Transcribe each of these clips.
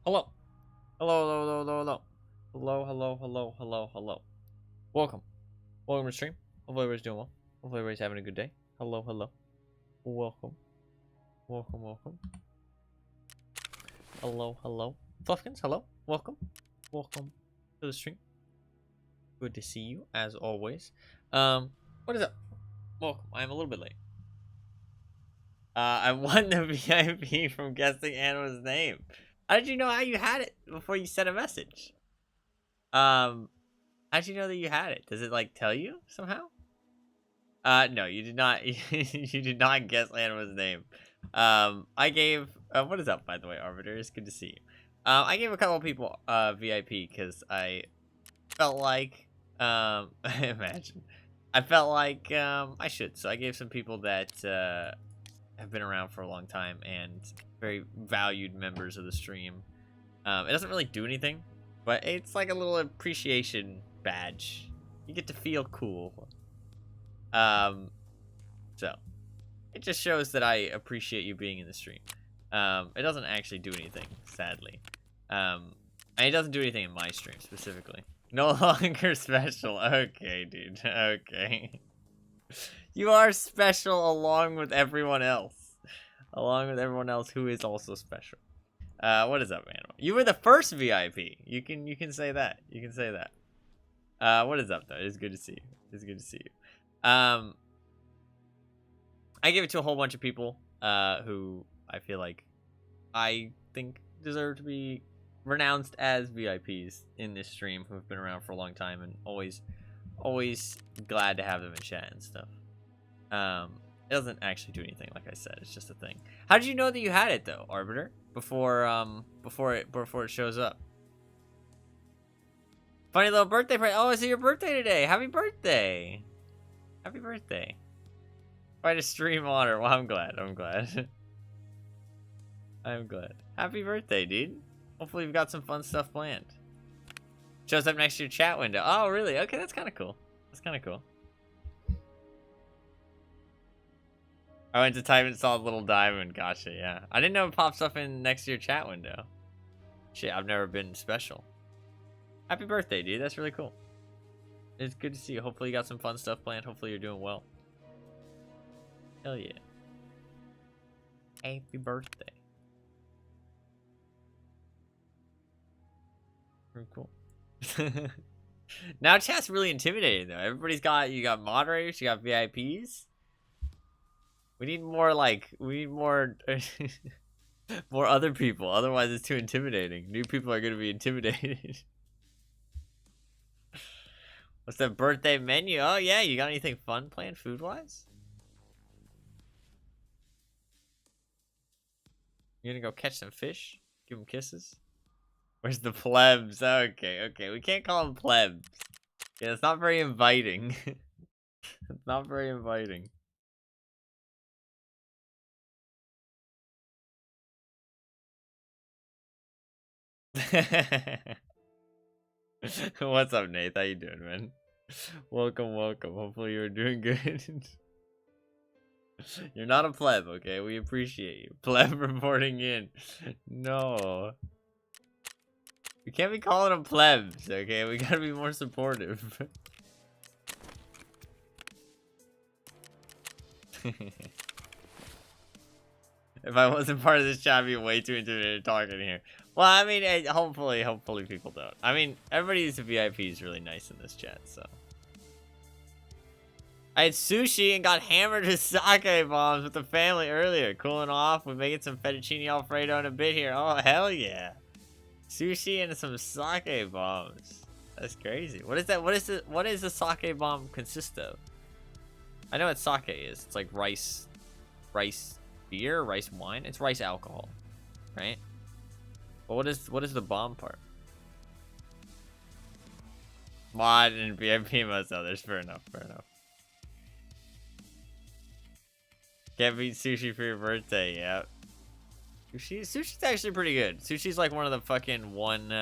Hello. Hello, hello, hello, hello, hello. Hello, hello, hello, hello, hello. Welcome. Welcome to stream. Hopefully everybody's doing well. Hopefully everybody's having a good day. Hello, hello. Welcome. Welcome, welcome. Hello, hello. Fluffkins, hello. Welcome. Welcome to the stream. Good to see you, as always. What is up? Welcome. I'm a little bit late. I won the VIP from guessing Anna's name. How did you know how you had it before you sent a message? How'd you know that you had it? Does it like tell you somehow? No, you did not. You did not guess Anna's name. I gave. What is up, by the way, Arbiter? It's good to see you. I gave a couple of people VIP because I felt like imagine. I felt like I should. So I gave some people that have been around for a long time and very valued members of the stream. It doesn't really do anything, but it's like a little appreciation badge. You get to feel cool. So it just shows that I appreciate you being in the stream. It doesn't actually do anything, sadly. And it doesn't do anything in my stream specifically. No longer special. Okay, dude. Okay. You are special along with everyone else. Along with everyone else who is also special. What is up, man? You were the first VIP. You can say that. You can say that. What is up, though? It's good to see you. It's good to see you. I gave it to a whole bunch of people who I feel like I think deserve to be renounced as VIPs in this stream, who have been around for a long time and always glad to have them in chat and stuff. It doesn't actually do anything, like I said. It's just a thing. How did you know that you had it though, Arbiter? Before it shows up. Funny little birthday present. Oh, is it your birthday today? Happy birthday! Happy birthday! Quite a stream honor. Well, I'm glad. I'm glad. I'm glad. Happy birthday, dude. Hopefully you've got some fun stuff planned. Shows up next to your chat window. Oh, really? Okay, that's kind of cool. That's kind of cool. I went to type and saw a little diamond. Gotcha, yeah. I didn't know it pops up in next to your chat window. Shit, I've never been special. Happy birthday, dude. That's really cool. It's good to see you. Hopefully you got some fun stuff planned. Hopefully you're doing well. Hell yeah. Happy birthday. Very cool. Now chat's really intimidating though. Everybody's got, you got moderators, you got VIPs. We need more more more other people. Otherwise it's too intimidating. New people are gonna be intimidated. What's the birthday menu? Oh yeah, you got anything fun planned food wise? You gonna go catch some fish? Give them kisses? Where's the plebs? Okay, okay. We can't call them plebs. Yeah, it's not very inviting. It's not very inviting. What's up, Nate? How you doing, man? Welcome, welcome. Hopefully you're doing good. You're not a pleb, okay? We appreciate you. Pleb reporting in. No. We can't be calling them plebs, okay? We gotta be more supportive. If I wasn't part of this chat, I'd be way too intimidated talking here. Well, I mean, hopefully people don't. I mean, everybody's a VIP is really nice in this chat, so. I had sushi and got hammered with sake bombs with the family earlier. Cooling off. We're making some fettuccine alfredo in a bit here. Oh, hell yeah. Sushi and some sake bombs. That's crazy. What is that? What is the sake bomb consist of? I know what sake is. It's like rice beer, rice wine. It's rice alcohol, right? But what is the bomb part? Mod and VIP most others. Fair enough. Fair enough. Can't beat sushi for your birthday. Yep. Sushi's actually pretty good. Sushi's like one of the fucking one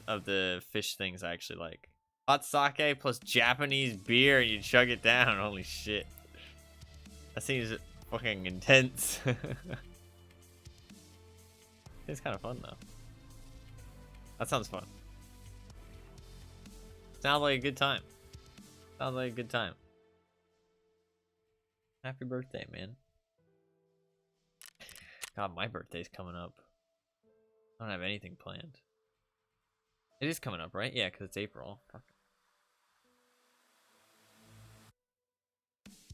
of the fish things I actually like. Hot sake plus Japanese beer and you chug it down. Holy shit. That seems fucking intense. birthday's kind of fun, though. That sounds fun. Sounds like a good time. Sounds like a good time. Happy birthday, man. God, my birthday's coming up. I don't have anything planned. It is coming up, right? Yeah, because it's April. Fuck.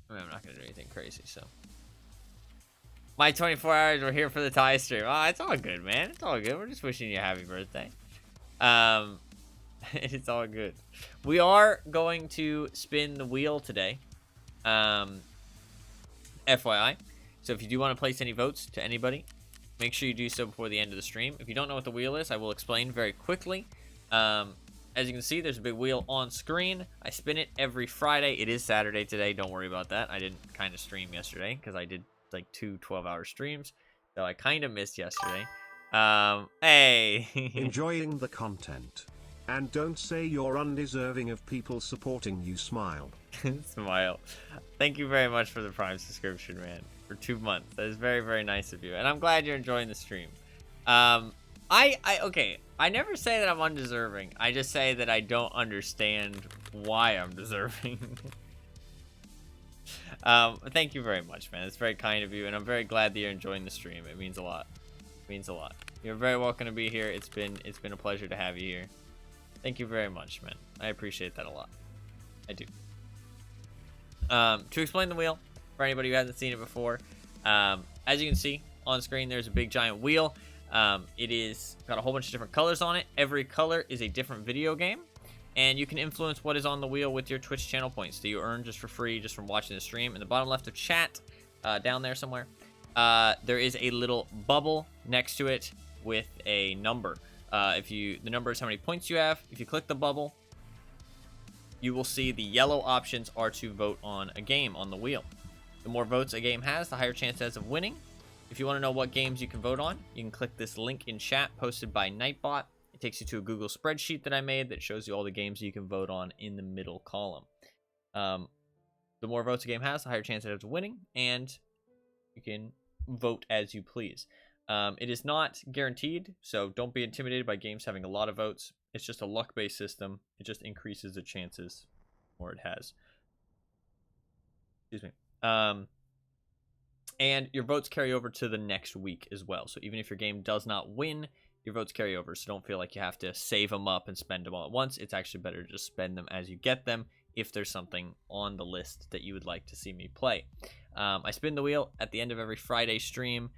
I mean, I'm not going to do anything crazy, so. My 24 hours were here for the tie stream. Oh, it's all good, man. It's all good. We're just wishing you a happy birthday. It's all good. We are going to spin the wheel today. FYI. So if you do want to place any votes to anybody, make sure you do so before the end of the stream. If you don't know what the wheel is, I will explain very quickly. As you can see, there's a big wheel on screen. I spin it every Friday. It is Saturday today. Don't worry about that. I didn't kind of stream yesterday because I did like 2 12-hour streams. So I kind of missed yesterday. Hey. Enjoying the content. And don't say you're undeserving of people supporting you. Smile. Smile. Thank you very much for the Prime subscription, man. For 2 months. That is very, very nice of you. And I'm glad you're enjoying the stream. Okay. I never say that I'm undeserving. I just say that I don't understand why I'm deserving. Thank you very much, man. It's very kind of you. And I'm very glad that you're enjoying the stream. It means a lot. It means a lot. You're very welcome to be here. It's been a pleasure to have you here. Thank you very much, man. I appreciate that a lot. I do. To explain the wheel, for anybody who hasn't seen it before, as you can see on screen, there's a big giant wheel. It is got a whole bunch of different colors on it. Every color is a different video game, and you can influence what is on the wheel with your Twitch channel points that you earn just for free, just from watching the stream. In the bottom left of chat, down there somewhere, there is a little bubble next to it with a number. The number is how many points you have. If you click the bubble, you will see the yellow options are to vote on a game on the wheel. The more votes a game has, the higher chance it has of winning. If you want to know what games you can vote on, you can click this link in chat posted by Nightbot. It takes you to a Google spreadsheet that I made that shows you all the games you can vote on in the middle column. The more votes a game has, the higher chance it has of winning, and you can vote as you please. It is not guaranteed, so don't be intimidated by games having a lot of votes. It's just a luck-based system. It just increases the chances more it has. Excuse me. And your votes carry over to the next week as well. So even if your game does not win, your votes carry over. So don't feel like you have to save them up and spend them all at once. It's actually better to just spend them as you get them if there's something on the list that you would like to see me play. I spin the wheel at the end of every Friday stream,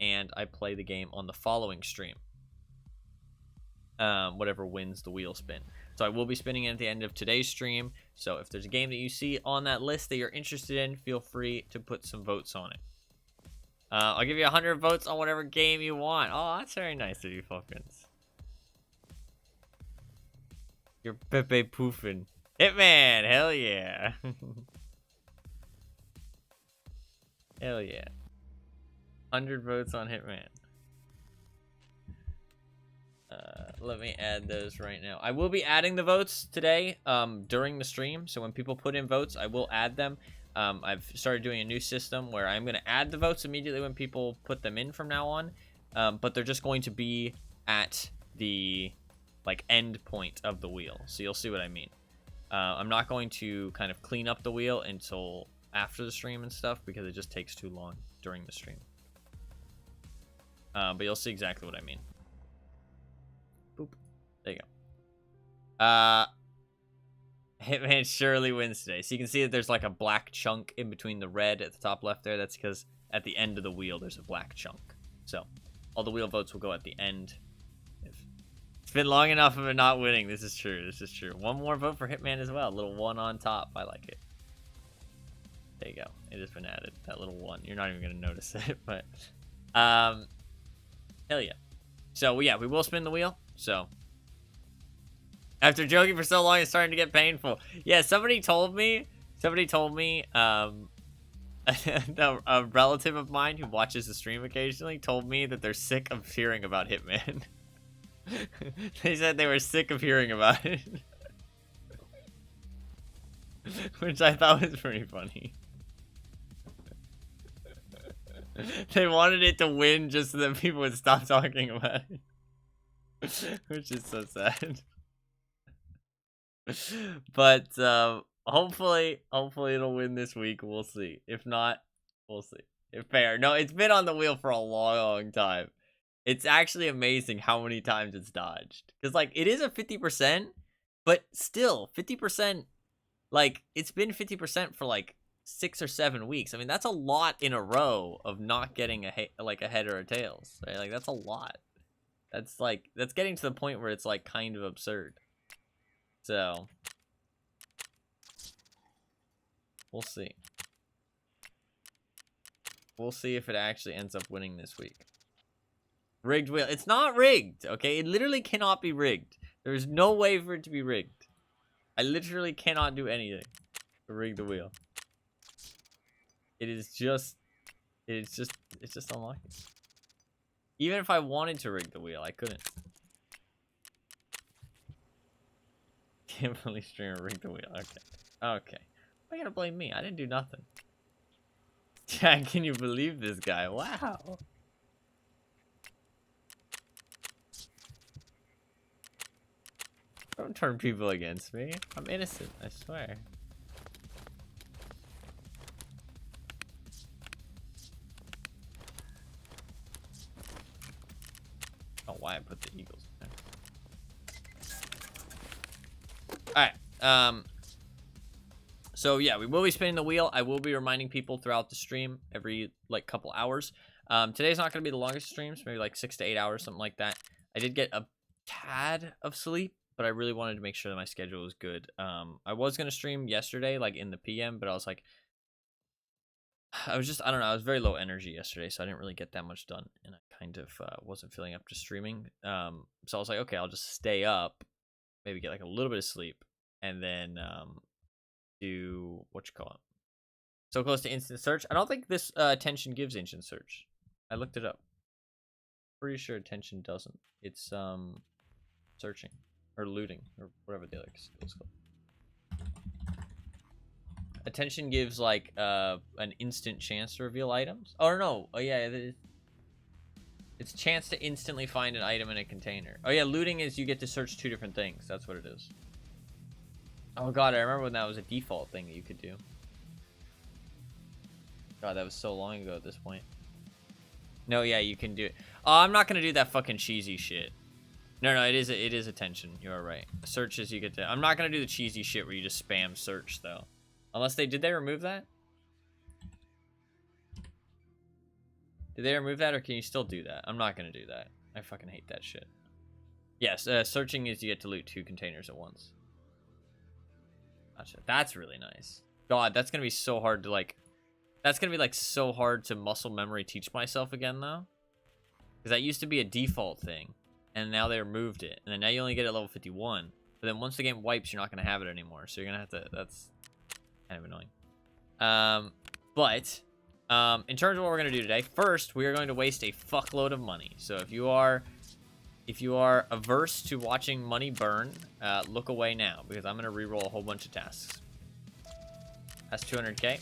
and I play the game on the following stream. Whatever wins the wheel spin. So I will be spinning it at the end of today's stream. So if there's a game that you see on that list that you're interested in, feel free to put some votes on it. I'll give you 100 votes on whatever game you want. Oh, that's very nice of you, Falcons. You're Pepe Poofin. Hitman, hell yeah. Hell yeah. 100 votes on Hitman. Let me add those right now. I will be adding the votes today during the stream. So when people put in votes, I will add them. I've started doing a new system where I'm going to add the votes immediately when people put them in from now on. But they're just going to be at the end point of the wheel. So you'll see what I mean. I'm not going to kind of clean up the wheel until after the stream and stuff because it just takes too long during the stream. But you'll see exactly what I mean. Boop. There you go. Hitman surely wins today. So you can see that there's like a black chunk in between the red at the top left there. That's because at the end of the wheel, there's a black chunk. So all the wheel votes will go at the end. It's been long enough of it not winning. This is true. This is true. One more vote for Hitman as well. A little one on top. I like it. There you go. It has been added. That little one. You're not even going to notice it, but hell yeah. So yeah, we will spin the wheel. So after joking for so long, it's starting to get painful. Yeah, somebody told me, a relative of mine who watches the stream occasionally told me that they're sick of hearing about Hitman. They said they were sick of hearing about it. Which I thought was pretty funny. They wanted it to win just so that people would stop talking about it. Which is so sad. But hopefully it'll win this week. We'll see. If not, we'll see. If fair. No, it's been on the wheel for a long time. It's actually amazing how many times it's dodged. Because, like, it is a 50%, but still, 50%, like, it's been 50% for, like, 6 or 7 weeks. I mean, that's a lot in a row of not getting a head or a tails. Right? Like, that's a lot. That's, like, that's getting to the point where it's, like, kind of absurd. So, we'll see. We'll see if it actually ends up winning this week. Rigged wheel. It's not rigged, okay? It literally cannot be rigged. There's no way for it to be rigged. I literally cannot do anything to rig the wheel. It's just unlucky. Even if I wanted to rig the wheel, I couldn't. Can't believe streamer rigged the wheel. Okay. Okay. Why you gotta blame me? I didn't do nothing. Yeah, can you believe this guy? Wow. Don't turn people against me. I'm innocent, I swear. Oh, why I put the Eagles in there. Alright, so yeah, we will be spinning the wheel. I will be reminding people throughout the stream every, like, couple hours. Today's not going to be the longest streams, maybe like 6 to 8 hours, something like that. I did get a tad of sleep, but I really wanted to make sure that my schedule was good. I was going to stream yesterday, like, in the PM, but I was like, I don't know, I was very low energy yesterday, so I didn't really get that much done, and I kind of wasn't feeling up to streaming. So I was like, okay, I'll just stay up, maybe get, like, a little bit of sleep, and then do, so close to instant search. I don't think this attention gives instant search. I looked it up. Pretty sure attention doesn't. It's searching or looting or whatever the other skill's called. Attention gives, like, an instant chance to reveal items. Oh no! Oh yeah, it's chance to instantly find an item in a container. Oh yeah, looting is you get to search 2 different things. That's what it is. Oh god, I remember when that was a default thing that you could do. God, that was so long ago at this point. No, yeah, you can do it. Oh, I'm not gonna do that fucking cheesy shit. No, it is attention. You are right. Searches you get to. I'm not gonna do the cheesy shit where you just spam search though. Unless did they remove that? Did they remove that, or can you still do that? I'm not gonna do that. I fucking hate that shit. Yes, searching is you get to loot 2 containers at once. Gotcha. That's really nice. God, that's gonna be so hard to, like, that's gonna be, like, so hard to muscle memory teach myself again though, because that used to be a default thing, and now they removed it, and then now you only get it at level 51. But then once the game wipes, you're not gonna have it anymore, so you're gonna have to. That's kind of annoying. But in terms of what we're gonna do today, first we are going to waste a fuckload of money. So if you are averse to watching money burn, look away now, because I'm gonna reroll a whole bunch of tasks. That's 200k.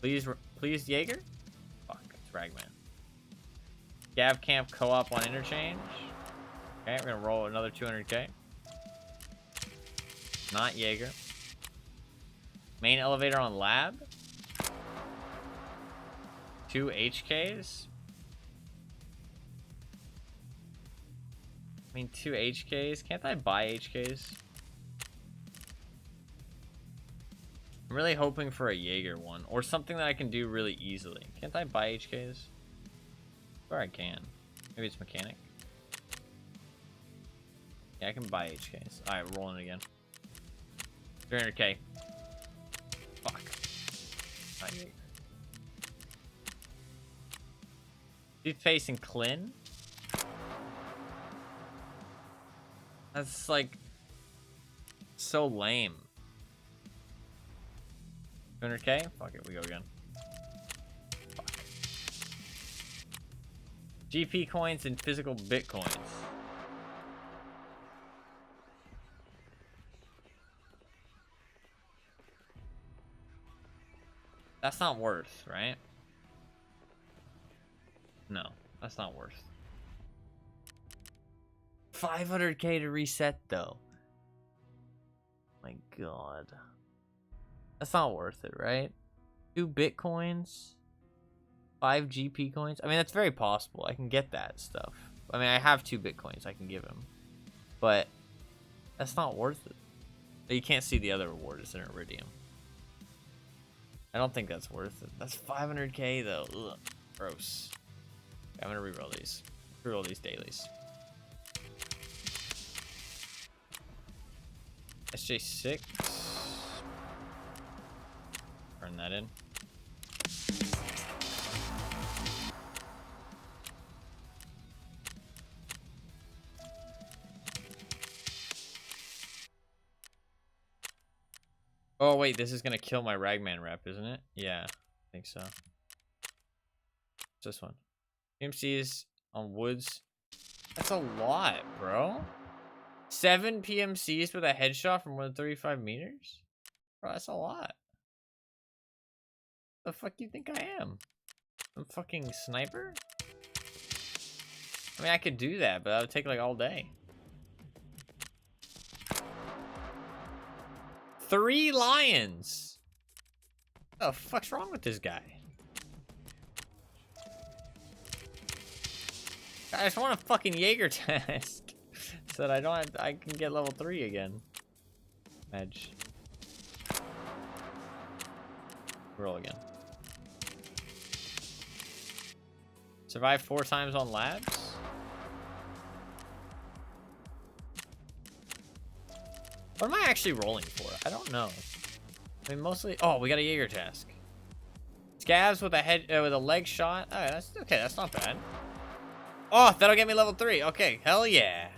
Please, Jaeger. Fuck, it's Ragman. Gav Camp co-op on interchange. Okay, we're gonna roll another 200k. Not Jaeger. Main elevator on lab. 2 HKs. I mean, 2 HKs. Can't I buy HKs? I'm really hoping for a Jaeger one, or something that I can do really easily. Can't I buy HKs? Or I can. Maybe it's mechanic. Yeah, I can buy HKs. Alright, rolling it again. 300k. Fuck. Toothpaste and Clin? That's, like, so lame. 200k? Fuck it, we go again. Fuck. GP coins and physical bitcoins. That's not worth, right? No, that's not worth. 500k to reset though. My God. That's not worth it, right? 2 bitcoins, 5 GP coins. I mean, that's very possible. I can get that stuff. I mean, I have 2 bitcoins I can give him, but that's not worth it. You can't see the other reward. It's in Iridium. I don't think that's worth it. That's 500k though. Ugh, gross. Okay, I'm gonna reroll these. Reroll these dailies. SJ6. Turn that in. Oh wait, this is gonna kill my Ragman rep, isn't it? Yeah, I think so. What's this one? PMCs on woods. That's a lot, bro. 7 PMCs with a headshot from more than 35 meters? Bro, that's a lot. The fuck you think I am? I'm fucking sniper? I mean, I could do that, but that would take like all day. 3 lions. What the fuck's wrong with this guy? I just want a fucking Jaeger test so that I can get level 3 again. Edge. Roll again. Survive 4 times on labs? What am I actually rolling for? I don't know. I mean, mostly. Oh, we got a Jaeger task. Scavs with a leg shot. Oh, that's okay. That's not bad. Oh, that'll get me level 3. Okay, hell yeah.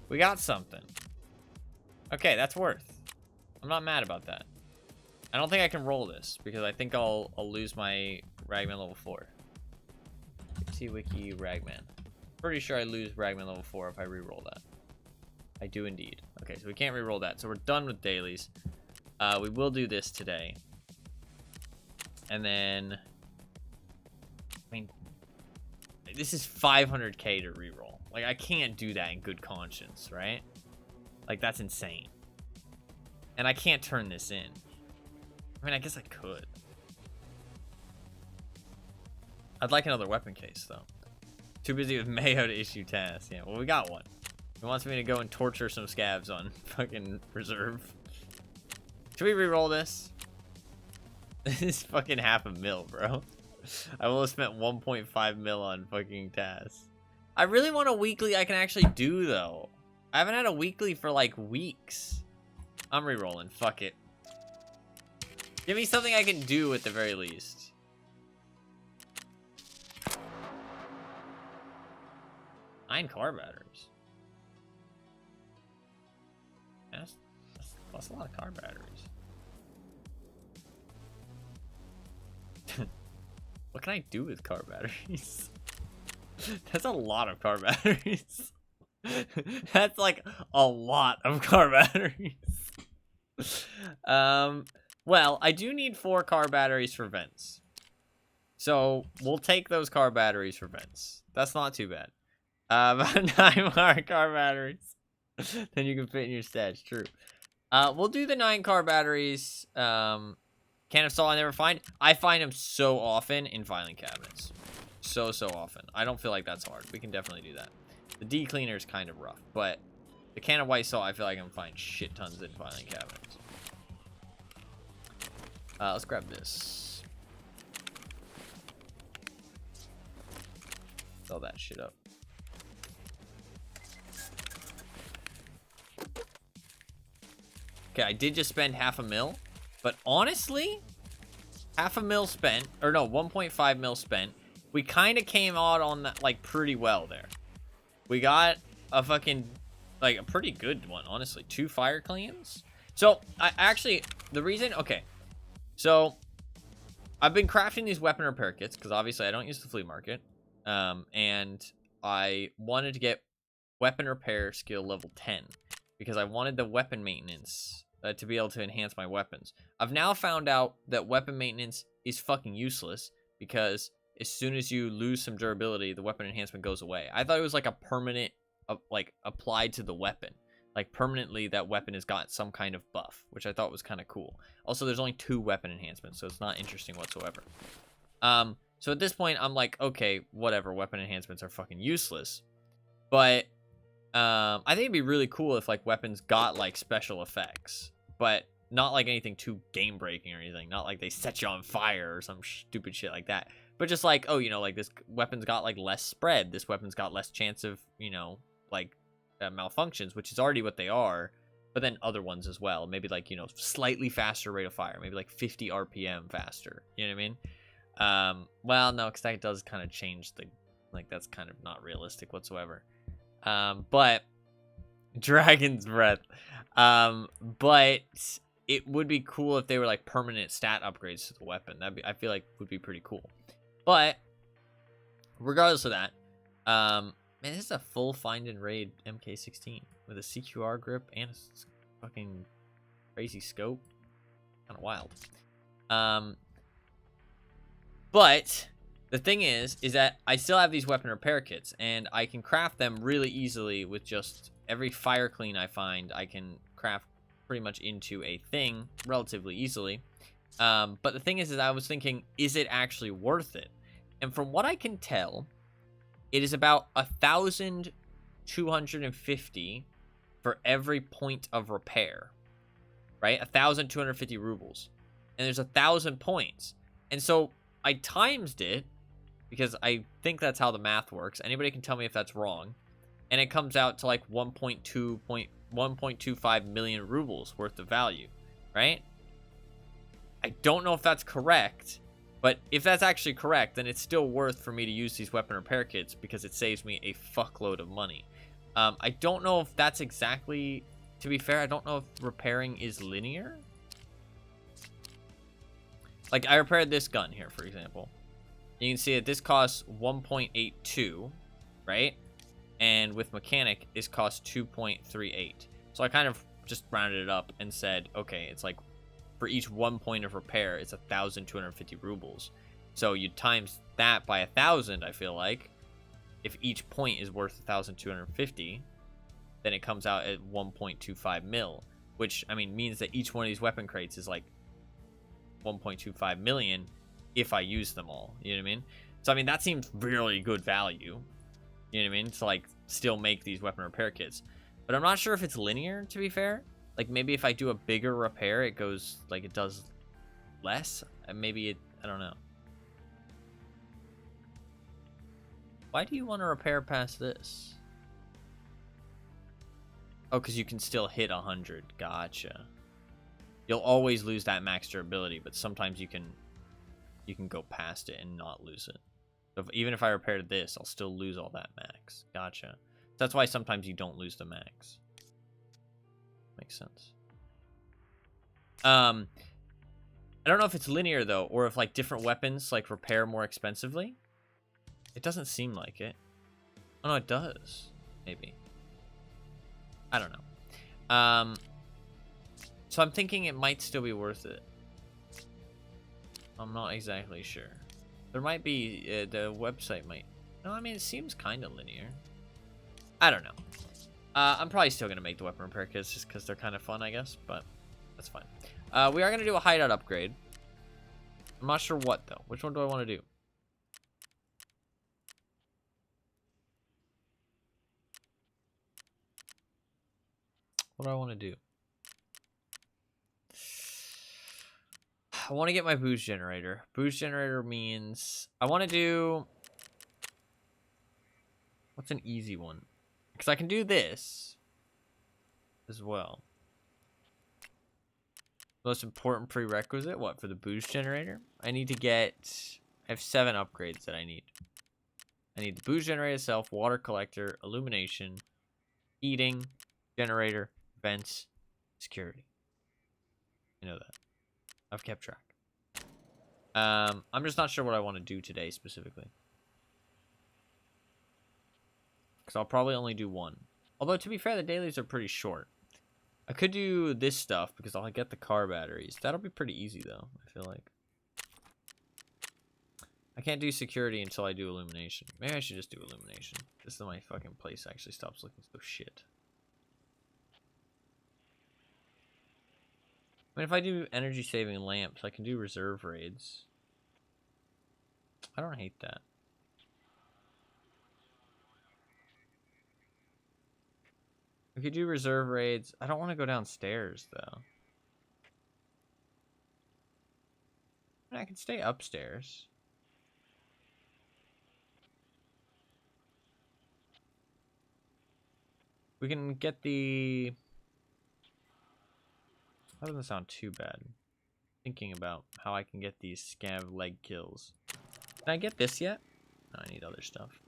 We got something. Okay, that's worth. I'm not mad about that. I don't think I can roll this because I think I'll lose my Ragman level 4. Wiki Ragman. Pretty sure I lose Ragman level 4 if I re-roll that. I do indeed. Okay, so we can't re-roll that. So we're done with dailies. We will do this today. And then... I mean... This is 500k to re-roll. Like, I can't do that in good conscience, right? Like, that's insane. And I can't turn this in. I mean, I guess I could. I'd like another weapon case, though. Too busy with Mayo to issue tasks. Yeah, well, we got one. He wants me to go and torture some scavs on fucking reserve. Should we re-roll this? This is fucking $500,000, bro. I will have spent 1.5 mil on fucking tasks. I really want a weekly I can actually do, though. I haven't had a weekly for, like, weeks. I'm re-rolling. Fuck it. Give me something I can do at the very least. Nine car batteries. That's a lot of car batteries. What can I do with car batteries? That's a lot of car batteries. That's like a lot of car batteries. Well, I do need 4 car batteries for vents. So we'll take those car batteries for vents. That's not too bad. About 9 more car batteries. Then you can fit in your stats. True. We'll do the 9 car batteries. Can of salt I never find. I find them so often in filing cabinets. So often. I don't feel like that's hard. We can definitely do that. The D cleaner is kind of rough, but the can of white salt I feel like I can find shit tons in filing cabinets. Let's grab this. Fill that shit up. Okay, I did just spend $500,000, but honestly, $500,000 spent, or no, 1.5 mil spent. We kind of came out on that, like, pretty well there. We got a fucking, like, a pretty good one, honestly. 2 fire cleans. So, I actually, the reason, okay. So, I've been crafting these weapon repair kits, because obviously I don't use the flea market. And I wanted to get weapon repair skill level 10, because I wanted the weapon maintenance to be able to enhance my weapons. I've now found out that weapon maintenance is fucking useless, because as soon as you lose some durability, the weapon enhancement goes away. I thought it was like a permanent, like applied to the weapon. Like permanently that weapon has got some kind of buff, which I thought was kind of cool. Also, there's only 2 weapon enhancements, so it's not interesting whatsoever. So at this point, I'm like, okay, whatever, weapon enhancements are fucking useless. But I think it'd be really cool if like weapons got like special effects, but not like anything too game breaking or anything. Not like they set you on fire or some stupid shit like that. But just like, oh, you know, like this weapon's got like less spread. This weapon's got less chance of, you know, like malfunctions, which is already what they are. But then other ones as well. Maybe like, you know, slightly faster rate of fire. Maybe like 50 RPM faster. You know what I mean? Well, no, because that does kind of change the, like, that's kind of not realistic whatsoever. But Dragon's Breath. But it would be cool if they were like permanent stat upgrades to the weapon. I feel like would be pretty cool. But regardless of that, man, this is a full find and raid MK16 with a CQR grip and a fucking crazy scope. Kind of wild. But the thing is that I still have these weapon repair kits, and I can craft them really easily with just every fire clean I find. I can craft pretty much into a thing relatively easily. But the thing is I was thinking, is it actually worth it? And from what I can tell, it is about 1,250 for every point of repair, right? 1,250 rubles, and there's 1,000 points. And so I times it because I think that's how the math works. Anybody can tell me if that's wrong. And it comes out to like 1.25 million rubles worth of value, right? I don't know if that's correct, but if that's actually correct, then it's still worth for me to use these weapon repair kits because it saves me a fuckload of money. I don't know if that's exactly, to be fair, I don't know if repairing is linear. Like, I repaired this gun here, for example. You can see that this costs 1.82, right? And with mechanic, this costs 2.38. So I kind of just rounded it up and said, okay, it's like for each 1 point of repair, it's 1,250 rubles. So you times that by 1,000, I feel like. If each point is worth 1,250, then it comes out at 1.25 mil, which, I mean, means that each one of these weapon crates is like 1.25 million if I use them all. You know what I mean? So, I mean, that seems really good value. You know what I mean? To, like, still make these weapon repair kits. But I'm not sure if it's linear, to be fair. Like, maybe if I do a bigger repair, it goes, like, it does less. And maybe it, I don't know. Why do you want to repair past this? Oh, because you can still hit 100. Gotcha. You'll always lose that max durability, but sometimes you can go past it and not lose it. So even if I repaired this, I'll still lose all that max. Gotcha. That's why sometimes you don't lose the max. Makes sense. I don't know if it's linear though, or if like different weapons like repair more expensively. It doesn't seem like it. Oh no, it does. Maybe. I don't know. So I'm thinking it might still be worth it. I'm not exactly sure. There might be, the website might... No, I mean, it seems kind of linear. I don't know. I'm probably still going to make the weapon repair kits just because they're kind of fun, I guess. But that's fine. We are going to do a hideout upgrade. I'm not sure what, though. Which one do I want to do? What do I want to do? I want to get my boost generator. Boost generator means I want to do... What's an easy one? Because I can do this as well. Most important prerequisite, what, for the boost generator? I need to get... I have 7 upgrades that I need. I need the boost generator itself, water collector, illumination, heating, generator, vents, security. I know that. I've kept track. I'm just not sure what I want to do today specifically. Because I'll probably only do one. Although, to be fair, the dailies are pretty short. I could do this stuff because I'll get the car batteries. That'll be pretty easy, though, I feel like. I can't do security until I do illumination. Maybe I should just do illumination. Just so my fucking place actually stops looking so shit. I mean, if I do energy saving lamps, I can do reserve raids. I don't hate that. We could do reserve raids. I don't want to go downstairs, though. I mean, I can stay upstairs. We can get the... That doesn't sound too bad. Thinking about how I can get these scav leg kills. Can I get this yet? No, I need other stuff.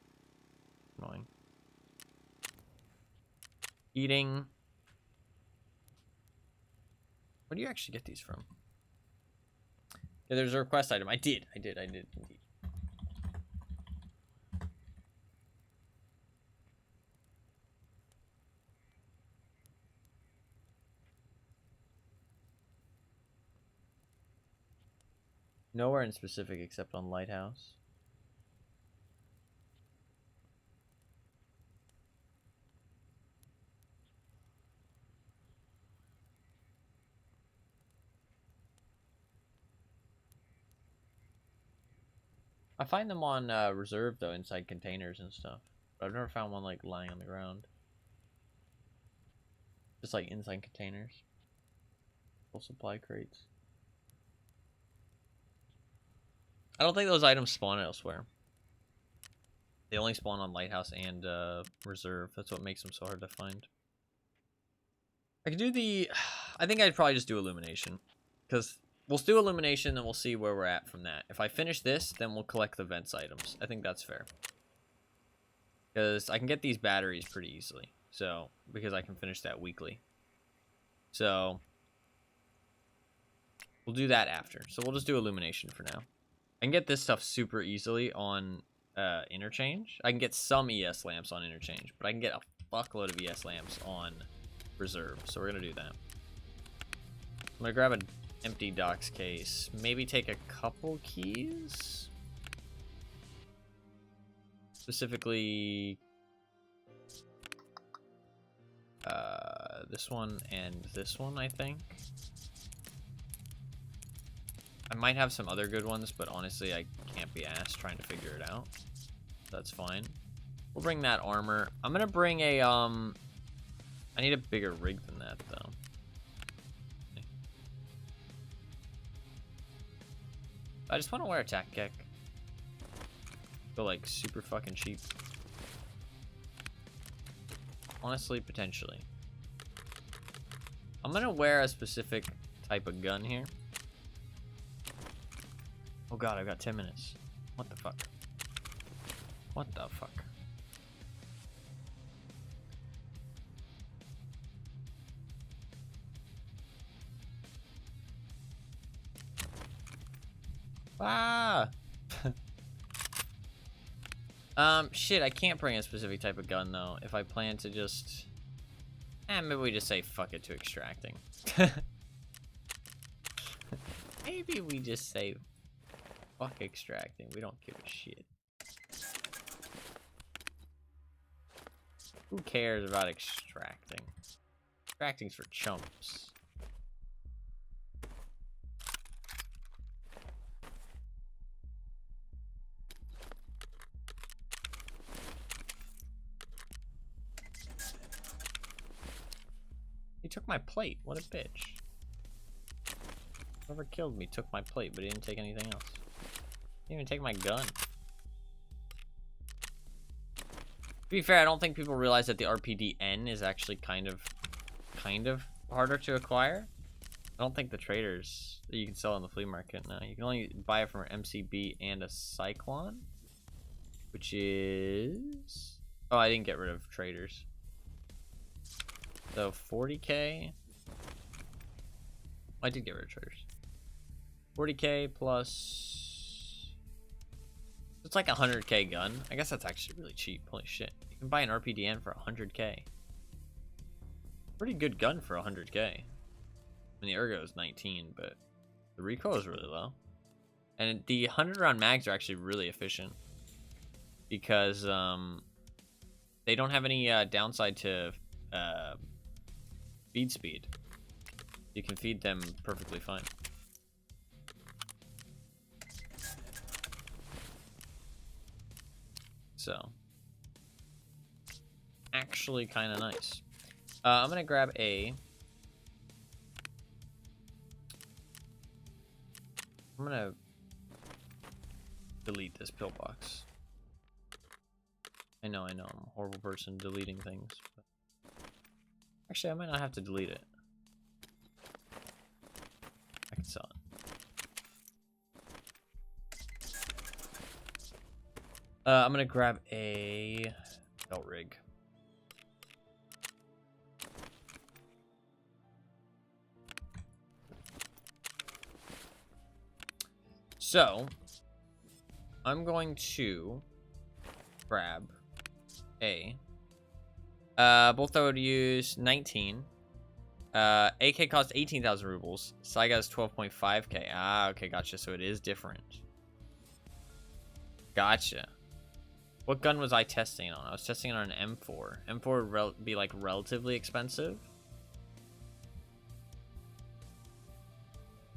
Annoying. Eating. Where do you actually get these from? Yeah, there's a request item. I did indeed. Nowhere in specific except on Lighthouse. I find them on reserve though, inside containers and stuff. But I've never found one like lying on the ground. Just like inside containers. Full supply crates. I don't think those items spawn elsewhere. They only spawn on Lighthouse and reserve. That's what makes them so hard to find. I could do the... I think I'd probably just do illumination. Because we'll do illumination and we'll see where we're at from that. If I finish this, then we'll collect the vents items. I think that's fair. Because I can get these batteries pretty easily. So, because I can finish that weekly. So, we'll do that after. So we'll just do illumination for now. I can get this stuff super easily on interchange. I can get some ES lamps on interchange, but I can get a fuckload of ES lamps on reserve. So we're gonna do that. I'm gonna grab an empty docks case. Maybe take a couple keys. Specifically, this one and this one, I think. I might have some other good ones, but honestly, I can't be asked trying to figure it out. That's fine. We'll bring that armor. I'm gonna bring a, I need a bigger rig than that, though. I just want to wear a tack kick. Feel like super fucking cheap. Honestly, potentially. I'm gonna wear a specific type of gun here. Oh god, I've got 10 minutes. What the fuck? What the fuck? Ah! Shit, I can't bring a specific type of gun, though. If I plan to just... maybe we just say fuck it to extracting. Maybe we just say fuck extracting. We don't give a shit. Who cares about extracting? Extracting's for chumps. He took my plate. What a bitch. Whoever killed me took my plate, but he didn't take anything else. He didn't even take my gun. To be fair, I don't think people realize that the RPDN is actually kind of harder to acquire. I don't think the traders that you can sell on the flea market now. You can only buy it from an MCB and a Cyclone, which is... oh, I didn't get rid of traders. So 40k. I did get rid of traders. 40k plus... it's like a 100k gun. I guess that's actually really cheap. Holy shit. You can buy an RPDN for 100k. Pretty good gun for 100k. I mean, the ergo is 19, but the recoil is really low. And the 100 round mags are actually really efficient because they don't have any downside to feed speed. You can feed them perfectly fine. So, actually kind of nice. I'm gonna grab I'm gonna delete this pillbox. I know, I'm a horrible person deleting things. But actually, I might not have to delete it. I can sell it. I'm gonna grab a belt rig. So, I'm going to grab both I would use 19. AK costs 18,000 rubles. Saiga is 12.5k. Ah, okay, gotcha. So it is different. Gotcha. What gun was I testing it on? I was testing it on an M4. M4 would be like relatively expensive.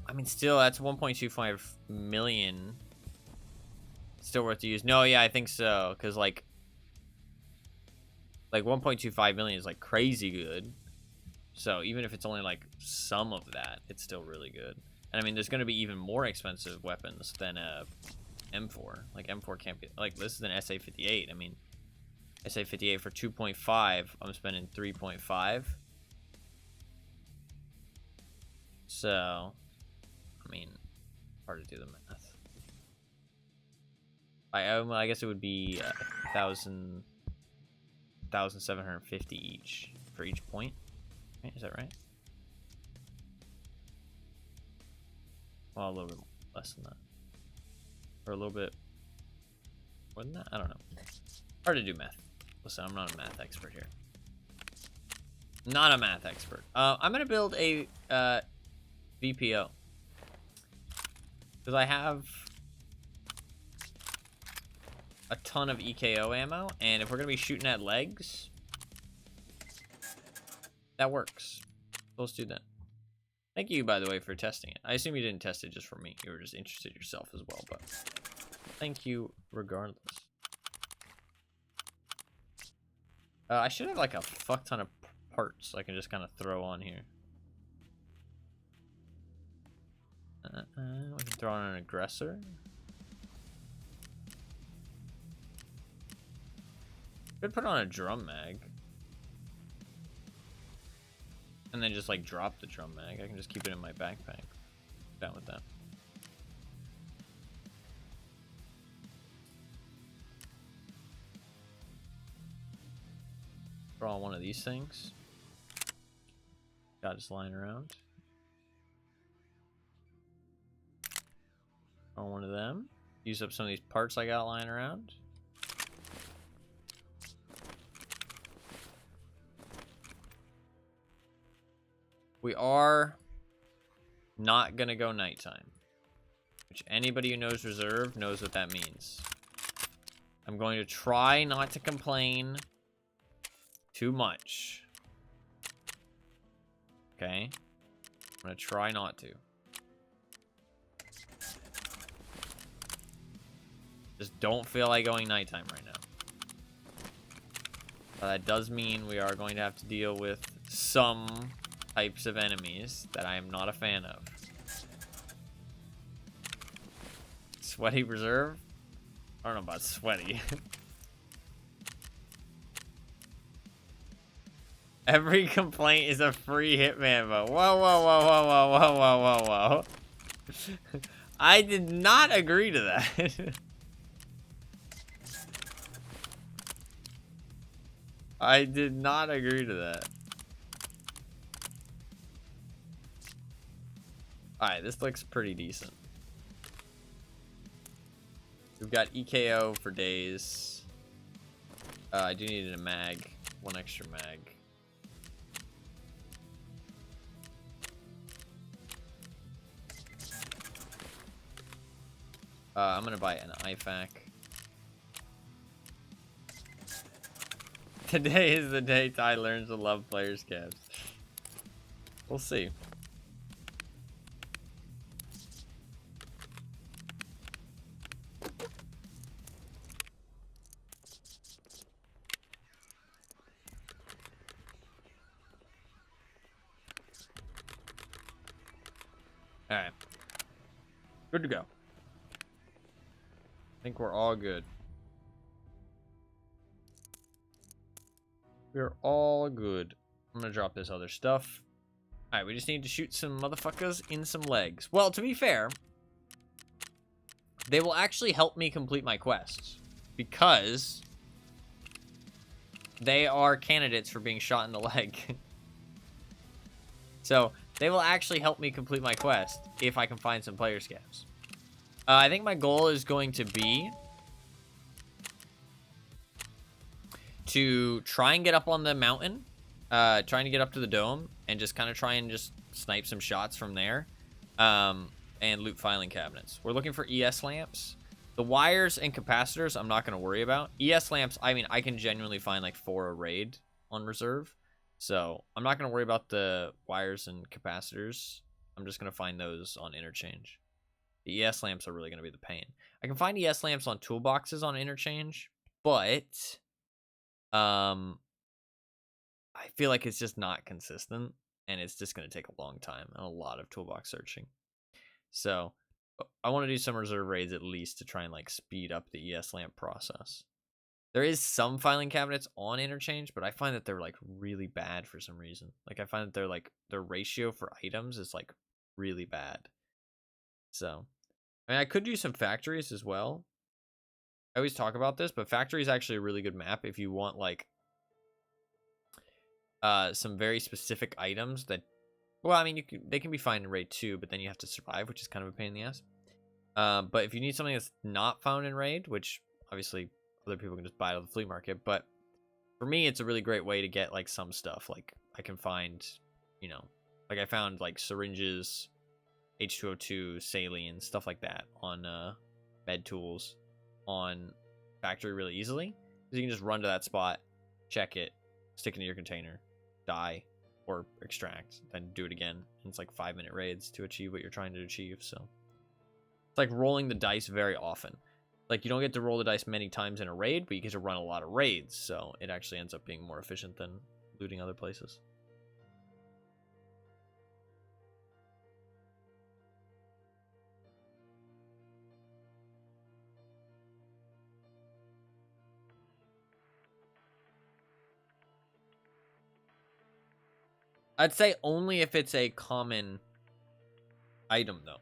I mean, still, that's 1.25 million. Still worth to use. No, yeah, I think so. Because like 1.25 million is like crazy good. So even if it's only like some of that, it's still really good. And I mean, there's going to be even more expensive weapons than a M4. Like M4 can't be like, this is an SA58. I mean, SA58 for 2.5, I'm spending 3.5. So, I mean, hard to do the math. I guess it would be 1,750 each for each point. Right? Is that right? Well, a little bit less than that. Or a little bit more than that? I don't know. Hard to do math. Listen, I'm not a math expert here. Not a math expert. I'm going to build a VPO. Because I have a ton of EKO ammo, and if we're going to be shooting at legs, that works. So let's do that. Thank you, by the way, for testing it. I assume you didn't test it just for me. You were just interested yourself as well, but thank you regardless. I should have like a fuck ton of parts I can just kind of throw on here. We can throw on an aggressor. Could put on a drum mag. And then just like drop the drum mag. I can just keep it in my backpack. Down with that. Throw on one of these things. Got just lying around. On one of them. Use up some of these parts I got lying around. We are not gonna go nighttime. Which anybody who knows reserve knows what that means. I'm going to try not to complain too much. Okay? I'm gonna try not to. Just don't feel like going nighttime right now. But that does mean we are going to have to deal with some types of enemies that I am not a fan of. Sweaty reserve? I don't know about sweaty. Every complaint is a free Hitman vote. Whoa, whoa, whoa, whoa, whoa, whoa, whoa, whoa, whoa. I did not agree to that. I did not agree to that. Alright, this looks pretty decent. We've got EKO for days. I do need a mag. One extra mag. I'm gonna buy an IFAC. Today is the day Ty learns to love player scabs. We'll see. Alright. Good to go. I think we're all good. We're all good. I'm gonna drop this other stuff. Alright, we just need to shoot some motherfuckers in some legs. Well, to be fair, they will actually help me complete my quests. Because they are candidates for being shot in the leg. So, they will actually help me complete my quest if I can find some player scabs. I think my goal is going to be to try and get up on the mountain, trying to get up to the dome, and just kind of try and just snipe some shots from there, and loot filing cabinets. We're looking for ES lamps. The wires and capacitors, I'm not going to worry about. ES lamps, I mean, I can genuinely find like 4 a raid on reserve. So I'm not going to worry about the wires and capacitors. I'm just going to find those on interchange. The ES lamps are really going to be the pain. I can find ES lamps on toolboxes on interchange, but I feel like it's just not consistent, and it's just going to take a long time and a lot of toolbox searching. So I want to do some reserve raids at least to try and like speed up the ES lamp process. There is some filing cabinets on interchange, but I find that they're like really bad for some reason. Like I find that they're like their ratio for items is like really bad. So I mean, I could do some factories as well. I always talk about this, but factory is actually a really good map if you want like some very specific items that, well, I mean, they can be found in raid 2, but then you have to survive, which is kind of a pain in the ass. But if you need something that's not found in raid, which obviously other people can just buy it at the flea market, but for me, it's a really great way to get like some stuff. Like I can find, you know, like I found like syringes, H2O2, saline, stuff like that on med tools on factory really easily. Because you can just run to that spot, check it, stick it in your container, die, or extract, then do it again. And it's like 5-minute raids to achieve what you're trying to achieve. So it's like rolling the dice very often. Like you don't get to roll the dice many times in a raid, but you get to run a lot of raids. So it actually ends up being more efficient than looting other places. I'd say only if it's a common item, though.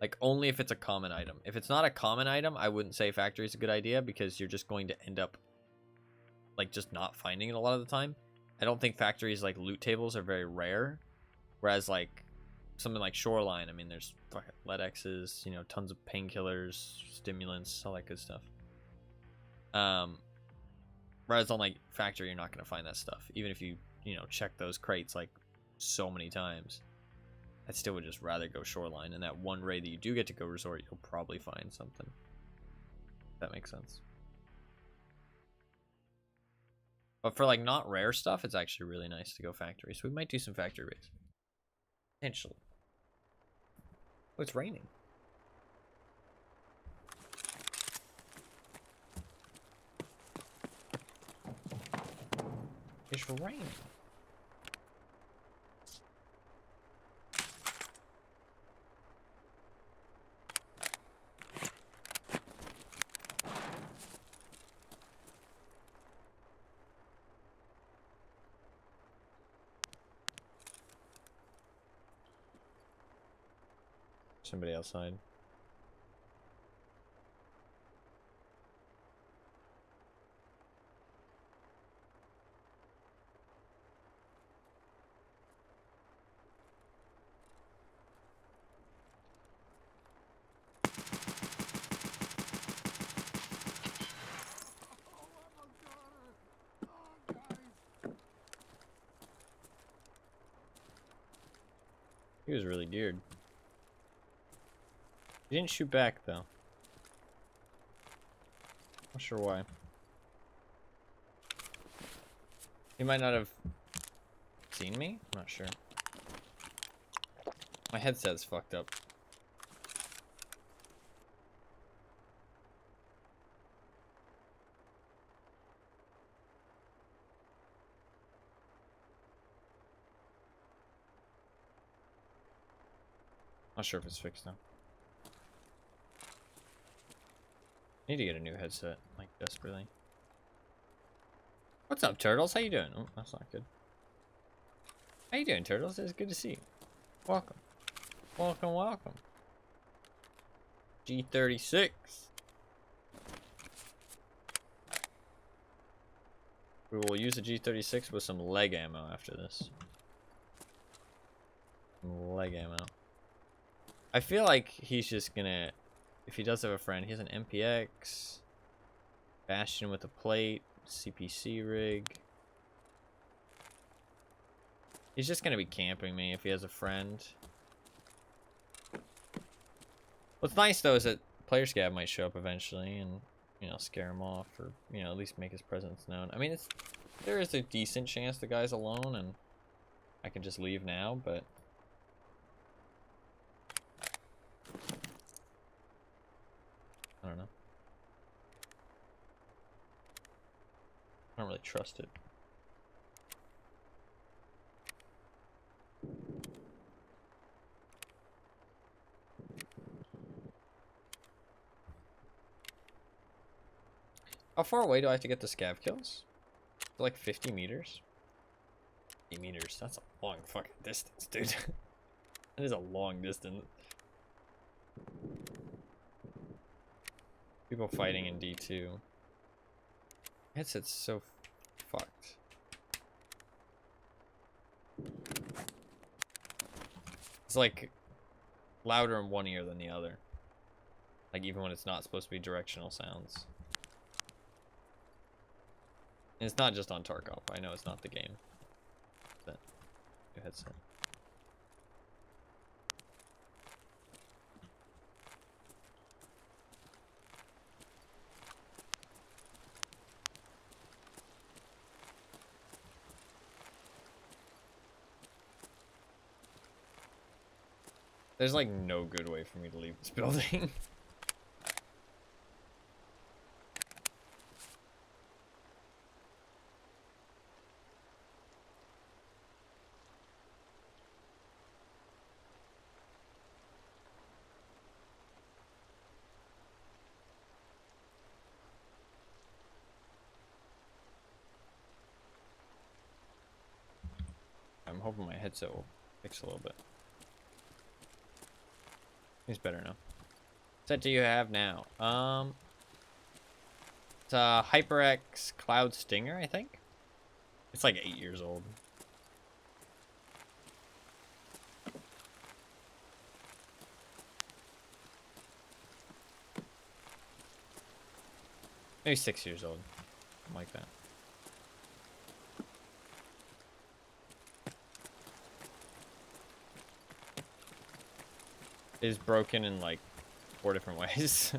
Like, only if it's a common item. If it's not a common item, I wouldn't say factory is a good idea because you're just going to end up, like, just not finding it a lot of the time. I don't think factories, like, loot tables are very rare. Whereas, like, something like Shoreline, I mean, there's fucking LEDXs, you know, tons of painkillers, stimulants, all that good stuff. Whereas on, like, factory, you're not going to find that stuff. Even if you know, check those crates like so many times, I still would just rather go Shoreline. And that one raid that you do get to go resort, you'll probably find something. If that makes sense. But for like not rare stuff, it's actually really nice to go factory. So we might do some factory raids. Potentially. Oh, it's raining. It's raining. Somebody outside. He was really geared. He didn't shoot back though. Not sure why. He might not have seen me? I'm not sure. My headset's fucked up. Not sure if it's fixed now. Need to get a new headset, like desperately. What's up, Turtles? How you doing? Oh, that's not good. How you doing, Turtles? It's good to see you. Welcome. Welcome, welcome. G36. We will use the G36 with some leg ammo after this. Some leg ammo. I feel like he's just gonna, if he does have a friend, he has an MPX, Bastion with a plate, CPC rig. He's just gonna be camping me if he has a friend. What's nice though is that player scav might show up eventually and, you know, scare him off, or, you know, at least make his presence known. I mean, there is a decent chance the guy's alone and I can just leave now, but I don't know. I don't really trust it. How far away do I have to get the scav kills? Like 50 meters? 50 meters, that's a long fucking distance, dude. That is a long distance. People fighting in D2. Headset's so fucked. It's like louder in one ear than the other. Like even when it's not supposed to be directional sounds. And it's not just on Tarkov. I know it's not the game. That new headset. There's like no good way for me to leave this building. I'm hoping my headset will fix a little bit. He's better now. What set do you have now? It's a HyperX Cloud Stinger, I think. It's like 8 years old. Maybe 6 years old. Something like that. It is broken in like 4 different ways.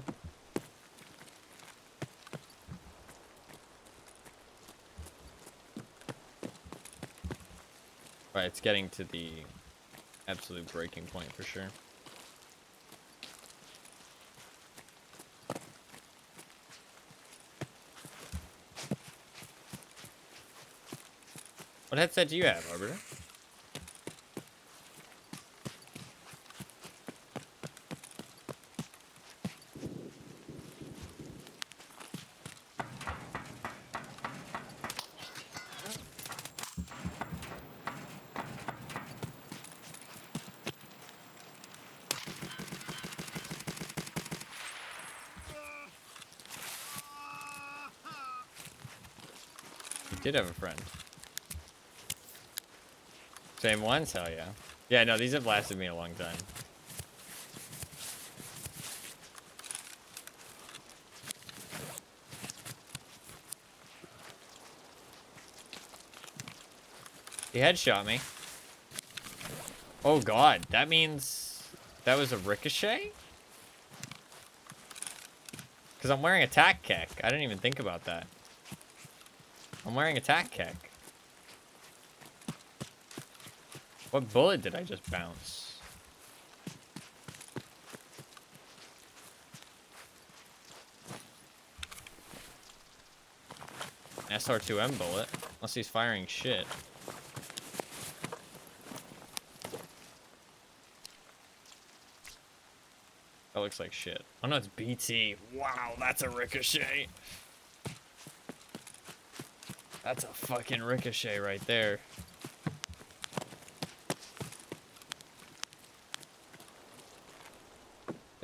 Right, it's getting to the absolute breaking point for sure. What headset do you have, Arbiter? Did have a friend. Same ones? Hell yeah. Yeah, no, these have lasted me a long time. He headshot me. Oh god, that means that was a ricochet? Because I'm wearing attack kek. I didn't even think about that. I'm wearing attack kek. What bullet did I just bounce? SR2M bullet. Unless he's firing shit. That looks like shit. Oh no, it's BT. Wow, that's a ricochet. That's a fucking ricochet right there.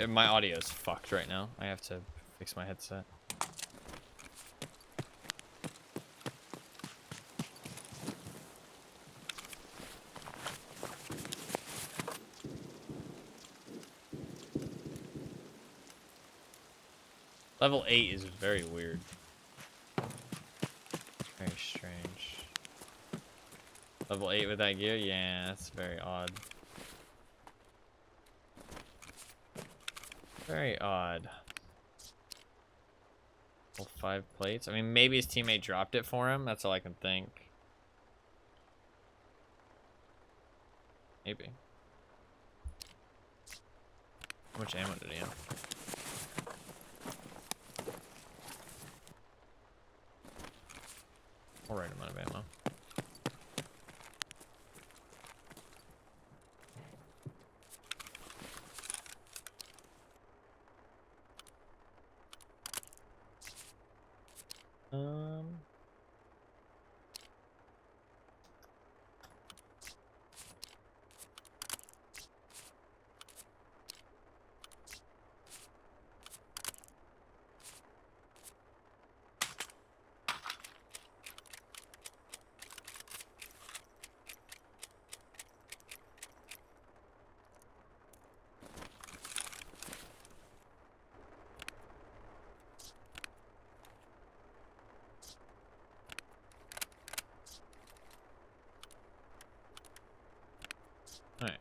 My audio is fucked right now. I have to fix my headset. Level 8 is very weird. Very strange. Level 8 with that gear? Yeah, that's very odd. Very odd. Level 5 plates. I mean, maybe his teammate dropped it for him. That's all I can think. Maybe. How much ammo did he have? Alright amount of ammo. Alright.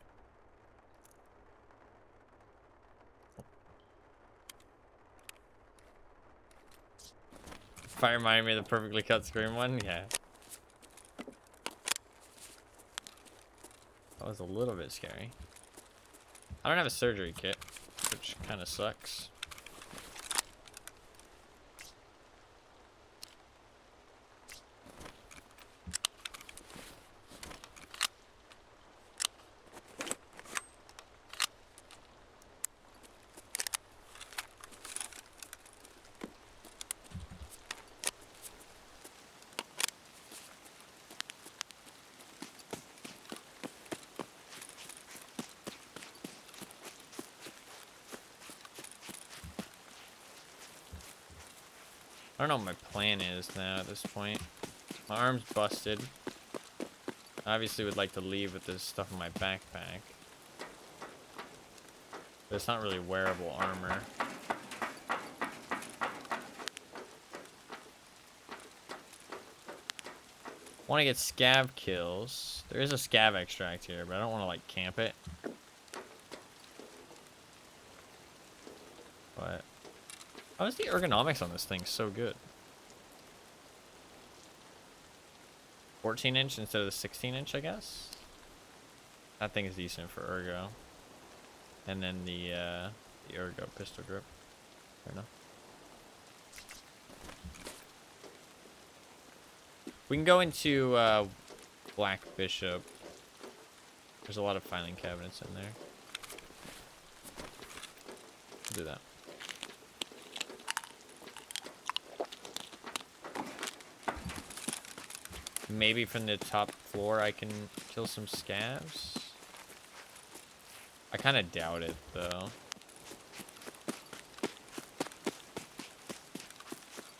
If I remind me of the perfectly cut screen one, yeah. That was a little bit scary. I don't have a surgery kit, which kind of sucks. I don't know what my plan is now at this point. My arm's busted. I obviously would like to leave with this stuff in my backpack. But it's not really wearable armor. Want to get scav kills. There is a scav extract here, but I don't want to like camp it. But how is the ergonomics on this thing so good? 14-inch instead of the 16-inch, I guess. That thing is decent for ergo. And then the ergo pistol grip. Fair enough. We can go into Black Bishop. There's a lot of filing cabinets in there. We'll do that. Maybe from the top floor I can kill some scavs. I kind of doubt it, though.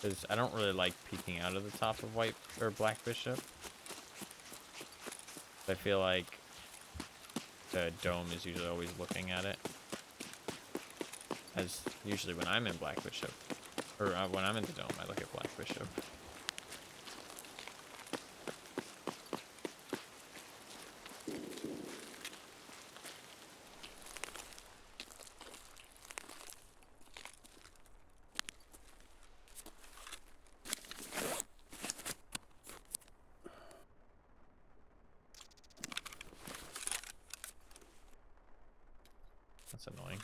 Because I don't really like peeking out of the top of White or Black Bishop. I feel like the dome is usually always looking at it. As usually when I'm in Black Bishop. Or when I'm in the dome, I look at Black Bishop. annoying.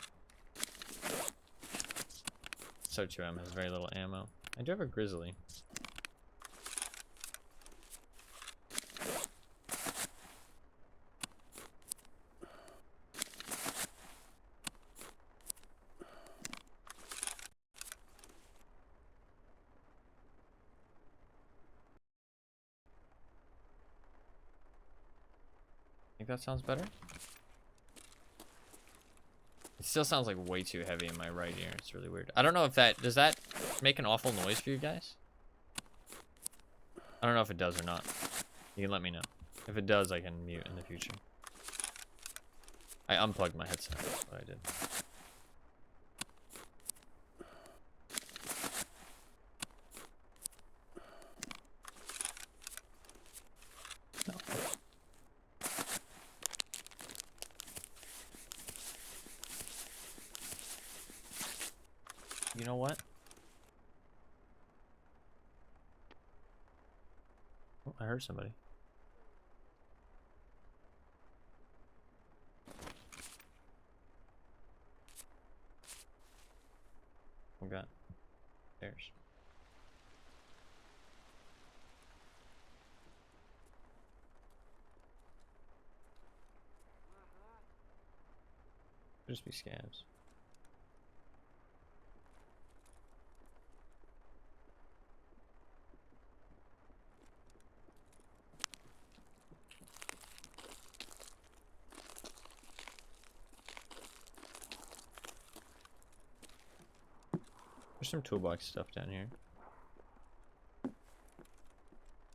So 2M has very little ammo. I do have a grizzly. Think that sounds better? It still sounds like way too heavy in my right ear. It's really weird. I don't know if that... Does that make an awful noise for you guys? I don't know if it does or not. You can let me know. If it does, I can mute in the future. I unplugged my headset. That's what I did. No. You know what? Oh, I heard somebody. Oh god. There's. Could just be scabs. There's some toolbox stuff down here.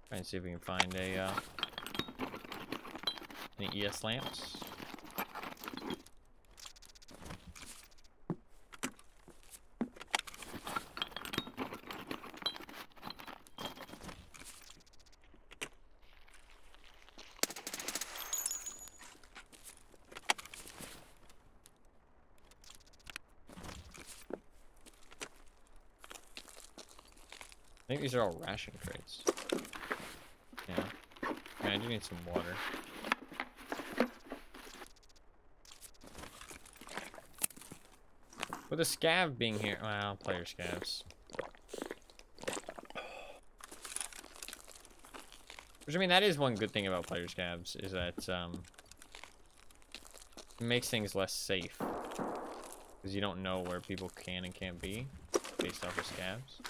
Try and see if we can find a any ES lamps. I think these are all ration crates. Yeah. I do need some water. With a scav being here, well, player scavs. Which, I mean, that is one good thing about player scavs, is that it makes things less safe. Because you don't know where people can and can't be based off of scavs.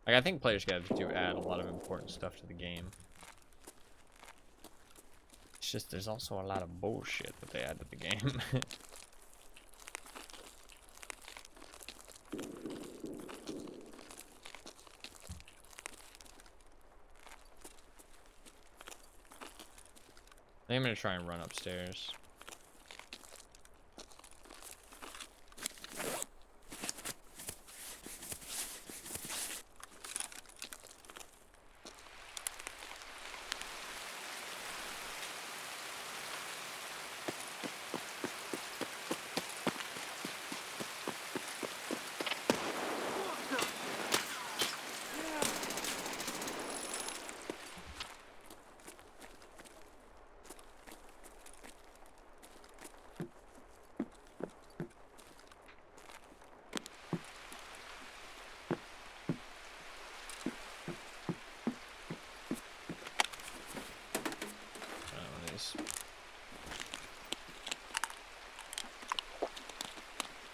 Like, I think player scavs do add a lot of important stuff to the game. It's just there's also a lot of bullshit that they add to the game. I'm gonna try and run upstairs.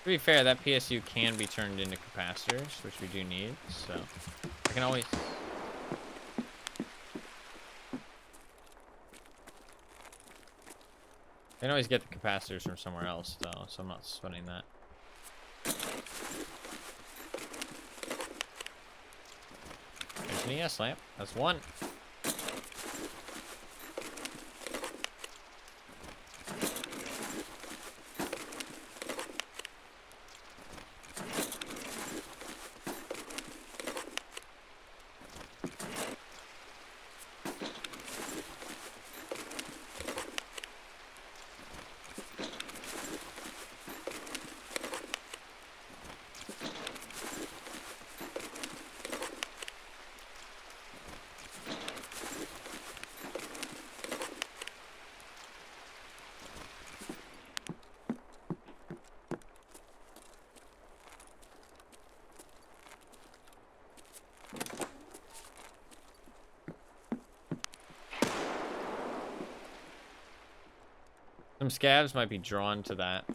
To be fair, that PSU can be turned into capacitors, which we do need, so I can always... I can always get the capacitors from somewhere else, though, so I'm not sweating that. There's an ES lamp. That's one. Some scavs might be drawn to that.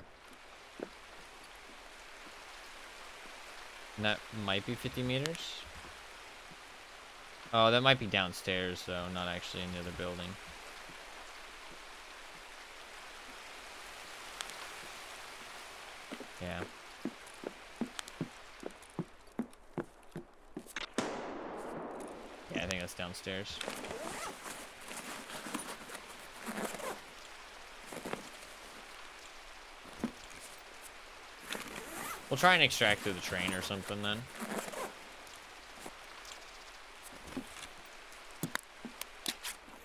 And that might be 50 meters. Oh, that might be downstairs, though, not actually in the other building. Yeah. Yeah, I think that's downstairs. We'll try and extract through the train or something then.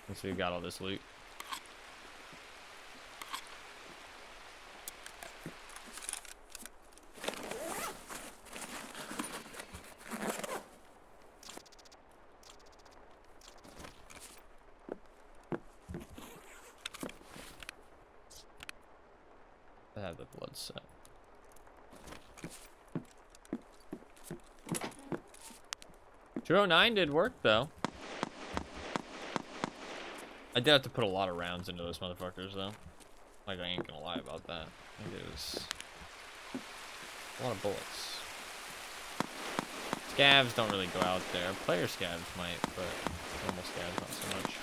Once we've got all this loot. I have the blood set. .209 did work though. I did have to put a lot of rounds into those motherfuckers though. Like, I ain't gonna lie about that. I think it was a lot of bullets. Scavs don't really go out there. Player scavs might, but normal scavs not so much.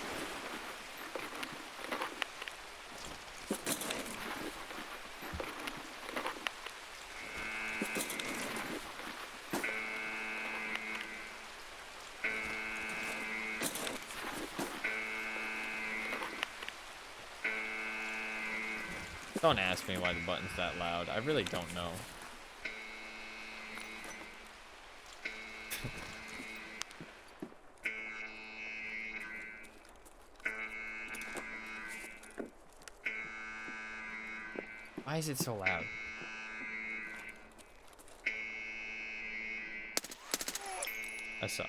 Don't ask me why the button's that loud. I really don't know. Why is it so loud? I suck.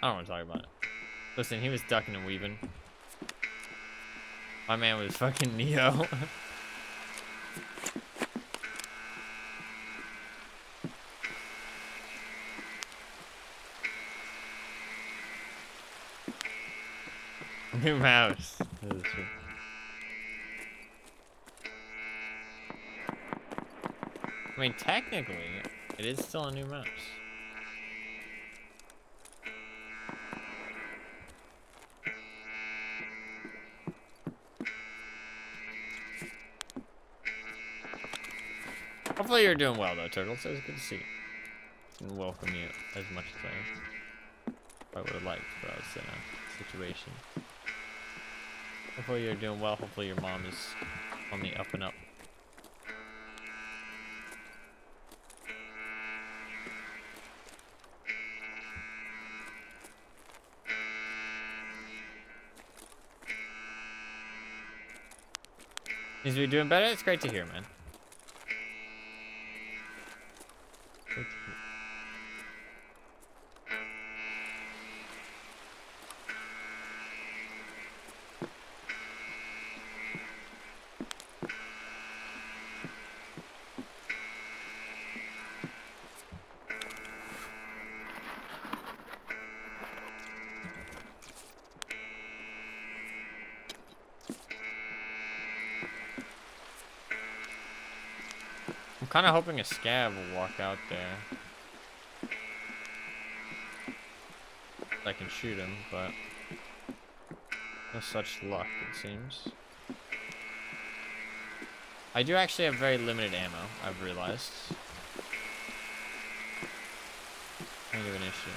I don't want to talk about it. Listen, he was ducking and weaving. My man was fucking Neo. New mouse. That is true. I mean, technically, it is still a new mouse. Hopefully you're doing well though, Turtles. It was good to see you. And welcome you as much as I would have liked, but I was in a situation. Hopefully you're doing well. Hopefully your mom is on the up and up. Means we're doing better? It's great to hear, man. Great to hear. I'm kind of hoping a scav will walk out there. I can shoot him, but no such luck, it seems. I do actually have very limited ammo, I've realized. Kind of an issue.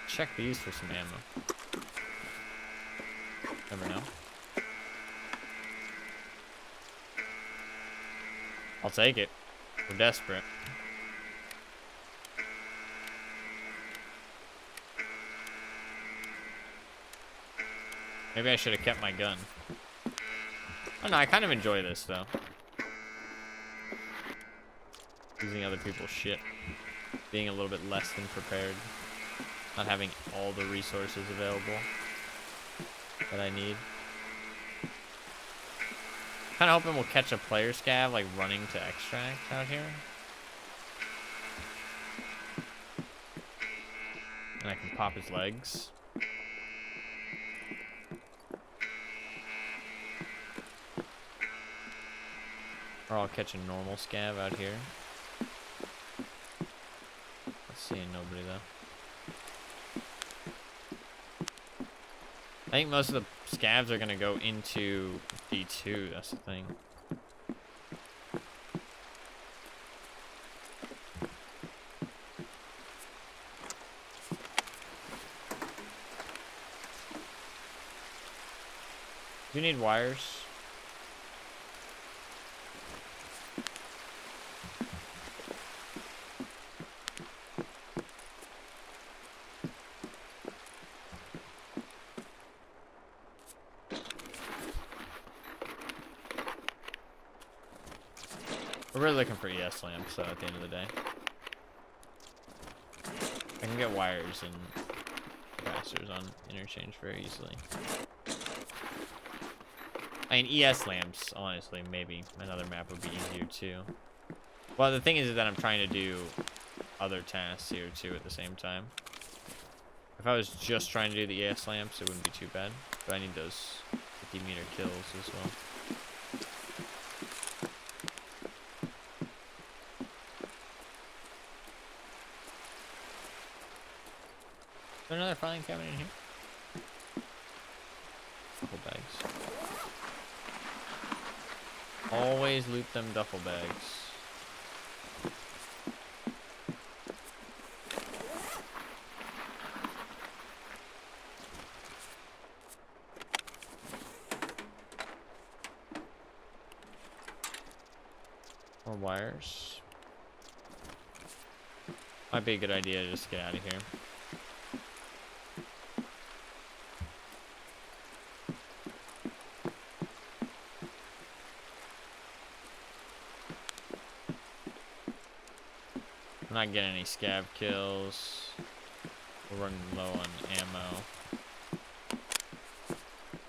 Check these for some ammo. Never know. I'll take it. We're desperate. Maybe I should have kept my gun. Oh no, I kind of enjoy this though. Using other people's shit. Being a little bit less than prepared. Not having all the resources available that I need. Kind of hoping we'll catch a player scav like running to extract out here. And I can pop his legs. Or I'll catch a normal scav out here. Let's see, nobody though. I think most of the scavs are gonna go into D2, that's the thing. Do you need wires? We're really looking for ES lamps, so at the end of the day. I can get wires and capacitors on interchange very easily. I mean, ES lamps, honestly, maybe another map would be easier too. Well, the thing is that I'm trying to do other tasks here too at the same time. If I was just trying to do the ES lamps, it wouldn't be too bad. But I need those 50-meter kills as well. Is there another filing cabinet in here? Duffel bags. Always loot them duffel bags. More wires. Might be a good idea to just get out of here. I'm not getting any scav kills. We're running low on ammo.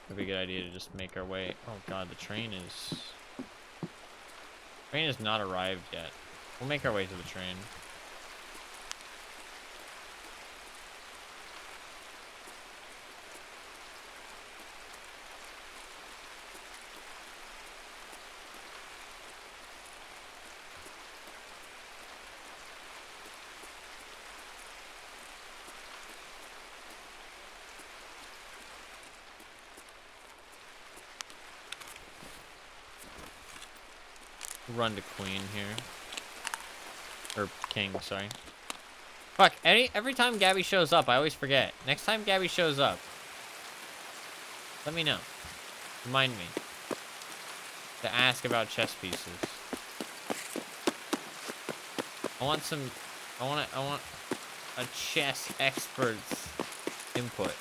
It'd be a good idea to just make our way. Oh god, the train has not arrived yet. We'll make our way to the train. Run to Queen here. Or King, sorry. Fuck, every time Gabby shows up, I always forget. Next time Gabby shows up, let me know. Remind me to ask about chess pieces. I want a chess expert's input.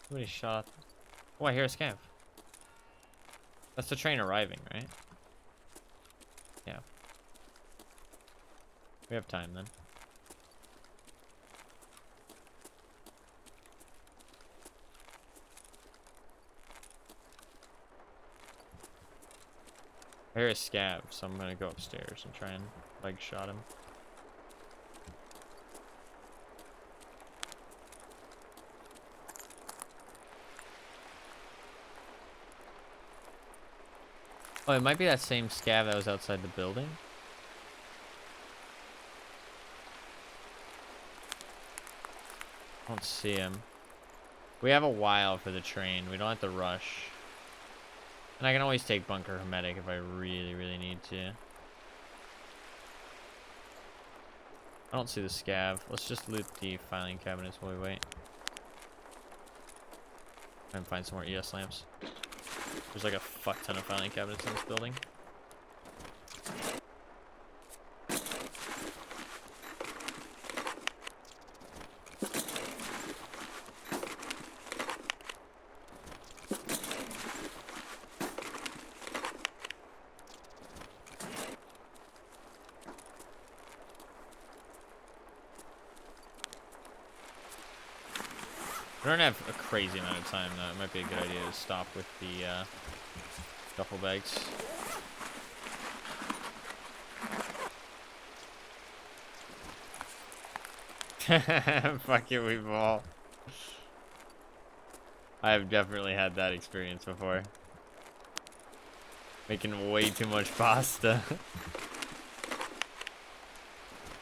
Somebody shot. Oh, I hear a scav. That's the train arriving, right? Yeah. We have time then. I hear a scav, so I'm gonna go upstairs and try and leg shot him. Oh, it might be that same scav that was outside the building. I don't see him. We have a while for the train. We don't have to rush. And I can always take bunker hermetic if I really, really need to. I don't see the scav. Let's just loot the filing cabinets while we wait. Try and find some more ES lamps. There's like a fuck ton of filing cabinets in this building. We don't have a crazy amount of time though. It might be a good idea to stop with the duffel bags. Fuck it, we've all. I have definitely had that experience before. Making way too much pasta.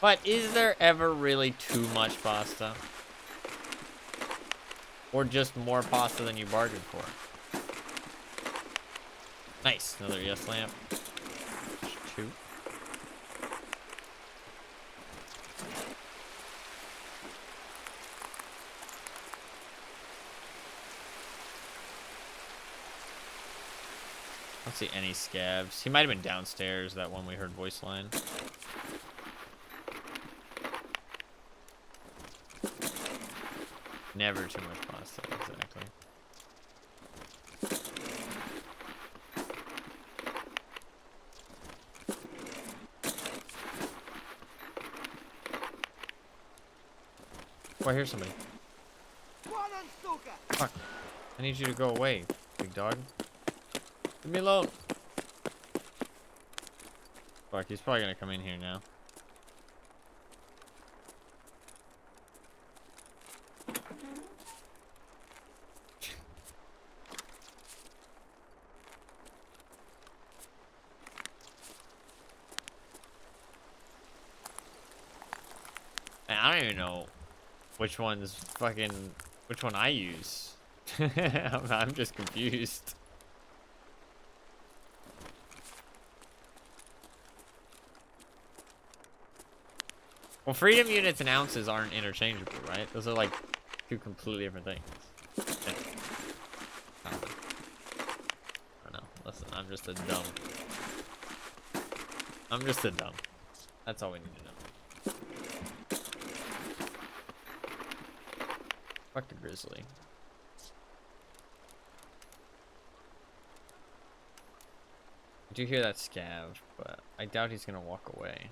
But is there ever really too much pasta? Or just more pasta than you bargained for? Nice, another yes lamp. Two. I don't see any scabs. He might have been downstairs, that one we heard voice line. Never too much pasta, exactly. Oh, I hear somebody. Fuck. I need you to go away, big dog. Leave me alone. Fuck, he's probably gonna come in here now. I don't even know which one I use. I'm just confused. Well, freedom units and ounces aren't interchangeable, right? Those are like two completely different things. I don't know. Listen, I'm just a dumb. That's all we need to know. Fuck the grizzly. I do hear that scav, but I doubt he's gonna walk away.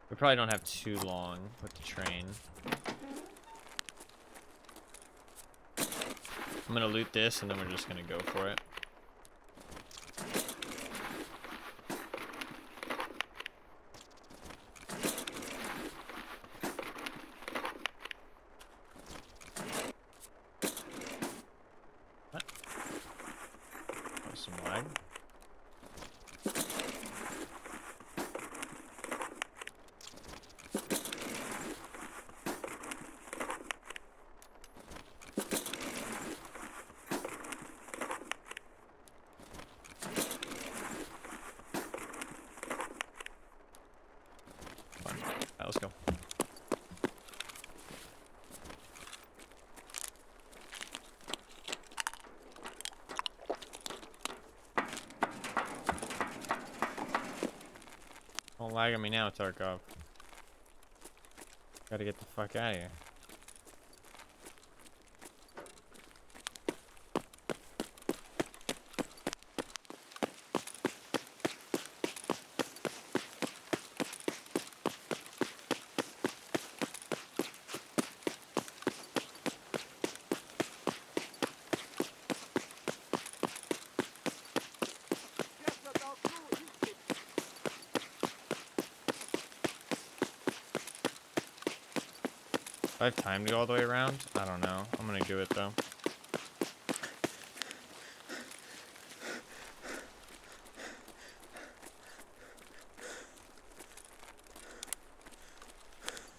We probably don't have too long with the train. I'm gonna loot this and then we're just gonna go for it. What? Oh, some lag. Let's go. Don't lag on me now, Tarkov. Gotta get the fuck out of here. Do I have time to go all the way around? I don't know. I'm gonna do it though.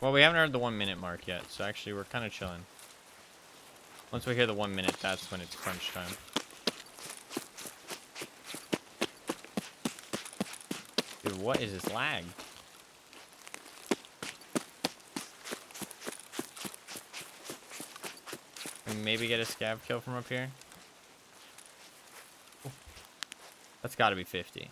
Well, we haven't heard the 1 minute mark yet, so actually we're kind of chilling. Once we hear the 1 minute, that's when it's crunch time. Dude, what is this lag? Can we maybe get a scav kill from up here? Ooh. That's gotta be 50.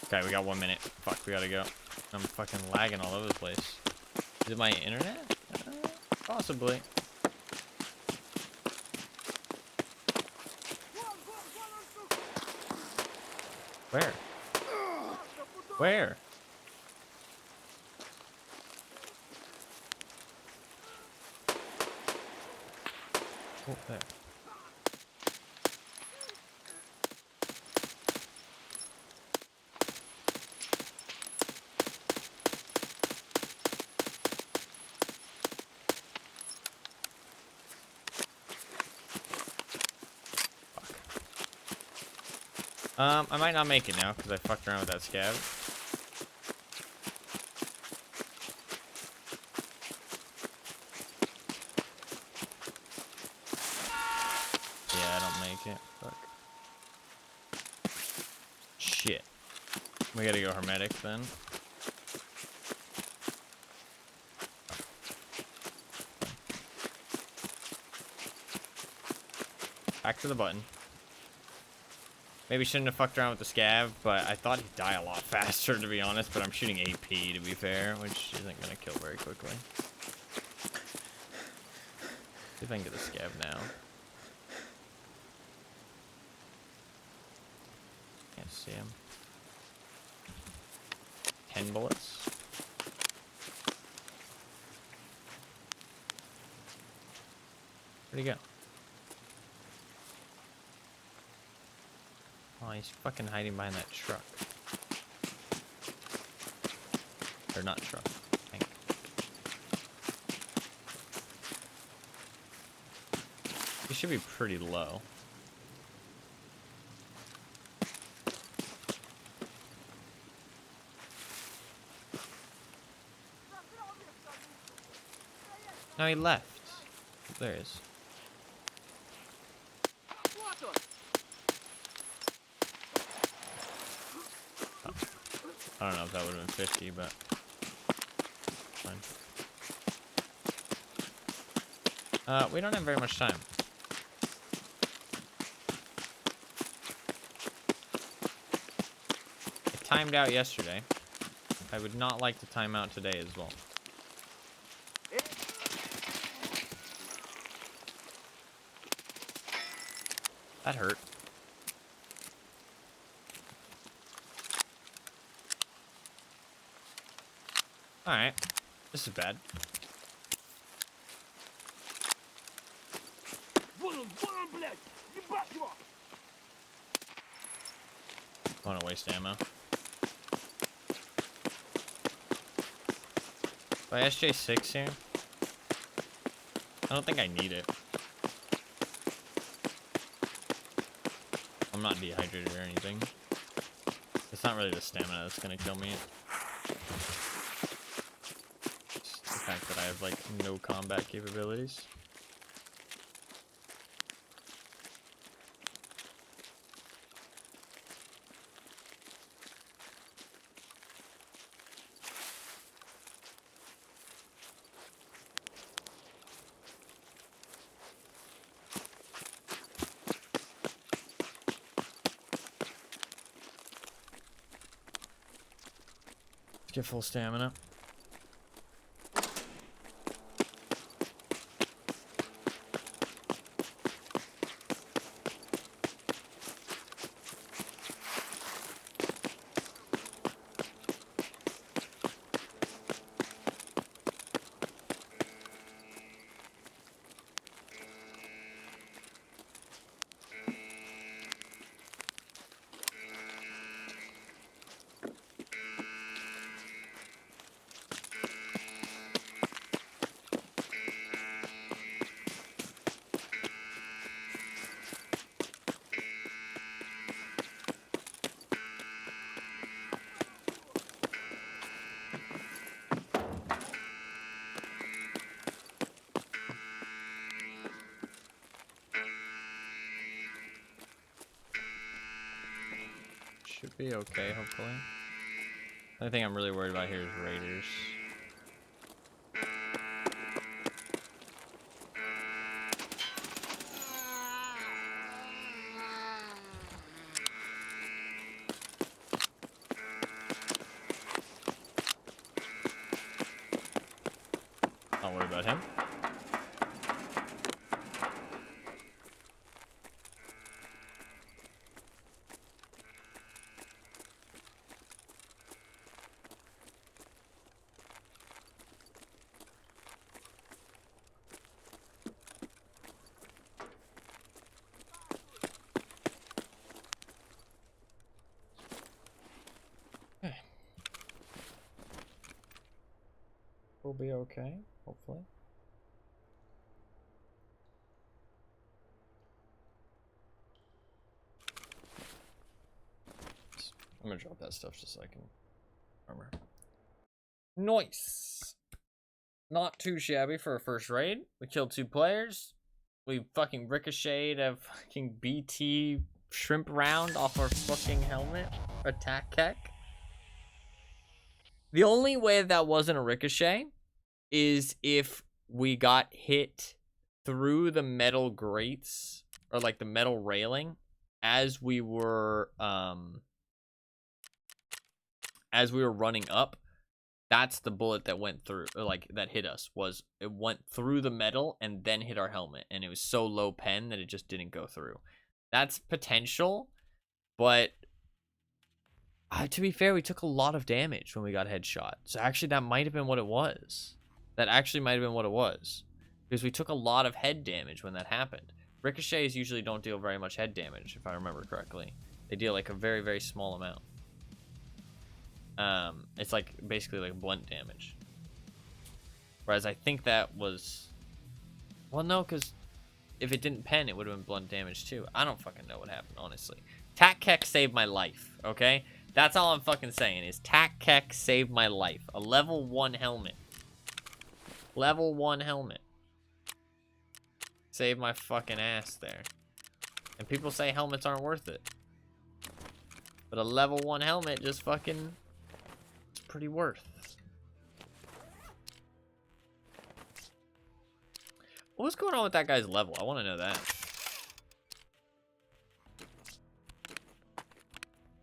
Okay, we got 1 minute. Fuck, we gotta go. I'm fucking lagging all over the place. Is it my internet? Possibly. Where? Where? Oh, there. I might not make it now because I fucked around with that scav. Yeah, I don't make it. Fuck. Shit. We gotta go hermetic then. Back to the button. Maybe shouldn't have fucked around with the scav, but I thought he'd die a lot faster, to be honest. But I'm shooting AP, to be fair, which isn't gonna kill very quickly. See if I can get the scav now. Can't see him. 10 bullets. Where'd he go? Oh, he's fucking hiding behind that truck. Or not truck. Tank. He should be pretty low. No, he left. There he is. I don't know if that would have been 50, but fine. We don't have very much time. I timed out yesterday. I would not like to time out today as well. That hurt. Alright. This is bad. I want to waste ammo. By SJ6 here? I don't think I need it. I'm not dehydrated or anything. It's not really the stamina that's gonna kill me. It's the fact that I have, like, no combat capabilities. Get full stamina. Should be okay, hopefully. The only thing I'm really worried about here is raiders. Not worried about him. We'll be okay, hopefully. I'm gonna drop that stuff just so I can armor. Nice. Not too shabby for a first raid. We killed 2 players. We fucking ricocheted a fucking BT shrimp round off our fucking helmet. Attack keck. The only way that wasn't a ricochet is if we got hit through the metal grates or like the metal railing as we were running up. That's the bullet that went through, or like that hit us. Was it went through the metal and then hit our helmet, and it was so low pen that it just didn't go through. That's potential, but to be fair, we took a lot of damage when we got headshot. So actually, that might have been what it was. That actually might have been what it was, because we took a lot of head damage when that happened. Ricochets usually don't deal very much head damage, if I remember correctly. They deal like a very, very small amount. It's like basically like blunt damage. Whereas I think that was, well, no, because if it didn't pen, it would have been blunt damage too. I don't fucking know what happened, honestly. Tac Keck saved my life, okay? That's all I'm fucking saying is Tac Keck saved my life. A level 1 helmet. Level 1 helmet. Saved my fucking ass there. And people say helmets aren't worth it. But a level 1 helmet just fucking... it's pretty worth. What's going on with that guy's level? I want to know that.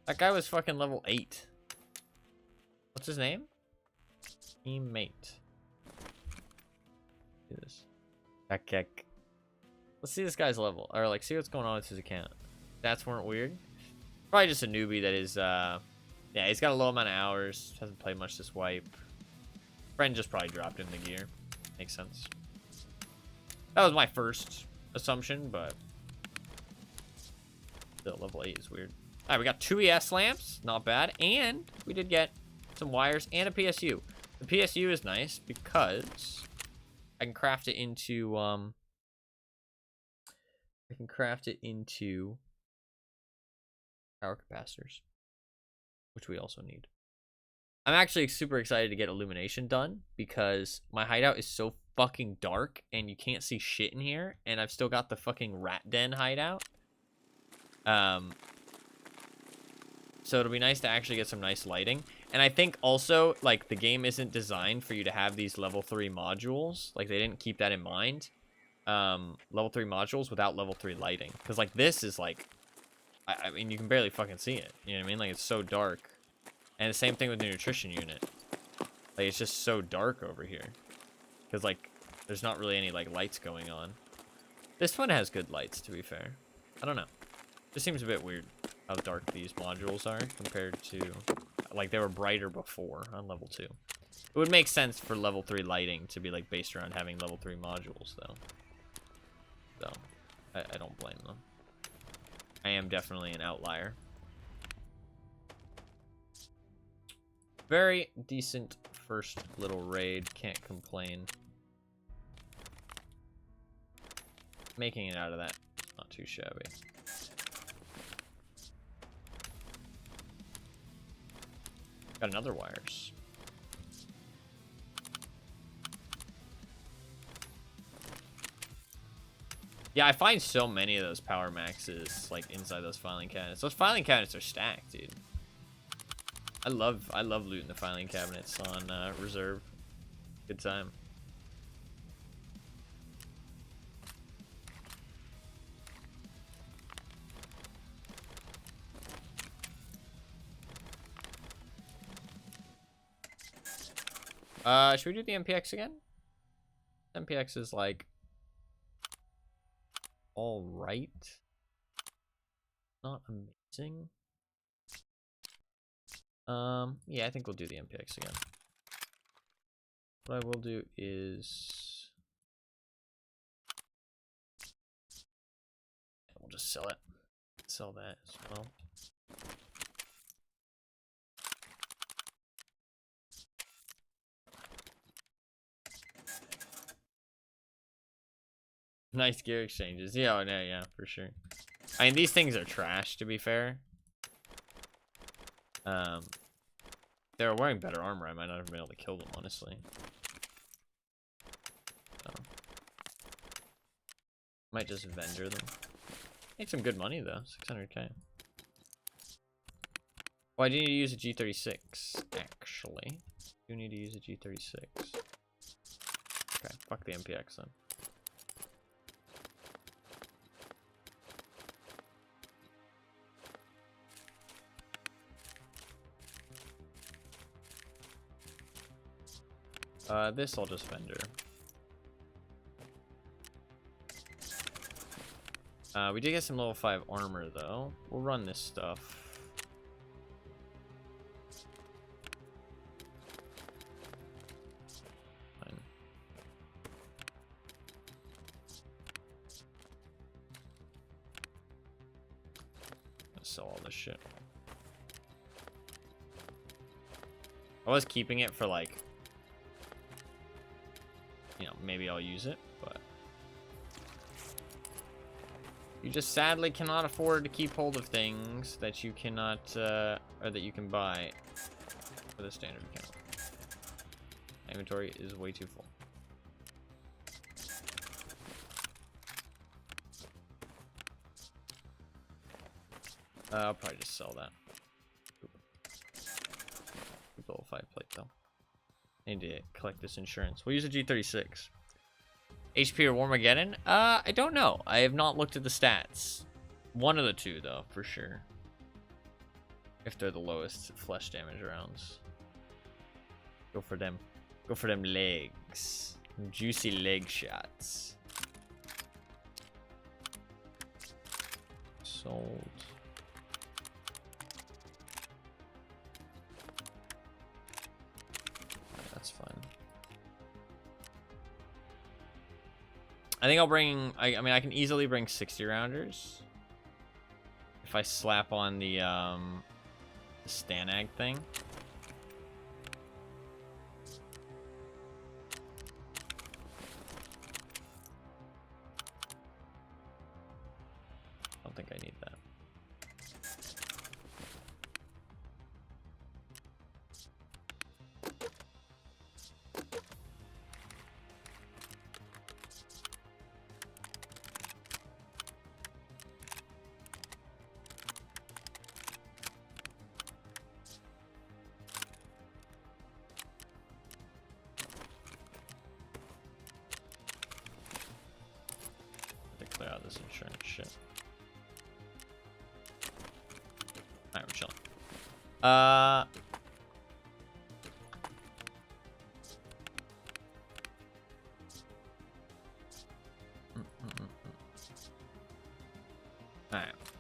That guy was fucking level 8. What's his name? Teammate. Do this. Heck. Let's see this guy's level. Or like see what's going on with his account. Stats weren't weird. Probably just a newbie that is yeah, he's got a low amount of hours. Hasn't played much this wipe. Friend just probably dropped in the gear. Makes sense. That was my first assumption, but still level 8 is weird. All right, we got 2 ES lamps, not bad, and we did get some wires and a PSU. The PSU is nice because I can craft it into power capacitors, which we also need. I'm actually super excited to get illumination done because my hideout is so fucking dark and you can't see shit in here, and I've still got the fucking rat den hideout. So it'll be nice to actually get some nice lighting. And I think also, like, the game isn't designed for you to have these level 3 modules. Like, they didn't keep that in mind. Level 3 modules without level 3 lighting. Because, like, this is, like... I mean, you can barely fucking see it. You know what I mean? Like, it's so dark. And the same thing with the nutrition unit. Like, it's just so dark over here. Because, like, there's not really any, like, lights going on. This one has good lights, to be fair. I don't know. Just seems a bit weird how dark these modules are compared to... like, they were brighter before on level 2. It would make sense for level 3 lighting to be, like, based around having level 3 modules, though. So, I don't blame them. I am definitely an outlier. Very decent first little raid. Can't complain. Making it out of that, not too shabby. Got another wires. Yeah, I find so many of those power maxes like inside those filing cabinets. Those filing cabinets are stacked, dude. I love looting the filing cabinets on reserve. Good time. Should we do the MPX again? MPX is like all right, not amazing. Yeah, I think we'll do the MPX again. What I will do is we'll just sell it. Sell that as well. Nice gear exchanges. Yeah, oh, no, yeah, for sure. I mean, these things are trash, to be fair. They were wearing better armor. I might not have been able to kill them, honestly. So. Might just vendor them. Make some good money, though. 600k. Oh, I do need to use a G36, actually. I do need to use a G36. Okay, fuck the MPX then. This I'll just vendor. We did get some level 5 armor though. We'll run this stuff. Fine. Let's sell all this shit. I was keeping it for like, you know, maybe I'll use it, but you just sadly cannot afford to keep hold of things that you cannot, or that you can buy with a standard account. Inventory is way too full. I'll probably just sell that. Keep the level 5 plate though. I need to collect this insurance. We'll use a G36. HP or Warmageddon? I don't know. I have not looked at the stats. One of the two, though, for sure. If they're the lowest flesh damage rounds. Go for them. Go for them legs. Juicy leg shots. Sold. That's fine. I think I'll bring, I mean, I can easily bring 60 rounders. If I slap on the Stanag thing. I don't think I need that. Clear out this insurance shit. Alright, we're chilling. Alright,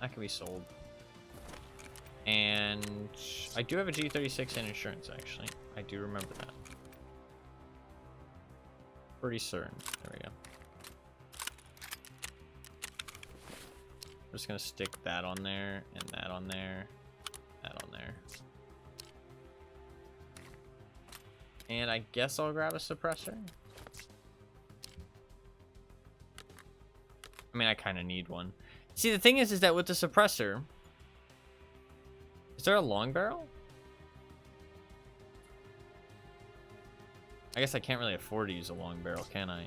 that can be sold. And I do have a G36 and insurance, actually. I do remember that. Pretty certain. There we go. I'm just gonna stick that on there, and that on there, that on there. And I guess I'll grab a suppressor. I mean, I kind of need one. See, the thing is that with the suppressor, is there a long barrel? I guess I can't really afford to use a long barrel, can I?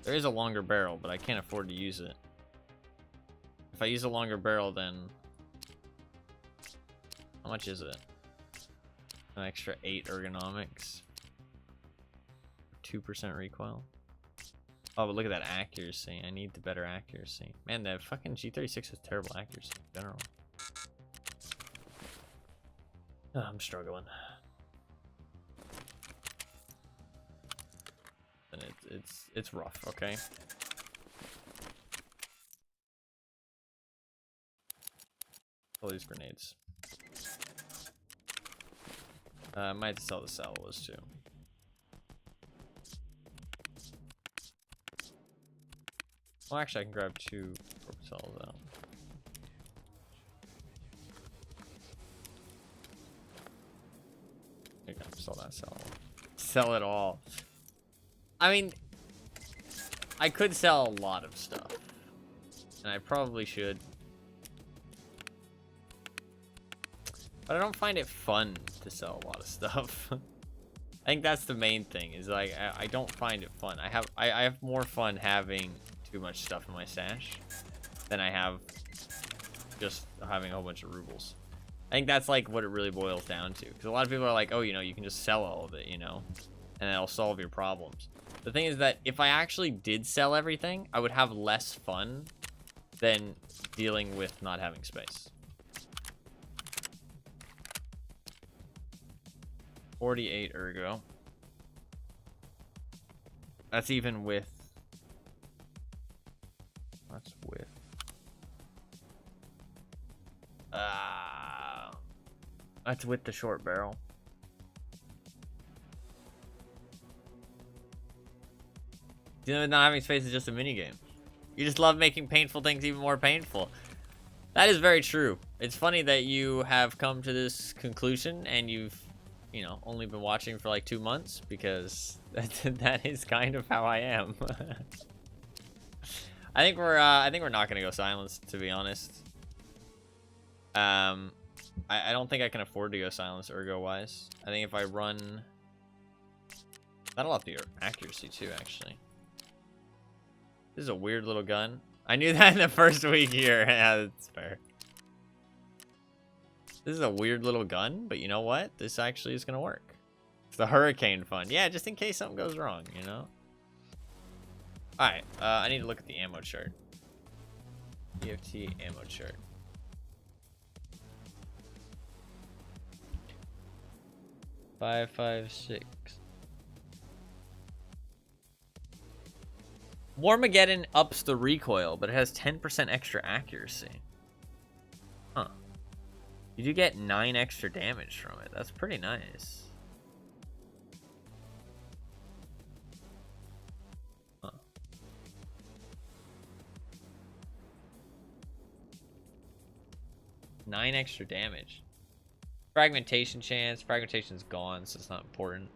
There is a longer barrel, but I can't afford to use it. If I use a longer barrel, then how much is it? An extra 8 ergonomics. 2% recoil. Oh, but look at that accuracy. I need the better accuracy. Man, the fucking G36 has terrible accuracy in general. Oh, I'm struggling. And it's rough, okay? All these grenades. I might have to sell the salvos too. Well, actually, I can grab 2 cells out. There you go. Sell that salvo. Sell it all. I mean, I could sell a lot of stuff, and I probably should. But I don't find it fun to sell a lot of stuff. I think that's the main thing, is like I don't find it fun. I have more fun having too much stuff in my stash than I have just having a whole bunch of rubles. I think that's like what it really boils down to. Because a lot of people are like, oh, you know, you can just sell all of it, you know, and that'll solve your problems. The thing is that if I actually did sell everything, I would have less fun than dealing with not having space. 48 ergo. That's even with... That's with... That's with the short barrel. Dealing with not having space is just a minigame. You just love making painful things even more painful. That is very true. It's funny that you have come to this conclusion and you've, you know, only been watching for like 2 months, because that is kind of how I am. I think we're not gonna go silenced, to be honest. I don't think I can afford to go silenced ergo wise. I think if I run, that'll up the accuracy too, actually. This is a weird little gun. I knew that in the first week here. Yeah, that's fair. This is a weird little gun, but you know what? This actually is gonna work. It's the hurricane fun. Yeah, just in case something goes wrong, you know? Alright, I need to look at the ammo chart. EFT ammo chart. Five, 5, 6. Warmageddon ups the recoil, but it has 10% extra accuracy. Huh. You do get 9 extra damage from it. That's pretty nice. Huh. Nine extra damage. Fragmentation chance. Fragmentation's gone, so it's not important.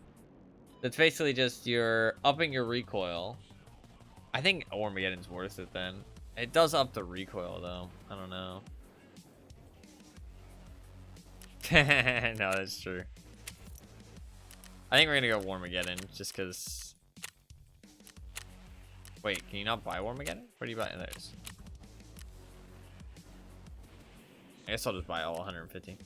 It's basically just you're upping your recoil. I think Armageddon's worth it then. It does up the recoil though. I don't know. No, that's true. I think we're gonna go Warmageddon just because. Wait, can you not buy Warmageddon? What do you buy? There's. I guess I'll just buy all 150.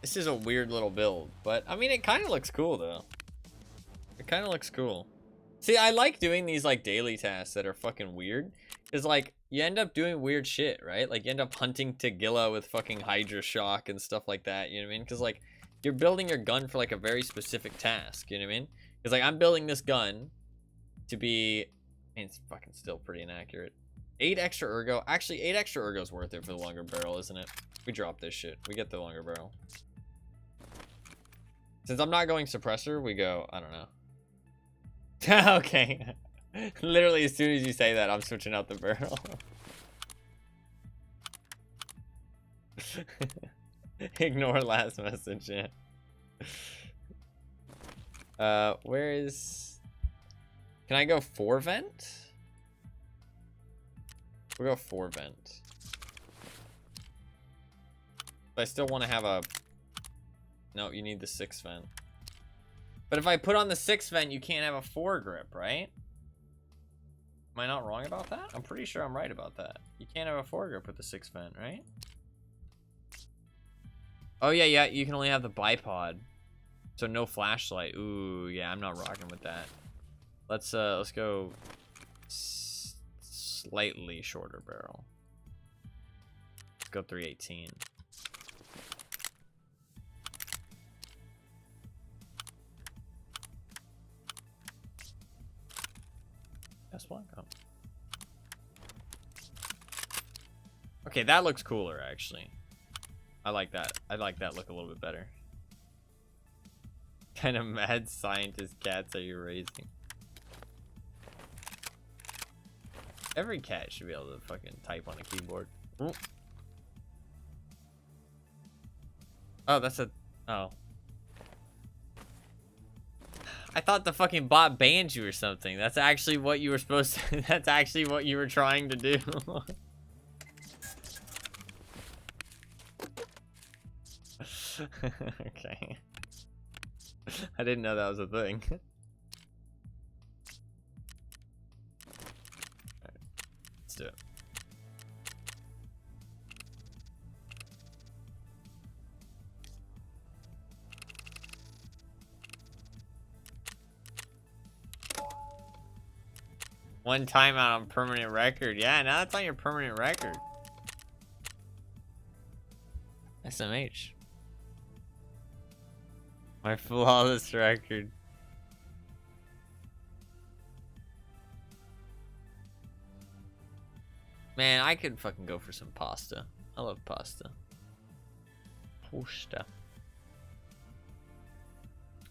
This is a weird little build, but I mean, it kind of looks cool though. It kind of looks cool. See, I like doing these like daily tasks that are fucking weird. Is like you end up doing weird shit, right? Like you end up hunting Tagilla with fucking Hydra Shock and stuff like that. You know what I mean? Because like you're building your gun for like a very specific task. You know what I mean? Because like I'm building this gun to be. I mean, it's fucking still pretty inaccurate. 8 extra ergo. Actually, 8 extra ergo is worth it for the longer barrel, isn't it? We drop this shit. We get the longer barrel. Since I'm not going suppressor, we go, I don't know. Okay. Literally, as soon as you say that, I'm switching out the barrel. Ignore last message, yeah. Where is... Can I go 4 vent? We'll go 4 vent. But I still want to have a... No, you need the 6 vent. But if I put on the 6 vent, you can't have a 4 grip, right? Am I not wrong about that? I'm pretty sure I'm right about that. You can't have a foregrip with the 6 vent, right? Oh yeah, you can only have the bipod. So no flashlight. Ooh, yeah, I'm not rocking with that. Let's go slightly shorter barrel. Let's go 318. That's one. Oh. Okay, that looks cooler actually. I like that. I like that look a little bit better. What kind of mad scientist cats are you raising? Every cat should be able to fucking type on a keyboard. Oh, that's a... Oh. I thought the fucking bot banned you or something. That's actually what you were supposed to... That's actually what you were trying to do. Okay. I didn't know that was a thing. Right, let's do it. One timeout on permanent record. Yeah, now that's on your permanent record. SMH. My flawless record. Man, I could fucking go for some pasta. I love pasta. Pasta.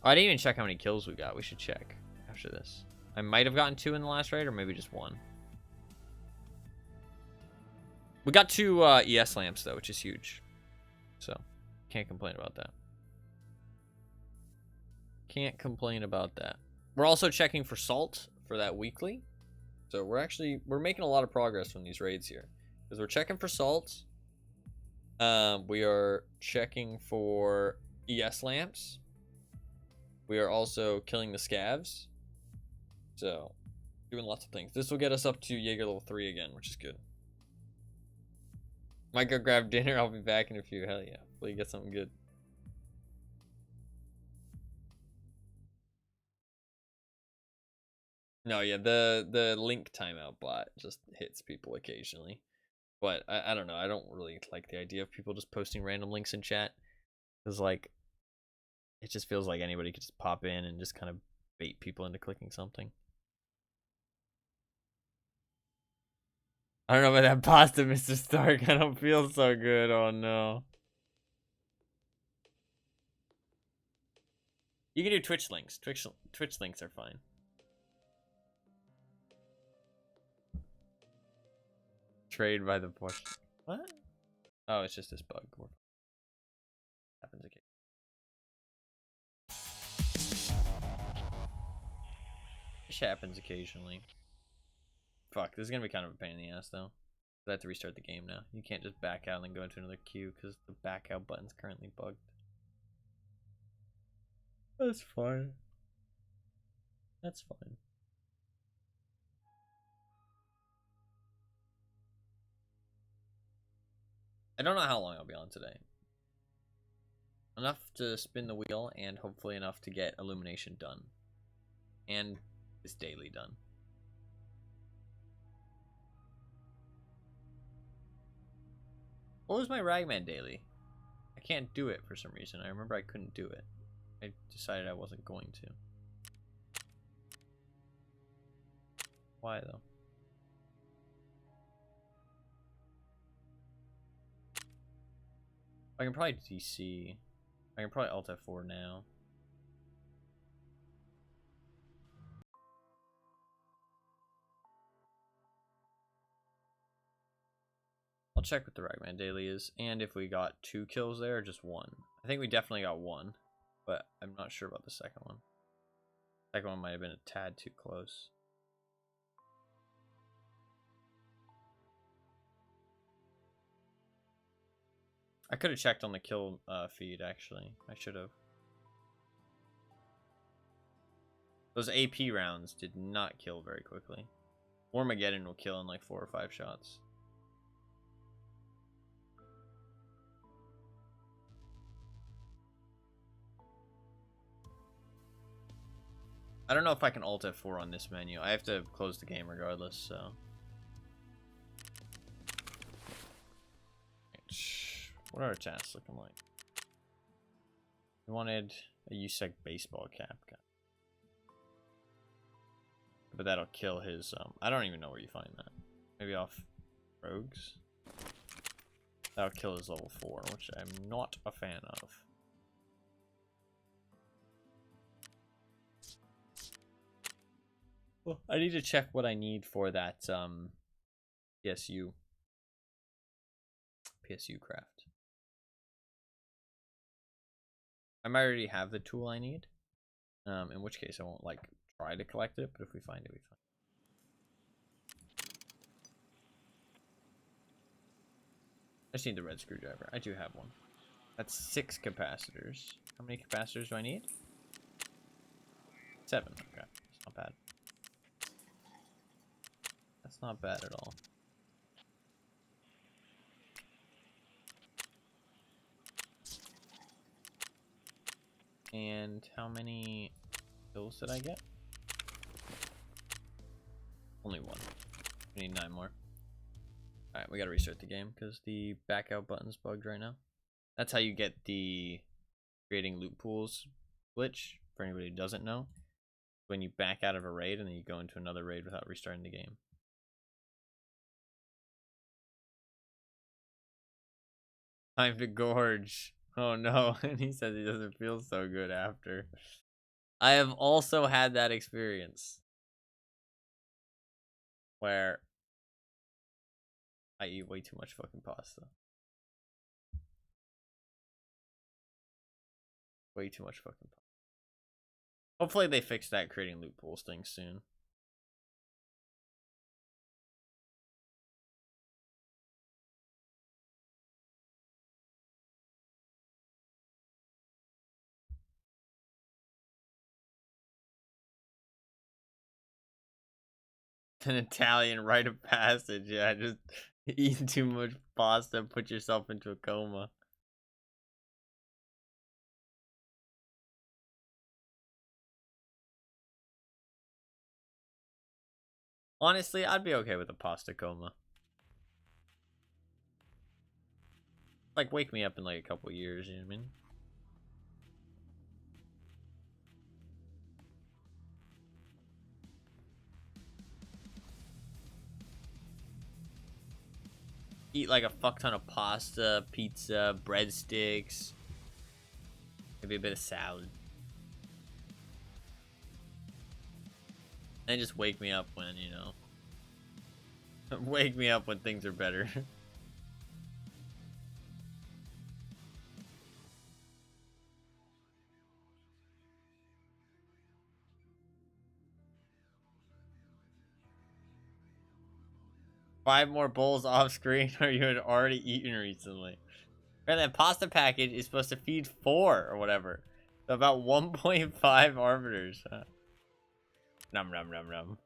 Oh, I didn't even check how many kills we got. We should check after this. I might have gotten 2 in the last raid, or maybe just 1. We got 2 ES lamps, though, which is huge. So, can't complain about that. Can't complain about that. We're also checking for salt for that weekly. So, we're making a lot of progress from these raids here. Because we're checking for salt. We are checking for ES lamps. We are also killing the scavs. So, doing lots of things. This will get us up to Jaeger level 3 again, which is good. Might go grab dinner. I'll be back in a few. Hell yeah. Hopefully you get something good. No, yeah, the link timeout bot just hits people occasionally. But I don't know. I don't really like the idea of people just posting random links in chat. Because, like, it just feels like anybody could just pop in and just kind of bait people into clicking something. I don't know about that pasta, Mr. Stark. I don't feel so good. Oh, no. You can do Twitch links. Twitch links are fine. Trade by the portion. What? Oh, it's just this bug. Happens again. This happens occasionally. Fuck, this is gonna be kind of a pain in the ass though. I have to restart the game now. You can't just back out and then go into another queue because the back out button's currently bugged. That's fine. That's fine. I don't know how long I'll be on today. Enough to spin the wheel and hopefully enough to get illumination done. And this daily done. What was my Ragman daily? I can't do it for some reason. I remember I couldn't do it. I decided I wasn't going to. Why though? I can probably DC. I can probably Alt F4 now. I'll check what the Ragman daily is, and if we got 2 kills there or just 1. I think we definitely got 1, but I'm not sure about the second one. The second one might have been a tad too close. I could have checked on the kill feed, actually. I should have. Those AP rounds did not kill very quickly. Armageddon will kill in like 4 or 5 shots. I don't know if I can Alt F4 on this menu. I have to close the game regardless, so. What are our tasks looking like? We wanted a USEC baseball cap. But that'll kill his, I don't even know where you find that. Maybe off Rogues? That'll kill his level 4, which I'm not a fan of. Well, I need to check what I need for that PSU craft. I might already have the tool I need. In which case I won't like try to collect it, but if we find it, we find it. I just need the red screwdriver. I do have one. That's 6 capacitors. How many capacitors do I need? 7. Okay, that's not bad. That's not bad at all. And how many kills did I get? Only 1. We need 9 more. Alright, we gotta restart the game because the back out button's bugged right now. That's how you get the creating loot pools glitch, for anybody who doesn't know. When you back out of a raid and then you go into another raid without restarting the game. Time to gorge. Oh no, and he says he doesn't feel so good after. I have also had that experience where I eat way too much fucking pasta. Way too much fucking pasta. Hopefully they fix that creating loot pools thing soon. An Italian rite of passage, yeah, just eat too much pasta, put yourself into a coma. Honestly, I'd be okay with a pasta coma. Like, wake me up in like a couple years, you know what I mean? Eat like a fuck ton of pasta, pizza, breadsticks, maybe a bit of salad. And just wake me up when, you know, wake me up when things are better. Five more bowls off screen or you had already eaten recently. Right, that pasta package is supposed to feed 4 or whatever. So about 1.5 arbiters. Num num num num.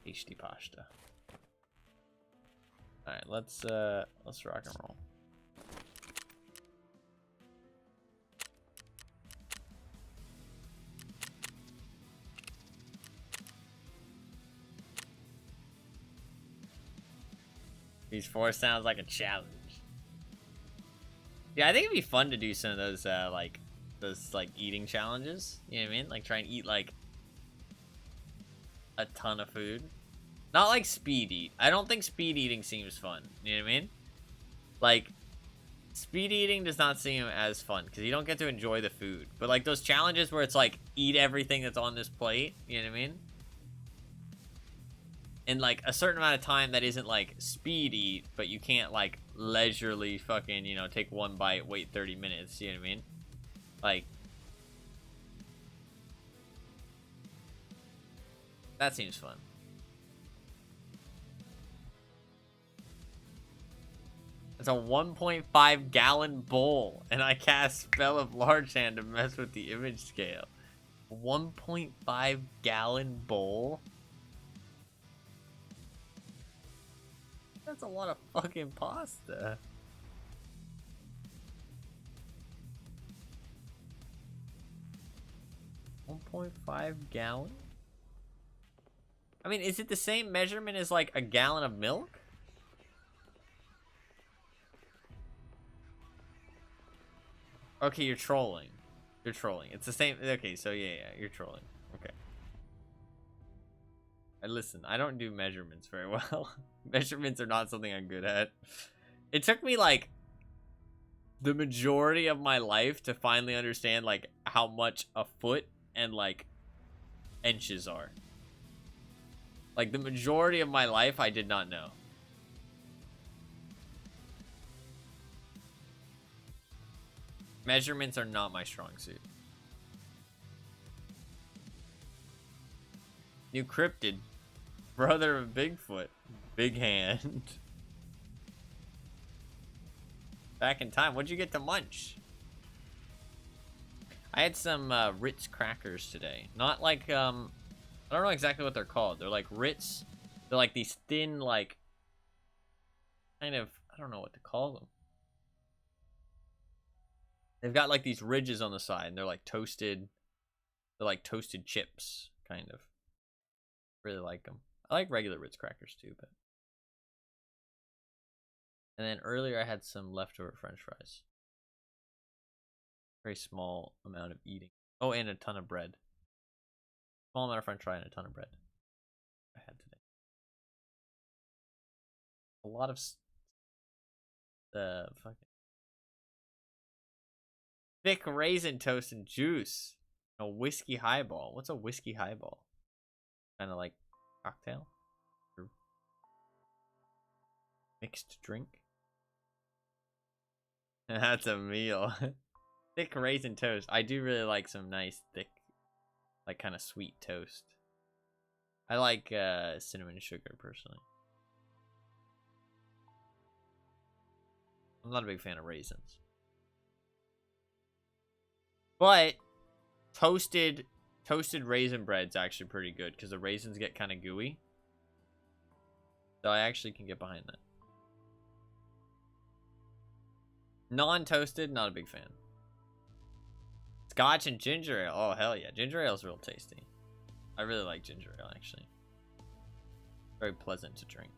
HD pasta. Alright, let's rock and roll. These 4 sounds like a challenge. Yeah, I think it'd be fun to do some of those those eating challenges. You know what I mean? Like try and eat like a ton of food. Not like speed eat. I don't think speed eating seems fun. You know what I mean? Like speed eating does not seem as fun because you don't get to enjoy the food. But like those challenges where it's like eat everything that's on this plate. You know what I mean? In like a certain amount of time that isn't like speed eat, but you can't like leisurely fucking, you know, take 1 bite, wait 30 minutes, you know what I mean? Like that seems fun. It's a 1.5 gallon bowl and I cast Spell of Large Hand to mess with the image scale. 1.5 gallon bowl? That's a lot of fucking pasta. $1.5 gallon? I mean, is it the same measurement as like a gallon of milk? Okay, you're trolling. You're trolling. It's the same. Okay, so yeah, you're trolling. Okay. Listen, I don't do measurements very well. Measurements are not something I'm good at. It took me like the majority of my life to finally understand like how much a foot and like inches are. Like the majority of my life I did not know. Measurements are not my strong suit. New cryptid. Brother of Bigfoot. Big hand. Back in time. What'd you get to munch? I had some Ritz crackers today. Not like, I don't know exactly what they're called. They're like Ritz. They're like these thin, like, kind of, I don't know what to call them. They've got like these ridges on the side, and they're like toasted. They're like toasted chips, kind of. Really like them. I like regular Ritz crackers too, but. And then earlier I had some leftover French fries. Very small amount of eating. Oh, and a ton of bread. Small amount of French fry and a ton of bread. I had today. A lot of the fucking thick raisin toast and juice. A whiskey highball. What's a whiskey highball? Kind of like cocktail? Or mixed drink? That's a meal. Thick raisin toast. I do really like some nice, thick, like kind of sweet toast. I like cinnamon sugar, personally. I'm not a big fan of raisins. But toasted raisin bread's actually pretty good because the raisins get kind of gooey. So I actually can get behind that. Non-toasted, not a big fan. Scotch and ginger ale. Oh, hell yeah. Ginger ale is real tasty. I really like ginger ale, actually. Very pleasant to drink.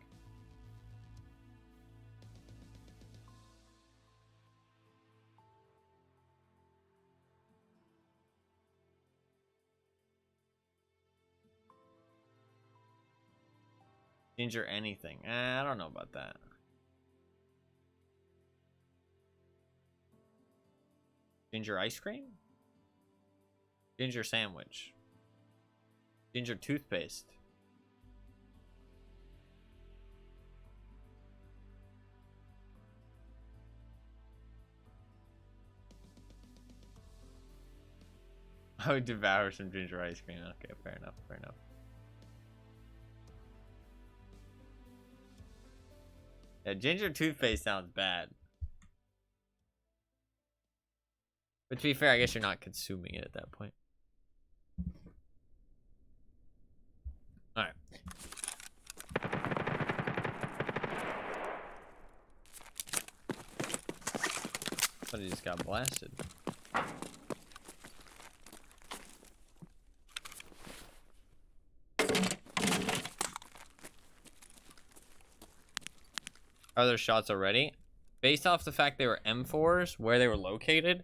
Ginger anything. I don't know about that. Ginger ice cream? Ginger sandwich. Ginger toothpaste. I would devour some ginger ice cream. Okay, fair enough, fair enough. Yeah, ginger toothpaste sounds bad. But to be fair, I guess you're not consuming it at that point. Alright. But he just got blasted. Are there shots already? Based off the fact they were M4s, where they were located,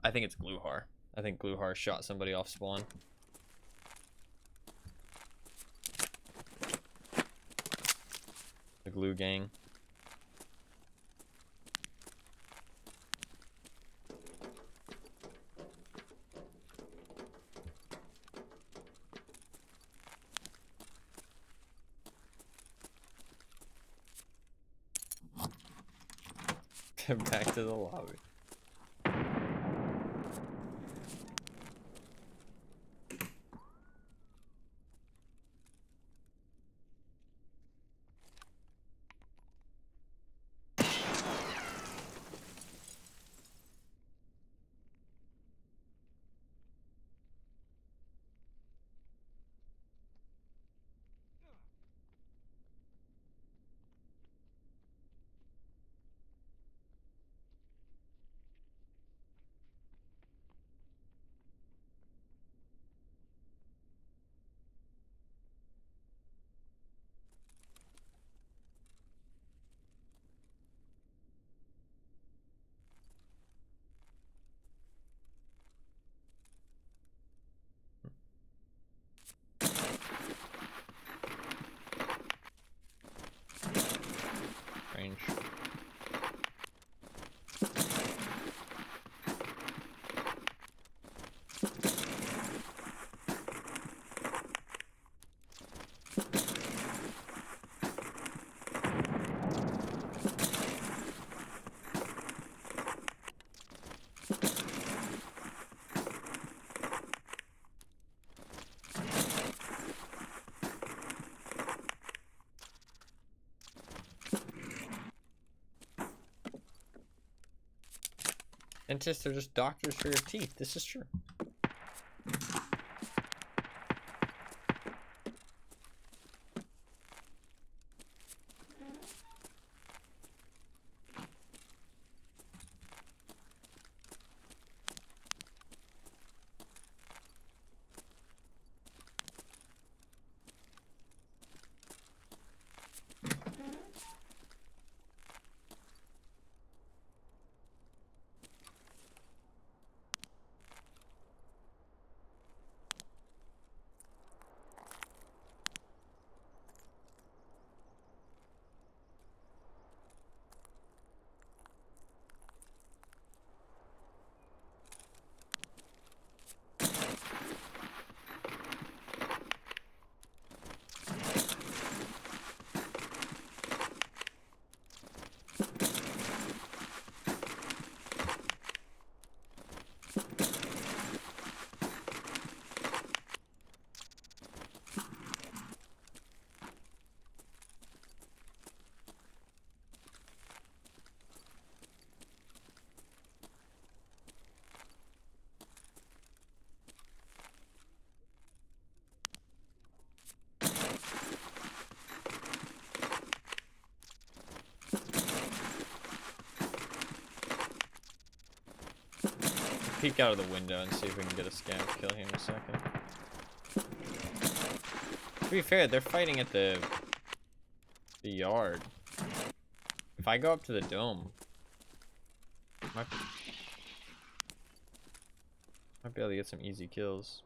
I think it's Gluhar. I think Gluhar shot somebody off spawn. The glue gang. Back to the lobby. Dentists are just doctors for your teeth. This is true. Peek out of the window and see if we can get a scav kill here in a second. To be fair, they're fighting at the yard. If I go up to the dome, might be able to get some easy kills.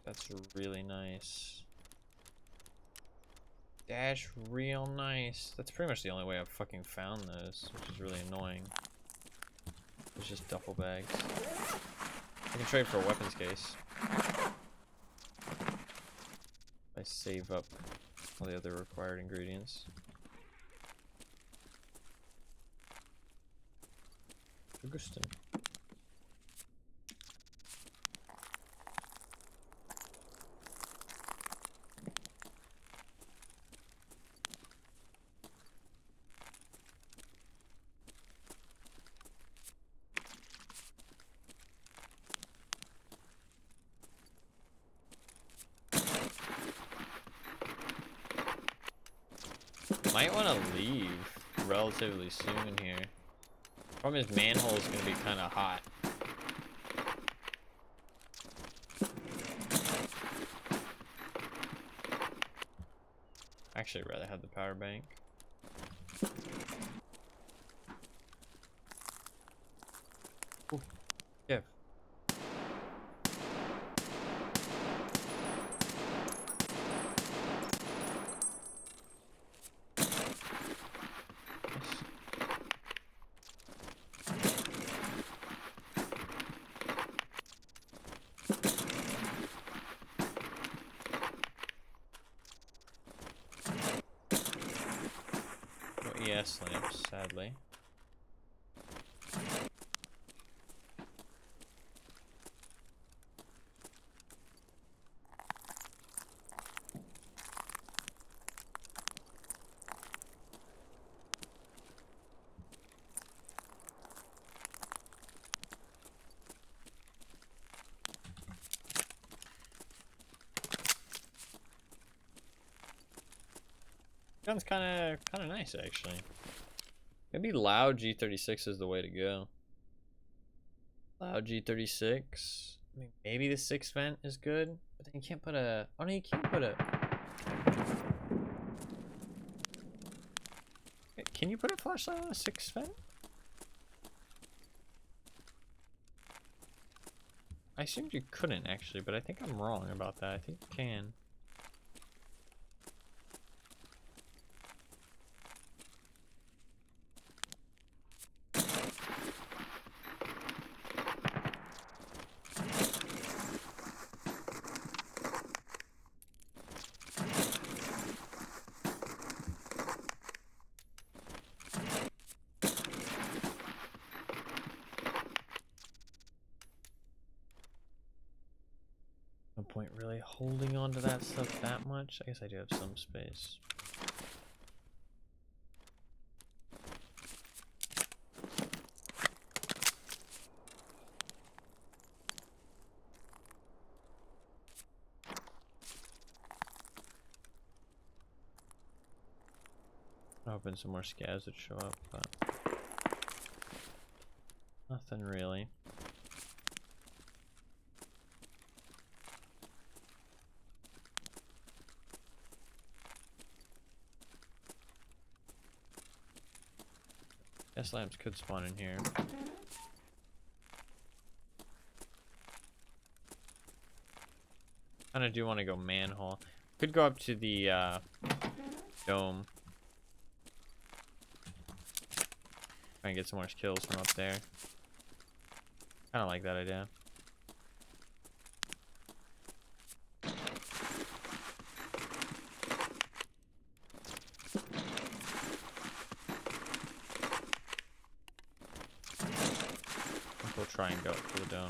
That's really nice. Dash real nice. That's pretty much the only way I've fucking found those, which is really annoying. It's just duffel bags. I can trade for a weapons case. I save up all the other required ingredients. Augustin. Might want to leave relatively soon here. Problem is, manhole is going to be kind of hot. Actually, I'd rather have the power bank. Ooh. Yeah. ES lamps, sadly. Gun's kind of nice, actually. Maybe loud G36 is the way to go. Loud G36. I mean, maybe the 6 vent is good, but then you can't put a. Oh no, you can't put a. Can you put a flashlight on a 6 vent? I assumed you couldn't actually, but I think I'm wrong about that. I think you can. point really holding on to that stuff that much. I guess I do have some space. Hoping some more scavs would show up, but nothing really. Gas lamps could spawn in here. Kinda do want to go manhole. Could go up to the dome. Try and get some more kills from up there. Kinda like that idea. We'll try and go up to the dome.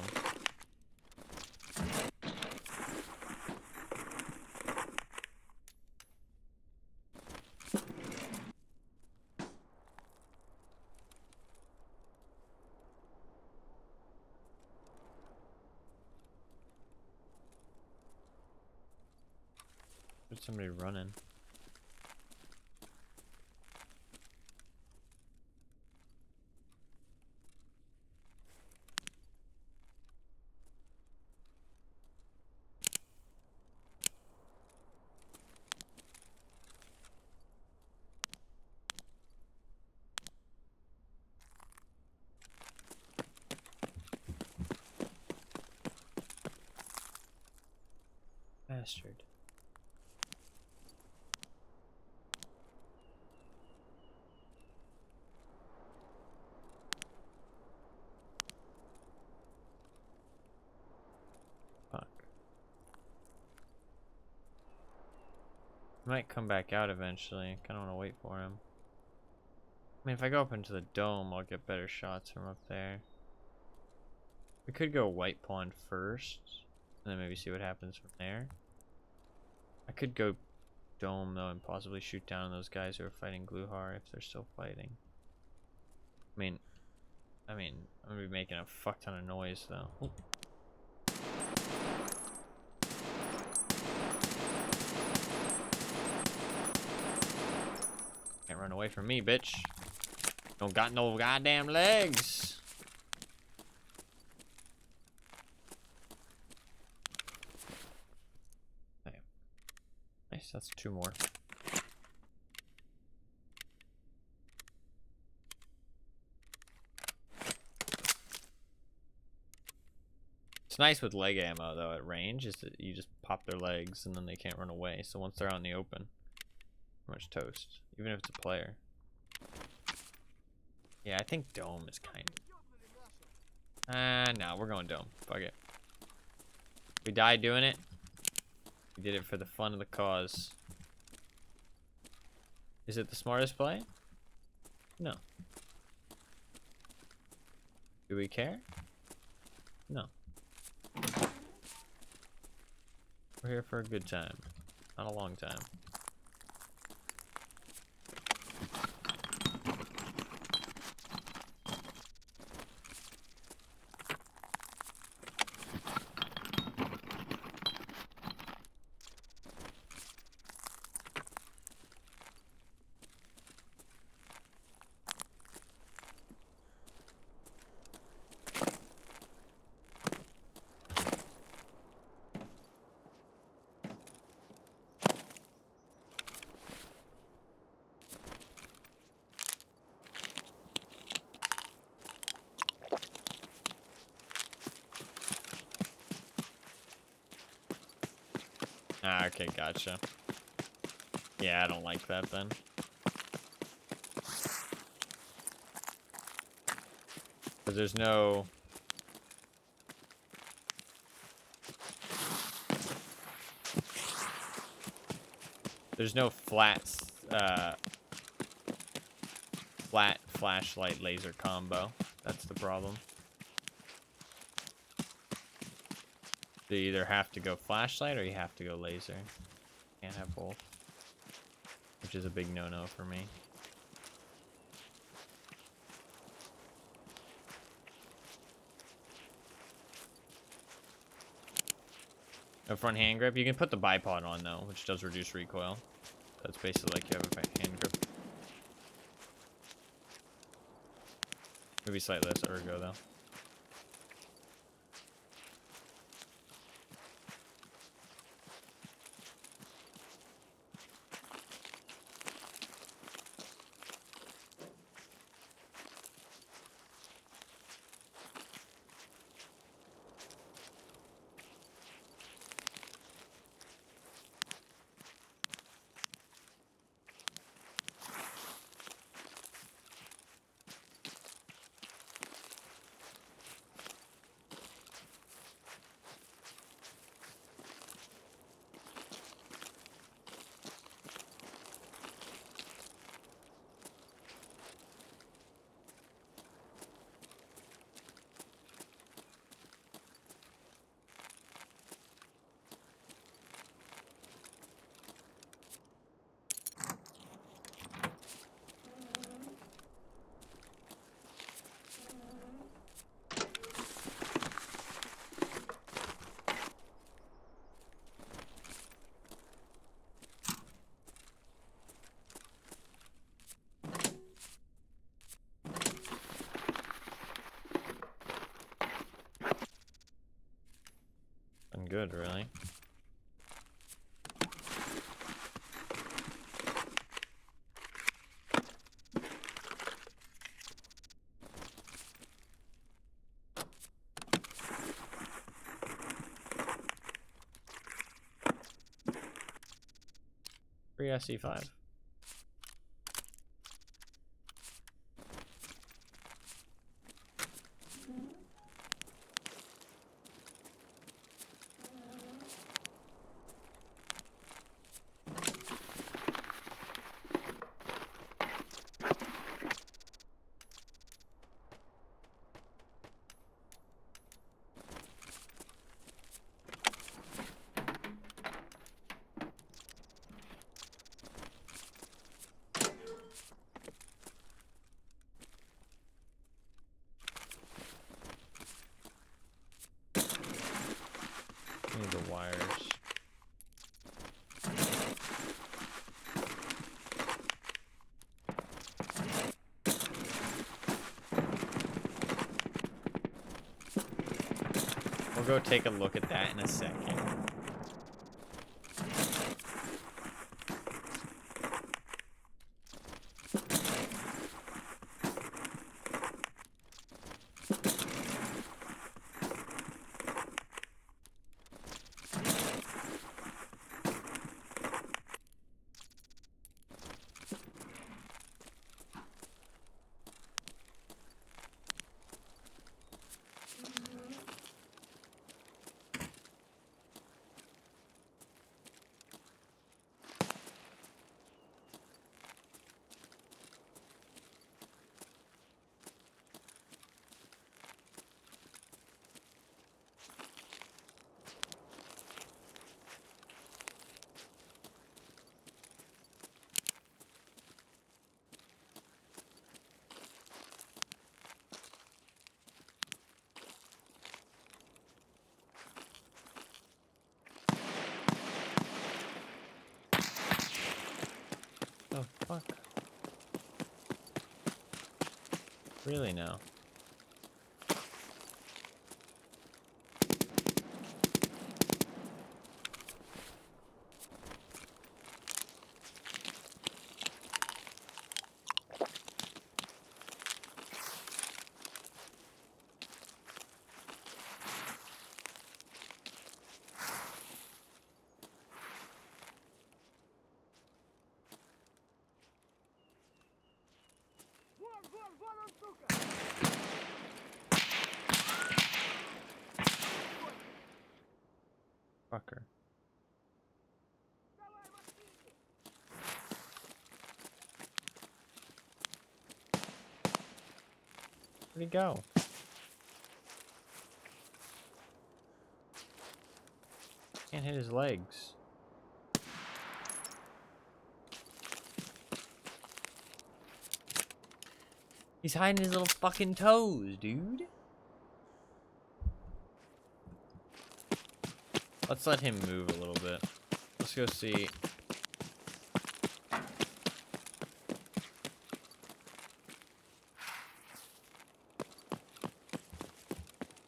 There's somebody running. Bastard. Fuck. He might come back out eventually. Kinda wanna wait for him. I mean, if I go up into the dome, I'll get better shots from up there. We could go white pawn first, and then maybe see what happens from there. I could go dome, though, and possibly shoot down those guys who are fighting Gluhar if they're still fighting. I mean, I'm gonna be making a fuck ton of noise, though. Ooh. Can't run away from me, bitch. Don't got no goddamn legs. Okay. Nice, that's 2 more. It's nice with leg ammo, though, at range, is that you just pop their legs and then they can't run away. So once they're out in the open, pretty much toast. Even if it's a player. Yeah, I think dome is kind of... no, we're going dome. Fuck it. We died doing it. We did it for the fun of the cause. Is it the smartest play? No. Do we care? No. We're here for a good time. Not a long time. Ah, okay, gotcha. Yeah, I don't like that then. Because there's no... There's no flat flashlight laser combo. That's the problem. You either have to go flashlight or you have to go laser. Can't have both. Which is a big no-no for me. A front hand grip. You can put the bipod on though, which does reduce recoil. That's basically like you have a hand grip. Maybe slightly less ergo though. Been good, really. Free SC5. Need the wires. We'll go take a look at that in a second. Oh, fuck. Really now? Fucker. Where'd he go? Can't hit his legs. He's hiding his little fucking toes, dude. Let's let him move a little bit. Let's go see.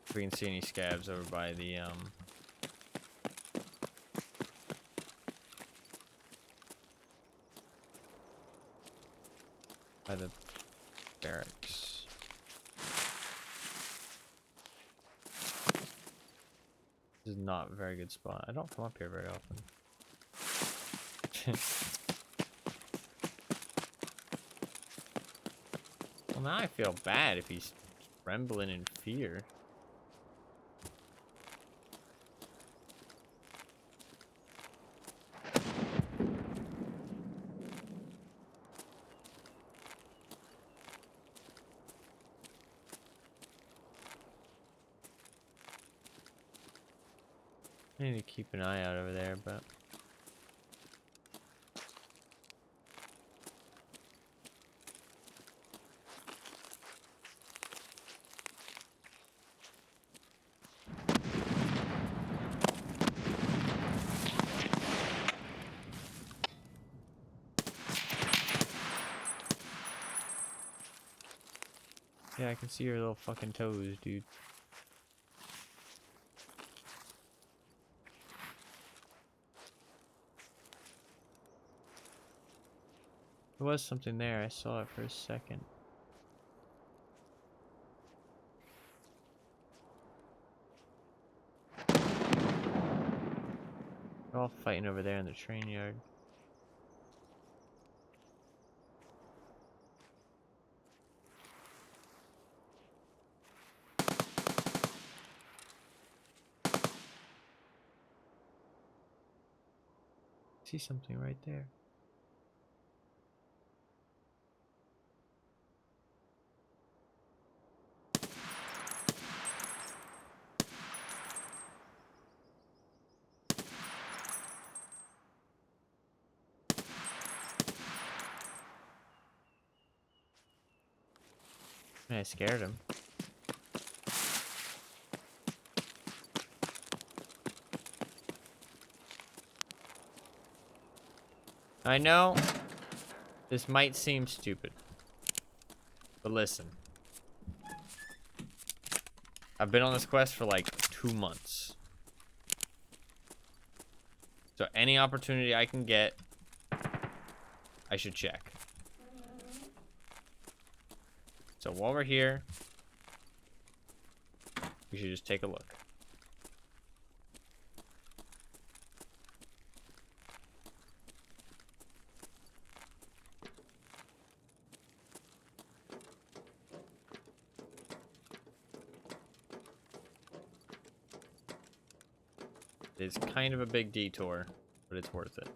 If we can see any scabs over by the barracks. This is not a very good spot. I don't come up here very often. Well, now I feel bad if he's trembling in fear. I need to keep an eye out over there, but... yeah, I can see your little fucking toes, dude. There was something there. I saw it for a second. They're all fighting over there in the train yard. I see something right there. I scared him. I know this might seem stupid, but listen. I've been on this quest for like 2 months. So any opportunity I can get, I should check. So while we're here, we should just take a look. It's kind of a big detour, but it's worth it.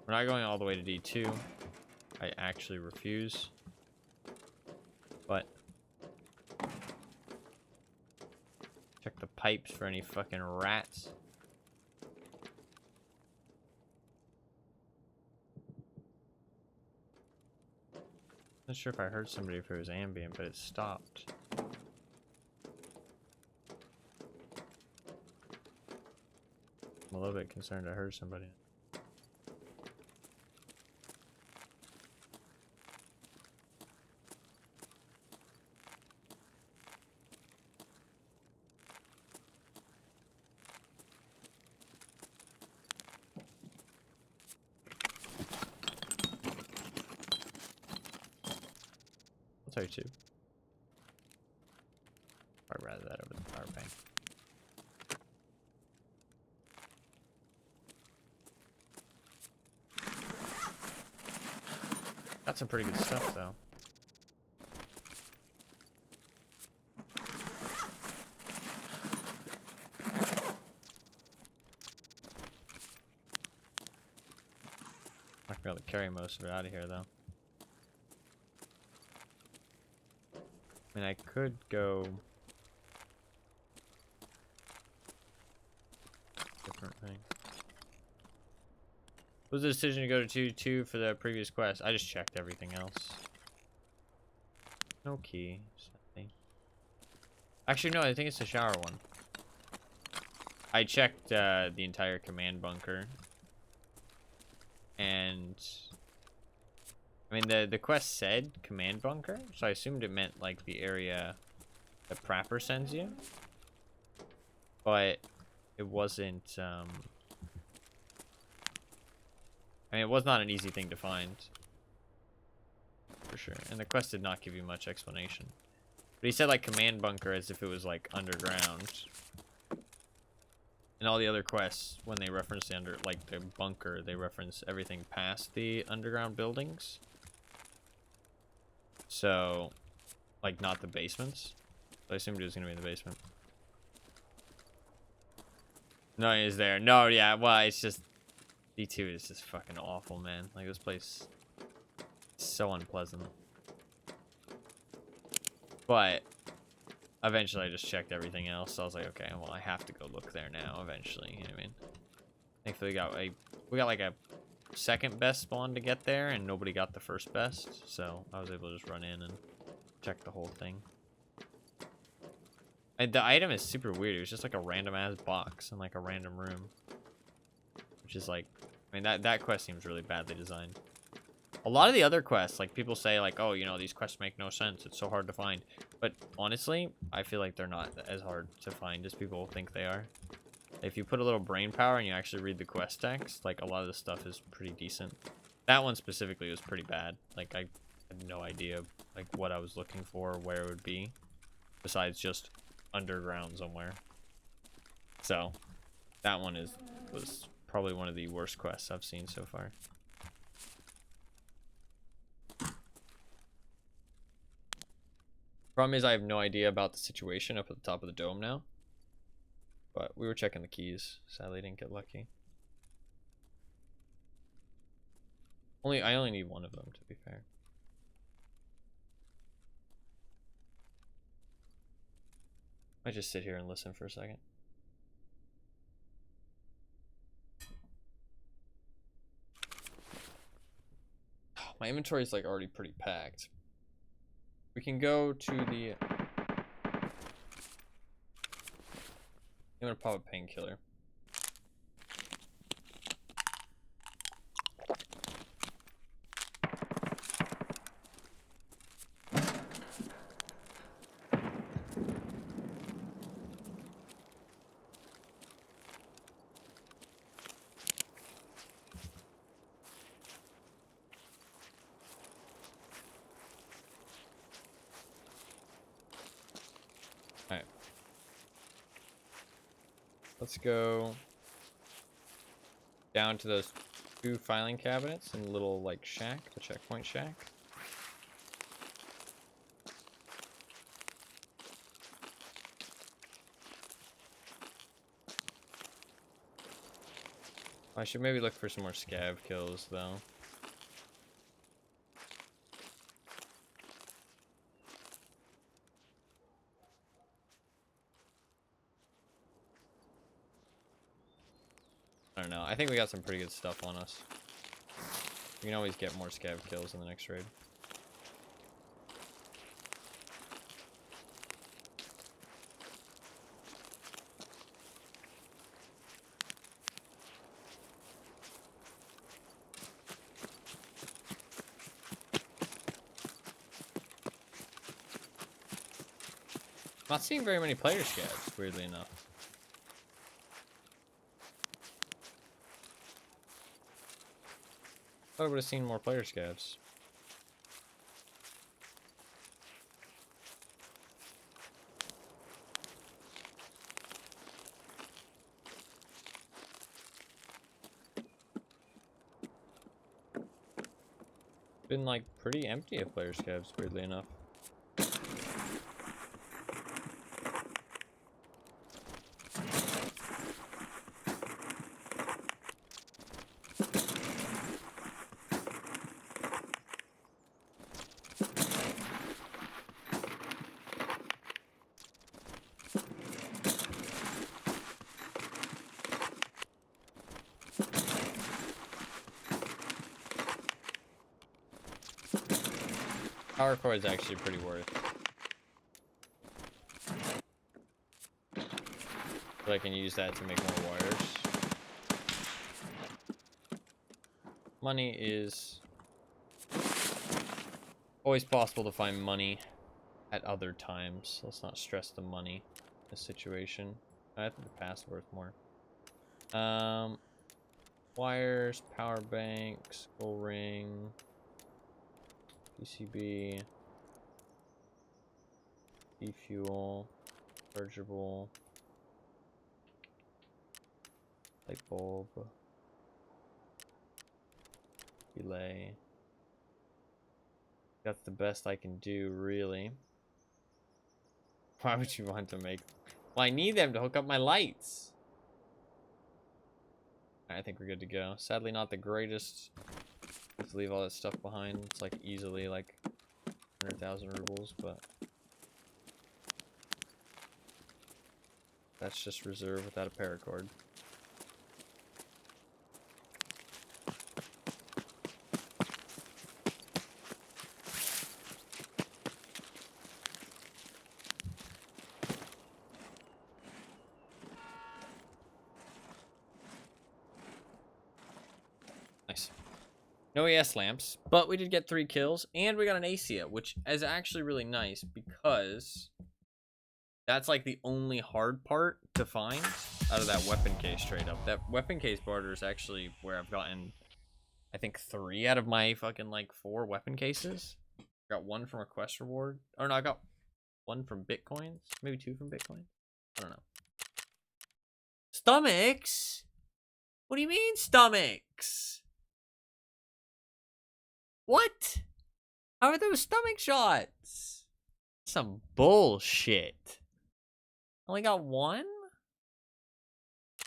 We're not going all the way to D2. I actually refuse. But check the pipes for any fucking rats. Not sure if I heard somebody if it was ambient, but it stopped. I'm a little bit concerned I heard somebody. I'll tell you too. I'd rather that over the power bank. Got some pretty good stuff though. Not gonna be able to carry most of it out of here, though. I mean, I could go... different thing. What was the decision to go to 2-2 for the previous quest? I just checked everything else. No key. Something. Actually, no, I think it's the shower one. I checked the entire command bunker. And... I mean, the quest said command bunker, so I assumed it meant, like, the area that Prapper sends you. But it wasn't, I mean, it was not an easy thing to find. For sure. And the quest did not give you much explanation. But he said, like, command bunker as if it was, like, underground. And all the other quests, when they reference the the bunker, they reference everything past the underground buildings. So, like, not the basements. So I assumed it was going to be in the basement. No, he is there. No, yeah, well, it's just... D2 is just fucking awful, man. Like, this place is so unpleasant. But, eventually I just checked everything else. So I was like, okay, well, I have to go look there now, eventually. You know what I mean? Thankfully, we got, like, a second best spawn to get there, and nobody got the first best. So, I was able to just run in and check the whole thing. And the item is super weird. It was just like a random ass box in like a random room. Which is like, I mean, that quest seems really badly designed. A lot of the other quests, like people say like, oh, you know, these quests make no sense. It's so hard to find. But honestly, I feel like they're not as hard to find as people think they are. If you put a little brain power and you actually read the quest text, like a lot of the stuff is pretty decent. That one specifically was pretty bad. Like I had no idea like what I was looking for, or where it would be. Besides just underground somewhere. So that one was probably one of the worst quests I've seen so far. Problem is I have no idea about the situation up at the top of the dome now. But we were checking the keys. Sadly didn't get lucky. I only need one of them, to be fair. I just sit here and listen for a second. My inventory is like already pretty packed. We can go to the... I'm gonna pop a painkiller. Alright. Let's go down to those 2 filing cabinets in the little like shack, the checkpoint shack. I should maybe look for some more scav kills though. I don't know. I think we got some pretty good stuff on us. We can always get more scav kills in the next raid. Not seeing very many player scavs, weirdly enough. Thought I would have seen more player scavs. Been like pretty empty of player scavs, weirdly enough. Power cord is actually pretty worth. So I can use that to make more wires. Money is always possible to find money at other times. Let's not stress the money in this situation. I think the past worth more. Wires, power bank, skull ring, PCB, fuel, chargeable, light bulb, relay. That's the best I can do, really. Why would you want to make... Well, I need them to hook up my lights. I think we're good to go. Sadly, not the greatest. Let's leave all that stuff behind. It's like easily like 100,000 rubles, but that's just reserve without a paracord. Nice. No ES lamps, but we did get 3 kills, and we got an ACIA, which is actually really nice because that's like the only hard part to find out of that weapon case trade up. That weapon case barter is actually where I've gotten, I think, 3 out of my fucking like 4 weapon cases. Got 1 from a quest reward. Oh no, I got 1 from Bitcoins. Maybe 2 from Bitcoin. I don't know. Stomachs? What do you mean stomachs? What? How are those stomach shots? Some bullshit. Only got 1?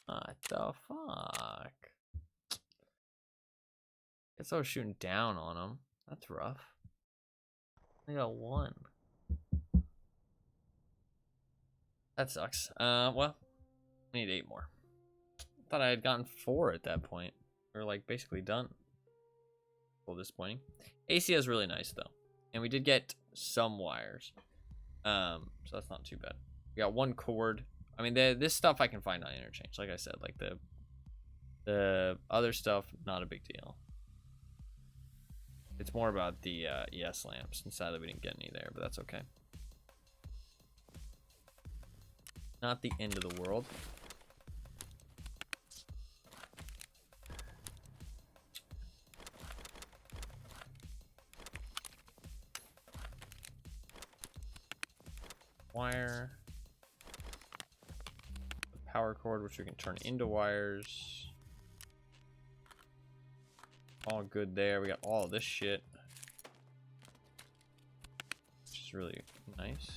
What the fuck? Guess I was shooting down on him. That's rough. I got 1. That sucks. Well, I need 8 more. Thought I had gotten 4 at that point. We were like basically done. A little disappointing. ACIA is really nice though, and we did get some wires. So that's not too bad. We got 1 cord. I mean, this stuff I can find on interchange. Like I said, like the other stuff, not a big deal. It's more about the ES lamps, and sadly we didn't get any there, but that's okay. Not the end of the world. Wire. The power cord, which we can turn into wires. All good there. We got all this shit, which is really nice.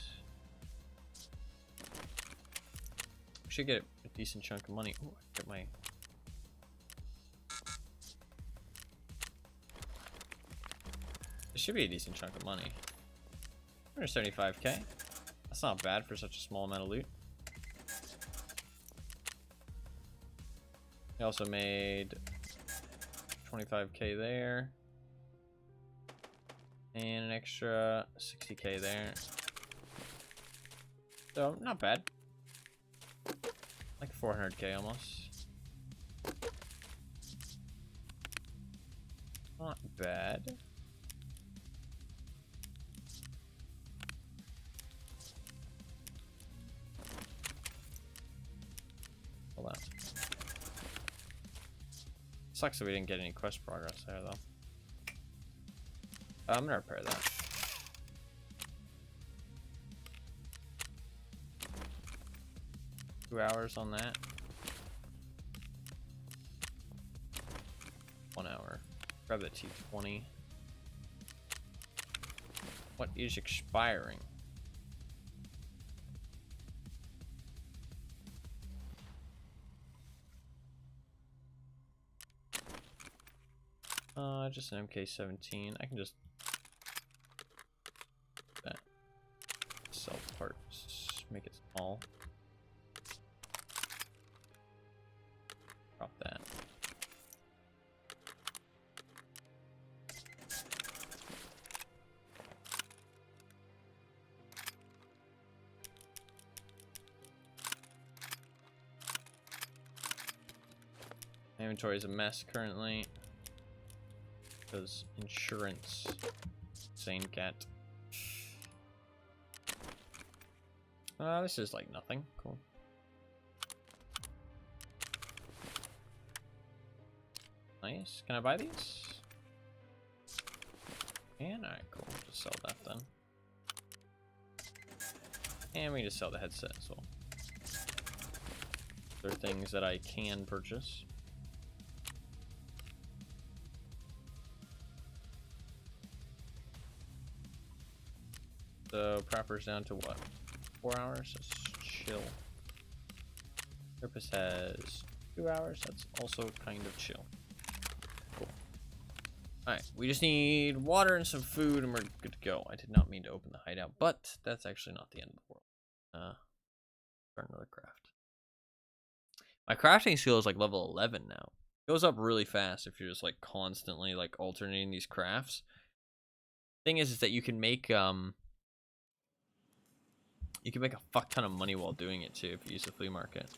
We should get a decent chunk of money. Ooh, I get my... This should be a decent chunk of money. 175k. That's not bad for such a small amount of loot. We also made 25k there. And an extra 60k there. So, not bad. Like 400k almost. Not bad. Hold on. Sucks that we didn't get any quest progress there though. I'm gonna repair that. Two hours on that. 1 hour. Grab the T20. What is expiring? Just an MK17. I can just that sell parts, make it small. Drop that. inventory is a mess currently. Because insurance. Insane cat. This is like nothing. Cool. Nice. Can I buy these? And alright, cool. Just sell that then. And we just sell the headset as well. There are things that I can purchase. So Prapper's down to what? 4 hours? That's chill. Purpose has 2 hours. That's also kind of chill. Cool. Alright, we just need water and some food and we're good to go. I did not mean to open the hideout, but that's actually not the end of the world. Start another craft. My crafting skill is like level 11 now. It goes up really fast if you're just like constantly like alternating these crafts. Thing is that you can make a fuck ton of money while doing it too if you use the flea market.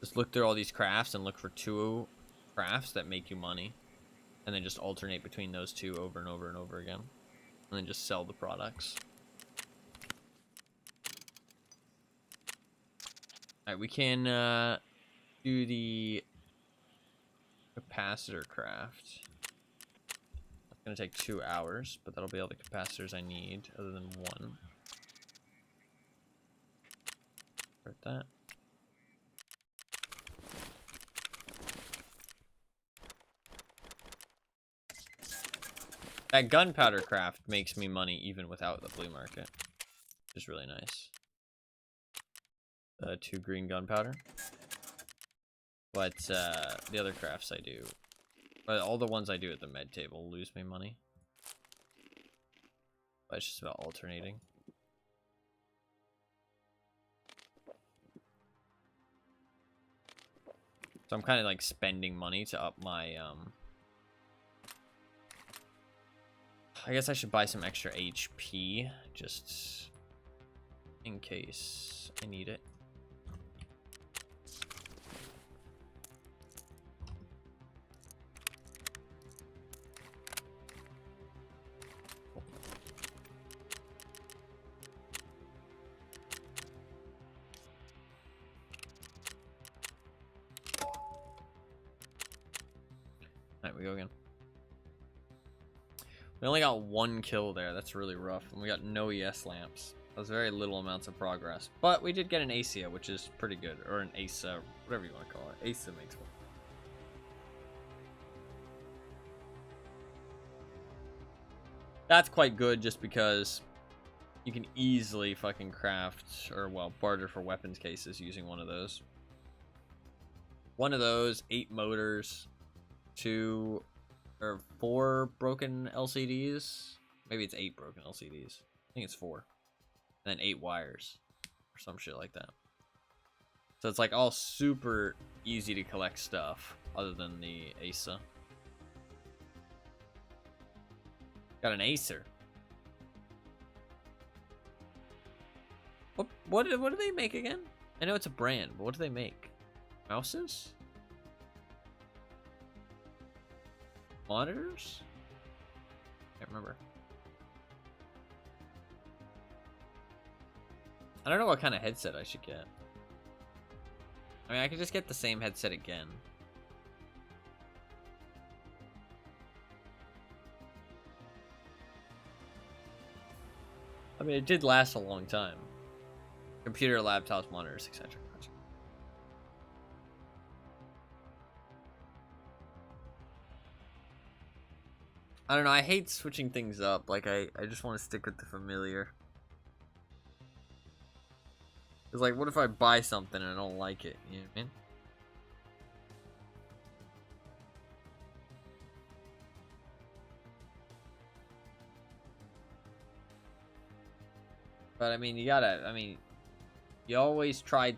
Just look through all these crafts and look for 2 crafts that make you money. And then just alternate between those 2 over and over and over again. And then just sell the products. Alright, we can do the capacitor craft. It's gonna take 2 hours, but that'll be all the capacitors I need, other than 1. Start that. That gunpowder craft makes me money even without the flea market, which is really nice. 2 green gunpowder. But the other crafts I do, all the ones I do at the med table lose me money. But it's just about alternating. So I'm kind of like spending money to up my I guess I should buy some extra HP just in case I need it. Alright, we go again. We only got 1 kill there. That's really rough. And we got no ES lamps. That was very little amounts of progress. But we did get an ASIA, which is pretty good. Or an ASA, whatever you want to call it. ASA makes one. That's quite good just because you can easily fucking craft, or well, barter for weapons cases using one of those. 1 of those, 8 motors, 2 or 4 broken LCDs. Maybe it's 8 broken LCDs. I think it's 4. And then 8 wires or some shit like that. So it's like all super easy to collect stuff other than the ASA. Got an Acer. What do they make again? I know it's a brand, but what do they make? Mouses? Monitors? Can't remember. I don't know what kind of headset I should get. I mean, I could just get the same headset again. I mean, it did last a long time. Computer, laptops, monitors, etc. I don't know, I hate switching things up. Like, I just want to stick with the familiar. It's like, what if I buy something and I don't like it? You know what I mean? But I mean, you always tried.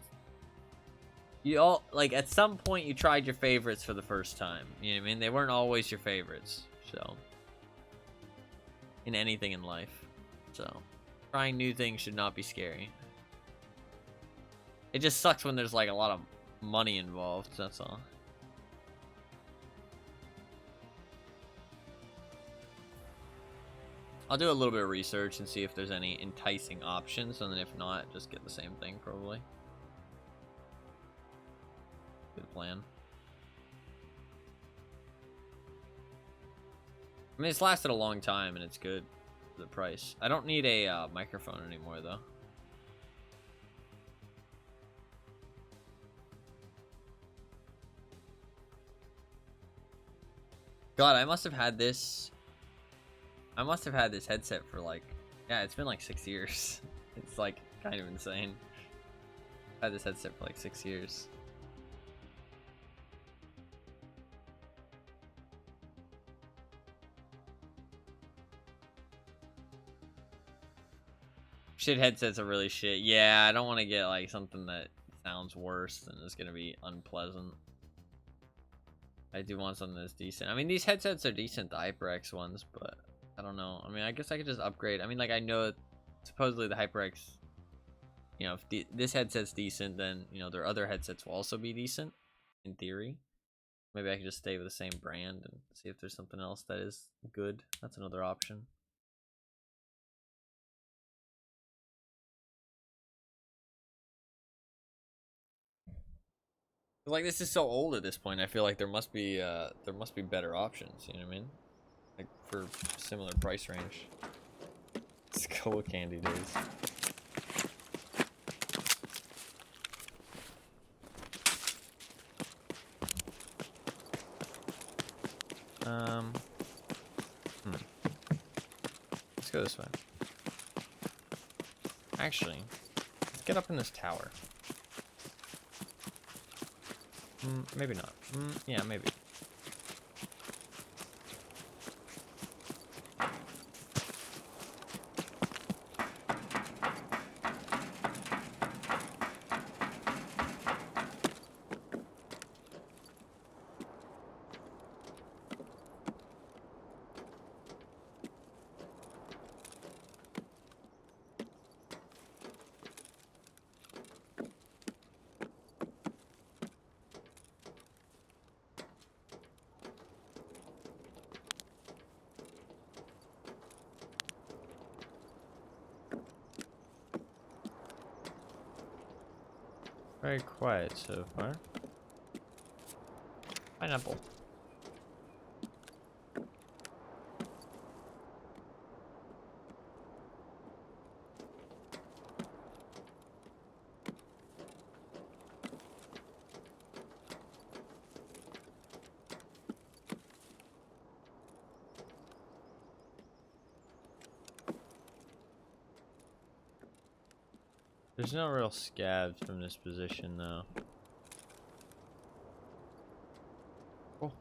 Like, at some point you tried your favorites for the first time. You know what I mean? They weren't always your favorites. So, in anything in life. So, trying new things should not be scary. It just sucks when there's like a lot of money involved, that's all. I'll do a little bit of research and see if there's any enticing options, and then if not, just get the same thing probably. Good plan. I mean, it's lasted a long time and it's good for the price. I don't need a microphone anymore though. God, I must have had this headset for like, yeah, it's been like 6 years. It's like kind of insane. I had this headset for like 6 years. Shit headsets are really shit. Yeah, I don't want to get like something that sounds worse and is gonna be unpleasant. I do want something that's decent. I mean, these headsets are decent, the HyperX ones, but I don't know. I mean, I guess I could just upgrade. I mean, like, I know supposedly the HyperX, you know, if this headset's decent, then, you know, their other headsets will also be decent, in theory. Maybe I can just stay with the same brand and see if there's something else that is good. That's another option. Like, this is so old at this point. I feel like there must be better options. You know what I mean? Like for similar price range. Skull candy days. Let's go this way. Actually, let's get up in this tower. Maybe not. Yeah, maybe. Very quiet so far. Pineapple. There's no real scabs from this position though. Oh.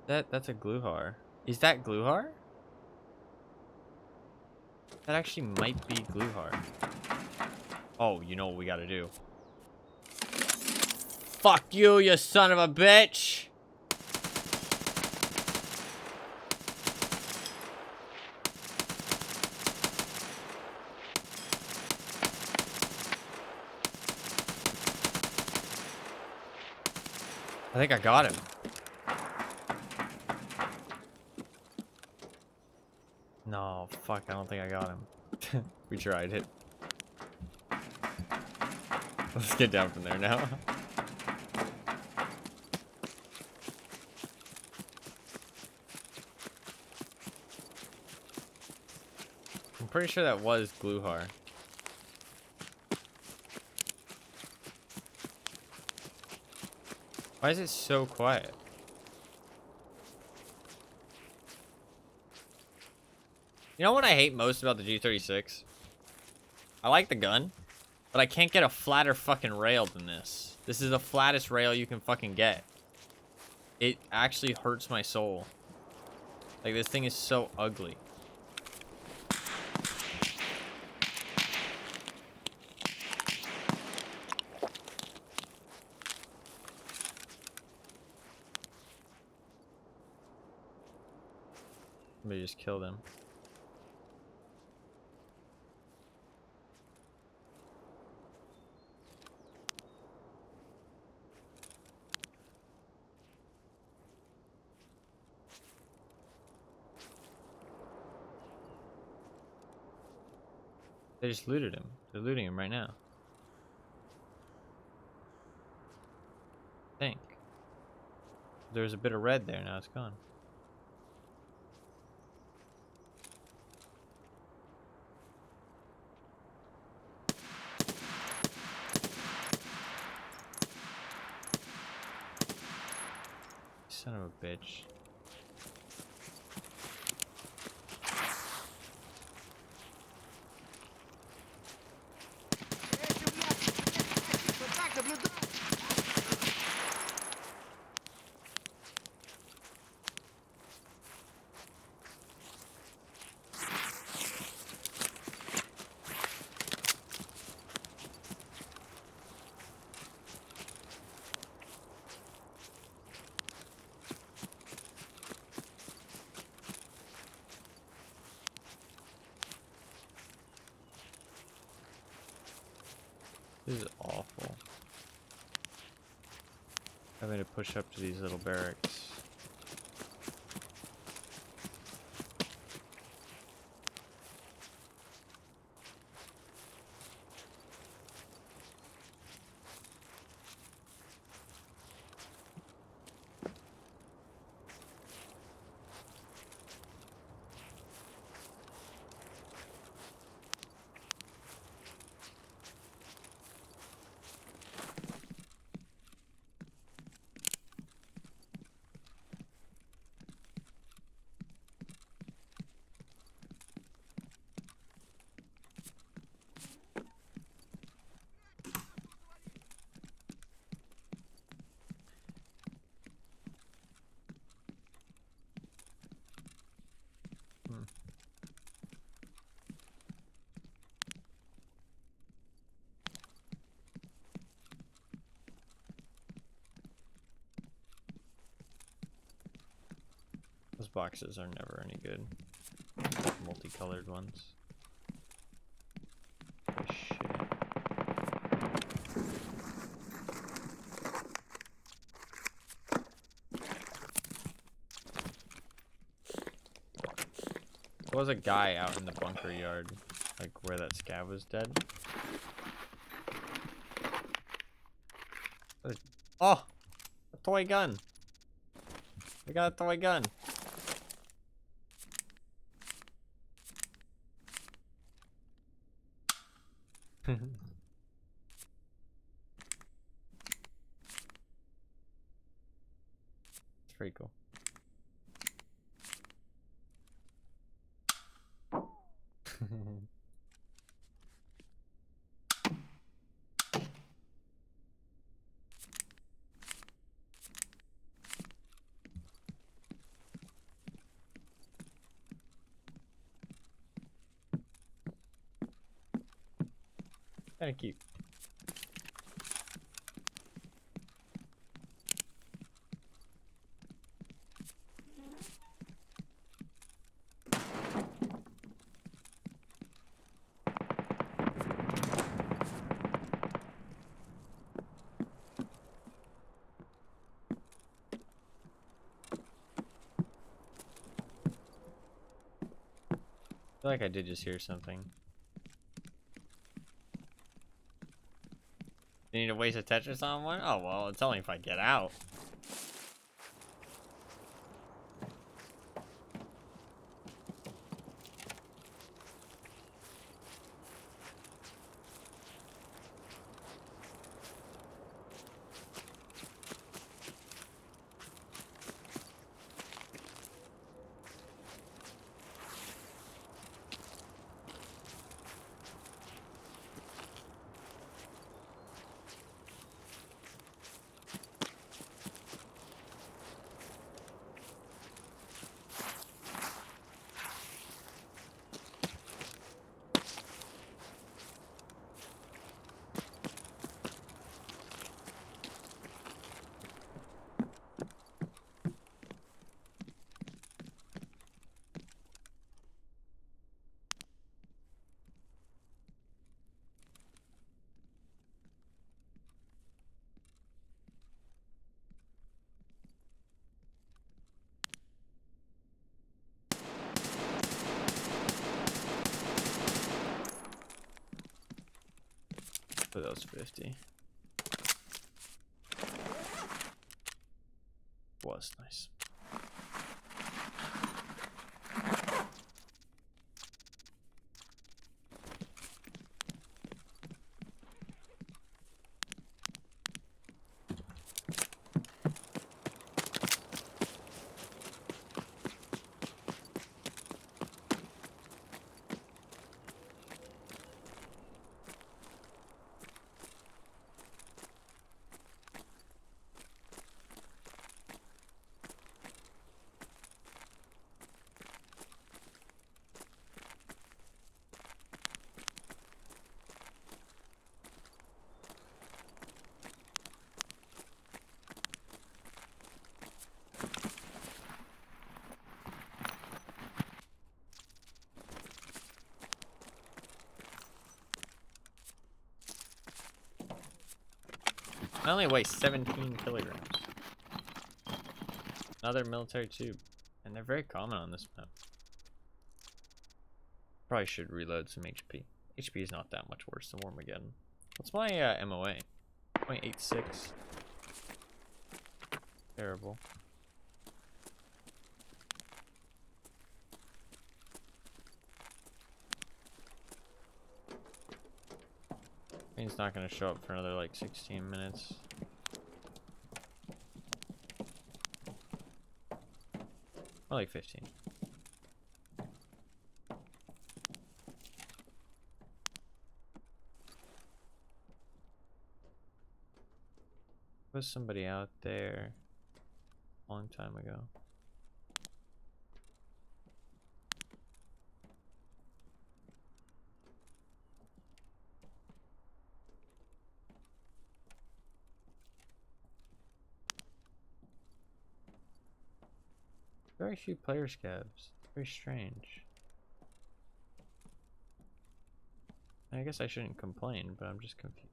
That's a gluhar. Is that gluhar? That actually might be gluhar. Oh, you know what we gotta do. Fuck you, you son of a bitch! I think I got him. No, fuck, I don't think I got him. We tried it. Let's get down from there now. I'm pretty sure that was gluhar. Why is it so quiet? You know what I hate most about the G36? I like the gun, but I can't get a flatter fucking rail than this. This is the flattest rail you can fucking get. It actually hurts my soul. Like, this thing is so ugly. Somebody just killed him. They just looted him. They're looting him right now. I think. There was a bit of red there, now it's gone. Son of a bitch. This is awful. Having to push up to these little barracks. Those boxes are never any good. Multicolored ones. Shit. There was a guy out in the bunker yard, like where that scav was dead. Oh! A toy gun! I got a toy gun! It's pretty cool. Kinda cute. I feel like I did just hear something. You need to waste a Tetris on one? Oh, well, it's only if I get out. Hopefully that was 50. Was nice. I only weigh 17 kilograms. Another military tube. And they're very common on this map. Probably should reload some HP. HP is not that much worse than Warmageddon. What's my MOA? 0.86. Terrible. He's not going to show up for another like 16 minutes. Or like 15. Was somebody out there a long time ago? Very few player scabs. Very strange. I guess I shouldn't complain, but I'm just confused.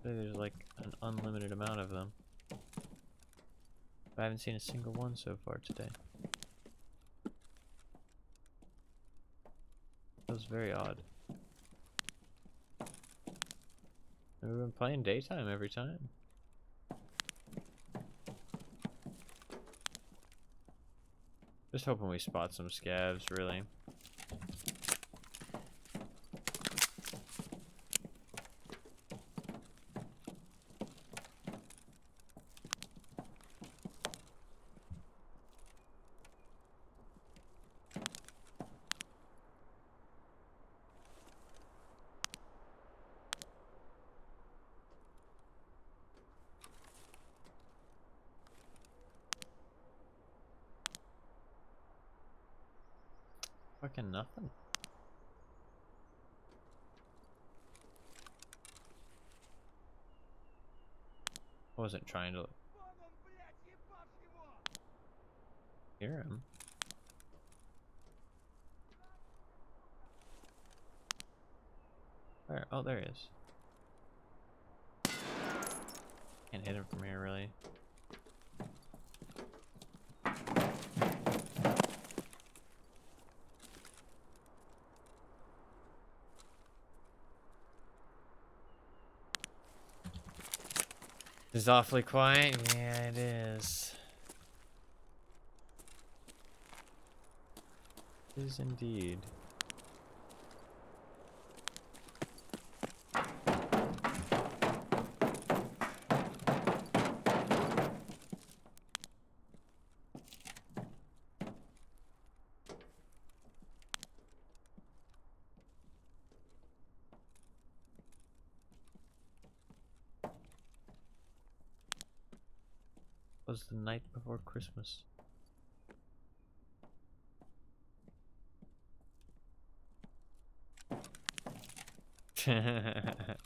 There's like an unlimited amount of them. But I haven't seen a single one so far today. That was very odd. We've been playing daytime every time. Just hoping we spot some scavs, really. Fucking nothing. I wasn't trying to hear him. Where? Oh, there he is. Can't hit him from here, really. It's awfully quiet. Yeah, it is. It is indeed. Was the night before Christmas. The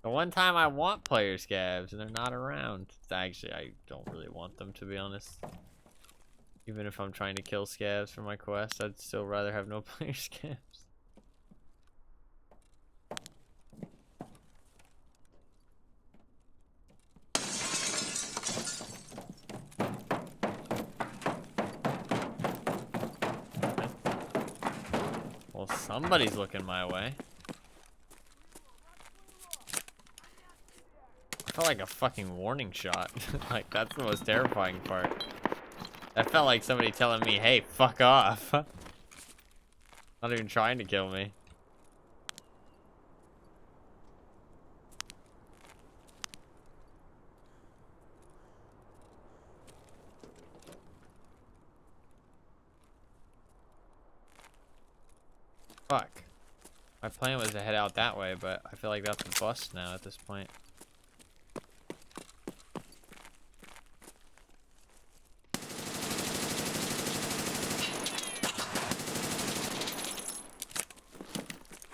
one time I want player scavs and they're not around. Actually, I don't really want them, to be honest. Even if I'm trying to kill scavs for my quest, I'd still rather have no player scavs. Somebody's looking my way. I felt like a fucking warning shot. Like, that's the most terrifying part. That felt like somebody telling me, hey, fuck off. Not even trying to kill me. Fuck. My plan was to head out that way, but I feel like that's a bust now at this point.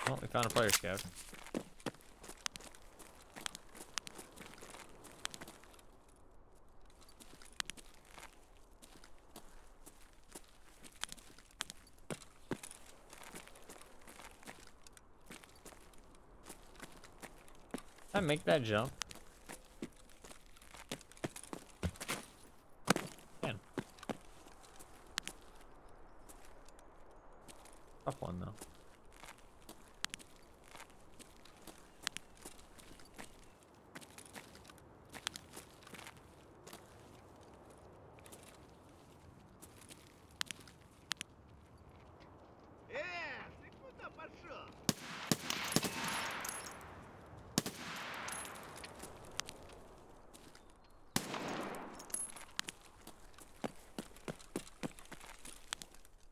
Oh, we found a player scout. Did I make that jump? Man. Tough one though.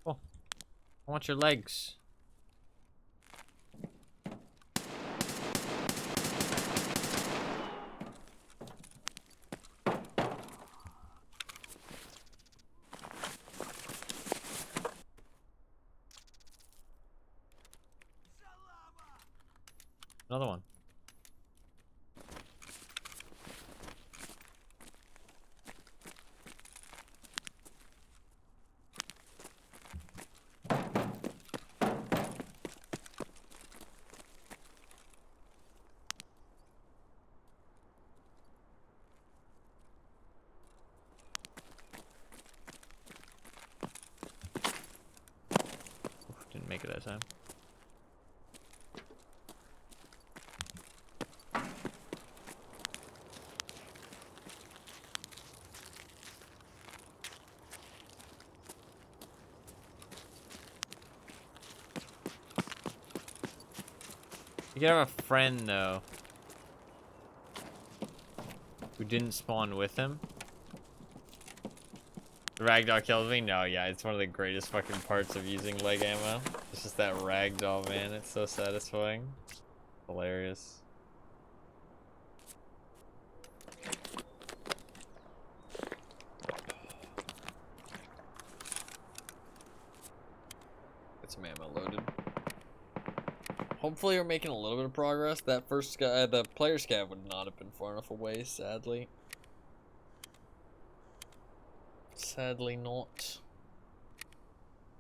Oh, I want your legs. Another one. Oof, didn't make it that time. You could have a friend though who didn't spawn with him. The ragdoll kills me? No, yeah, it's one of the greatest fucking parts of using leg ammo. It's just that ragdoll, man. It's so satisfying. Hilarious. Get some ammo loaded. Hopefully we're making a little bit of progress. That first guy, the player scav would not have been far enough away, sadly. Sadly not.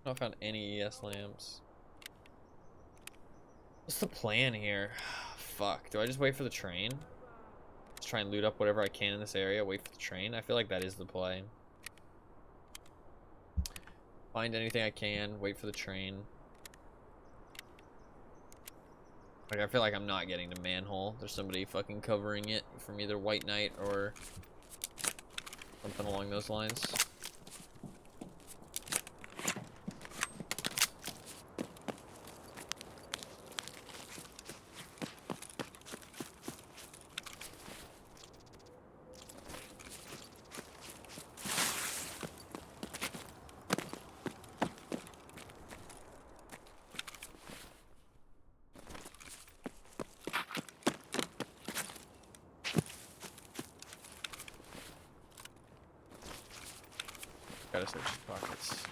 I haven't found any ES lamps. What's the plan here? Fuck, do I just wait for the train? Just try and loot up whatever I can in this area, wait for the train? I feel like that is the play. Find anything I can, wait for the train. Like, I feel like I'm not getting to manhole. There's somebody fucking covering it from either White Knight or something along those lines. Gotta search his pockets.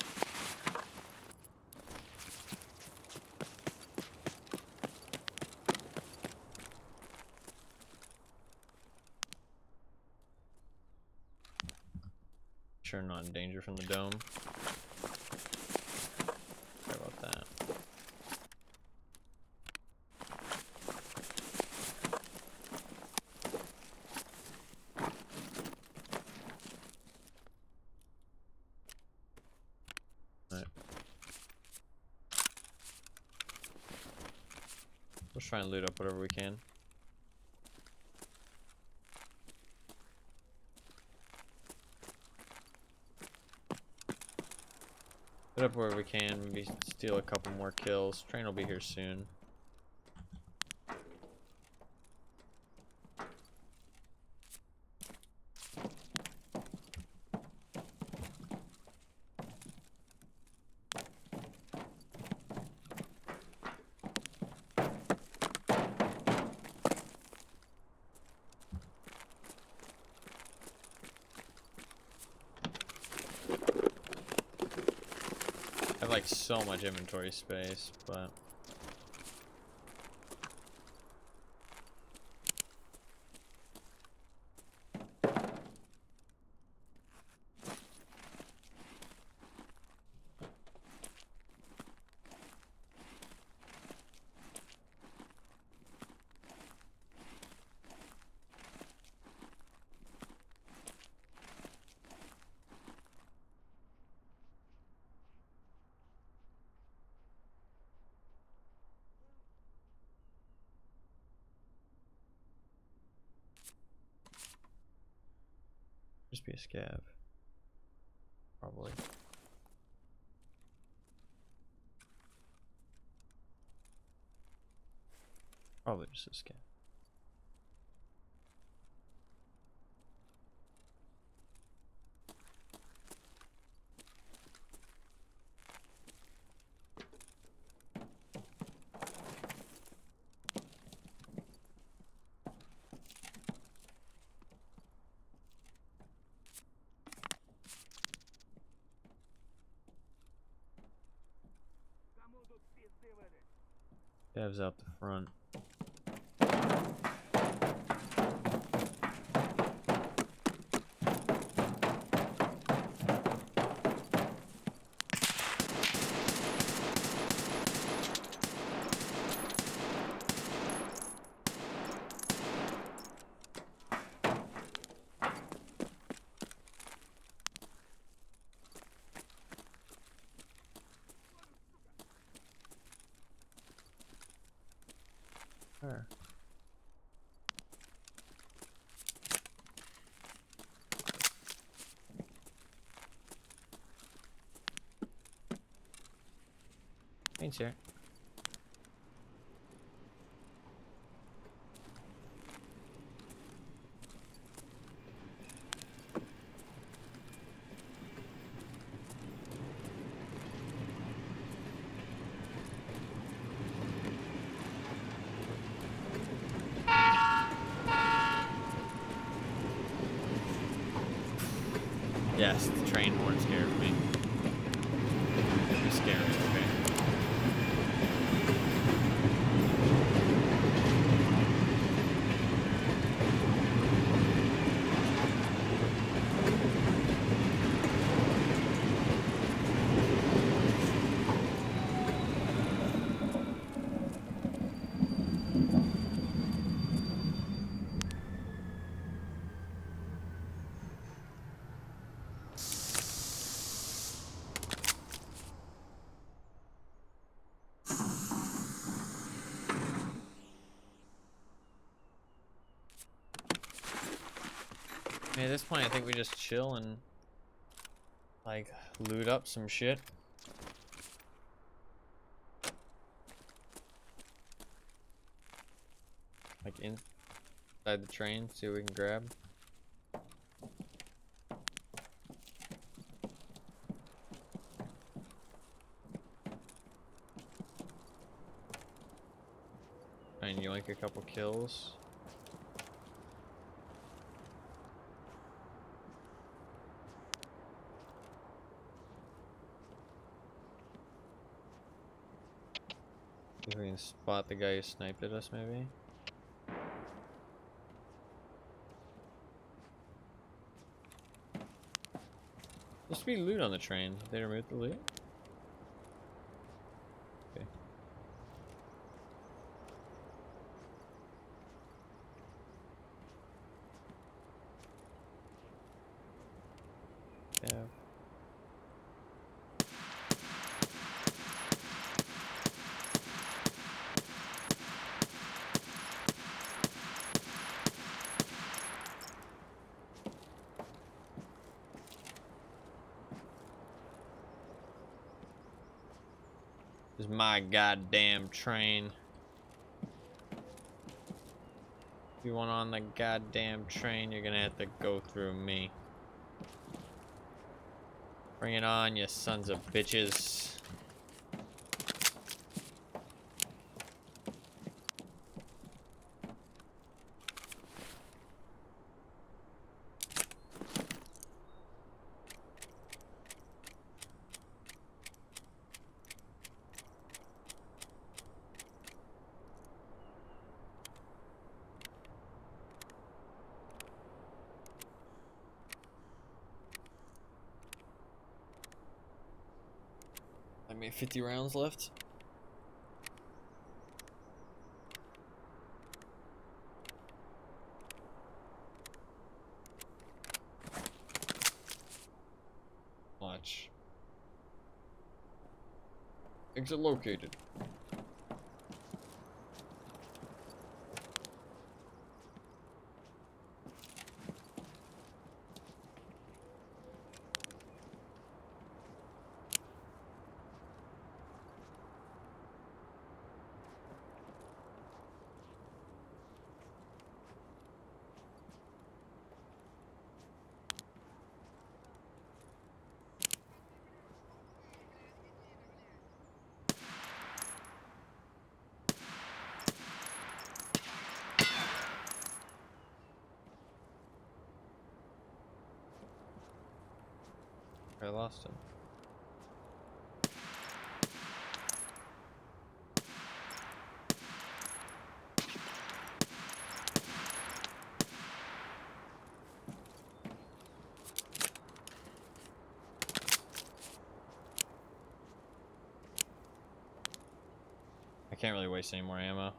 Sure, not in danger from the dome. Sorry about that. Right. Let's try and loot up whatever we can. Loot up wherever we can. Maybe steal a couple more kills. Train will be here soon. I have like so much inventory space, but just be a scav. Probably. Probably just a scav. Scav's out the front. Sure. Thanks, sir. Yes, the train horn scared me. It was scary, okay. At this point, I think we just chill and like loot up some shit. Like inside the train, see what we can grab. Try and yoink a couple kills. If we can spot the guy who sniped at us, maybe. Supposed to be loot on the train. Did they remove the loot? Okay. Yeah. This is my goddamn train. If you want on the goddamn train, you're gonna have to go through me. Bring it on, you sons of bitches. I made 50 rounds left. Watch. Exit located. I lost him. I can't really waste any more ammo.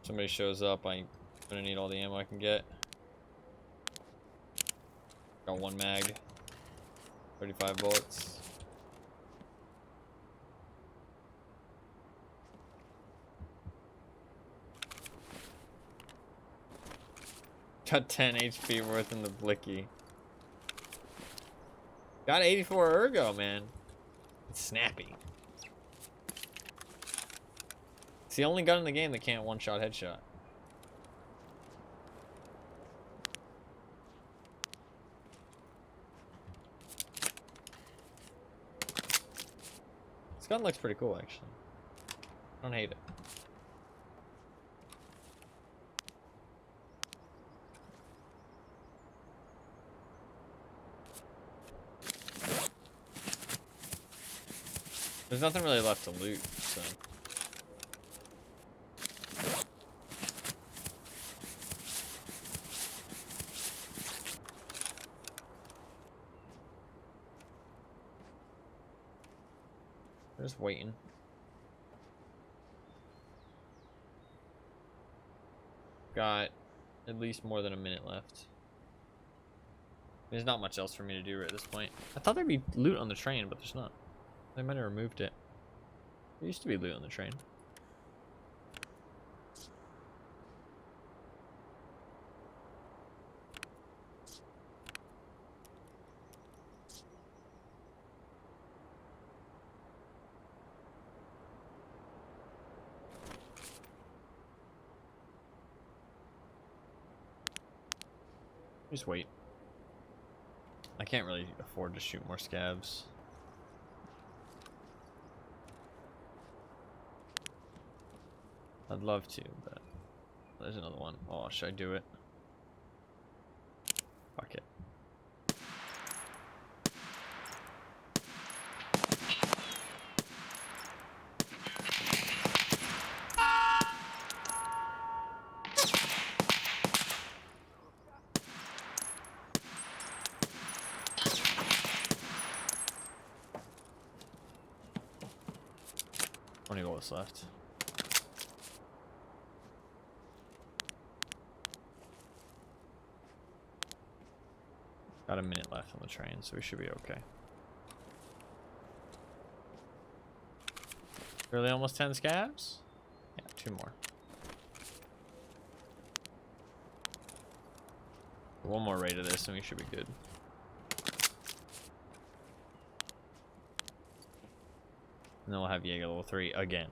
Somebody shows up, I'm gonna need all the ammo I can get. Got one mag, 35 bullets. Got 10 HP worth in the blicky. Got 84 ergo, man. It's snappy. It's the only gun in the game that can't one-shot headshot. This gun looks pretty cool, actually. I don't hate it. There's nothing really left to loot, so. We're just waiting. Got at least more than a minute left. There's not much else for me to do right at this point. I thought there'd be loot on the train, but there's not. They might have removed it. There used to be loot on the train. Just wait. I can't really afford to shoot more scavs. I'd love to, but there's another one. Oh, should I do it? Fuck it. Only what's left. Got a minute left on the train, so we should be okay. Really almost 10 scabs? Yeah, 2 more. One more raid of this and we should be good. And then we'll have Jaeger level 3 again.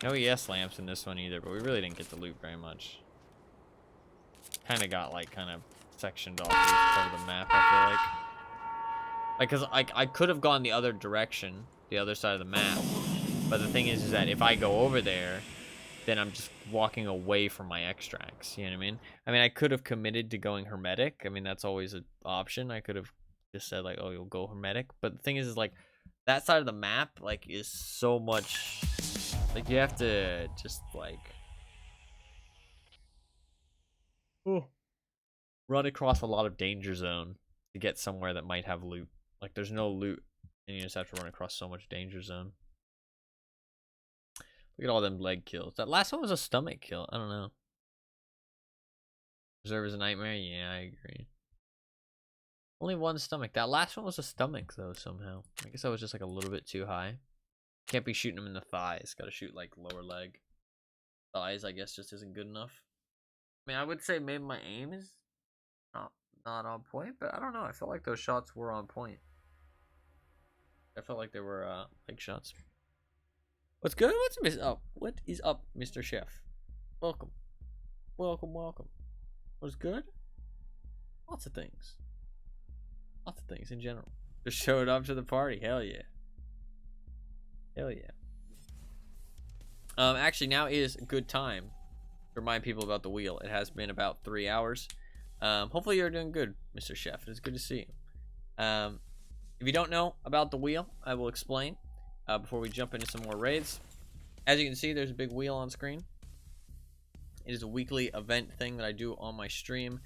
No ES lamps in this one either, but we really didn't get to loot very much. Kind of got like kind of sectioned off part of the map, I feel like. Cause I could have gone the other direction, the other side of the map, but the thing is that if I go over there, then I'm just walking away from my extracts. You know what I mean? I mean, I could have committed to going hermetic. I mean, that's always an option. I could have just said like, oh, you'll go hermetic. But the thing is like that side of the map like is so much. Like, you have to just, like, run across a lot of danger zone to get somewhere that might have loot. Like, there's no loot, and you just have to run across so much danger zone. Look at all them leg kills. That last one was a stomach kill. I don't know. Reserve is a nightmare? Yeah, I agree. Only one stomach. That last one was a stomach, though, somehow. I guess I was just, like, a little bit too high. Can't be shooting them in the thighs. Gotta shoot like lower leg. Thighs, I guess, just isn't good enough. I mean, I would say maybe my aim is not on point, but I don't know. I felt like those shots were on point. I felt like they were leg shots. What's good? What is up, Mr. Chef? Welcome. Welcome, welcome. What's good? Lots of things. Lots of things in general. Just showed up to the party. Hell yeah. Hell yeah. Actually, now is a good time to remind people about the wheel. It has been about 3 hours. Hopefully you're doing good, Mr. Chef. It's good to see you. If you don't know about the wheel, I will explain before we jump into some more raids. As you can see, there's a big wheel on screen. It is a weekly event thing that I do on my stream.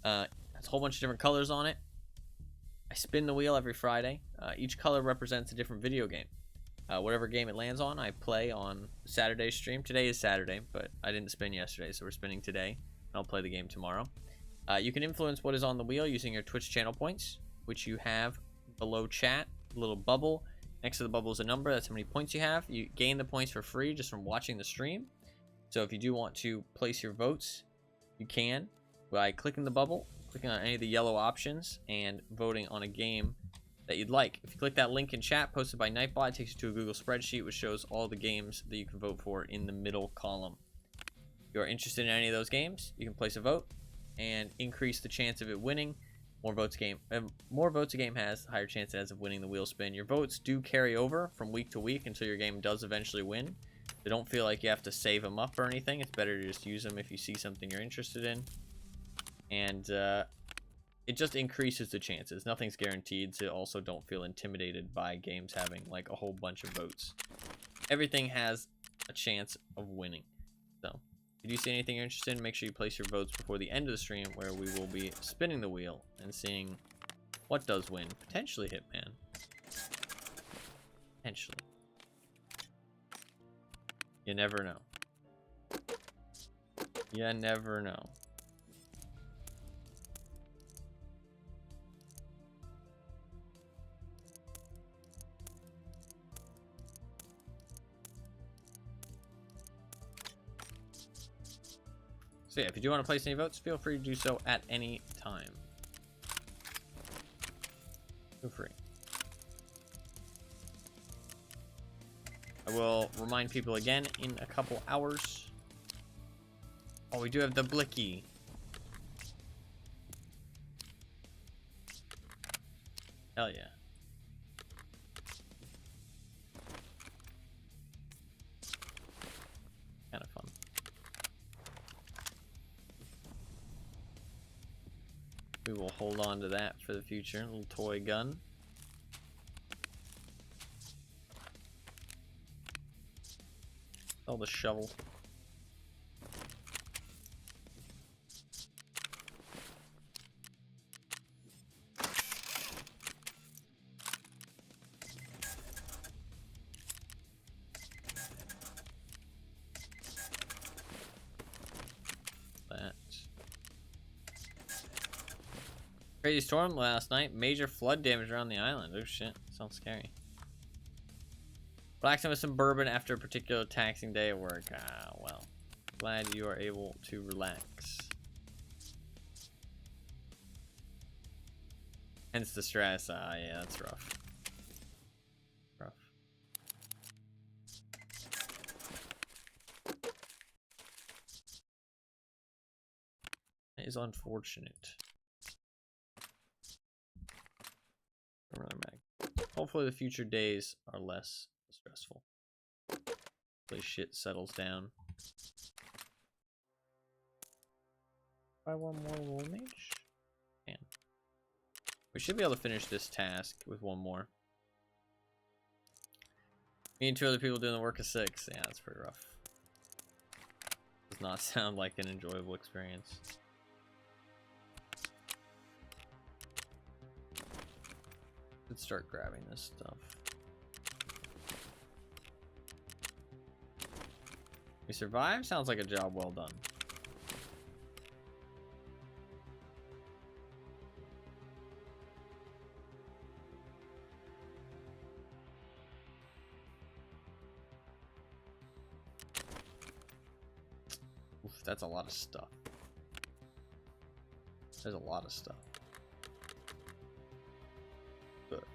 It has a whole bunch of different colors on it. I spin the wheel every Friday. Each color represents a different video game. Whatever game it lands on, I play on Saturday's stream. Today is Saturday, but I didn't spin yesterday, so we're spinning today. And I'll play the game tomorrow. You can influence what is on the wheel using your Twitch channel points, which you have below chat. A little bubble. Next to the bubble is a number. That's how many points you have. You gain the points for free just from watching the stream. So if you do want to place your votes, you can by clicking the bubble, clicking on any of the yellow options, and voting on a game that you'd like. If you click that link in chat posted by Nightbot, it takes you to a Google spreadsheet which shows all the games that you can vote for in the middle column. If you're interested in any of those games, you can place a vote and increase the chance of it winning. More votes a game has, the higher chance it has of winning the wheel spin. Your votes do carry over from week to week until your game does eventually win. So don't feel like you have to save them up or anything. It's better to just use them if you see something you're interested in. And it just increases the chances. Nothing's guaranteed, so also don't feel intimidated by games having like a whole bunch of votes. Everything has a chance of winning. So if you do see anything you're interested in, make sure you place your votes before the end of the stream, where we will be spinning the wheel and seeing what does win. Potentially Hitman. Potentially. You never know. You never know. So yeah, if you do want to place any votes, feel free to do so at any time. Feel free. I will remind people again in a couple hours. Oh, we do have the Blicky. Hell yeah. Kind of fun. We will hold on to that for the future. A little toy gun. Oh, the shovel. Crazy storm last night. Major flood damage around the island. Oh shit. Sounds scary. Relaxing with some bourbon after a particular taxing day at work. Ah, well. Glad you are able to relax. Hence the stress. Yeah, that's rough. Rough. That is unfortunate. Another mag. Hopefully the future days are less stressful. Hopefully shit settles down. Buy one more wool mage? Man. We should be able to finish this task with one more. Me and 2 other people doing the work of 6. Yeah, that's pretty rough. Does not sound like an enjoyable experience. Let's start grabbing this stuff. We survived? Sounds like a job well done. Oof, that's a lot of stuff. There's a lot of stuff. Look.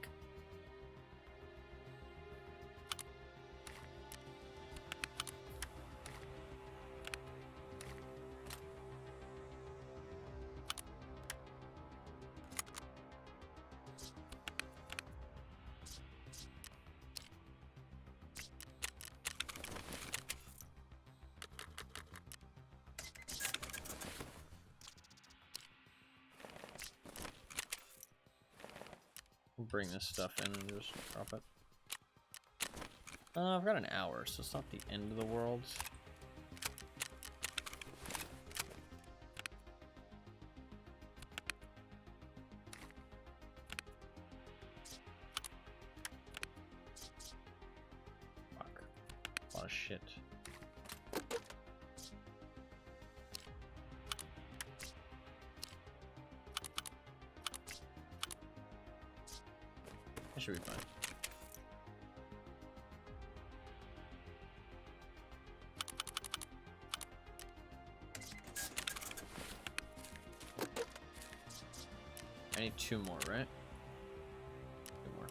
Bring this stuff in and just drop it. I've got an hour, so it's not the end of the world. Fuck. A lot of shit. That should be fine. I need 2 more, right? 2 more.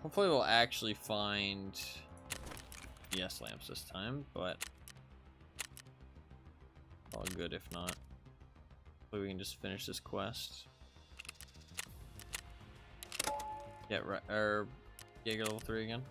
Hopefully we'll actually find ES lamps this time, but all good if not. Hopefully we can just finish this quest. Yeah, right. Or Jaeger level 3 again.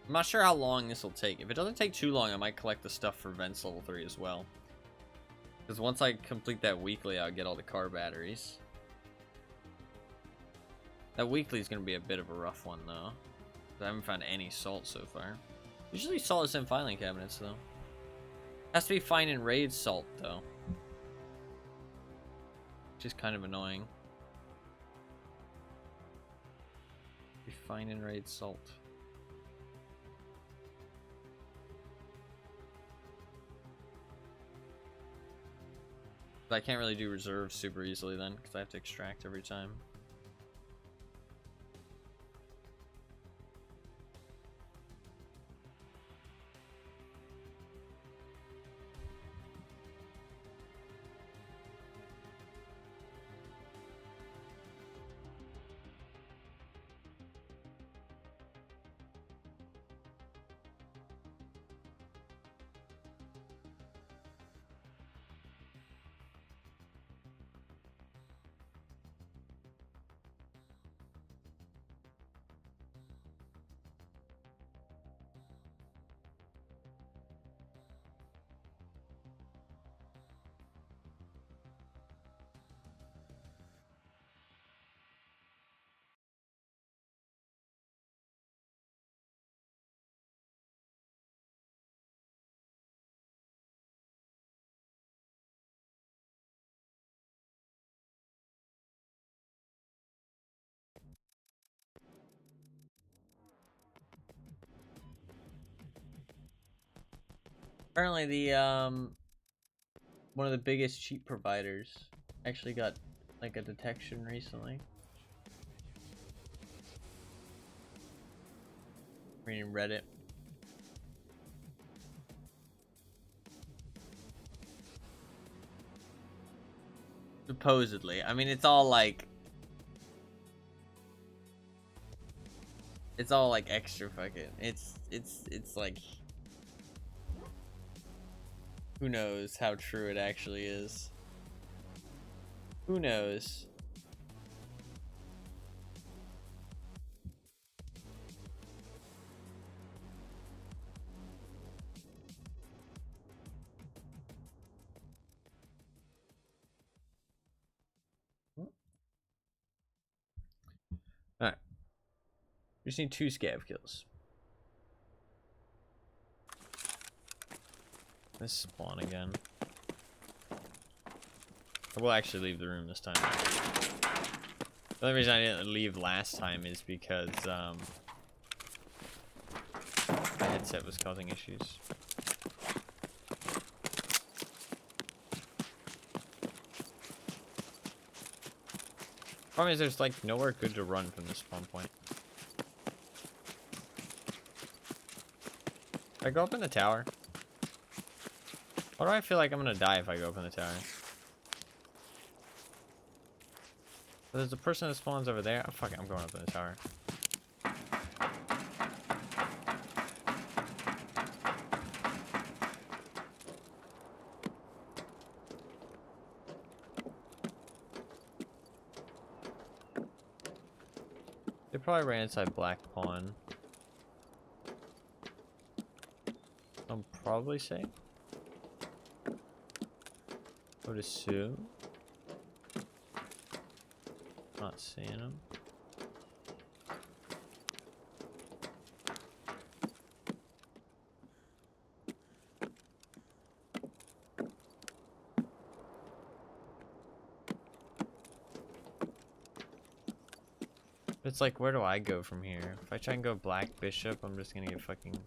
I'm not sure how long this will take. If it doesn't take too long, I might collect the stuff for Vents level 3 as well. Because once I complete that weekly, I'll get all the car batteries. That weekly is going to be a bit of a rough one, though. I haven't found any salt so far. Usually salt is in filing cabinets, though. Has to be fine in raid salt, though. Which is kind of annoying. Be fine in raid salt. But I can't really do reserves super easily then, because I have to extract every time. Apparently the one of the biggest cheat providers actually got like a detection recently. Reading Reddit. Supposedly. I mean, it's all like extra fucking. It's like who knows how true it actually is. Who knows? Alright. We just need 2 scav kills. Let's spawn again. I will actually leave the room this time. The only reason I didn't leave last time is because my headset was causing issues. Problem is there's like nowhere good to run from this spawn point. If I go up in the tower, why do I feel like I'm gonna die if I go up in the tower? There's a person that spawns over there. Oh, fuck it, I'm going up in the tower. They probably ran inside Black Pawn. I'm probably safe. I would assume. Not seeing him. It's like, where do I go from here? If I try and go Black Bishop, I'm just gonna get fucking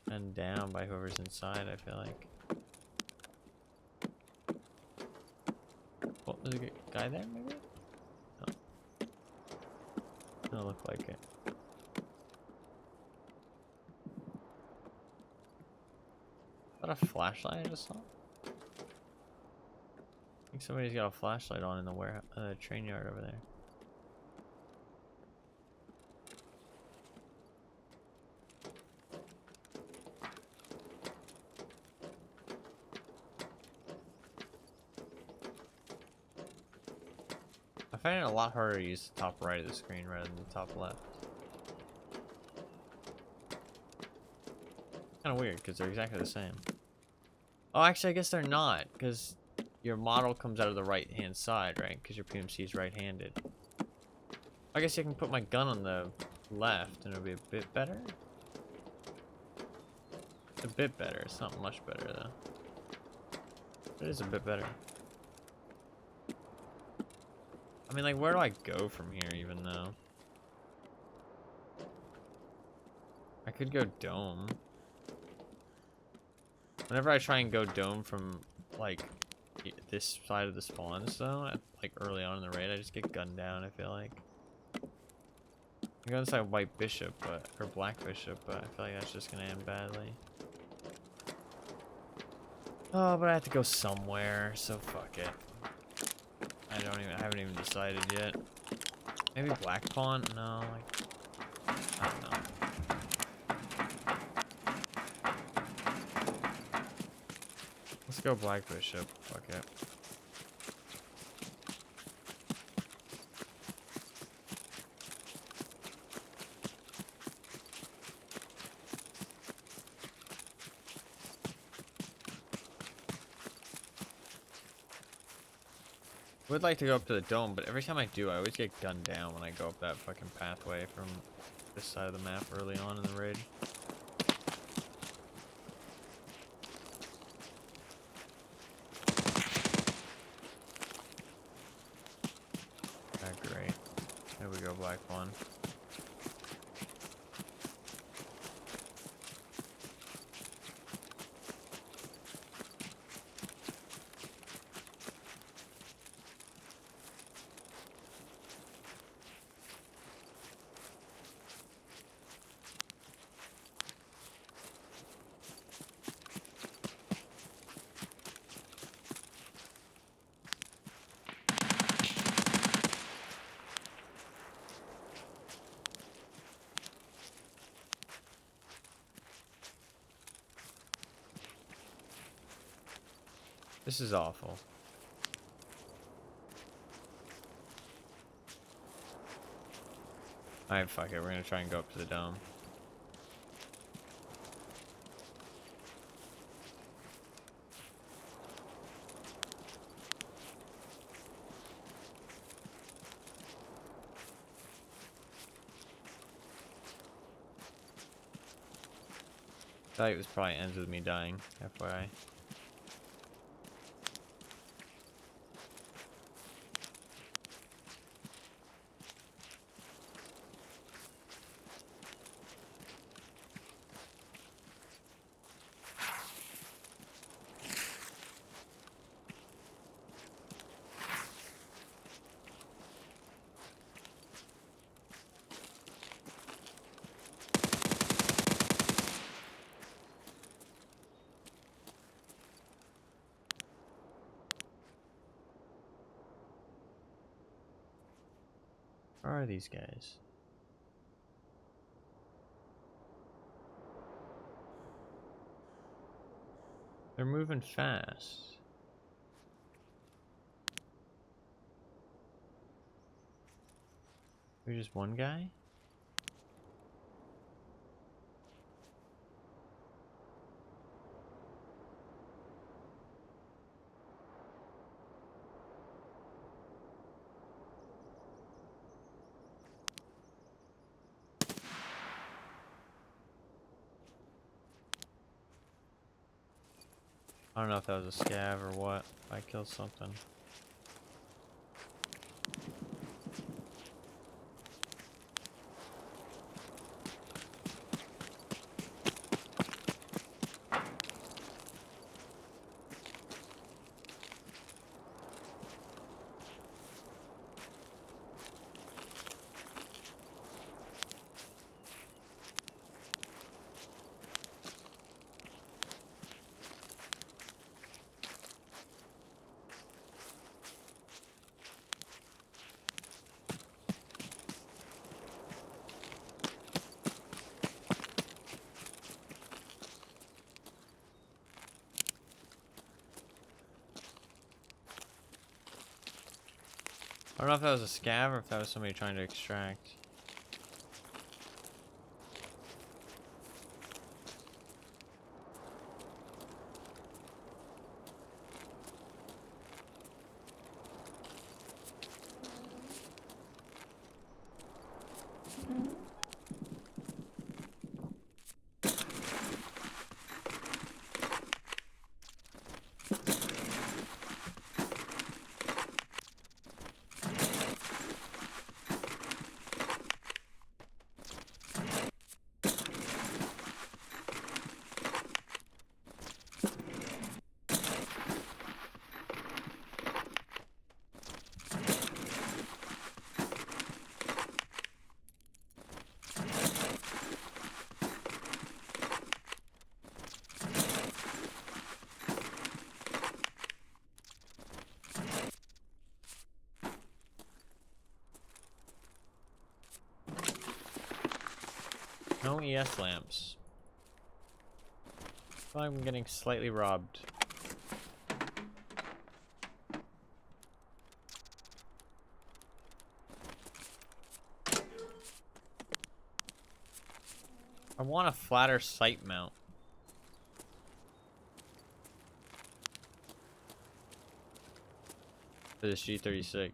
gunned down by whoever's inside, I feel like. Oh, there's a guy there, maybe? No. Doesn't look like it. Is that a flashlight I just saw? I think somebody's got a flashlight on in the warehouse, train yard over there. I find it a lot harder to use the top right of the screen rather than the top left. Kind of weird because they're exactly the same. Oh, actually, I guess they're not, because your model comes out of the right-hand side, right? Because your PMC is right-handed. I guess I can put my gun on the left, and it'll be a bit better. It's a bit better. It's not much better, though. It is a bit better. I mean, like, where do I go from here, even though? I could go dome. Whenever I try and go dome from, like, this side of the spawns, though, like, early on in the raid, I just get gunned down, I feel like. I go inside White Bishop, or Black Bishop, but I feel like that's just gonna end badly. Oh, but I have to go somewhere, so fuck it. I haven't even decided yet. Maybe Black Pawn? No, like, I don't know. Let's go Black Bishop. Fuck it. I would like to go up to the dome, but every time I do, I always get gunned down when I go up that fucking pathway from this side of the map early on in the raid. Great. There we go, Black One. This is awful. Alright, fuck it. We're gonna try and go up to the dome. Fight was probably ends with me dying, FYI. Where are these guys? They're moving fast. There's just one guy? I don't know if that was a scav or what. I killed something. I don't know if that was a scav or if that was somebody trying to extract. No ES lamps. I'm getting slightly robbed. I want a flatter sight mount. For this G36.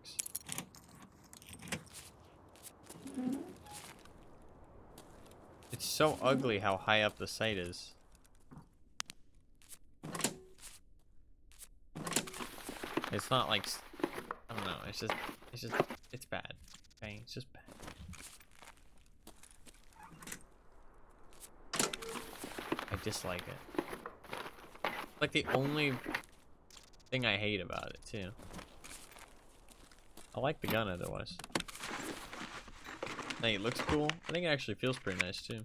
It's so ugly how high up the sight is. It's not like, I don't know, it's bad. Okay, it's just bad. I dislike it. Like the only thing I hate about it too. I like the gun otherwise. I think it looks cool. I think it actually feels pretty nice too. It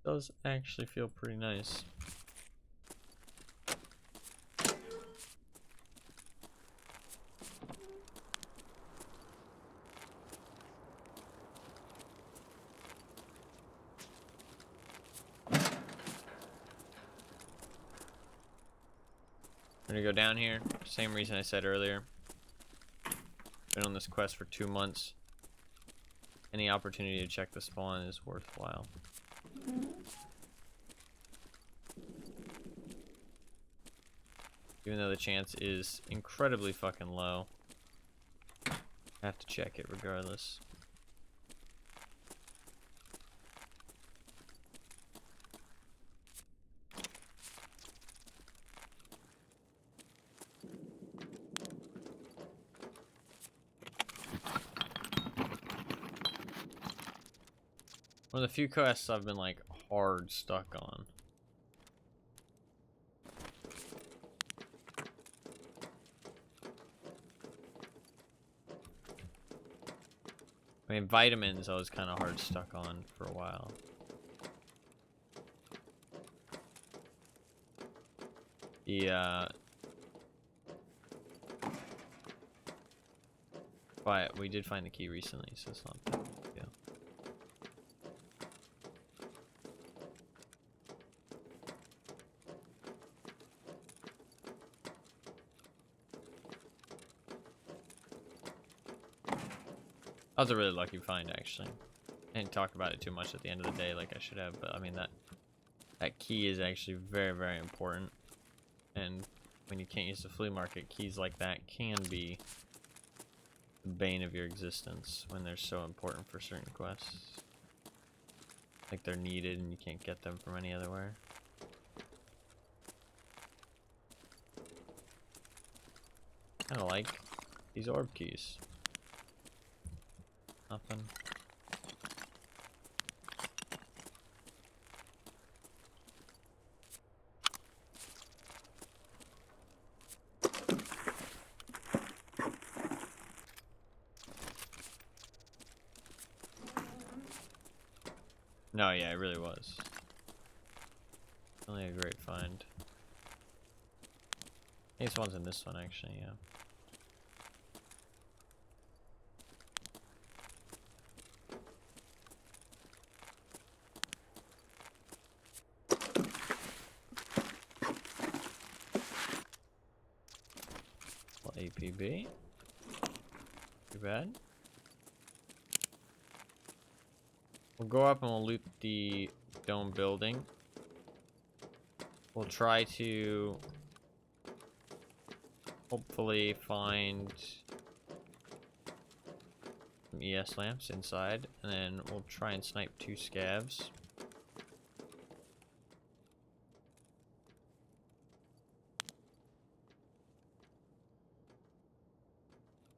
does actually feel pretty nice. We're gonna go down here. Same reason I said earlier. Been on this quest for 2 months. Any opportunity to check the spawn is worthwhile. Even though the chance is incredibly fucking low. I have to check it regardless. One of the few quests I've been like hard stuck on. I mean, vitamins I was kind of hard stuck on for a while. But we did find the key recently, so it's not that big a deal. That was a really lucky find, actually. I didn't talk about it too much at the end of the day like I should have, but I mean that key is actually very, very important. And when you can't use the flea market, keys like that can be the bane of your existence when they're so important for certain quests. Like they're needed and you can't get them from any other where. Kinda like these orb keys. Nothing. No, yeah, it really was. Only a great find. I think this one's in this one, actually, yeah. Well, APB. Too bad. We'll go up and we'll loot the dome building. We'll try to hopefully find some ES lamps inside, and then we'll try and snipe 2 scavs.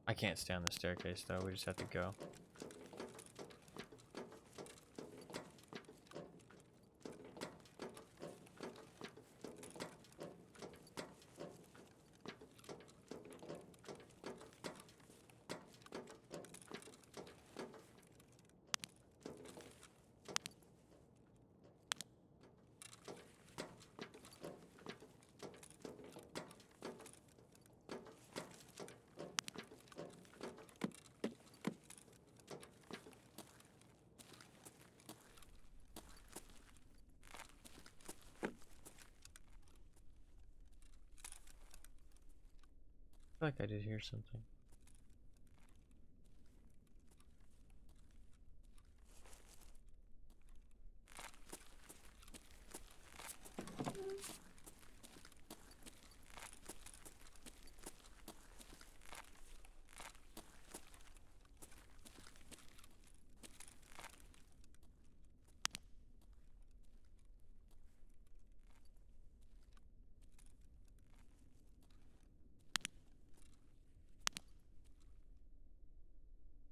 I can't stay on the staircase though, we just have to go. I feel like I did hear something.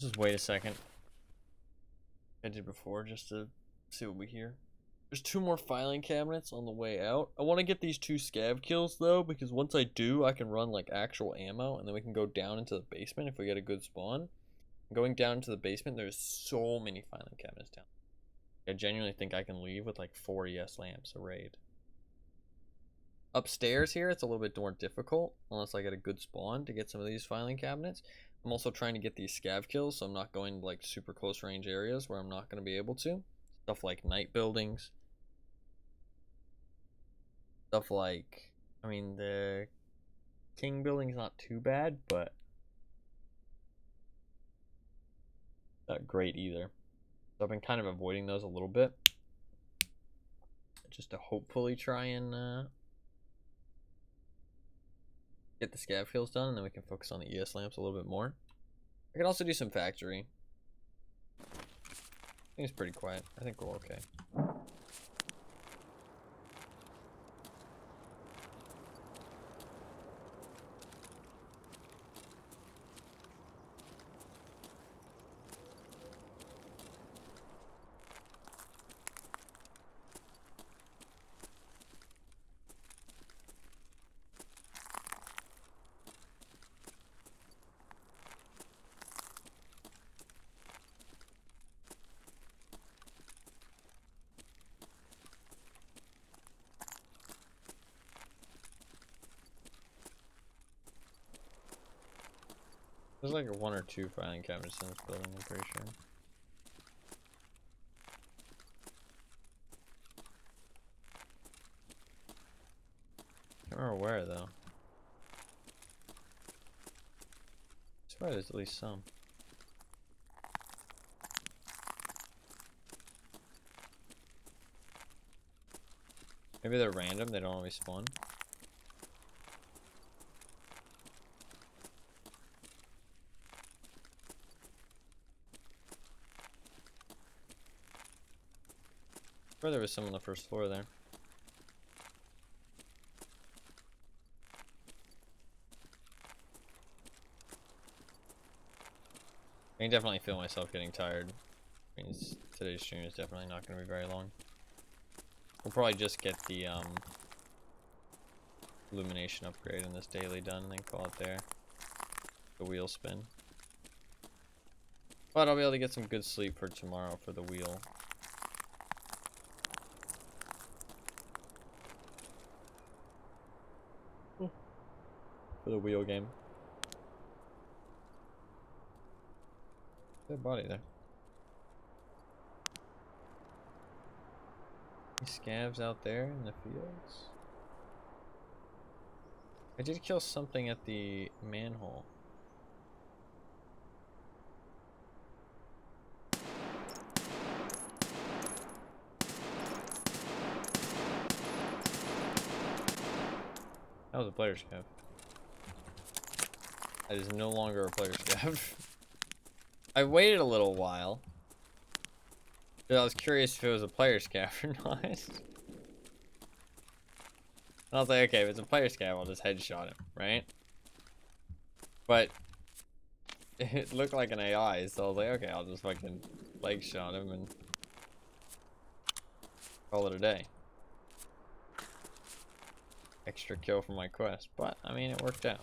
Just wait a second. I did before just to see what we hear. There's 2 more filing cabinets on the way out. I want to get these 2 scav kills though, because once I do, I can run like actual ammo, and then we can go down into the basement if we get a good spawn. Going down into the basement, there's so many filing cabinets down. I genuinely think I can leave with like 4 ES lamps a raid. Upstairs here, it's a little bit more difficult unless I get a good spawn to get some of these filing cabinets. I'm also trying to get these scav kills, so I'm not going to like super close range areas where I'm not going to be able to. Stuff like night buildings. Stuff like, I mean, the King building's not too bad, but not great either. So I've been kind of avoiding those a little bit, just to hopefully try and get the scav kills done, and then we can focus on the ES lamps a little bit more. I can also do some factory. I think it's pretty quiet. I think we're okay. There's like a 1 or 2 filing cabinets in this building, I'm pretty sure. Can't remember where though. I swear there's at least some. Maybe they're random, they don't always spawn. Or there was some on the first floor there. I can definitely feel myself getting tired. I mean, today's stream is definitely not going to be very long. We'll probably just get the illumination upgrade in this daily done and then call it there. The wheel spin. But I'll be able to get some good sleep for tomorrow for the wheel. For the wheel game. Dead body there. Any scavs out there in the fields? I did kill something at the manhole. That was a player scav. That is no longer a player scav. I waited a little while. Because I was curious if it was a player scav or not. And I was like, okay, if it's a player scav, I'll just headshot him, right? But it looked like an AI, so I was like, okay, I'll just fucking leg shot him and call it a day. Extra kill for my quest, but I mean, it worked out.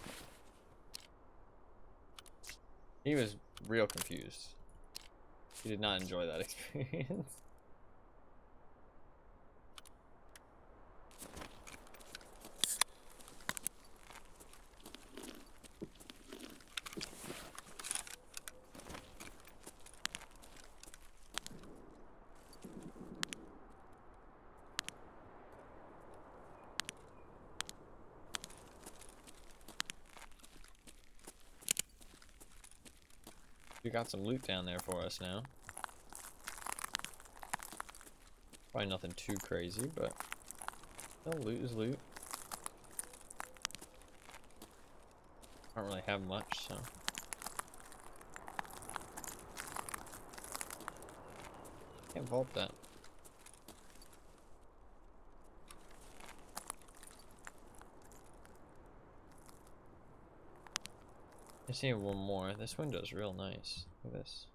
He was real confused. He did not enjoy that experience. We got some loot down there for us now. Probably nothing too crazy, but no, loot is loot. I don't really have much, so. Can't vault that. I see one more. This window's real nice. Look at this.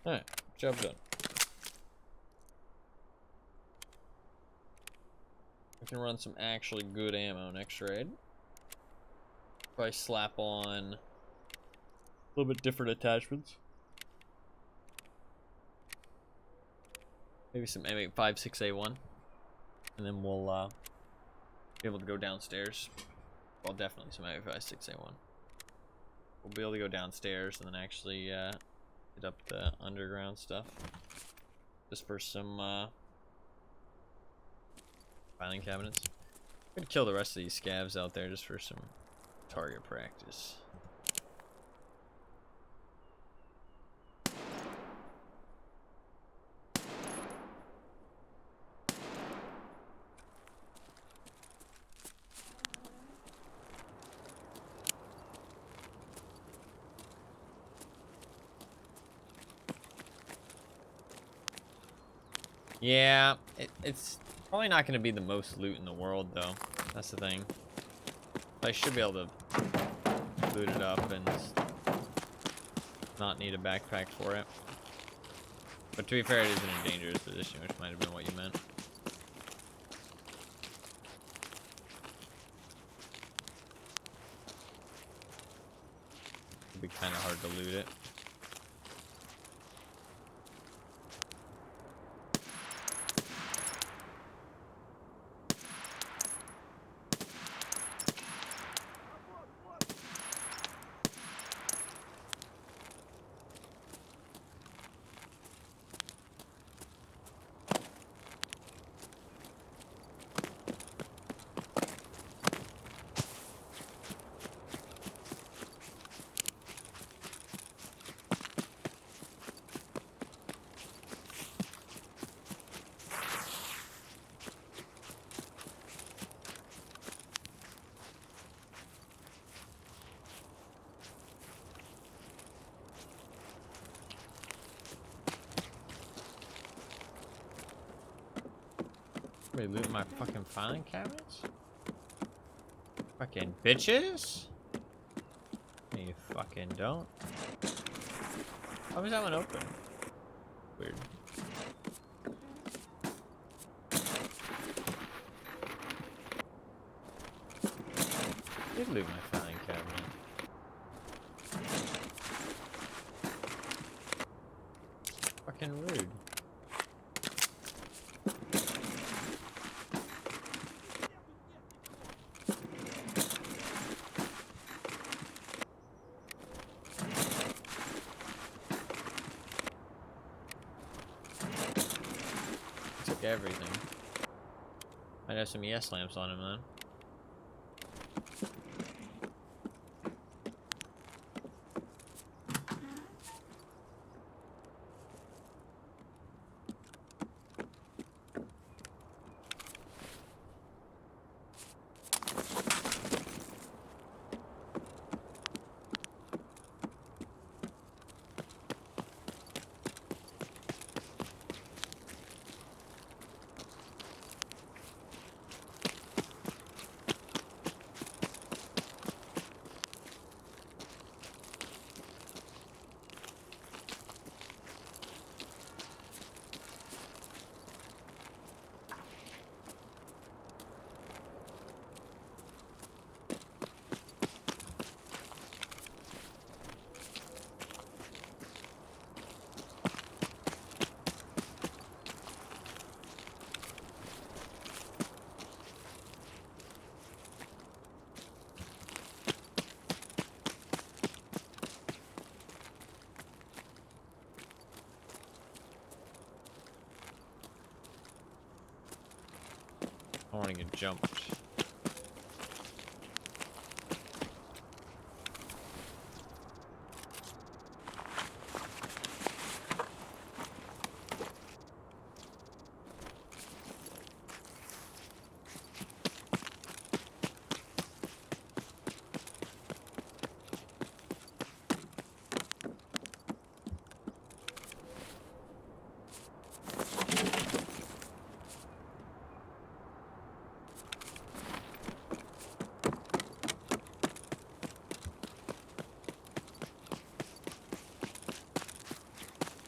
Alright, job done. I can run some actually good ammo next raid. Probably slap on a little bit different attachments. Maybe some M856A1. And then we'll be able to go downstairs. Well, definitely some M856A1. We'll be able to go downstairs and then actually hit up the underground stuff. Just for some filing cabinets. I'm gonna kill the rest of these scavs out there just for some target practice. Yeah, it's probably not going to be the most loot in the world, though. That's the thing. I should be able to loot it up and not need a backpack for it. But to be fair, it is in a dangerous position, which might have been what you meant. It'd be kind of hard to loot it. Somebody loot my fucking filing cabinets? Fucking bitches? No, you fucking don't. Why was that one open? Weird. Did loot my filing cabinet. Fucking rude. Everything. Might have some ES lamps on him then. I want to get jumped.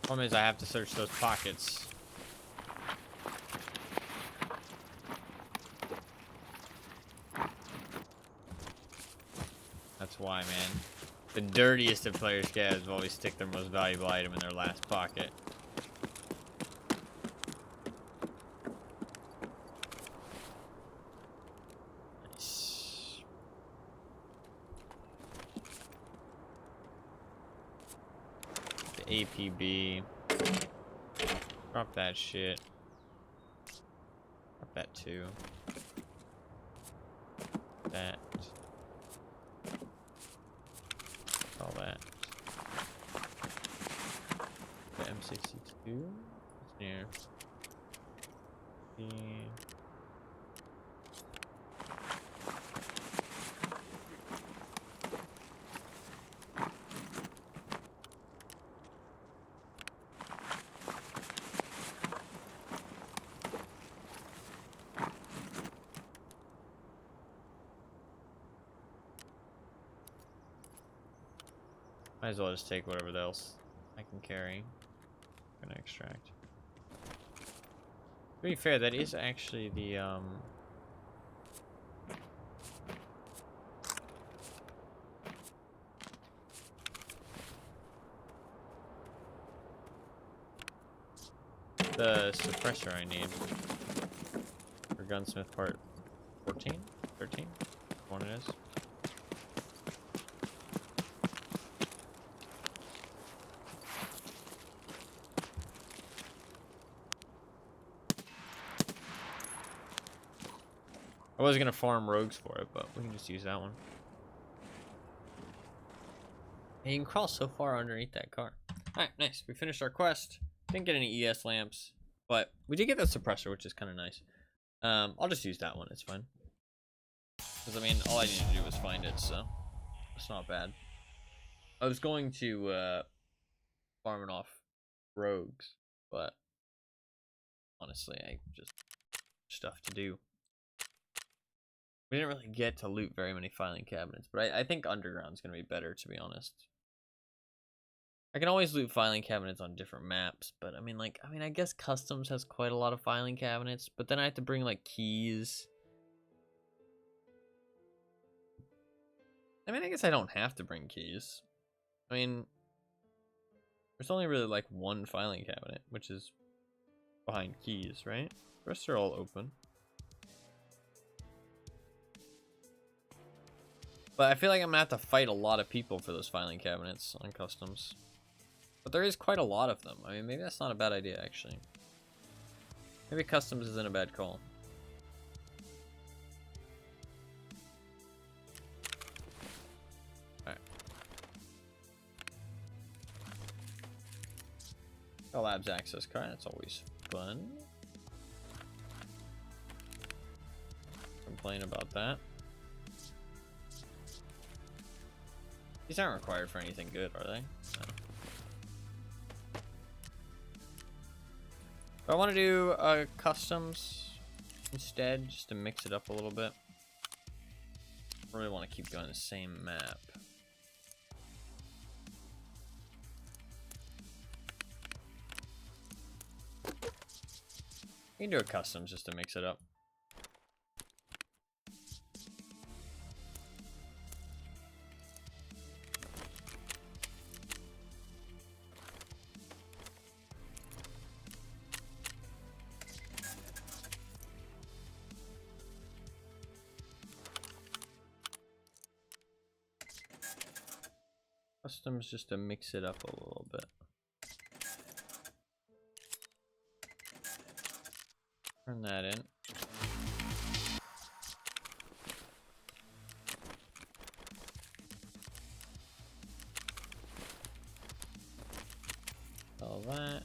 Problem is I have to search those pockets. why, man. The dirtiest of players' scavs will always stick their most valuable item in their last pocket. Nice. The APB. Drop that shit. Drop that too. That. All that. The M62. It's near. Might as well just take whatever else I can carry. I'm gonna extract. To be fair, that is actually the suppressor I need for gunsmith part 14, 13, one it is. I was gonna farm rogues for it, but we can just use that one. And you can crawl so far underneath that car. Alright, nice. We finished our quest. Didn't get any ES lamps, but we did get the suppressor, which is kind of nice. I'll just use that one. It's fine. Because, I mean, all I needed to do was find it, so it's not bad. I was going to farm it off rogues, but honestly, I just stuff to do. We didn't really get to loot very many filing cabinets, but I think Underground's going to be better, to be honest. I can always loot filing cabinets on different maps, but I guess Customs has quite a lot of filing cabinets, but then I have to bring, like, keys. I mean, I guess I don't have to bring keys. I mean, there's only really, like, one filing cabinet, which is behind keys, right? The rest are all open. But I feel like I'm gonna have to fight a lot of people for those filing cabinets on Customs. But there is quite a lot of them. I mean, maybe that's not a bad idea, actually. Maybe Customs isn't a bad call. Alright. A labs access card, that's always fun. Complain about that. These aren't required for anything good, are they? No. I want to do Customs instead, just to mix it up a little bit. I really want to keep going the same map. You can do a Customs just to mix it up. Customs just to mix it up a little bit. Turn that in. All that.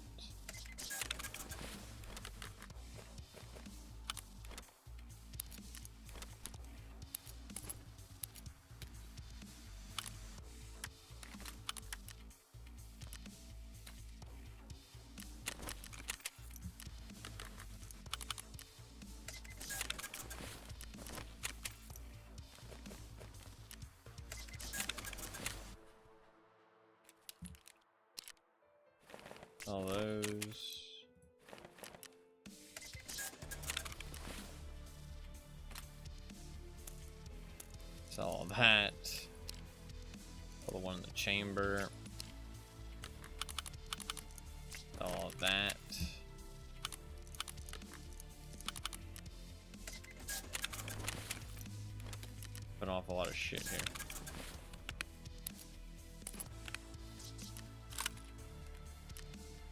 All those. It's all that. one in the chamber. All of that. Put off a lot of shit here.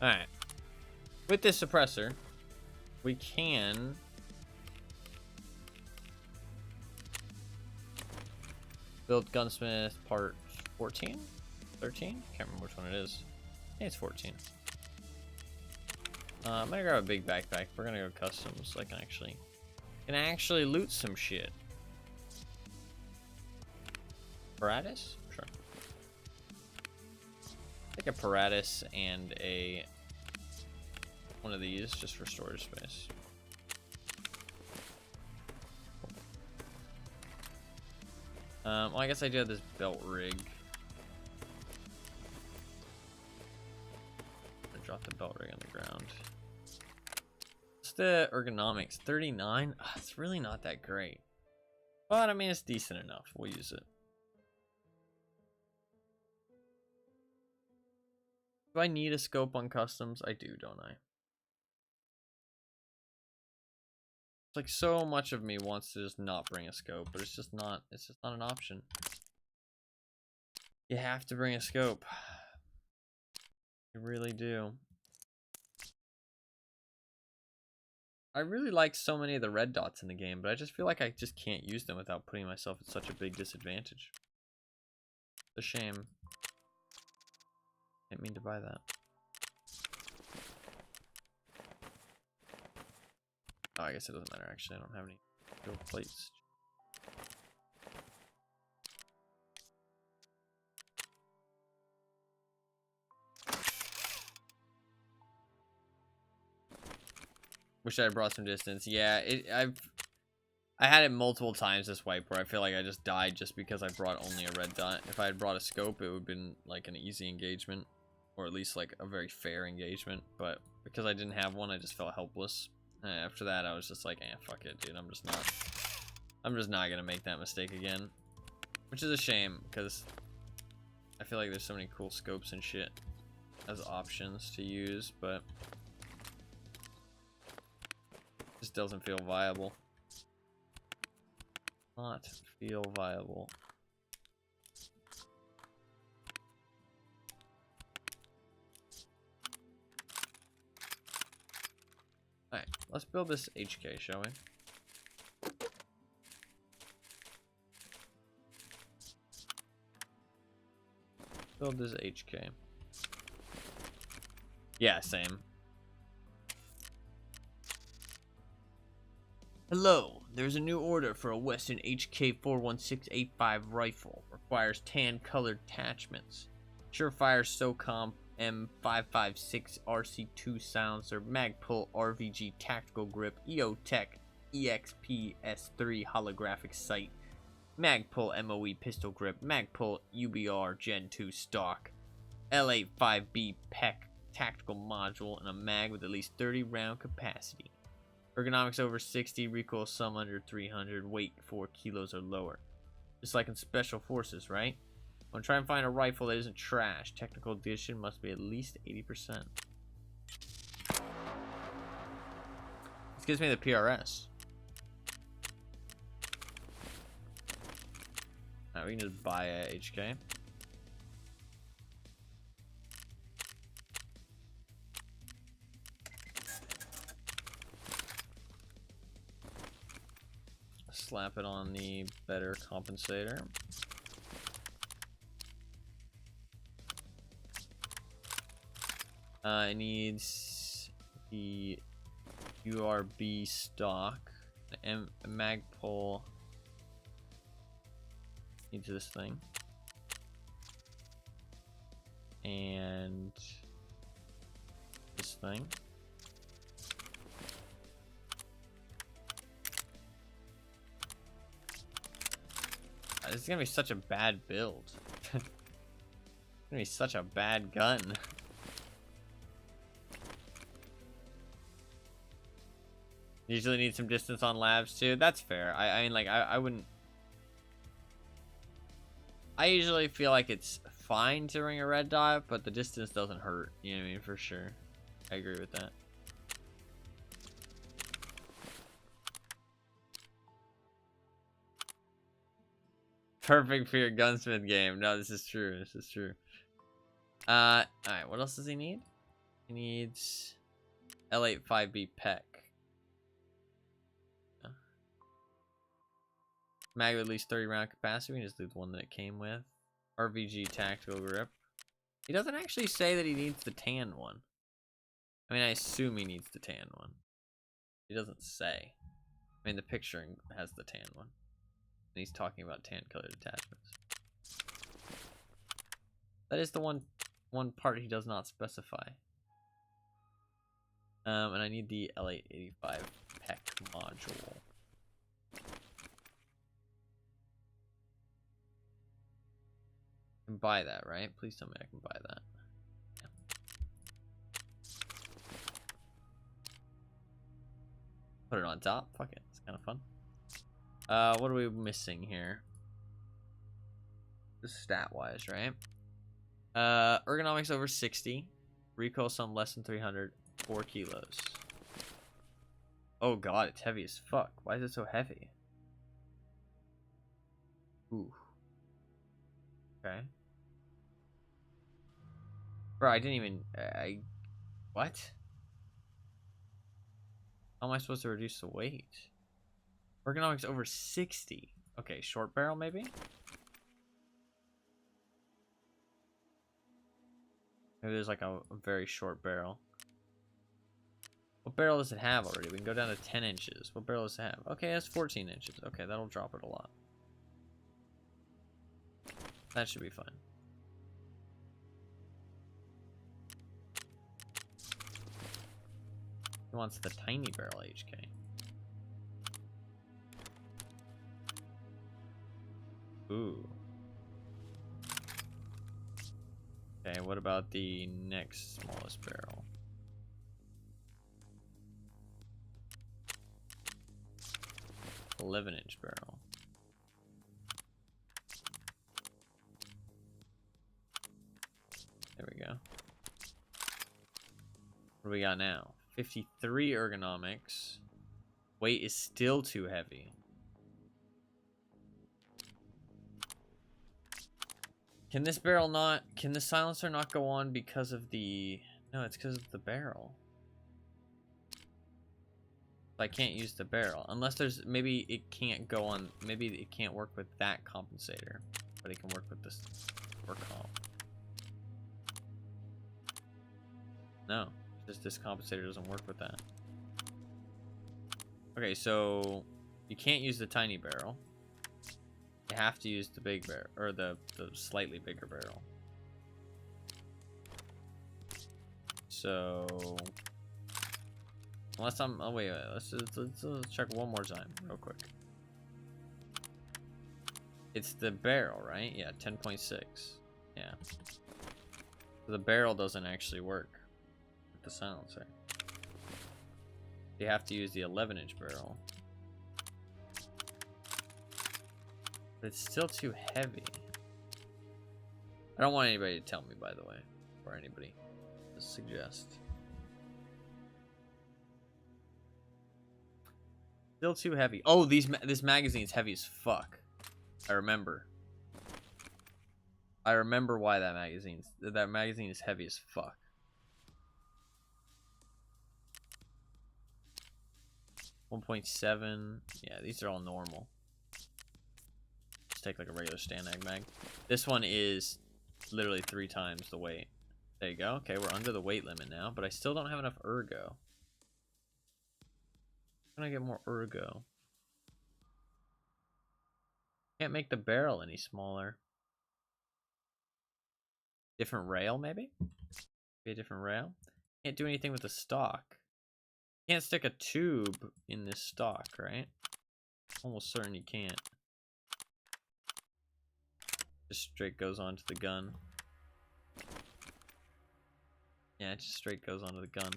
Alright. With this suppressor, we can build gunsmith part 14? 13? Can't remember which one it is. I think it's 14. I'm gonna grab a big backpack. We're gonna go customs so I can actually loot some shit. Apparatus? Sure. Take a apparatus and one of these just for storage space. Well, I guess I do have this belt rig. I dropped the belt rig on the ground. What's the ergonomics? 39? Oh, it's really not that great. But I mean, it's decent enough. We'll use it. Do I need a scope on customs? I do, don't I? It's like so much of me wants to just not bring a scope, but it's just not an option. You have to bring a scope. You really do. I really like so many of the red dots in the game, but I just feel like I just can't use them without putting myself at such a big disadvantage. It's a shame. Didn't mean to buy that. Oh, I guess it doesn't matter actually. I don't have any gold plates. Wish I had brought some distance. Yeah, I had it multiple times this wipe where I feel like I just died just because I brought only a red dot. If I had brought a scope, it would have been like an easy engagement, or at least like a very fair engagement. But because I didn't have one, I just felt helpless. And after that, I was just like, fuck it, dude. I'm just not gonna make that mistake again. Which is a shame because I feel like there's so many cool scopes and shit as options to use, but it just doesn't feel viable. Not feel viable. Alright, let's build this HK, shall we? Build this HK. Yeah, same. Hello, there's a new order for a Western HK41685 rifle. Requires tan-colored attachments. Surefire SOCOM M556 RC2 silencer, Magpul RVG tactical grip, EOTech EXP S3 holographic sight, Magpul MOE pistol grip, Magpul UBR Gen 2 stock, L85B PEC tactical module, and a mag with at least 30 round capacity. Ergonomics over 60, recoil some under 300, weight 4 kilos or lower. Just like in Special Forces, right? I'm trying to find a rifle that isn't trash. Technical edition must be at least 80%. This gives me the PRS. Alright, we can just buy a HK. Slap it on the better compensator. It needs the URB stock, the Magpul needs this thing, and this thing. This is gonna be such a bad build. It's gonna be such a bad gun. Usually need some distance on labs too. That's fair. I mean, like, I I usually feel like it's fine to ring a red dot, but the distance doesn't hurt. You know what I mean? For sure. I agree with that. Perfect for your gunsmith game. No, this is true. This is true. Alright, what else does he need? He needs L85B PEC. Mag with at least 30 round capacity. We can just leave the one that it came with. RVG tactical grip. He doesn't actually say that he needs the tan one. I mean, I assume he needs the tan one. He doesn't say. I mean, the picture has the tan one. And he's talking about tan colored attachments. That is the one part he does not specify. And I need the L885 PEC module. I can buy that, right? Please tell me I can buy that. Yeah. Put it on top. Fuck it. It's kind of fun. What are we missing here? Just stat-wise, right? Ergonomics over 60. Recoil some less than 300. 4 kilos. Oh god, it's heavy as fuck. Why is it so heavy? Ooh. Okay. Bro, I didn't even... what? How am I supposed to reduce the weight? Ergonomics over 60. Okay, short barrel maybe? Maybe there's like a very short barrel. What barrel does it have already? We can go down to 10 inches. What barrel does it have? Okay, that's 14 inches. Okay, that'll drop it a lot. That should be fine. He wants the tiny barrel HK. Ooh. Okay, what about the next smallest barrel? $11-inch barrel. There we go. What do we got now? 53 ergonomics. Weight is still too heavy. Can this barrel not... can the silencer not go on because of the... no, it's because of the barrel. I can't use the barrel. Unless there's... maybe it can't go on... maybe it can't work with that compensator. But it can work with this... or comp. No. Just this compensator doesn't work with that. Okay, so... you can't use the tiny barrel. You have to use the big barrel, or the slightly bigger barrel. So, unless I'm, oh wait, let's check one more time, real quick. It's the barrel, right? Yeah, 10.6. Yeah. So the barrel doesn't actually work with the silencer. You have to use the 11-inch barrel. But it's still too heavy. I don't want anybody to tell me, by the way, or anybody to suggest. Still too heavy. Oh, this magazine's heavy as fuck. I remember. I remember why that magazine is heavy as fuck. .7. Yeah, these are all normal. Take like a regular Stanag mag. This one is literally 3 times the weight. There you go. Okay, we're under the weight limit now, but I still don't have enough ergo. How can I get more ergo? Can't make the barrel any smaller. Different rail, maybe? Be a different rail. Can't do anything with the stock. Can't stick a tube in this stock, right? Almost certain you can't. Just straight goes onto the gun. Yeah, it just straight goes onto the gun.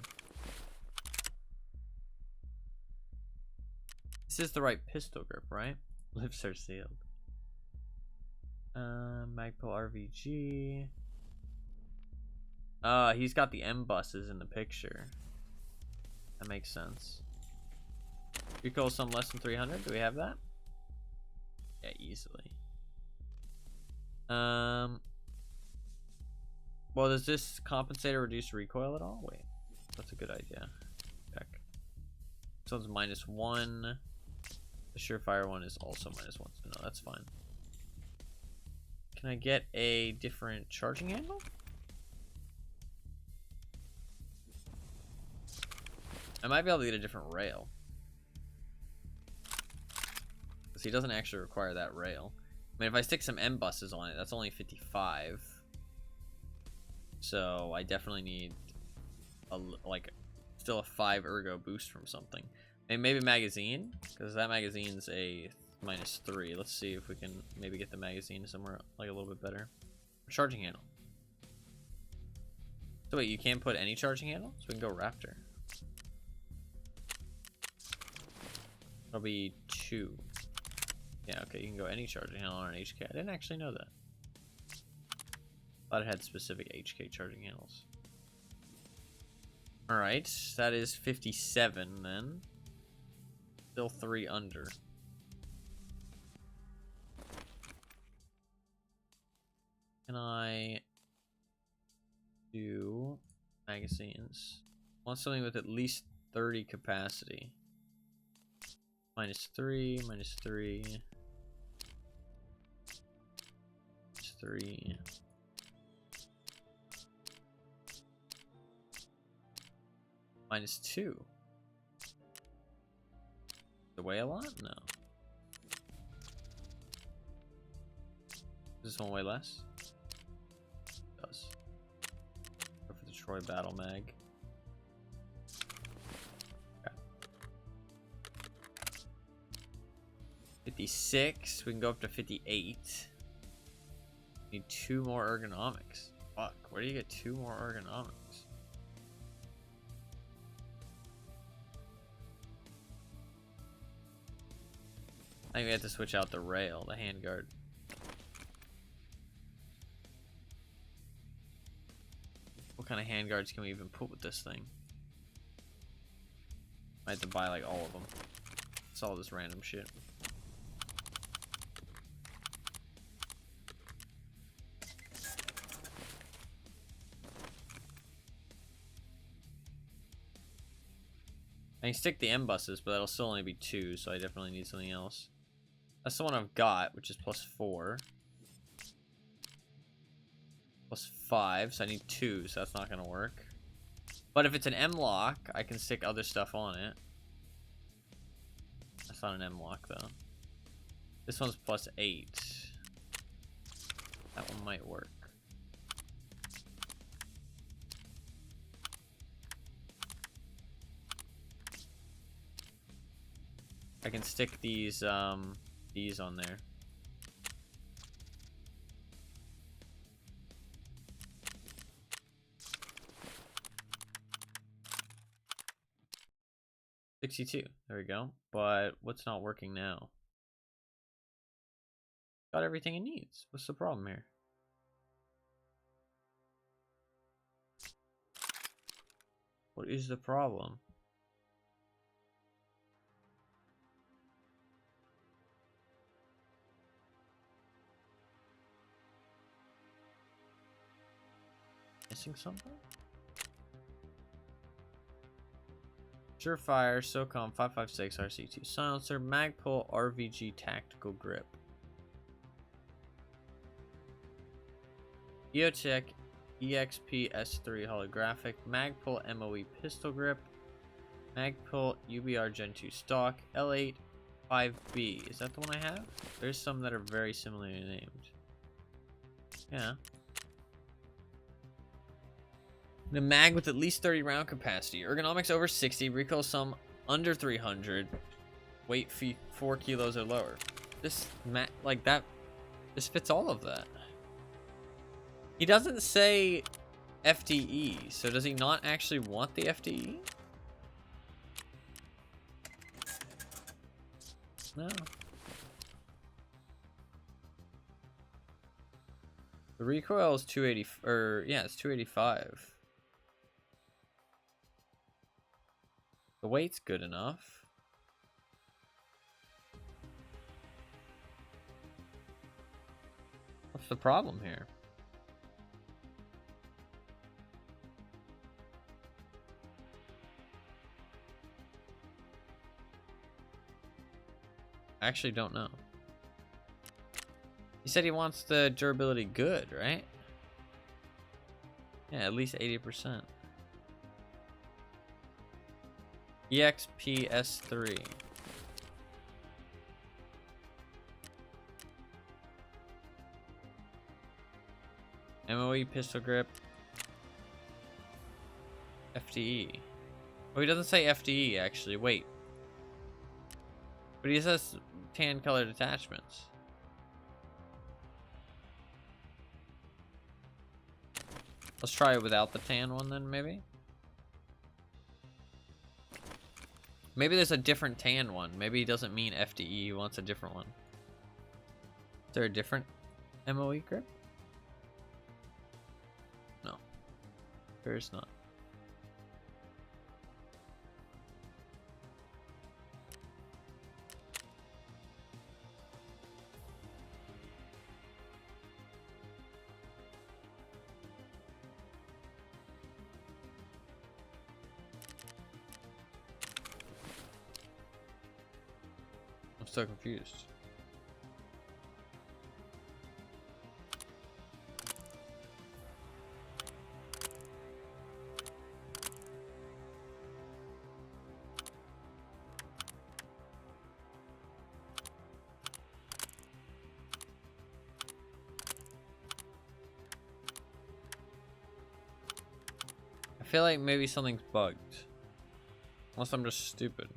This is the right pistol grip, right? Lips are sealed. Magpul RVG. He's got the M buses in the picture. That makes sense. Recoil some less than 300. Do we have that? Yeah, easily. Well, does this compensate or reduce recoil at all? Wait, that's a good idea. Check. This one's -1. The surefire one is also -1. So no, that's fine. Can I get a different charging handle? I might be able to get a different rail. Because he doesn't actually require that rail. I mean, if I stick some M buses on it, that's only 55. So I definitely need still a 5 ergo boost from something. And maybe magazine, because that magazine's a -3. Let's see if we can maybe get the magazine somewhere like a little bit better. Charging handle. So wait, you can't put any charging handle? So we can go Raptor. That'll be 2. Yeah, okay, you can go any charging handle on an HK. I didn't actually know that. Thought it had specific HK charging handles. Alright, that is 57 then. Still 3 under. Can I do magazines? I want something with at least 30 capacity. -3, -3. -3. -2. The weigh a lot? No. Does this one weigh less? It does. Go for the Troy Battle Mag. Okay. 56. We can go up to 58. Need 2 more ergonomics. Fuck, where do you get 2 more ergonomics? I think we have to switch out the rail, the handguard. What kind of handguards can we even put with this thing? I have to buy like all of them. It's all this random shit. I can stick the M buses, but that'll still only be 2, so I definitely need something else. That's the one I've got, which is +4. +5, so I need 2, so that's not gonna work. But if it's an M-lock, I can stick other stuff on it. That's not an M-lock, though. This one's +8. That one might work. I can stick these on there. $62. There we go. But what's not working now? Got everything it needs. What's the problem here? What is the problem? Missing something? Surefire, SOCOM 556 RC2 silencer, Magpul RVG tactical grip. EOTech EXP S3 holographic, Magpul MOE pistol grip, Magpul UBR Gen 2 stock, L8 5B. Is that the one I have? There's some that are very similarly named. Yeah. The mag with at least 30 round capacity. Ergonomics over 60. Recoil sum under 300. Weight 4 kilos or lower. This like that. This fits all of that. He doesn't say FDE, so does he not actually want the FDE? No. The recoil is 280, or yeah, it's 285. The weight's good enough. What's the problem here? I actually don't know. He said he wants the durability good, right? Yeah, at least 80%. EXPS3. MOE pistol grip. FDE. Oh, he doesn't say FDE actually. Wait. But he says tan colored attachments. Let's try it without the tan one then, maybe? Maybe there's a different tan one. Maybe he doesn't mean FDE, he wants a different one. Is there a different MOE grip? No. There is not. I'm so confused. I feel like maybe something's bugged. Unless I'm just stupid.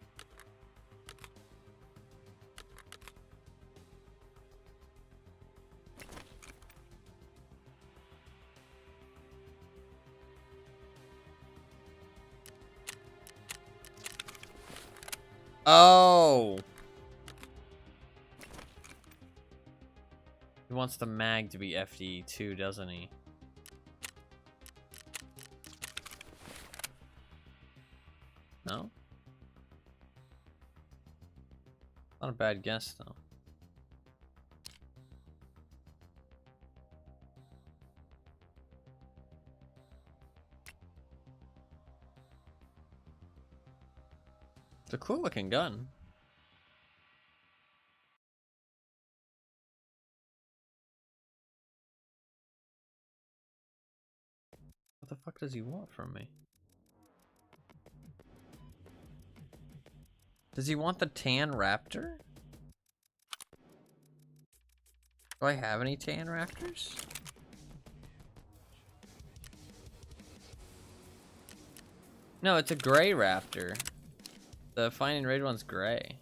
Oh! He wants the mag to be FD too, doesn't he? No? Not a bad guess, though. It's a cool looking gun. What the fuck does he want from me? Does he want the tan raptor? Do I have any tan raptors? No, it's a gray raptor. The fine and raid one's gray.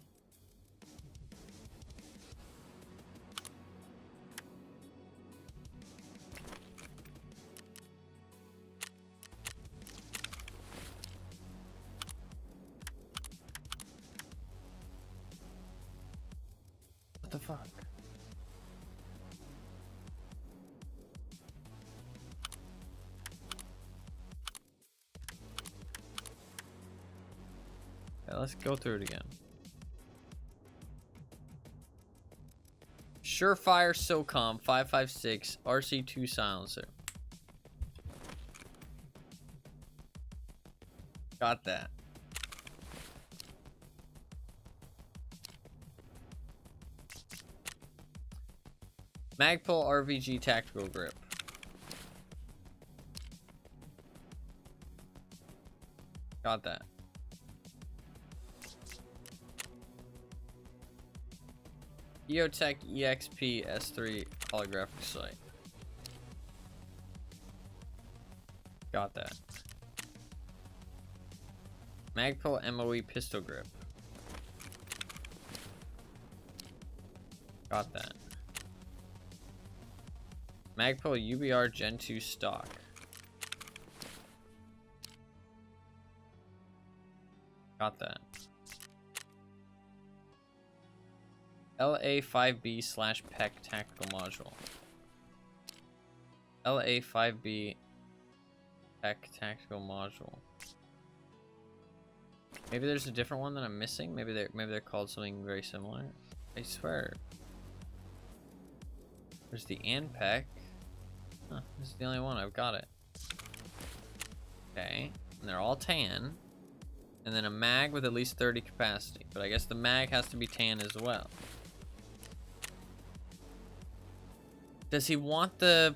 What the fuck? Yeah, let's go through it again. Surefire SOCOM 556 RC2 silencer. Got that. Magpul RVG tactical grip. Got that. EOTech EXP S3 holographic sight. Got that. Magpul MOE pistol grip. Got that. Magpul UBR Gen 2 stock. Got that. LA5B/PEC tactical module. LA5B Tech Tactical Module. Maybe there's a different one that I'm missing. Maybe they're called something very similar. I swear. There's the ANPEC. Huh, this is the only one. I've got it. Okay. And they're all tan. And then a mag with at least 30 capacity. But I guess the mag has to be tan as well. Does he want the...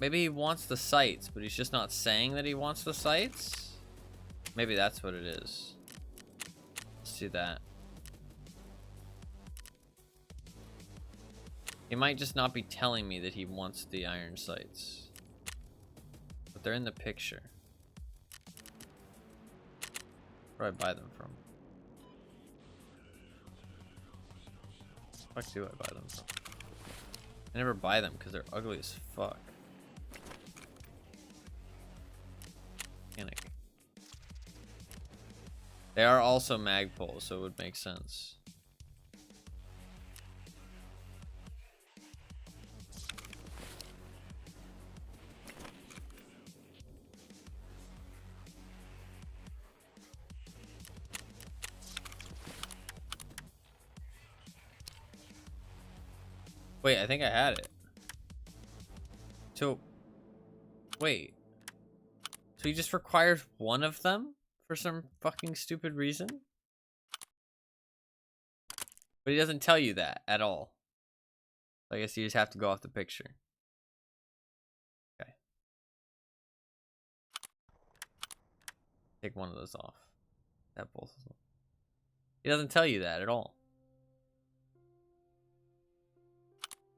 Maybe he wants the sights, but he's just not saying that he wants the sights? Maybe that's what it is. Let's do that. He might just not be telling me that he wants the iron sights. But they're in the picture. Where do I buy them from? What the fuck do I buy them from? I never buy them because they're ugly as fuck. Mechanic. They are also magpoles, so it would make sense. Wait, I think I had it. So, wait. So he just requires one of them for some fucking stupid reason? But he doesn't tell you that at all. I guess you just have to go off the picture. Okay. Take one of those off. That both of them. He doesn't tell you that at all.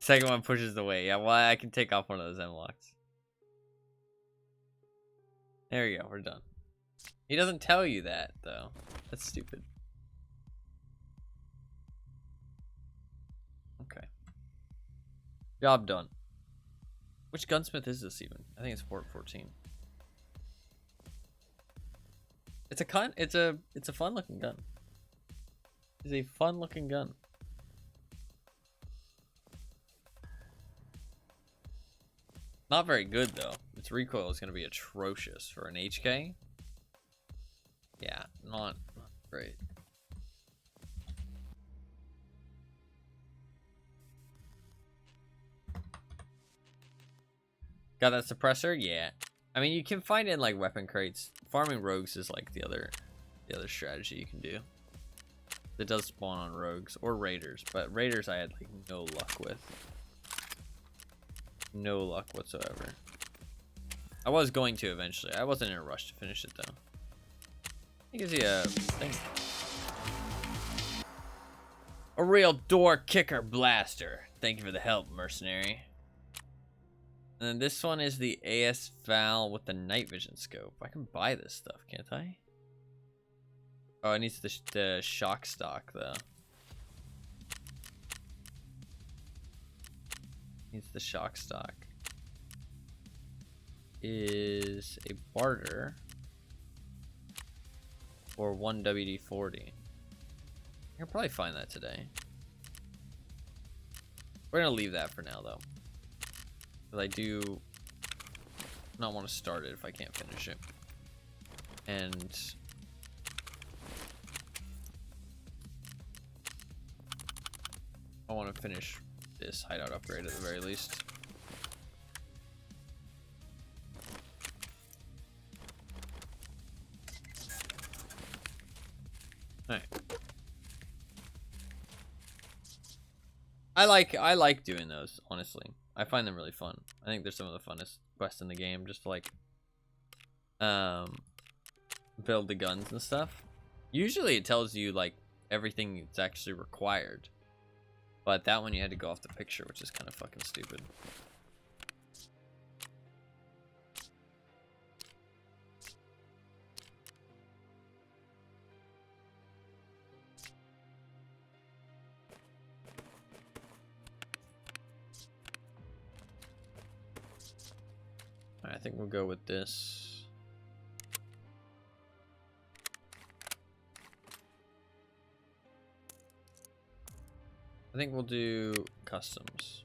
Second one pushes away. Yeah, well, I can take off one of those M-locks. There we go. We're done. He doesn't tell you that, though. That's stupid. Okay. Job done. Which gunsmith is this even? I think it's Port 14. It's a fun looking gun. It's a fun looking gun. Not very good though. Its recoil is going to be atrocious for an HK. Yeah, not great. Got that suppressor? Yeah. I mean, you can find it in like weapon crates. Farming rogues is like the other strategy you can do. It does spawn on rogues or raiders, but raiders I had like no luck with. No luck whatsoever. I was going to eventually. I wasn't in a rush to finish it though. It gives you a thing. A real door kicker blaster. Thank you for the help, mercenary. And then this one is the AS Val with the night vision scope. I can buy this stuff, can't I? Oh, it needs the shock stock though. Needs the shock stock. Is a barter for 1 WD-40. I can probably find that today. We're gonna leave that for now though, because I do not want to start it if I can't finish it. And I want to finish this hideout upgrade at the very least. Alright. I like doing those, honestly. I find them really fun. I think they're some of the funnest quests in the game, just to like build the guns and stuff. Usually it tells you like everything that's actually required. But that one you had to go off the picture, which is kind of fucking stupid. I think we'll go with this. I think we'll do customs.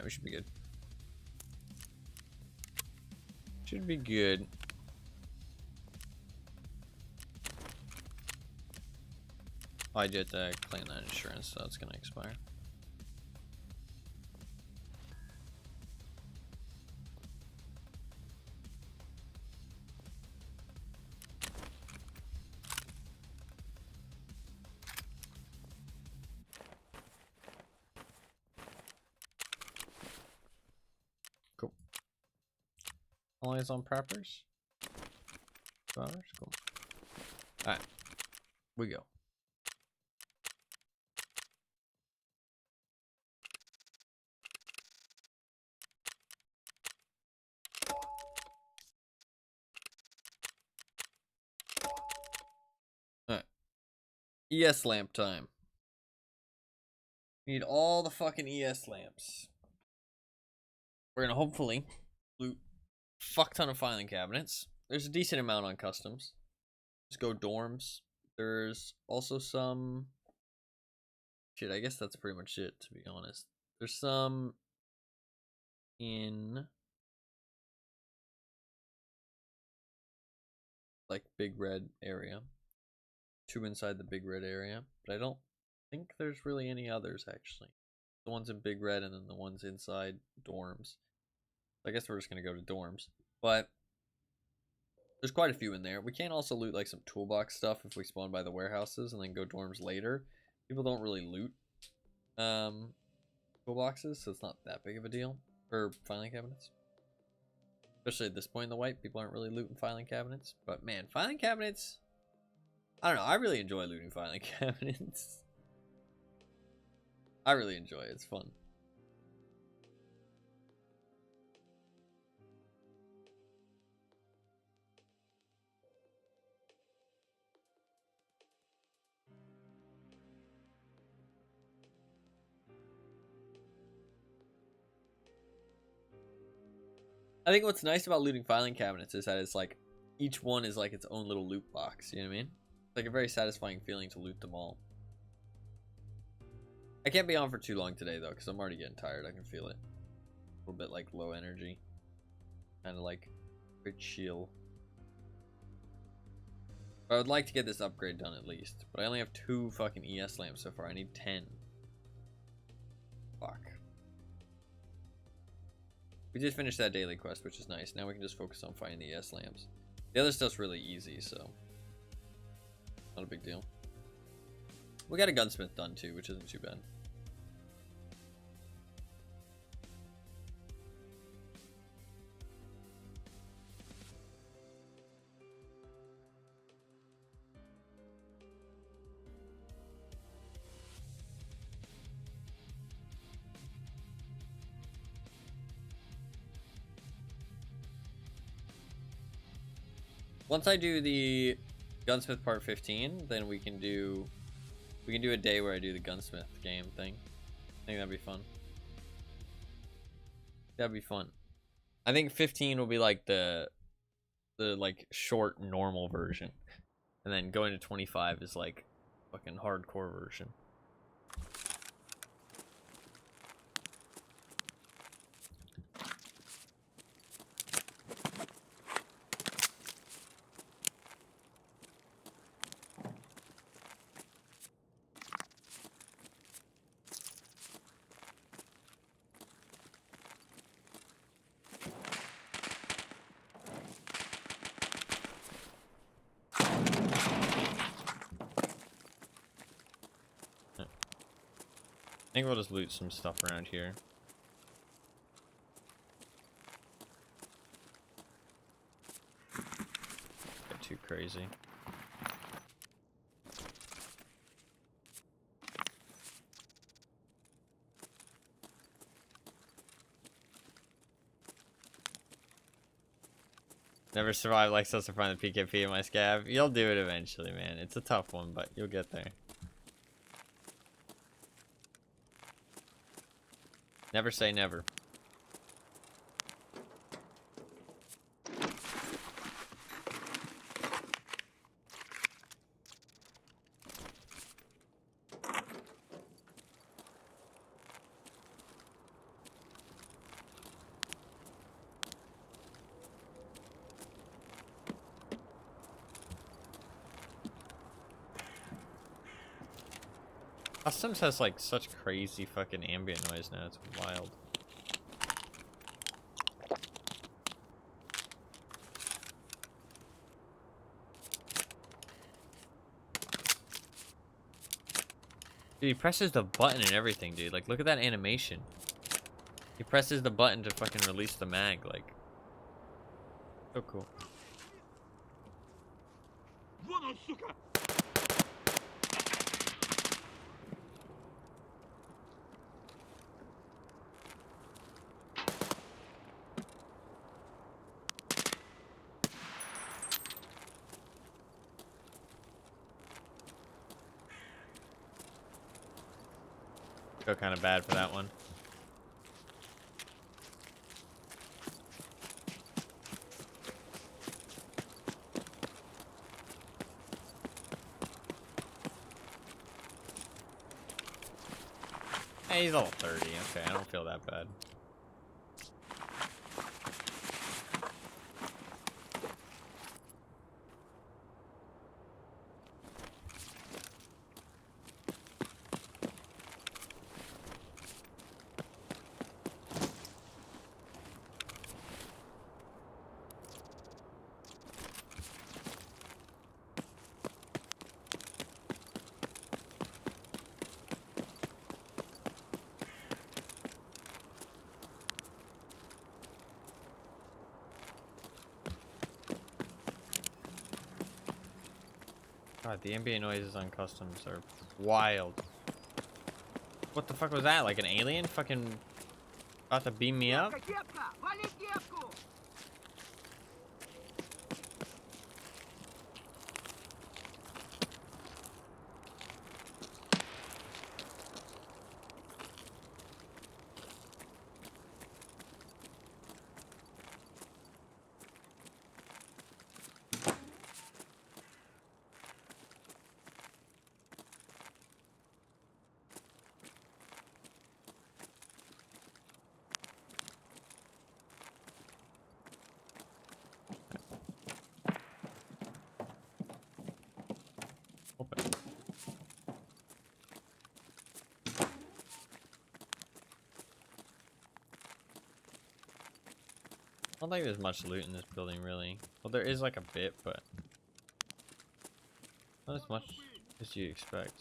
Alright, we should be good. Should be good. Oh, I did claim that insurance, so it's gonna expire. Cool. Always on preppers. 2 hours? Cool. Alright. We go. Alright. ES lamp time. Need all the fucking ES lamps. We're gonna hopefully loot a fuck ton of filing cabinets. There's a decent amount on customs. Just go dorms. There's also some... Shit, I guess that's pretty much it, to be honest. There's some in... like, Big Red area. 2 inside the Big Red area. But I don't think there's really any others, actually. The ones in Big Red and then the ones inside dorms. I guess we're just going to go to dorms. But there's quite a few in there. We can also loot like some toolbox stuff if we spawn by the warehouses and then go dorms later. People don't really loot toolboxes, so it's not that big of a deal. Or filing cabinets. Especially at this point in the wipe, people aren't really looting filing cabinets. But man, filing cabinets... I don't know, I really enjoy looting filing cabinets. I really enjoy it, it's fun. I think what's nice about looting filing cabinets is that it's like each one is like its own little loot box, you know what I mean? It's like a very satisfying feeling to loot them all. I can't be on for too long today though, because I'm already getting tired. I can feel it. A little bit like low energy. Kind of like very chill. But I would like to get this upgrade done at least. But I only have 2 fucking ES lamps so far. I need 10. Fuck. We did finish that daily quest, which is nice. Now we can just focus on finding the ES lamps. The other stuff's really easy, so not a big deal. We got a gunsmith done too, which isn't too bad. Once I do the gunsmith part 15, then we can do a day where I do the gunsmith game thing. I think that'd be fun. That'd be fun. I think 15 will be like the like short normal version, and then going to 25 is like fucking hardcore version. I think we'll just loot some stuff around here. Get too crazy. Never survived like so to find the PKP in my scab. You'll do it eventually, man. It's a tough one, but you'll get there. Never say never. Customs has like such crazy fucking ambient noise now. It's wild. Dude, he presses the button and everything, dude. Like, look at that animation. He presses the button to fucking release the mag, like. So cool. Feel kind of bad for that one. Hey, he's level 30. Okay, I don't feel that bad. God, the ambient noises on customs are wild. What the fuck was that? Like an alien fucking about to beam me up? Open. I don't think there's much loot in this building, really. Well, there is like a bit, but not as much as you expect.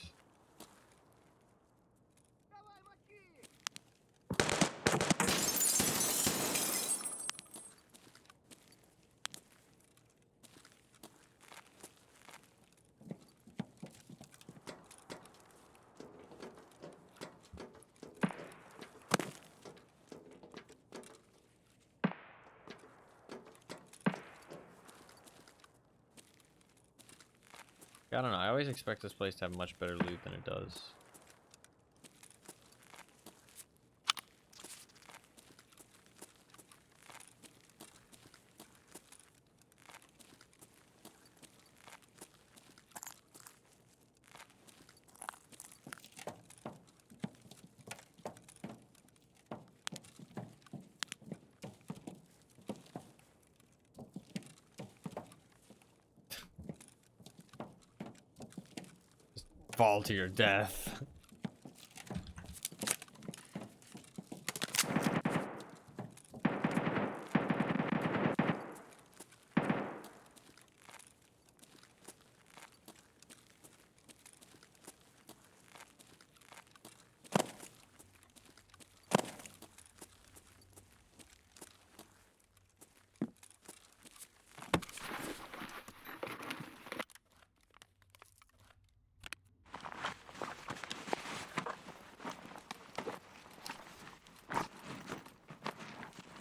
I don't know. I always expect this place to have much better loot than it does. Fall to your death.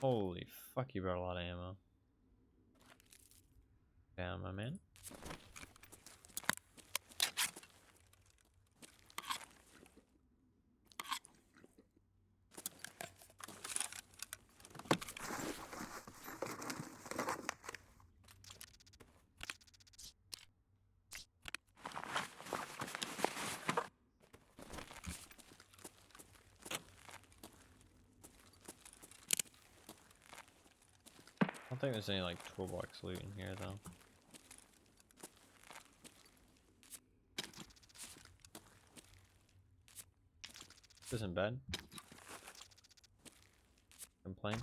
Holy fuck, you brought a lot of ammo. Damn, my man. I don't think there's any like toolbox loot in here though. This isn't bad. Complain.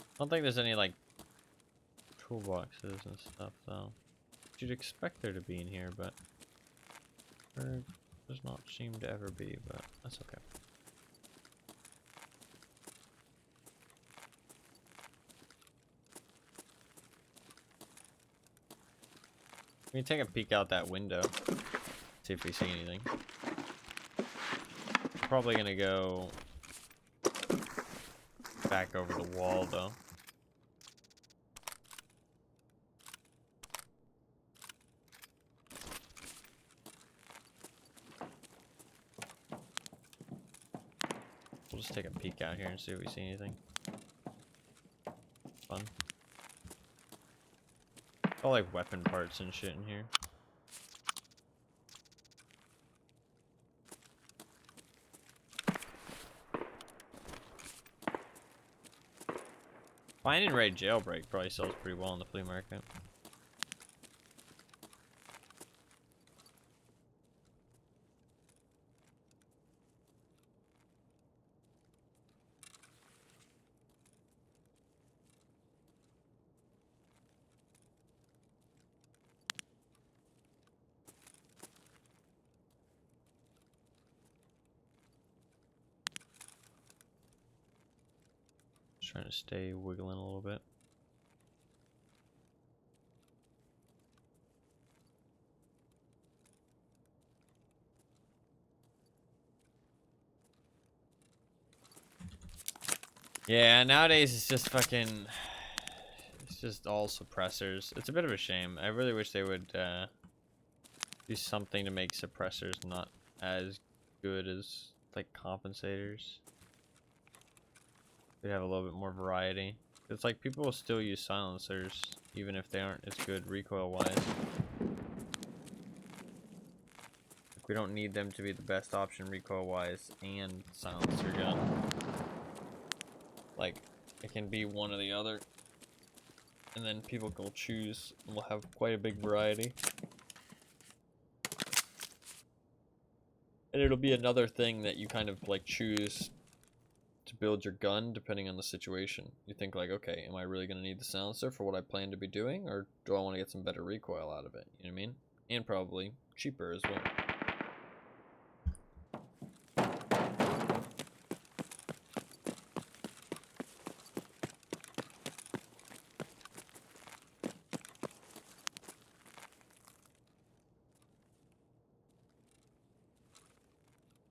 I don't think there's any like toolboxes and stuff though. You'd expect there to be in here, but there does not seem to ever be, but that's okay. We can take a peek out that window, see if we see anything. I'm probably gonna go back over the wall though. We'll just take a peek out here and see if we see anything. Fun. All like weapon parts and shit in here. Find and raid jailbreak probably sells pretty well in the flea market. Just trying to stay wiggling a little bit. Yeah, nowadays it's just fucking... It's just all suppressors. It's a bit of a shame. I really wish they would do something to make suppressors not as good as, like, compensators. We'd have a little bit more variety. It's like people will still use silencers, even if they aren't as good recoil-wise. Like, we don't need them to be the best option recoil-wise and silencer gun. Like, it can be one or the other. And then people will choose, and we'll have quite a big variety. And it'll be another thing that you kind of like choose to build your gun depending on the situation. You think like, okay, am I really going to need the silencer for what I plan to be doing, or do I want to get some better recoil out of it? You know what I mean? And probably cheaper as well.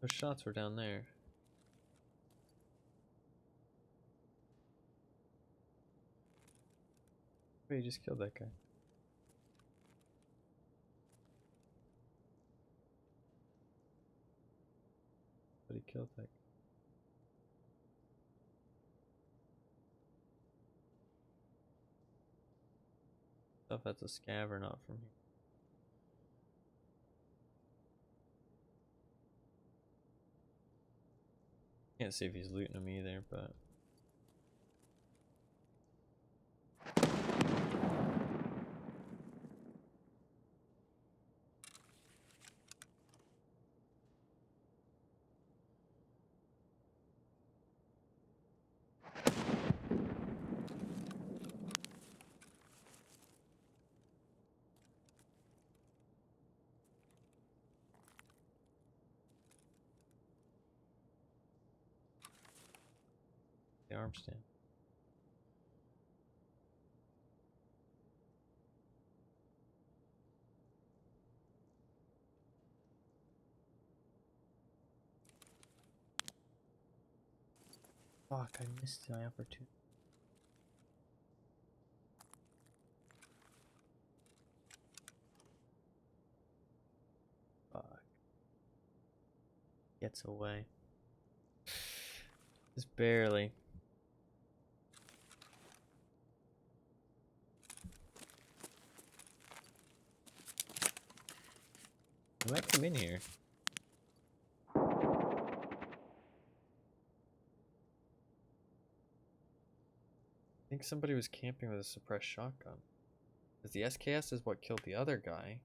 Those shots were down there. Wait, you just killed that guy. But he killed that guy. I don't know if that's a scav or not from here. Can't see if he's looting them either, but... the arm stand. Fuck, I missed my opportunity. Fuck. Gets away. Just barely. He might come in here. I think somebody was camping with a suppressed shotgun. Because the SKS is what killed the other guy.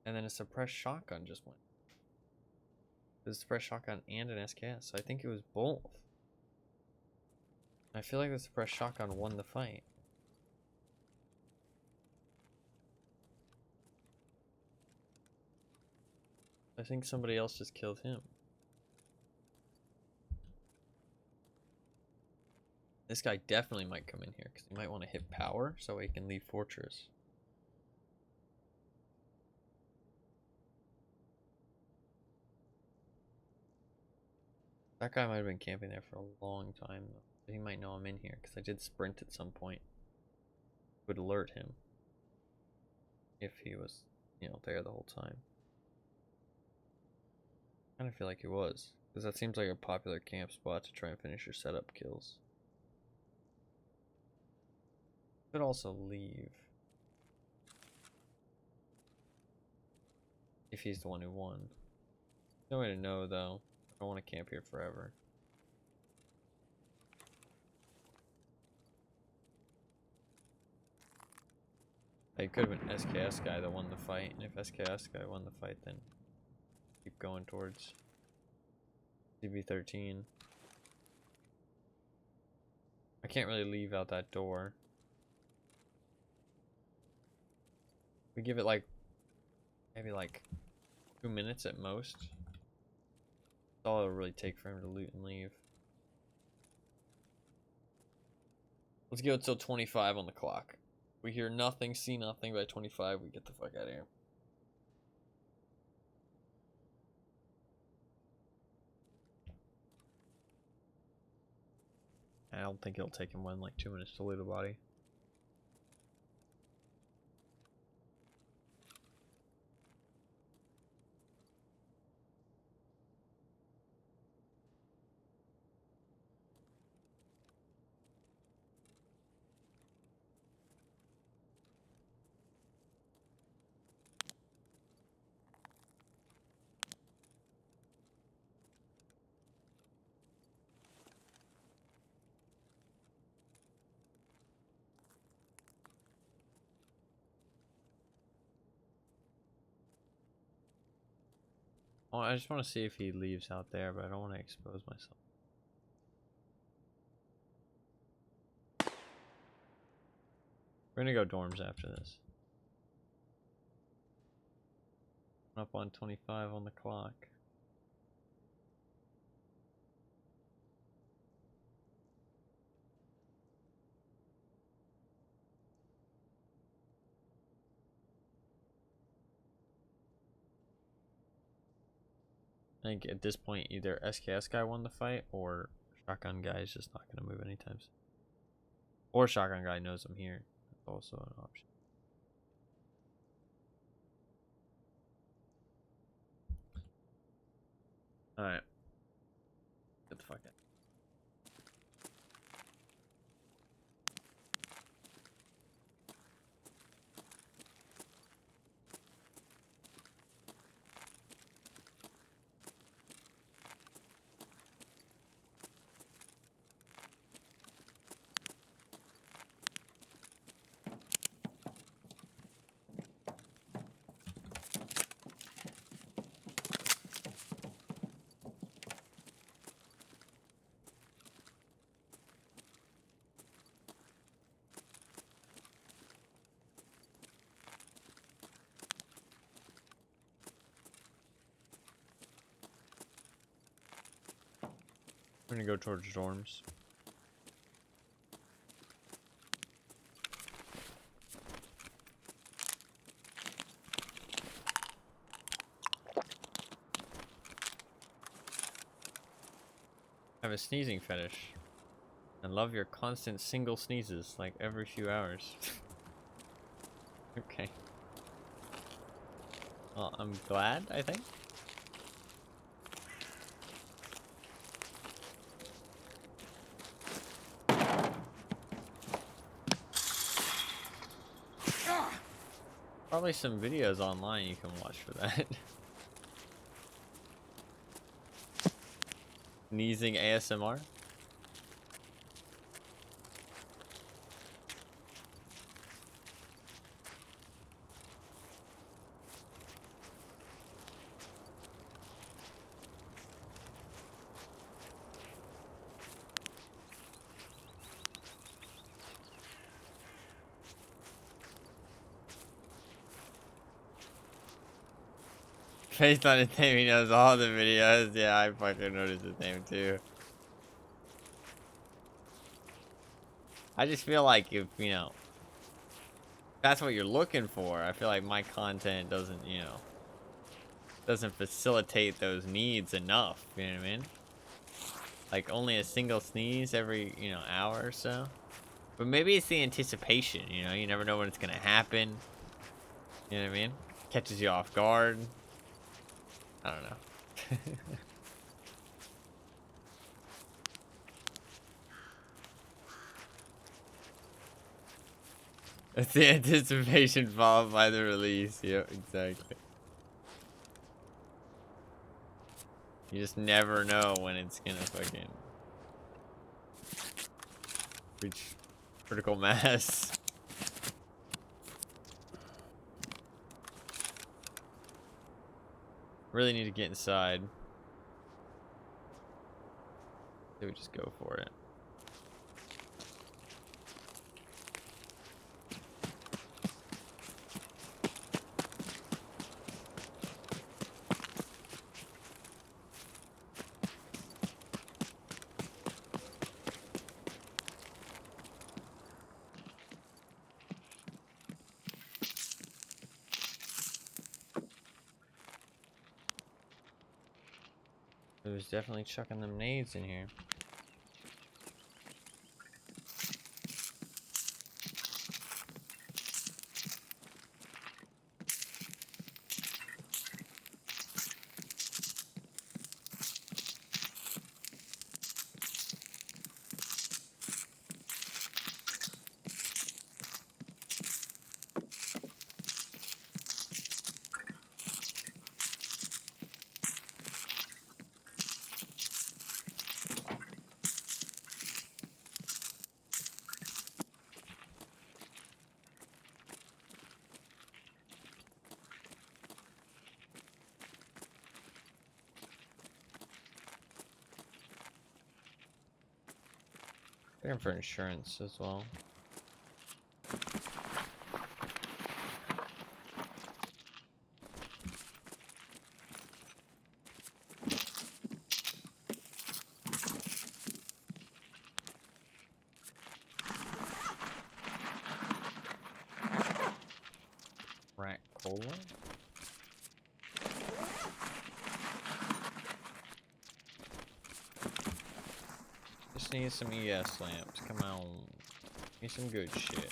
And then a suppressed shotgun just went. There's a suppressed shotgun and an SKS, so I think it was both. I feel like the suppressed shotgun won the fight. I think somebody else just killed him. This guy definitely might come in here because he might want to hit power so he can leave fortress. That guy might have been camping there for a long time though. He might know I'm in here because I did sprint at some point. Would alert him if he was, you know, there the whole time. I kind of feel like he was because that seems like a popular camp spot to try and finish your setup kills. Could also leave if he's the one who won. No way to know though. I don't want to camp here forever. It could have been SKS guy that won the fight, and if SKS guy won the fight, then keep going towards CB13. I can't really leave out that door. We give it like maybe like 2 minutes at most. That's all it'll really take for him to loot and leave. Let's go till 25 on the clock. We hear nothing, see nothing. By 25, we get the fuck out of here. I don't think it'll take him more than like 2 minutes to loot a body. Oh, I just want to see if he leaves out there, but I don't want to expose myself. We're gonna go dorms after this. Up on 25 on the clock. I think at this point either SKS guy won the fight or shotgun guy is just not going to move anytime soon. Or shotgun guy knows I'm here. That's also an option. Alright. Get the fuck out. We're gonna go towards dorms. I have a sneezing fetish. I love your constant single sneezes, like every few hours. Okay. Well, I'm glad, I think. probably some videos online you can watch for that. Sneezing ASMR. Based on his name, he knows all the videos. Yeah, I fucking noticed his name too. I just feel like if, you know, that's what you're looking for, I feel like my content doesn't, you know, doesn't facilitate those needs enough. You know what I mean? Like only a single sneeze every, you know, hour or so. But maybe it's the anticipation, you know, you never know when it's gonna happen. You know what I mean? Catches you off guard. I don't know. It's the anticipation followed by the release. Yep, exactly. You just never know when it's gonna fucking reach critical mass. Really need to get inside. So we just go for it. It was definitely chucking them nades in here. Looking for insurance as well. Rat cola. Just need some ES lamps. Come on. Need some good shit.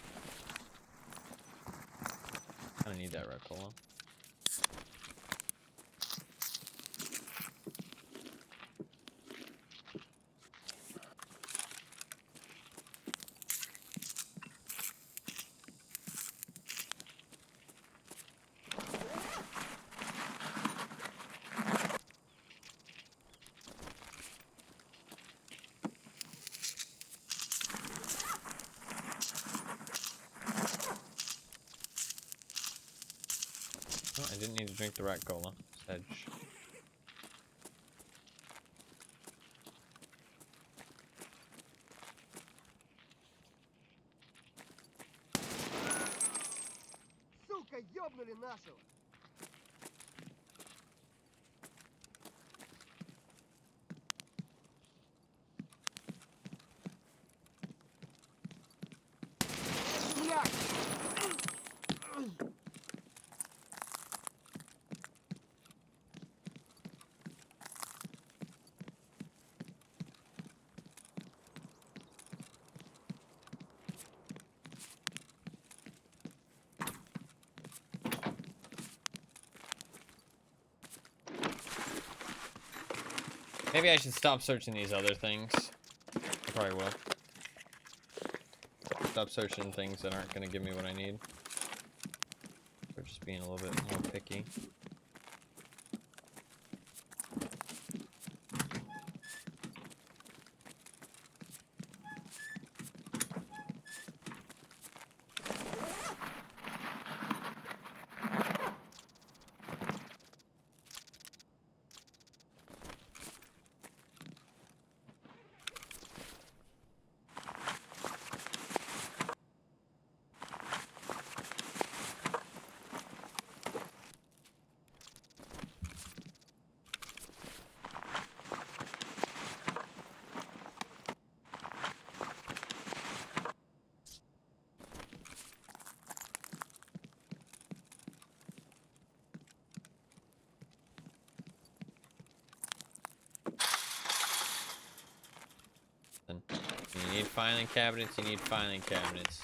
I don't need that red cola. Oh, I didn't need to drink the rat cola. Sedge. Сука, ёбнули нашего! Блядь! Maybe I should stop searching these other things. I probably will. Stop searching things that aren't going to give me what I need. Or just being a little bit more picky. You need filing cabinets, you need filing cabinets.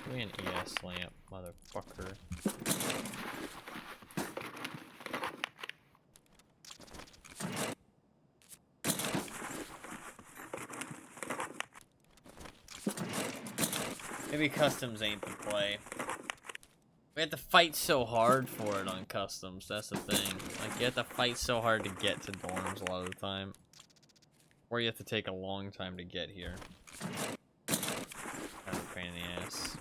Give me an ES lamp, motherfucker. Maybe customs ain't the play. We have to fight so hard for it on customs, that's the thing. Like, you have to fight so hard to get to dorms a lot of the time. Or you have to take a long time to get here. Kind of a pain in the ass.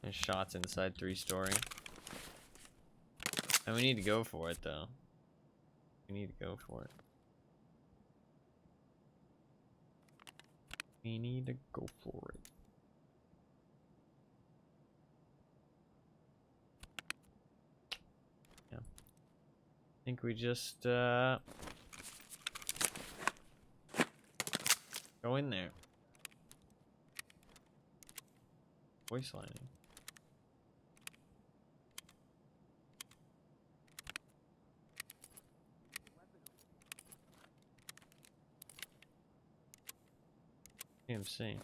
There's shots inside 3-story. And we need to go for it, though. We need to go for it. We need to go for it. Yeah. I think we just, go in there. Voice lining. PMC.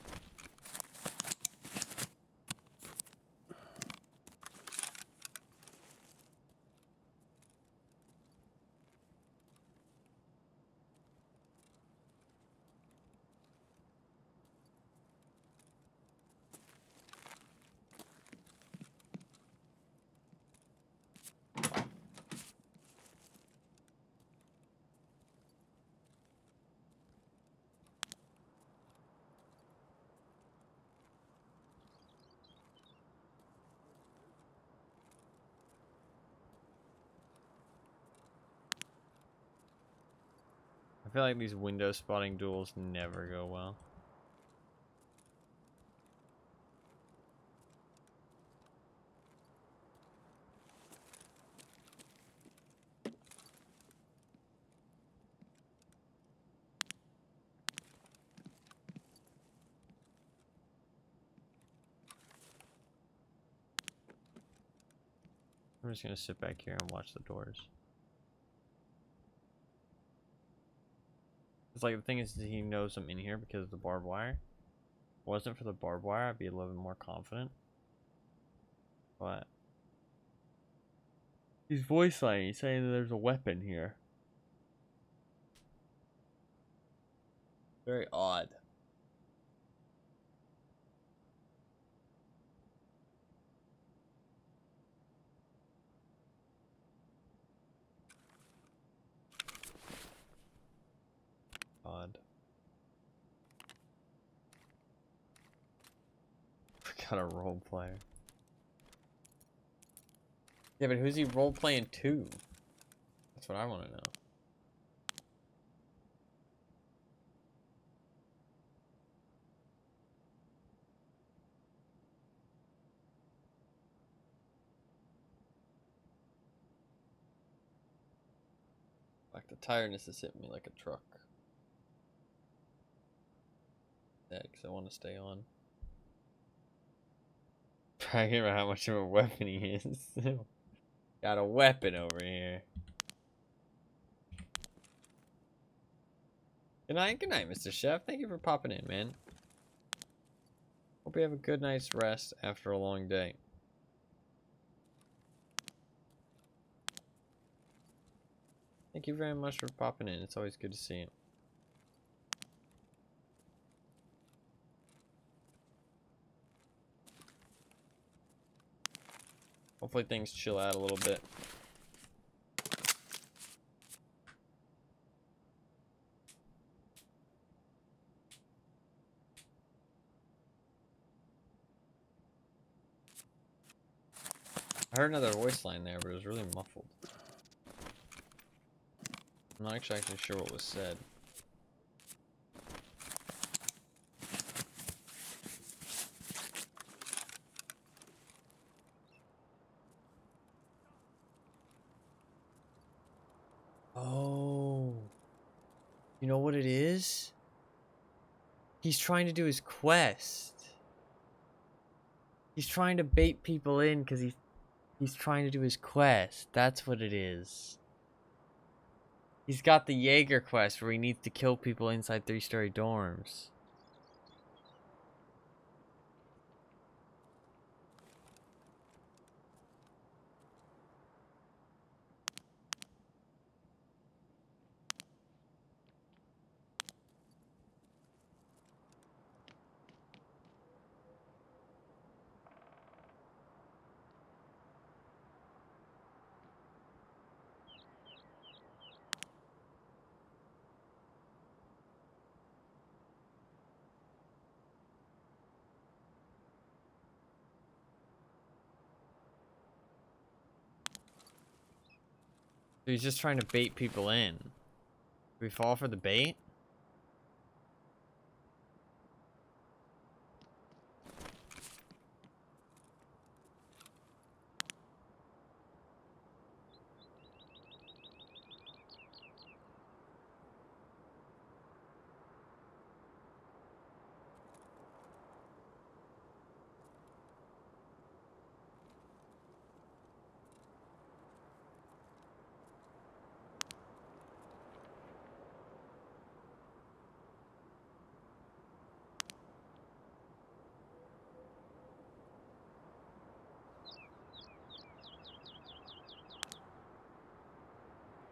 I feel like these window spotting duels never go well. I'm just gonna sit back here and watch the doors. It's like the thing is he knows I'm in here because of the barbed wire. If it wasn't for the barbed wire, I'd be a little bit more confident. But he's voice lining, he's saying that there's a weapon here. Very odd. Odd. Got a role player. Yeah, but who's he role playing to? That's what I want to know. Like the tiredness is hitting me like a truck. Yeah, because I want to stay on. Bragging about how much of a weapon he is. Got a weapon over here. Good night, Mr. Chef. Thank you for popping in, man. Hope you have a good night's rest after a long day. Thank you very much for popping in. It's always good to see you. Hopefully things chill out a little bit. I heard another voice line there, but it was really muffled. I'm not exactly sure what was said. Oh. You know what it is? He's trying to do his quest. He's trying to bait people in because he's trying to do his quest. That's what it is. He's got the Jaeger quest where he needs to kill people inside 3-story dorms. So he's just trying to bait people in. Do we fall for the bait?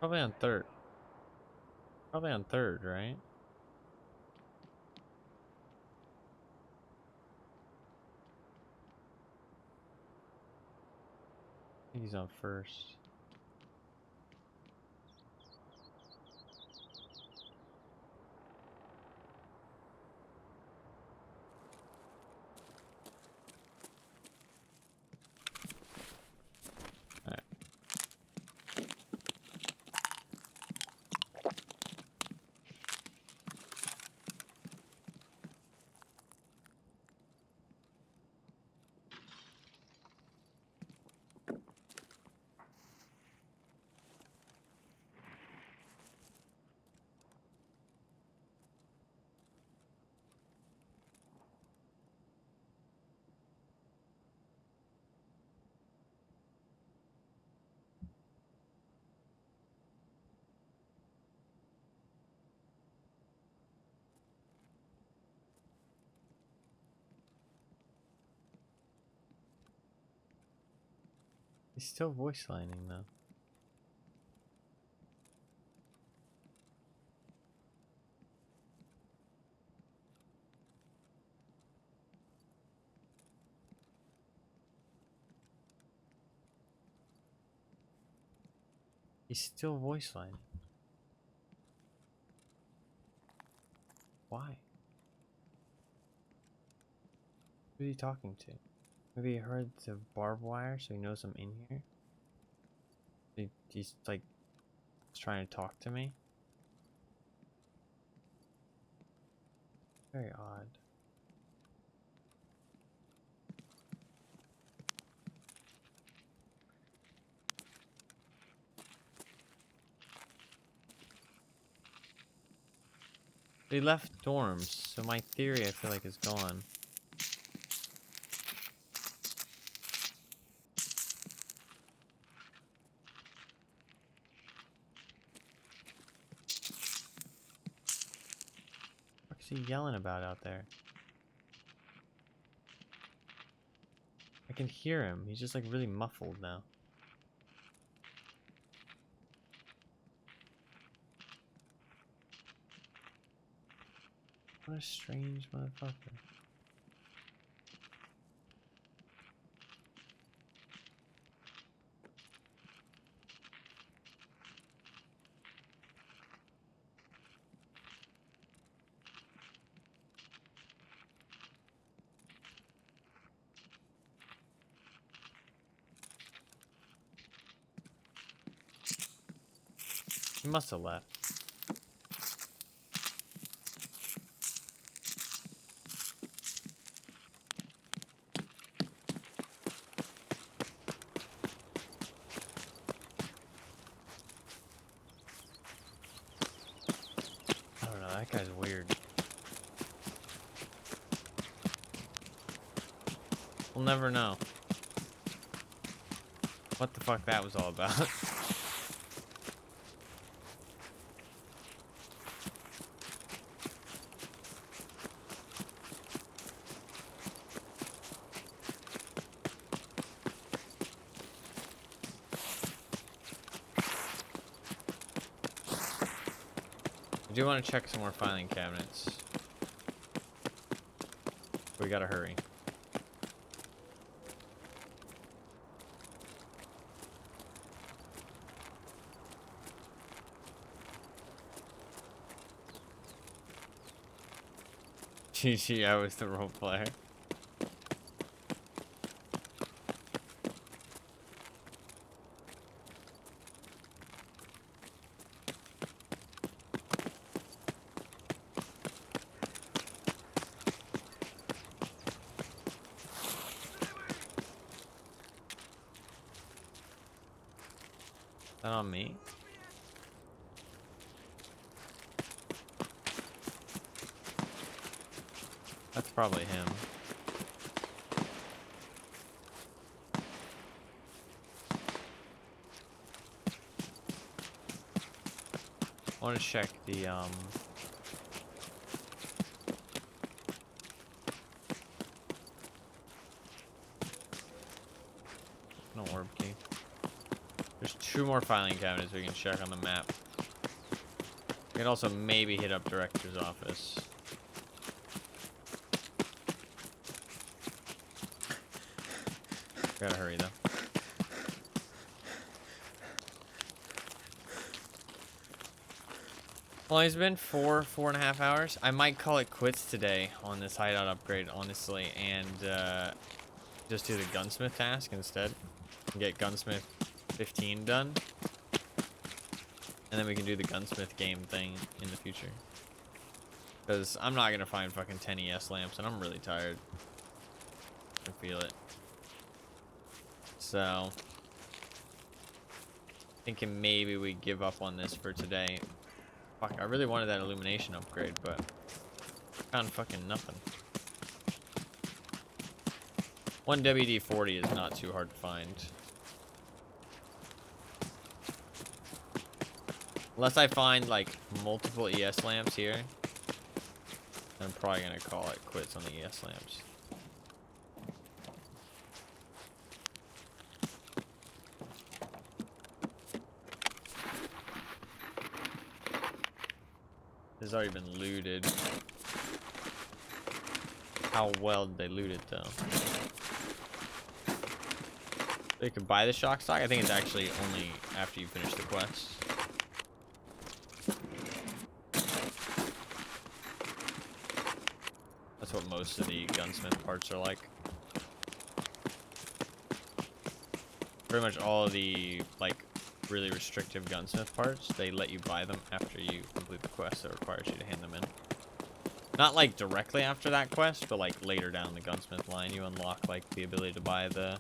Probably on third. Probably on third, right? I think he's on first. Alright. He's still voice lining though. He's still voice lining. Why? Who is he talking to? Maybe he heard the barbed wire, so he knows I'm in here. He's like trying to talk to me. Very odd. They left dorms, so my theory I feel like is gone. What's he yelling about out there? I can hear him. He's just like really muffled now. What a strange motherfucker. He must have left. I don't know, that guy's weird. We'll never know what the fuck that was all about. I do want to check some more filing cabinets. We gotta hurry. GG, I was the role player. Is that on me? That's probably him. I want to check the no orb key. There's 2 more filing cabinets we can check on the map. We can also maybe hit up director's office. Gotta hurry though. Well, it's been 4.5 hours. I might call it quits today on this hideout upgrade, honestly, and just do the gunsmith task instead. Get gunsmith 15 done. And then we can do the gunsmith game thing in the future. Because I'm not going to find fucking 10 ES lamps, and I'm really tired. I feel it. So, thinking maybe we give up on this for today. Fuck, I really wanted that illumination upgrade, but found fucking nothing. 1 WD-40 is not too hard to find. Unless I find, like, multiple ES lamps here, I'm probably gonna call it quits on the ES lamps. This has already been looted. How well did they loot it, though? They could buy the shock stock? I think it's actually only after you finish the quest. That's what most of the gunsmith parts are like. Pretty much all of the, like, really restrictive gunsmith parts, they let you buy them after you complete the quest that requires you to hand them in. Not, like, directly after that quest, but, like, later down the gunsmith line, you unlock, like, the ability to buy the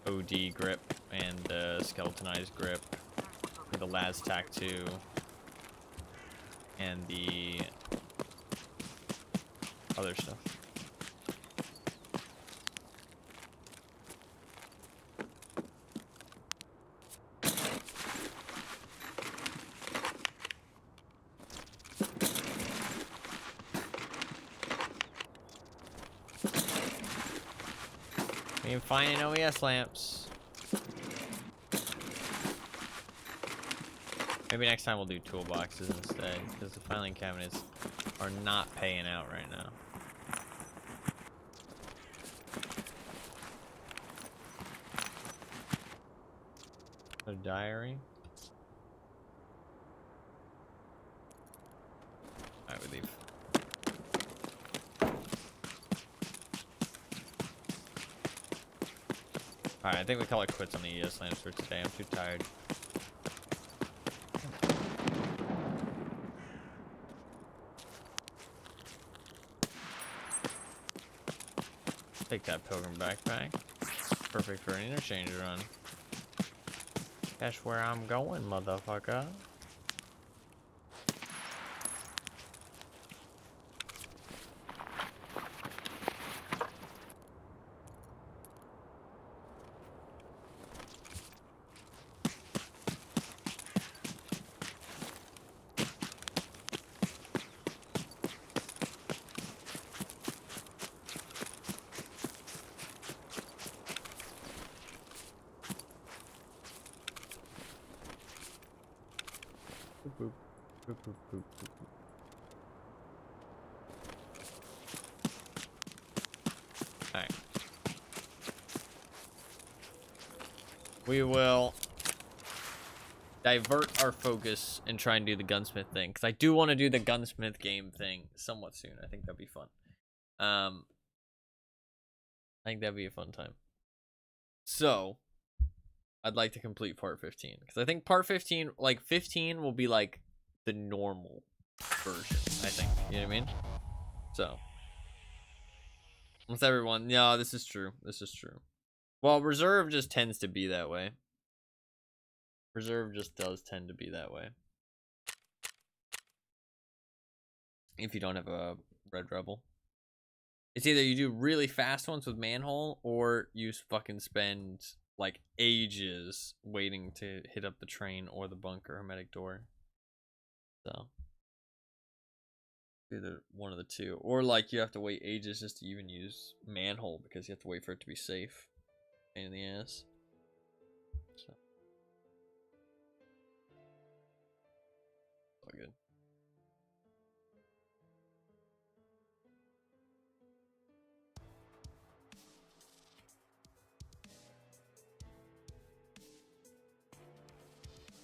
OD grip and the skeletonized grip, the Las Tac 2, and the other stuff. We ain't finding OES lamps. Maybe next time we'll do toolboxes instead, because the filing cabinets are not paying out right now. A diary. Alright, we leave. Alright, I think we call it quits on the ES lamps for today. I'm too tired. Take that pilgrim backpack. Perfect for an interchange run. That's where I'm going, motherfucker. Boop, boop, boop, boop, boop, boop. Alright. We will divert our focus and try and do the gunsmith thing, because I do want to do the gunsmith game thing somewhat soon. I think that'd be fun. I think that'd be a fun time. So I'd like to complete part 15, because I think part 15, like 15 will be like the normal version, I think. You know what I mean? So with everyone, yeah, this is true. This is true. Well, reserve just tends to be that way. Reserve just does tend to be that way. If you don't have a red rebel. It's either you do really fast ones with manhole, or you fucking spend like ages waiting to hit up the train or the bunker hermetic door. So either one of the two, or like you have to wait ages just to even use manhole because you have to wait for it to be safe. Pain in the ass. So all good.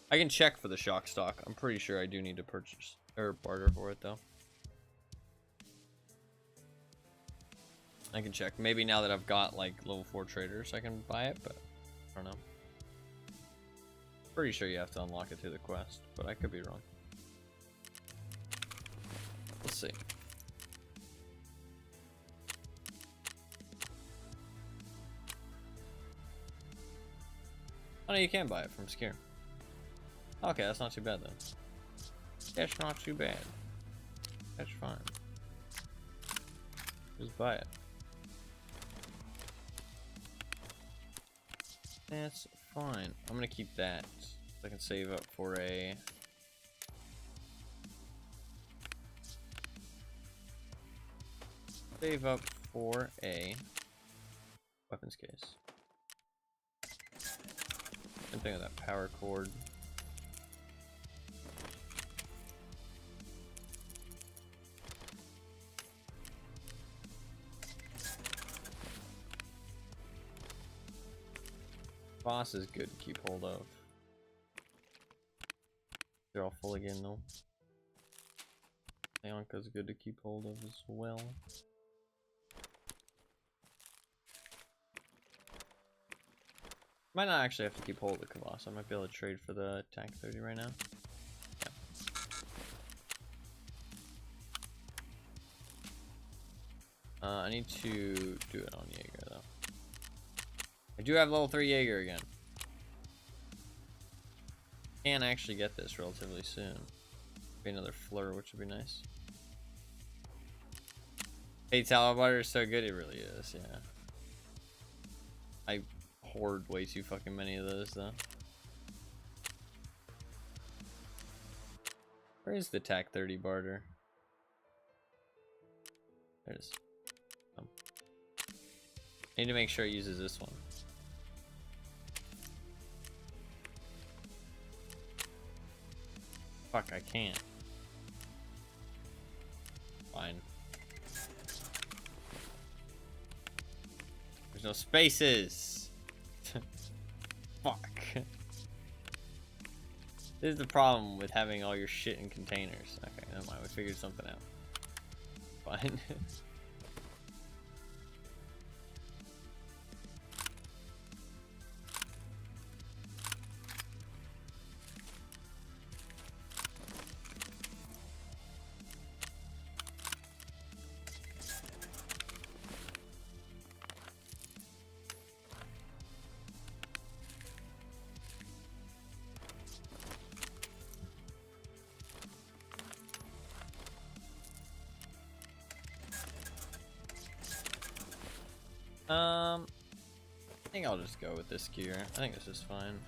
I can check for the shock stock. I'm pretty sure I do need to purchase or barter for it though. I can check. Maybe now that I've got like level 4 traders I can buy it, but I don't know. Pretty sure you have to unlock it through the quest, but I could be wrong. Let's see. Oh no, you can buy it from Scare. Okay, that's not too bad then. That's not too bad. That's fine. Just buy it. That's fine. I'm gonna keep that so I can save up for a weapons case. Same thing with that power cord. Boss is good to keep hold of. They're all full again though. Leonka's good to keep hold of as well. Might not actually have to keep hold of the Kavas. I might be able to trade for the tank 30 right now. Yeah. I need to do it on Jaeger though. I do have level 3 Jaeger again. Can actually get this relatively soon. Maybe another Fleur, which would be nice. Hey, tallow butter is so good, it really is, yeah. I hoard way too fucking many of those, though. Where is the TAC 30 barter? There it is. Oh. Need to make sure it uses this one. Fuck, I can't. Fine. There's no spaces. Fuck. This is the problem with having all your shit in containers. Okay, never mind. We figured something out. Fine. I think I'll just go with this gear. I think this is fine.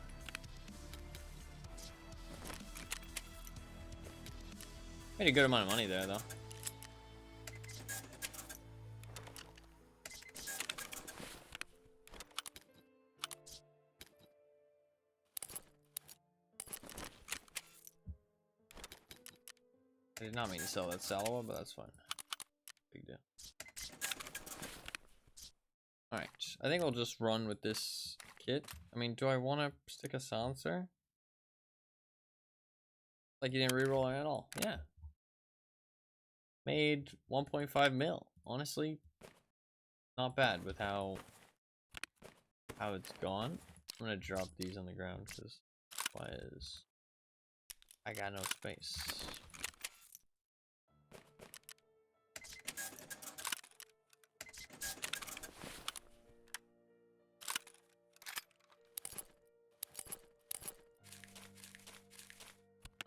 Made a good amount of money there, though. I did not mean to sell that Salawa, but that's fine. Big deal. Alright, I think I'll just run with this kit. I mean, do I want to stick a silencer? Like you didn't reroll it at all. Yeah. Made 1.5 mil. Honestly, not bad with how it's gone. I'm gonna drop these on the ground because why is I got no space.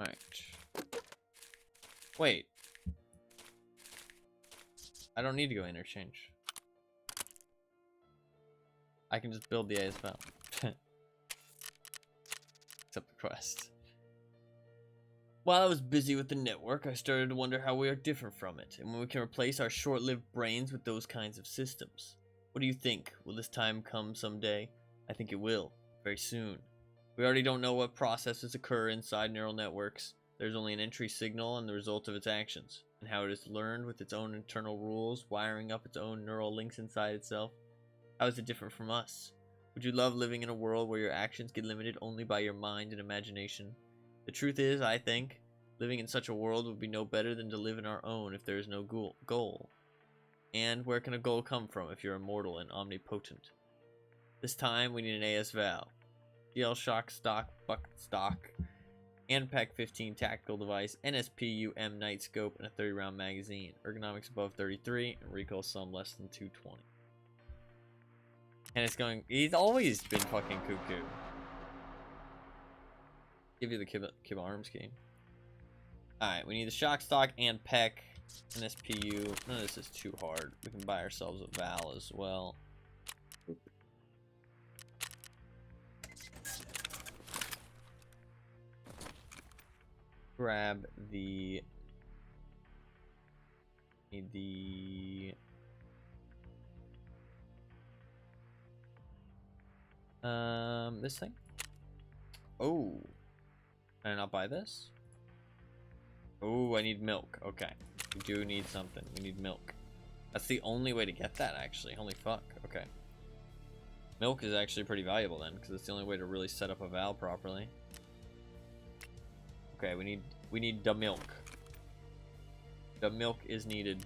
Alright. Wait. I don't need to go interchange. I can just build the ASL. Accept the quest. While I was busy with the network, I started to wonder how we are different from it, and when we can replace our short-lived brains with those kinds of systems. What do you think? Will this time come someday? I think it will. Very soon. We already don't know what processes occur inside neural networks. There's only an entry signal and the result of its actions, and how it is learned with its own internal rules, wiring up its own neural links inside itself. How is it different from us? Would you love living in a world where your actions get limited only by your mind and imagination? The truth is, I think, living in such a world would be no better than to live in our own if there is no goal. And where can a goal come from if you're immortal and omnipotent? This time, we need an AS Val. GL Shock Stock, Bucket Stock, and Pack 15 Tactical Device, NSPU M Night Scope, and a 30-round magazine. Ergonomics above 33, and recoil sum less than 220. And it's going... He's always been fucking cuckoo. Give you the Kib Arms key. Alright, we need the Shock Stock and Peck, NSPU. None of this is too hard. We can buy ourselves a Val as well. Grab the this thing. Oh, can I not buy this? Oh, I need milk. Okay, we do need something. We need milk. That's the only way to get that, actually. Holy fuck. Okay, milk is actually pretty valuable then, because it's the only way to really set up a Val properly. Okay, we need the milk. The milk is needed.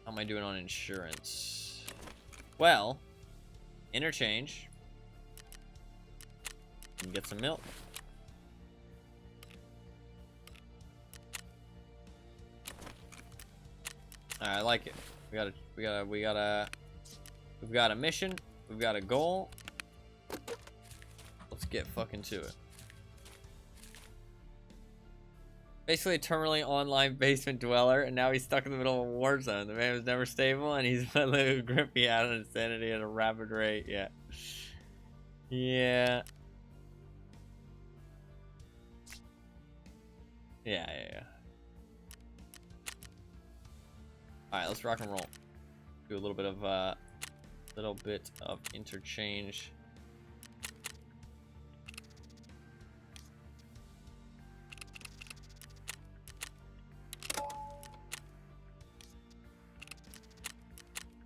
How am I doing on insurance? Well, interchange. And get some milk. Alright, I like it. We've got a mission. We've got a goal. Let's get fucking to it. Basically a terminally online basement dweller, and now he's stuck in the middle of a war zone. The man was never stable, and he's a little grippy out of insanity at a rapid rate. Yeah. Yeah. Yeah. Alright, let's rock and roll. Do a little bit of interchange.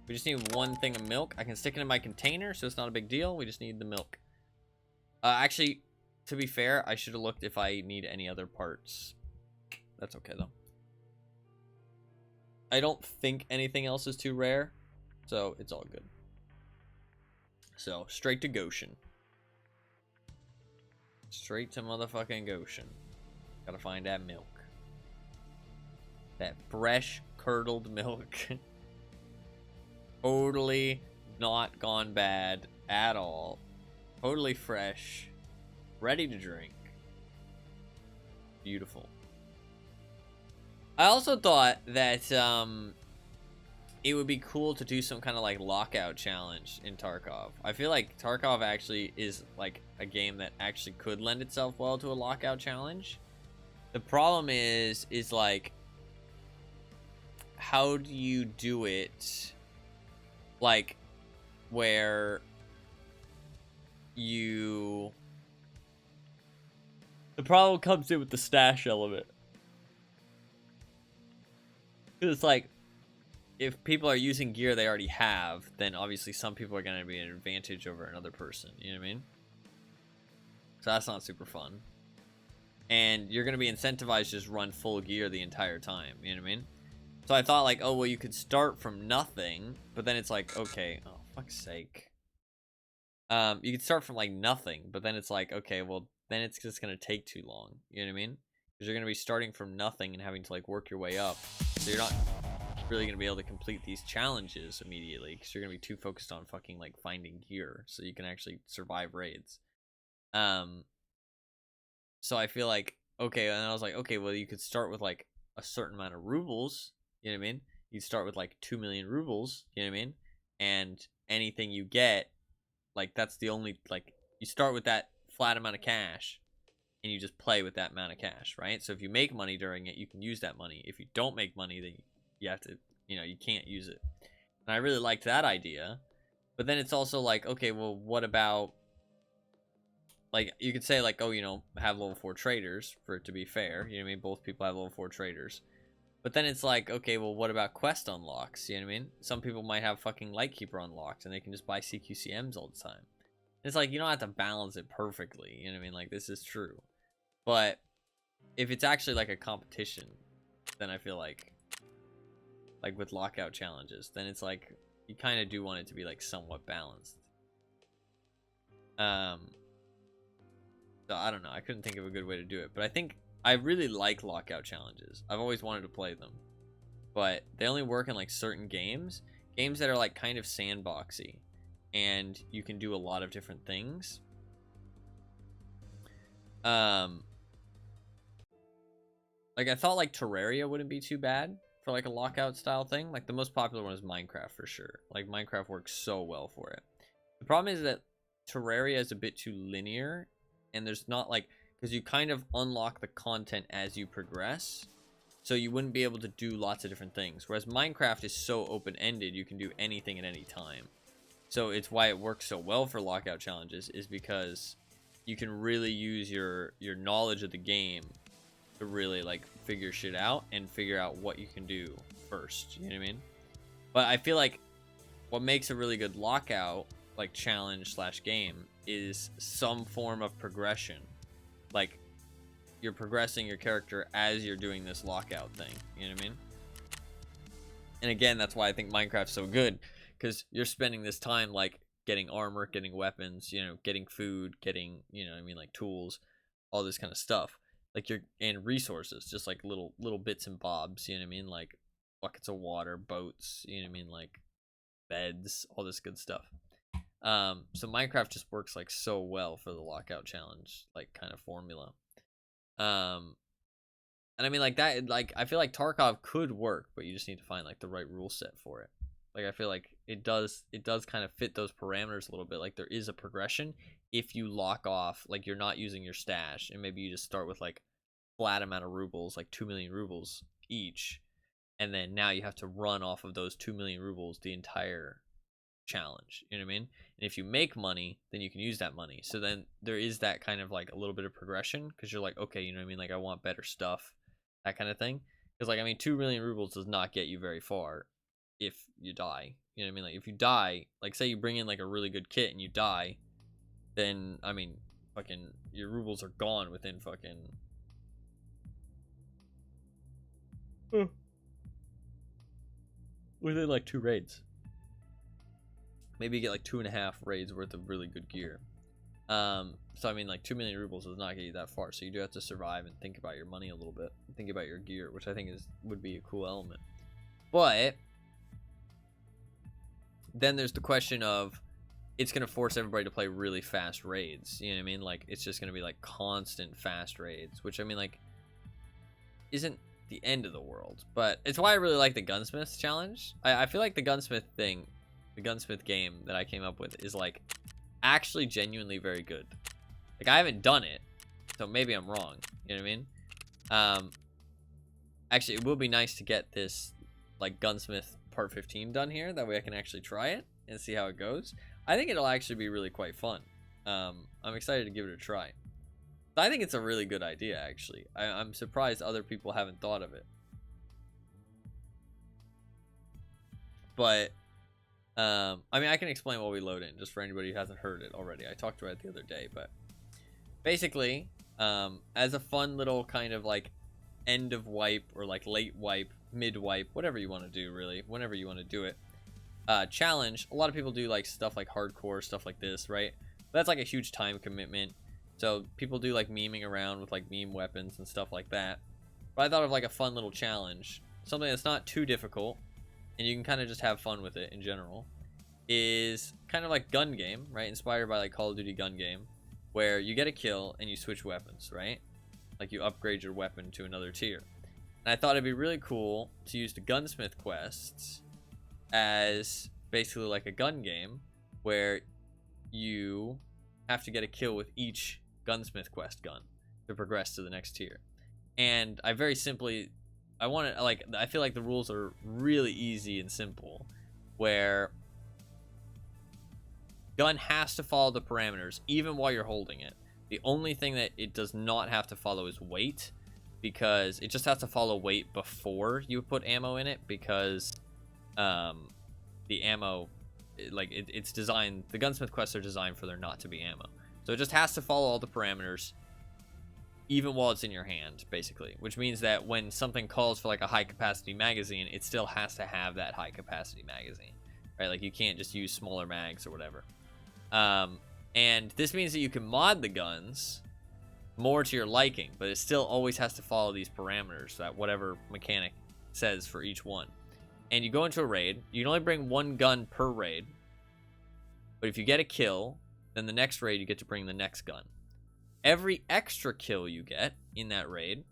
We just need one thing of milk. I can stick it in my container, so it's not a big deal. We just need the milk. Actually, to be fair, I should have looked if I need any other parts. That's okay, though. I don't think anything else is too rare, so it's all good. So, straight to Goshen. Straight to motherfucking Goshen. Gotta find that milk. That fresh, curdled milk. Totally not gone bad at all. Totally fresh. Ready to drink. Beautiful. I also thought that it would be cool to do some kind of like lockout challenge in Tarkov. I feel like Tarkov actually is like a game that actually could lend itself well to a lockout challenge. The problem is like, how do you do it like where you... The problem comes in with the stash element. It's like, if people are using gear they already have, then obviously some people are going to be an advantage over another person. You know what I mean? So that's not super fun. And you're going to be incentivized to just run full gear the entire time. You know what I mean? So I thought like, oh, well, you could start from nothing. But then it's like, okay, oh, fuck's sake. You could start from like nothing. But then it's like, okay, well, then it's just going to take too long. You know what I mean? Because you're going to be starting from nothing and having to like work your way up. So you're not really going to be able to complete these challenges immediately. Because you're going to be too focused on fucking like finding gear. So you can actually survive raids. So I feel like, okay, and I was like, okay, well, you could start with like a certain amount of rubles, you know what I mean? You'd start with like 2 million rubles, you know what I mean? And anything you get, like that's the only, like, you start with that flat amount of cash and you just play with that amount of cash, right? So if you make money during it, you can use that money. If you don't make money, then you have to, you know, you can't use it. And I really liked that idea. But then it's also like, okay, well, what about, like, you could say, like, oh, you know, have level 4 traders, for it to be fair. You know what I mean? Both people have level 4 traders. But then it's like, okay, well, what about quest unlocks? You know what I mean? Some people might have fucking Lightkeeper unlocked, and they can just buy CQCMs all the time. It's like, you don't have to balance it perfectly. You know what I mean? Like, this is true. But if it's actually, like, a competition, then I feel like with lockout challenges, then it's like, you kind of do want it to be, like, somewhat balanced. So I don't know. I couldn't think of a good way to do it. But I think I really like lockout challenges. I've always wanted to play them. But they only work in like certain games. Games that are like kind of sandboxy. And you can do a lot of different things. Like I thought like Terraria wouldn't be too bad for like a lockout style thing. Like the most popular one is Minecraft for sure. Like Minecraft works so well for it. The problem is that Terraria is a bit too linear. And there's not like, because you kind of unlock the content as you progress, so you wouldn't be able to do lots of different things. Whereas Minecraft is so open-ended, you can do anything at any time. So it's why it works so well for lockout challenges, is because you can really use your knowledge of the game to really like figure shit out and figure out what you can do first. You know what I mean? But I feel like what makes a really good lockout like challenge / game is some form of progression. Like you're progressing your character as you're doing this lockout thing. You know what I mean? And again, that's why I think Minecraft's so good, because you're spending this time like getting armor, getting weapons, you know, getting food, getting, you know what I mean, like tools, all this kind of stuff. Like you're, and resources, just like little bits and bobs, you know what I mean? Like buckets of water, boats, you know what I mean? Like beds, all this good stuff. So Minecraft just works like so well for the lockout challenge, like kind of formula. And And I mean, like that, like I feel like Tarkov could work, but you just need to find like the right rule set for it. Like I feel like it does kind of fit those parameters a little bit. Like there is a progression if you lock off, like you're not using your stash, and maybe you just start with like flat amount of rubles, like 2 million rubles each, and then now you have to run off of those 2 million rubles the entire challenge. You know what I mean? And if you make money, then you can use that money. So then there is that kind of like a little bit of progression, because you're like, okay, you know what I mean? Like I want better stuff, that kind of thing. Because like I mean, 2 million rubles does not get you very far if you die. You know what I mean? Like if you die, like say you bring in like a really good kit and you die, then I mean fucking your rubles are gone within fucking within like 2 raids. Maybe you get like 2.5 raids worth of really good gear. So I mean like 2 million rubles does not get you that far, so you do have to survive and think about your money a little bit, think about your gear, which I think would be a cool element. But then there's the question of, it's going to force everybody to play really fast raids. You know what I mean? Like, it's just going to be, like, constant fast raids. Which, I mean, like, isn't the end of the world. But it's why I really like the Gunsmith challenge. I feel like the Gunsmith thing, the Gunsmith game that I came up with is, like, actually genuinely very good. Like, I haven't done it, so maybe I'm wrong. You know what I mean? Actually, it will be nice to get this, like, Gunsmith Part 15 done here. That way I can actually try it and see how it goes. I think it'll actually be really quite fun. I'm excited to give it a try. I think it's a really good idea, actually. I'm surprised other people haven't thought of it. But, I mean, I can explain what we load in, just for anybody who hasn't heard it already. I talked about it the other day, but basically, as a fun little kind of like end of wipe or like late wipe, mid wipe, whatever you want to do, really, whenever you want to do it, challenge. A lot of people do like stuff like hardcore stuff like this, right? But that's like a huge time commitment, so people do like memeing around with like meme weapons and stuff like that. But I thought of like a fun little challenge, something that's not too difficult and you can kind of just have fun with it in general, is kind of like gun game, right? Inspired by like Call of Duty gun game, where you get a kill and you switch weapons, right? Like you upgrade your weapon to another tier. And I thought it'd be really cool to use the gunsmith quests as basically like a gun game where you have to get a kill with each gunsmith quest gun to progress to the next tier. And I very simply, I feel like the rules are really easy and simple, where gun has to follow the parameters even while you're holding it. The only thing that it does not have to follow is weight, because it just has to follow weight before you put ammo in it, because the ammo, it's designed, the gunsmith quests are designed for there not to be ammo. So it just has to follow all the parameters even while it's in your hand, basically, which means that when something calls for like a high capacity magazine, it still has to have that high capacity magazine, right? Like you can't just use smaller mags or whatever. And this means that you can mod the guns more to your liking, but it still always has to follow these parameters that whatever mechanic says for each one. And you go into a raid, you can only bring one gun per raid, but if you get a kill, then the next raid you get to bring the next gun. Every extra kill you get in that raid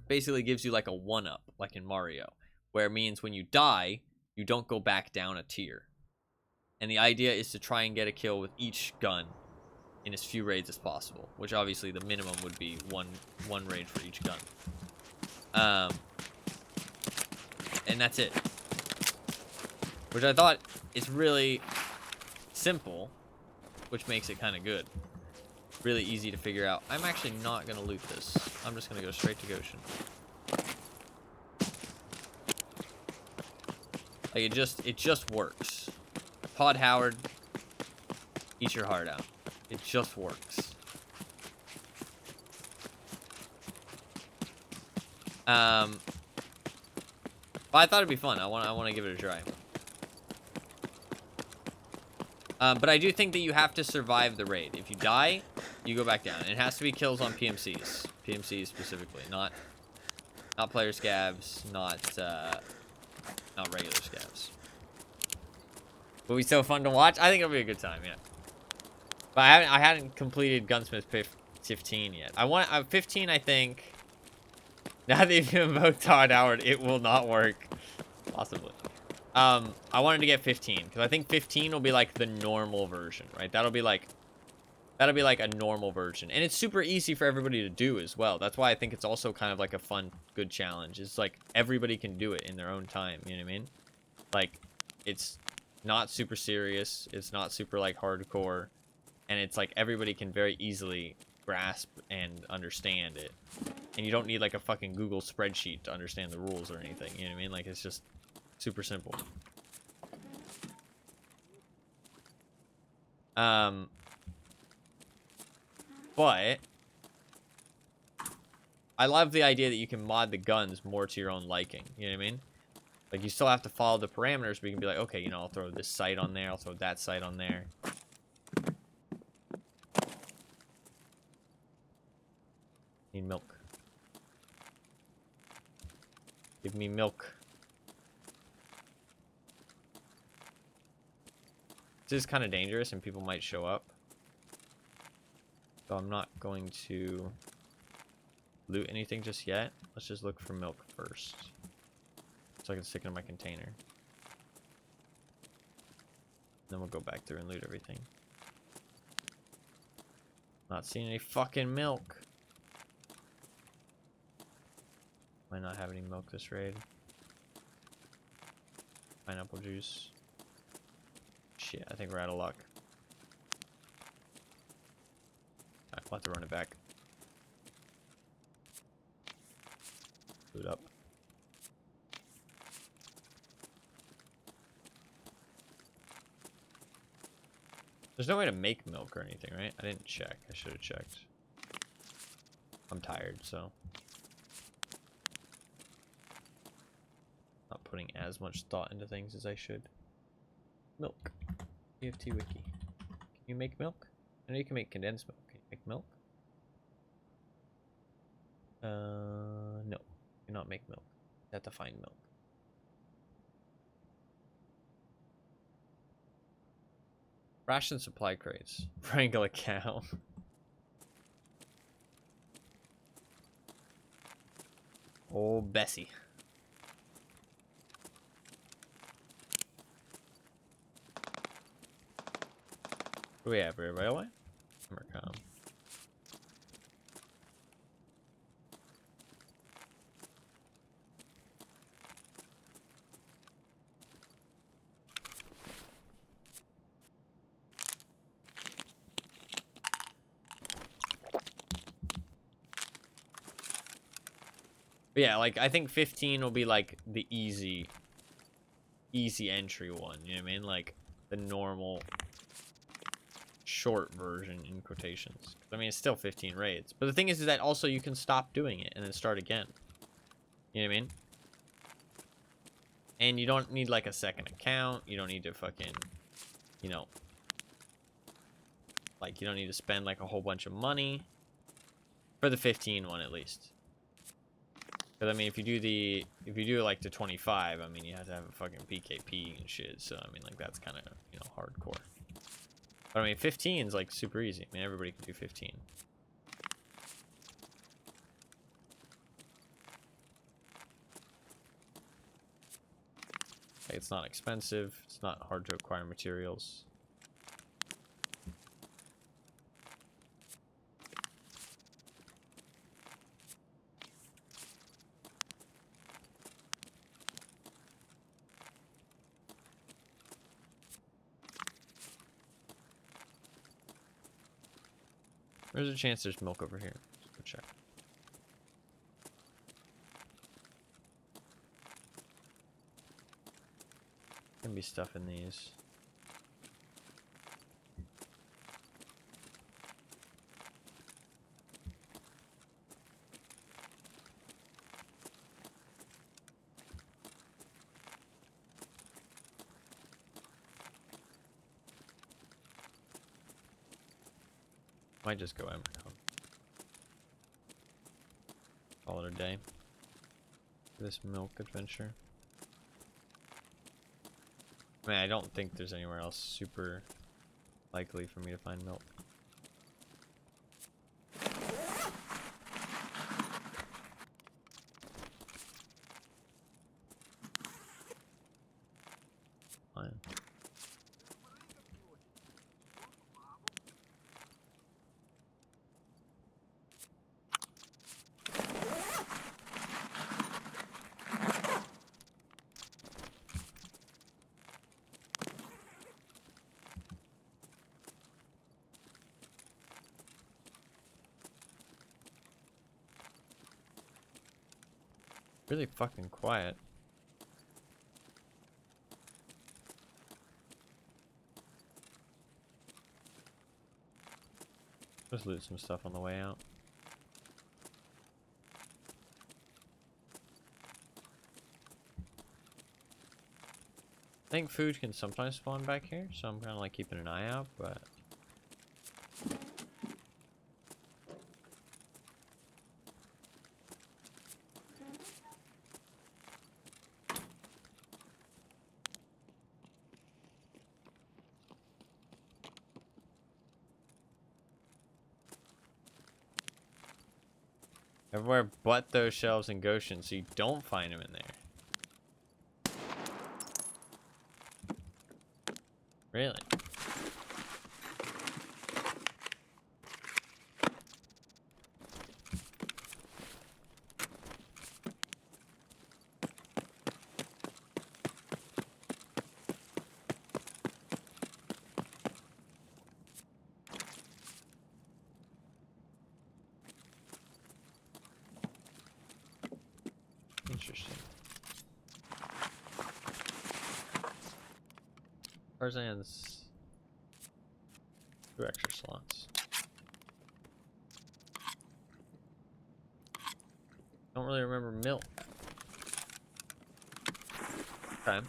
basically gives you like a 1-up, like in Mario, where it means when you die, you don't go back down a tier. And the idea is to try and get a kill with each gun in as few raids as possible, which obviously the minimum would be one raid for each gun. And that's it. Which I thought is really simple, which makes it kind of good. Really easy to figure out. I'm actually not going to loot this. I'm just going to go straight to Goshen. Like it just works. Pod Howard, eat your heart out. It just works. But I thought it'd be fun. I want to give it a try. But I do think that you have to survive the raid. If you die, you go back down. And it has to be kills on PMCs. PMCs specifically, not player scavs, not regular scavs. Will be so fun to watch. I think it'll be a good time, yeah. But I hadn't completed Gunsmith 15 yet. I want 15. I think Now that you've invoked Todd Howard, it will not work. Possibly. I wanted to get 15 because I think 15 will be like the normal version, right? That'll be like a normal version, and it's super easy for everybody to do as well. That's why I think it's also kind of like a fun, good challenge. It's like everybody can do it in their own time. You know what I mean? Like, it's not super serious. It's not super like hardcore, and it's like everybody can very easily grasp and understand it. And you don't need like a fucking Google spreadsheet to understand the rules or anything. You know what I mean? Like, it's just super simple. But I love the idea that you can mod the guns more to your own liking. You know what I mean? Like, you still have to follow the parameters, but you can be like, okay, you know, I'll throw this sight on there. I'll throw that sight on there. Need milk. Give me milk. This is kind of dangerous and people might show up. So I'm not going to loot anything just yet. Let's just look for milk first, so I can stick it in my container. Then we'll go back through and loot everything. Not seeing any fucking milk. Might not have any milk this raid. Pineapple juice. Shit, I think we're out of luck. I'll have to run it back. Loot up. There's no way to make milk or anything, right? I didn't check. I should have checked. I'm tired, so. Not putting as much thought into things as I should. Milk. EFT wiki. Can you make milk? I know you can make condensed milk. Can you make milk? No. You cannot make milk. You have to find milk. Ration supply crates. Wrangle a cow. Oh, Bessie. What do we have here? Railway? Mercom. But yeah, like, I think 15 will be like the easy entry one, you know what I mean? Like the normal short version in quotations. I mean, it's still 15 raids. But the thing is that also you can stop doing it and then start again. You know what I mean? And you don't need like a second account. You don't need to fucking, you know, like, you don't need to spend like a whole bunch of money for the 15 one at least. Because, I mean, if you do like to 25, I mean, you have to have a fucking PKP and shit. So, I mean, like, that's kind of, you know, hardcore. But, I mean, 15 is, like, super easy. I mean, everybody can do 15. Like, it's not expensive. It's not hard to acquire materials. There's a chance there's milk over here. Let's go check. Can be stuff in these. Might just go Emerald. Call it a day. This milk adventure. I mean, I don't think there's anywhere else super likely for me to find milk. fine. Really fucking quiet. Just loot some stuff on the way out. I think food can sometimes spawn back here, so I'm kind of like keeping an eye out, but... Everywhere but those shelves and Goshen, so you don't find them in there. Really? Interesting. Tarzan's 2 extra slots. Don't really remember milk. Okay.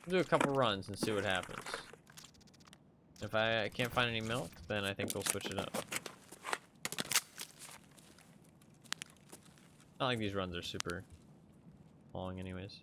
We'll do a couple runs and see what happens. If I can't find any milk, then I think we'll switch it up. Not like these runs are super long anyways.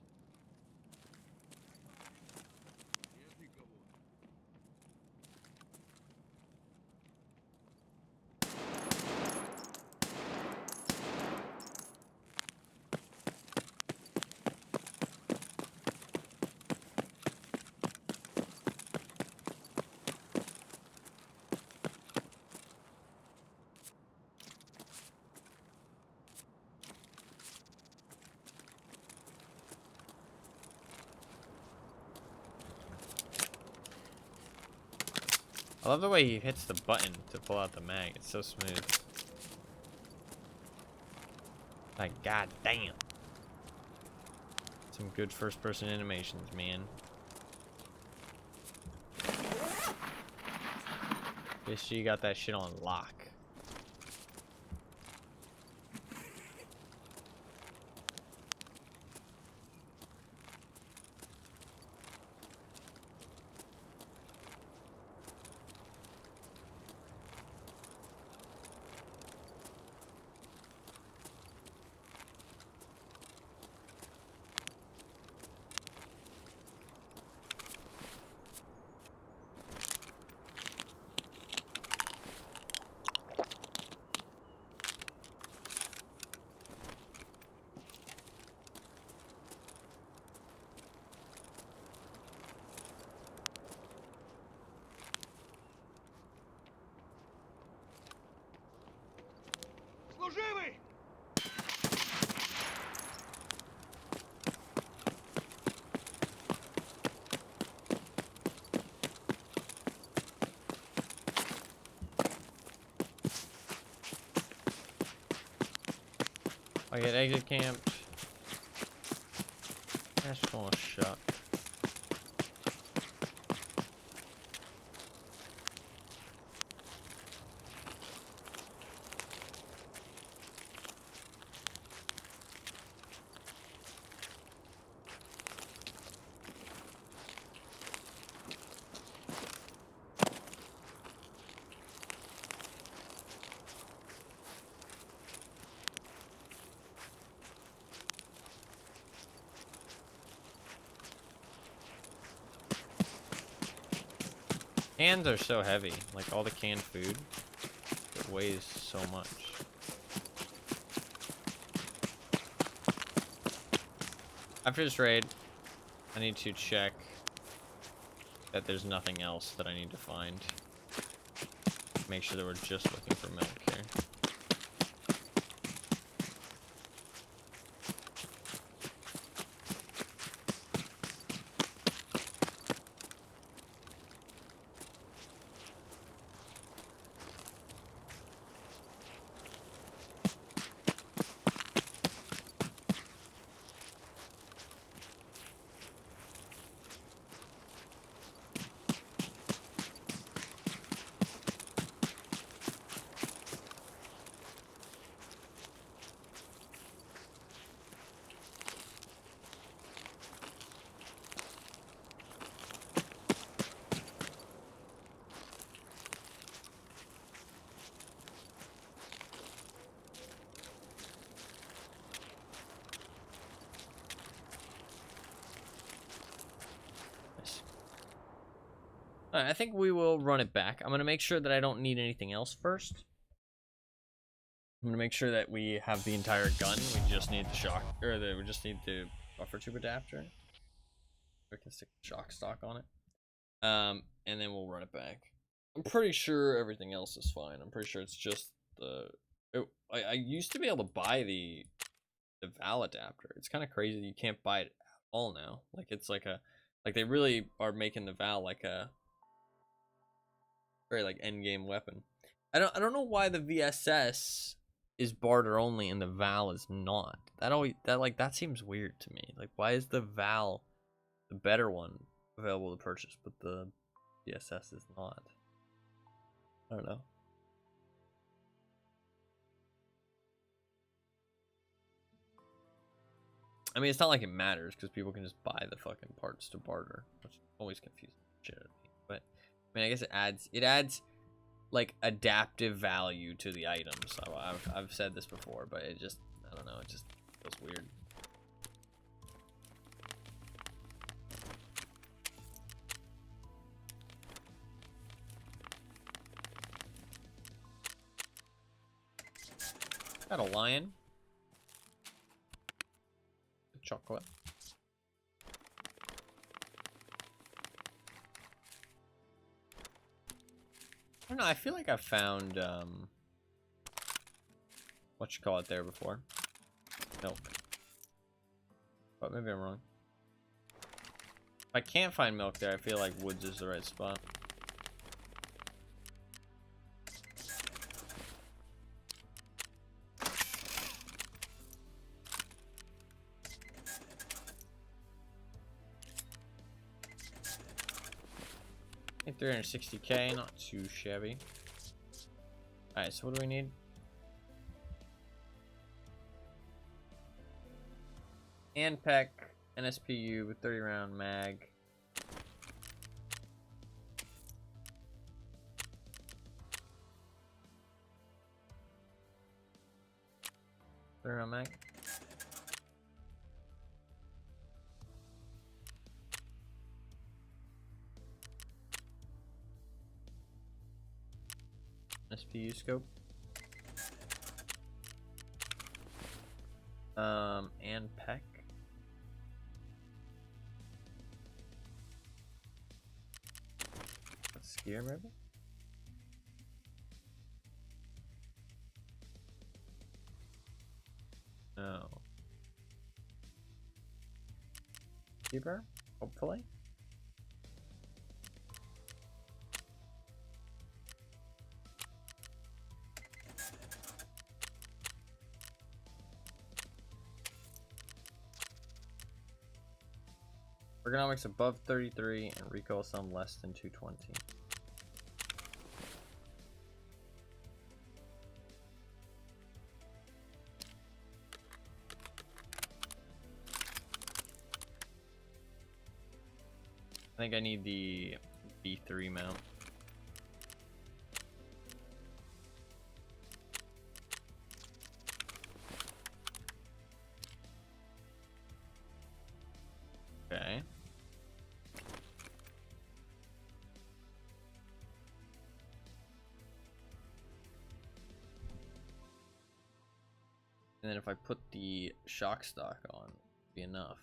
I love the way he hits the button to pull out the mag. It's so smooth. Like, god damn. Some good first-person animations, man. Bitch, you got that shit on lock. Служивый! I get exit camped. That's gonna suck. Cans are so heavy. Like all the canned food, it weighs so much. After this raid, I need to check that there's nothing else that I need to find. Make sure that we're just looking for milk here. Alright, I think we will run it back. I'm gonna make sure that I don't need anything else first. I'm gonna make sure that we have the entire gun. We just need the shock, or we just need the buffer tube adapter. We can stick the shock stock on it. And then we'll run it back. I'm pretty sure everything else is fine. I'm pretty sure it's just the. I used to be able to buy the valve adapter. It's kind of crazy that you can't buy it at all now. Like it's like they really are making the valve like a very like end game weapon. I don't know why the VSS is barter only and the Val is not. That seems weird to me. Like, why is the Val the better one available to purchase, but the VSS is not? I don't know. I mean, it's not like it matters because people can just buy the fucking parts to barter, which always confuses shit out of me. But I mean, I guess it adds like adaptive value to the items. So I've said this before, but it just, I don't know, it just feels weird. Got a lion. Chocolate. I don't know, I feel like I've found what you call it there before. Milk. But maybe I'm wrong. If I can't find milk there, I feel like woods is the right spot. I think 360k, not too shabby. Alright, so what do we need? Anpec, NSPU with 30 round mag. Round mag. SPU scope. And Peck. Skier maybe? No. Keeper? Hopefully. Ergonomics above 33 and recoil some less than 220. I think I need the B3 mount. Okay. And then if I put the shock stock on, it'll be enough.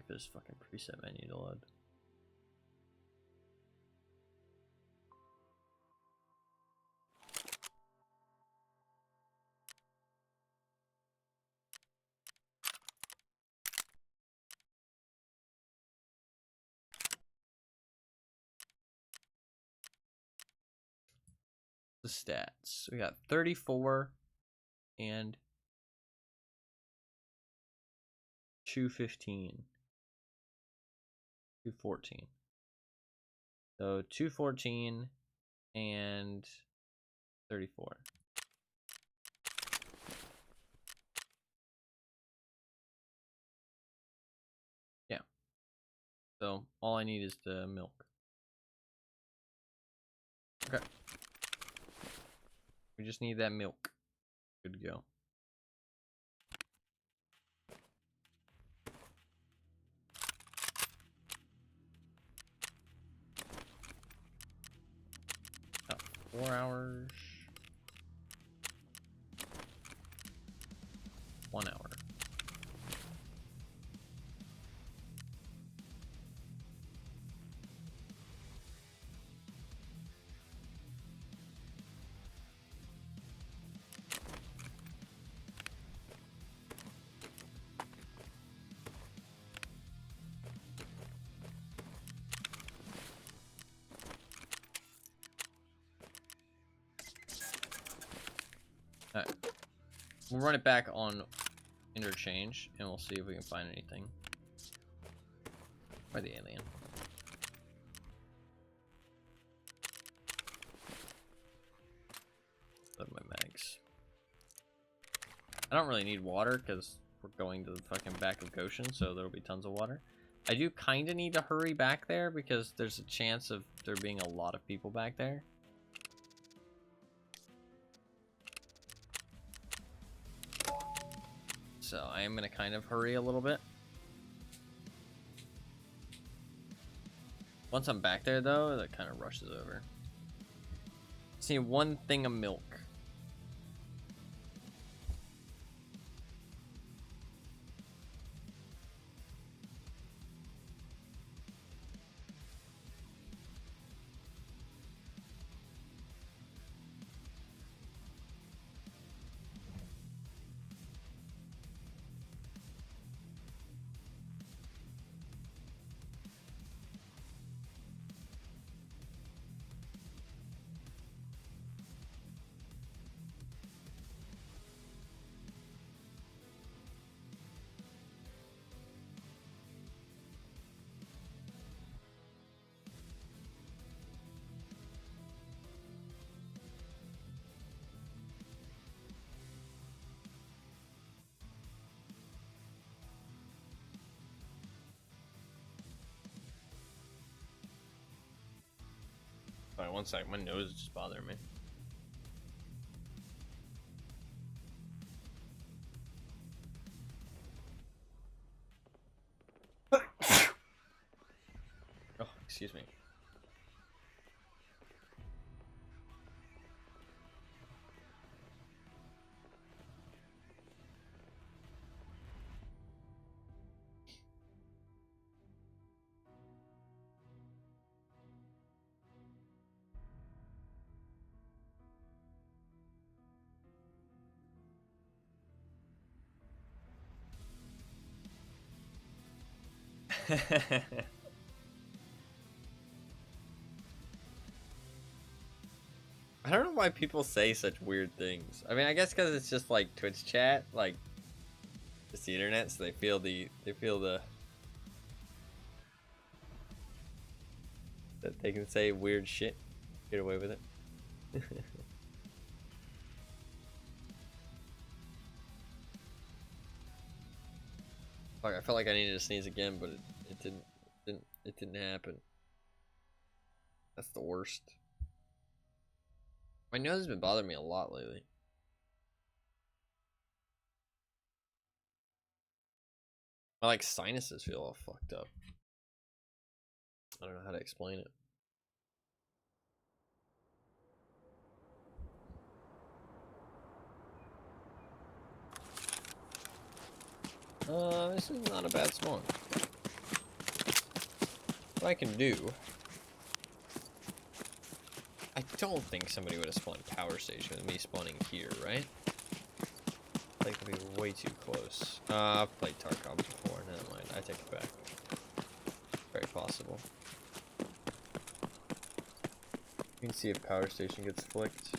wait for this fucking preset menu to load. The stats. We got 34 and 215. 214. So 214 and 34. Yeah. So all I need is the milk. Okay. We just need that milk. Good to go. About 4 hours. 1 hour. Alright. We'll run it back on interchange and we'll see if we can find anything. Or the alien. Load my mags. I don't really need water because we're going to the fucking back of Goshen, so there'll be tons of water. I do kind of need to hurry back there because there's a chance of there being a lot of people back there. So I am going to kind of hurry a little bit. Once I'm back there, though, that kind of rushes over. See, one thing of milk. Alright, one sec. My nose is just bothering me. Oh, excuse me. I don't know why people say such weird things. I mean, I guess because it's just like Twitch chat, like it's the internet, so they feel the that they can say weird shit, get away with it. Fuck, I felt like I needed to sneeze again, but it didn't happen. That's the worst. My nose has been bothering me a lot lately. My like sinuses feel all fucked up. I don't know how to explain it. This is not a bad smoke. What I can do... I don't think somebody would have spawned power station with me spawning here, right? Like, it'd be way too close. I've played Tarkov before. Never mind. I take it back. Very possible. You can see if power station gets flicked.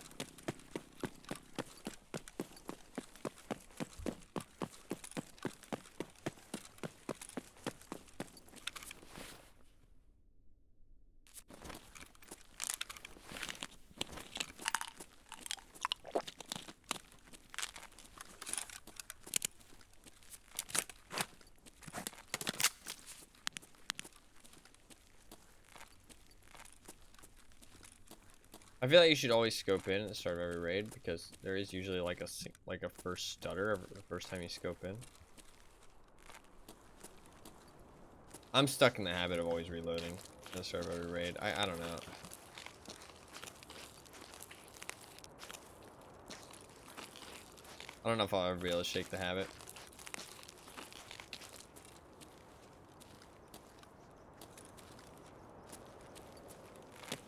I feel like you should always scope in at the start of every raid because there is usually like a first stutter the first time you scope in. I'm stuck in the habit of always reloading at the start of every raid. I don't know. I don't know if I'll ever be able to shake the habit.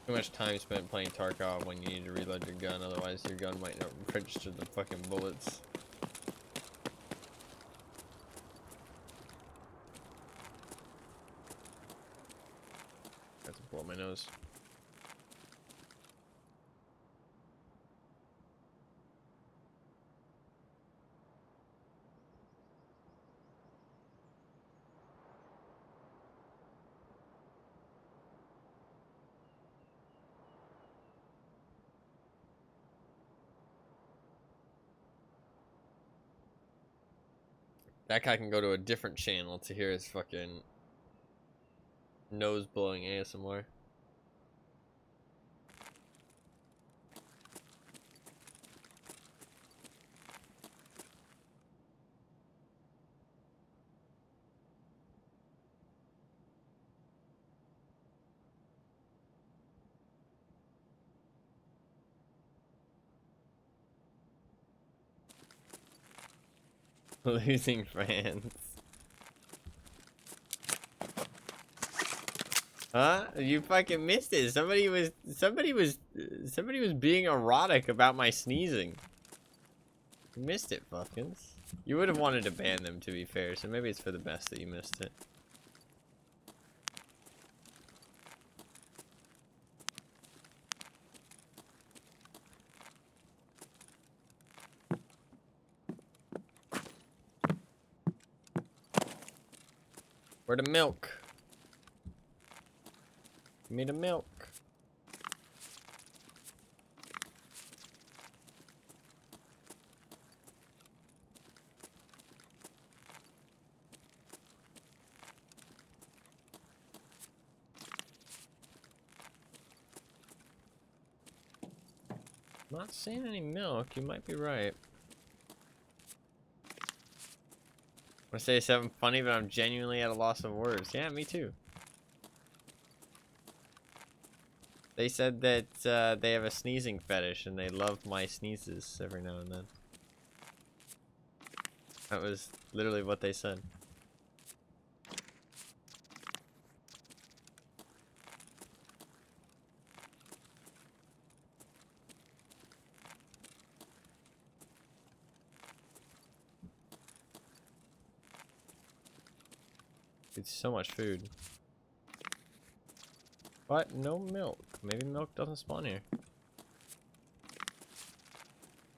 Too much time spent playing Tarkov when you need to reload your gun, otherwise your gun might not register the fucking bullets. I have to blow my nose. That guy can go to a different channel to hear his fucking nose blowing ASMR. Losing France. Huh? You fucking missed it. Somebody was being erotic about my sneezing. You missed it, Fuckins. You would have wanted to ban them, to be fair, so maybe it's for the best that you missed it. Where the milk? Give me the milk. I'm not seeing any milk. You might be right. I say something funny, but I'm genuinely at a loss of words. Yeah, me too. They said that they have a sneezing fetish and they love my sneezes every now and then. That was literally what they said. It's so much food. But no milk. Maybe milk doesn't spawn here.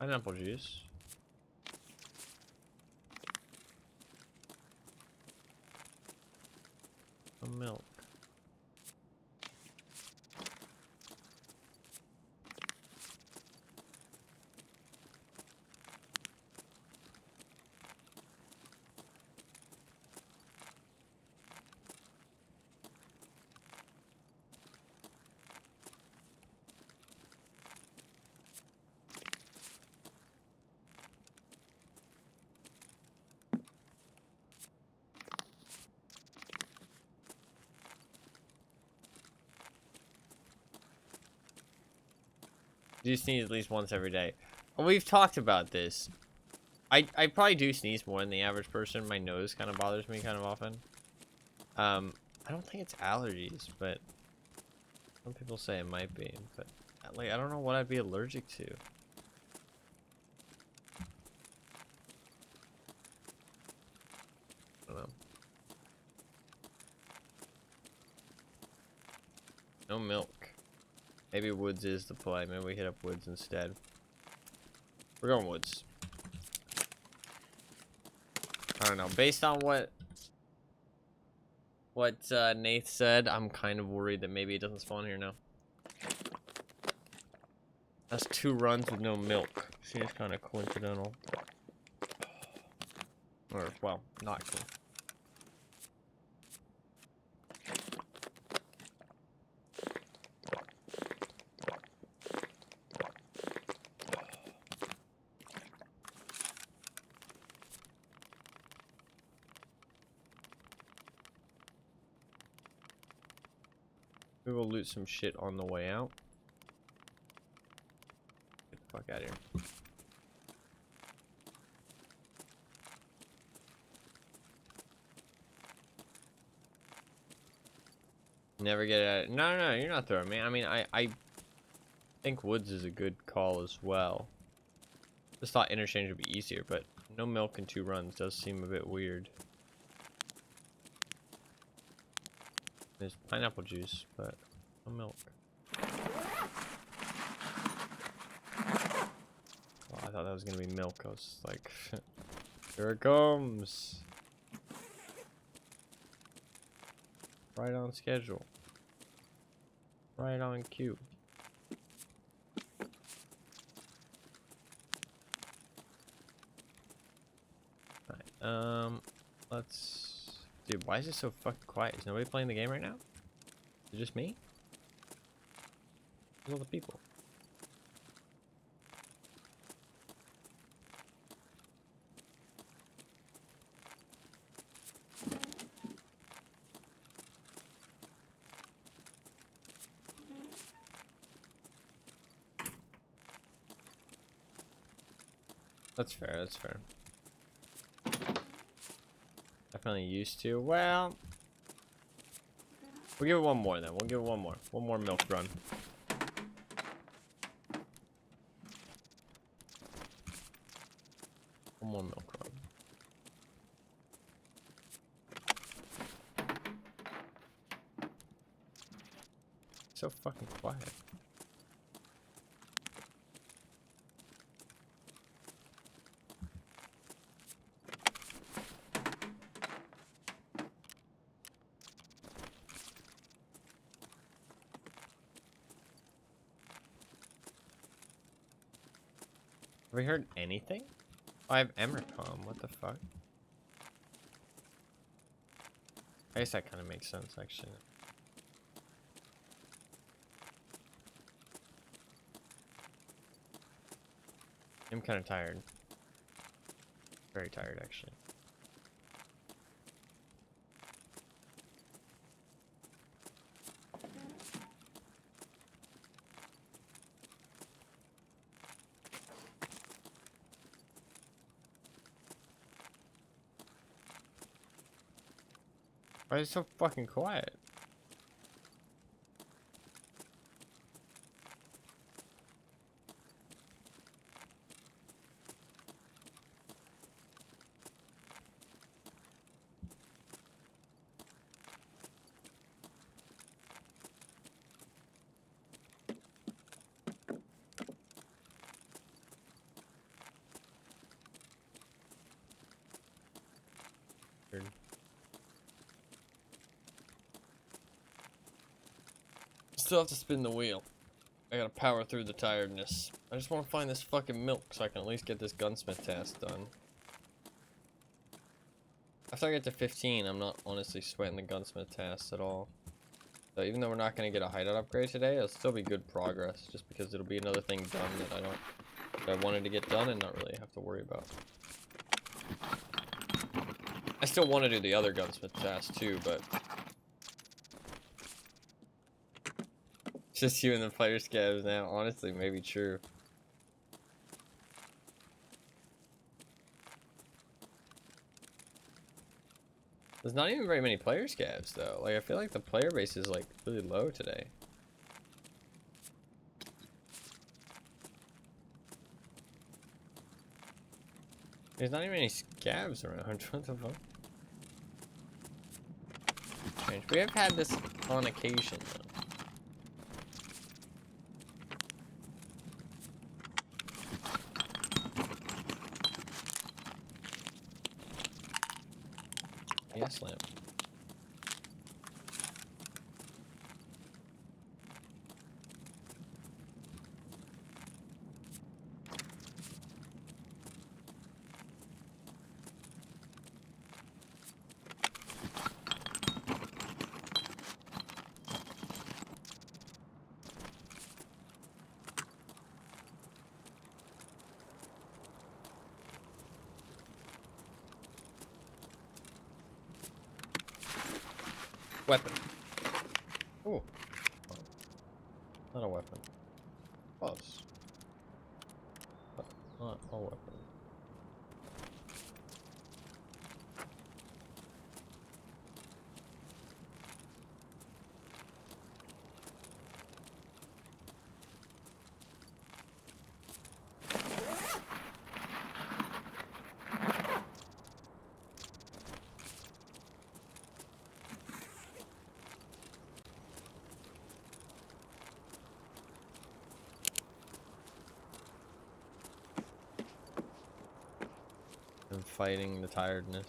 Pineapple juice. No milk. Do sneeze at least once every day. Well, we've talked about this. I probably do sneeze more than the average person. My nose kind of bothers me kind of often. I don't think it's allergies, but some people say it might be. But like, I don't know what I'd be allergic to. I don't know. No milk. Maybe Woods is the play. Maybe we hit up Woods instead. We're going Woods. I don't know. Based on what Nath said, I'm kind of worried that maybe it doesn't spawn here now. That's 2 runs with no milk. Seems kind of coincidental. Or, well, not cool. We will loot some shit on the way out. Get the fuck out of here. Never get it. No, you're not throwing me. I mean, I think Woods is a good call as well. Just thought interchange would be easier, but no milk in 2 runs does seem a bit weird. There's pineapple juice, but no milk. Oh, I thought that was gonna be milk. I was like, here it comes. Right on schedule. Right on cue. Alright, let's... Dude, why is it so fucking quiet? Is nobody playing the game right now? Is it just me? Where's all the people? That's fair, that's fair. Definitely used to. Well, we'll give it one more then. We'll give it one more. One more milk run. One more milk run. So fucking quiet. Have we heard anything? Oh, I have Emercom. What the fuck? I guess that kind of makes sense, actually. I'm kind of tired. Very tired, actually. Why is it so fucking quiet? Weird. Still have to spin the wheel. I gotta power through the tiredness. I just want to find this fucking milk so I can at least get this gunsmith task done. After I get to 15, I'm not honestly sweating the gunsmith tasks at all. So even though we're not gonna get a hideout upgrade today, it'll still be good progress, just because it'll be another thing done that I wanted to get done and not really have to worry about. I still want to do the other gunsmith task too, but just you and the fighter scabs now. Honestly, maybe true. There's not even very many player scavs though. Like I feel like the player base is like really low today. There's not even any scavs around. What the fuck? Strange. We have had this on occasion though. Yes, lamp. Weapon. Ooh. Not a weapon. Close. But not a weapon. I'm fighting the tiredness.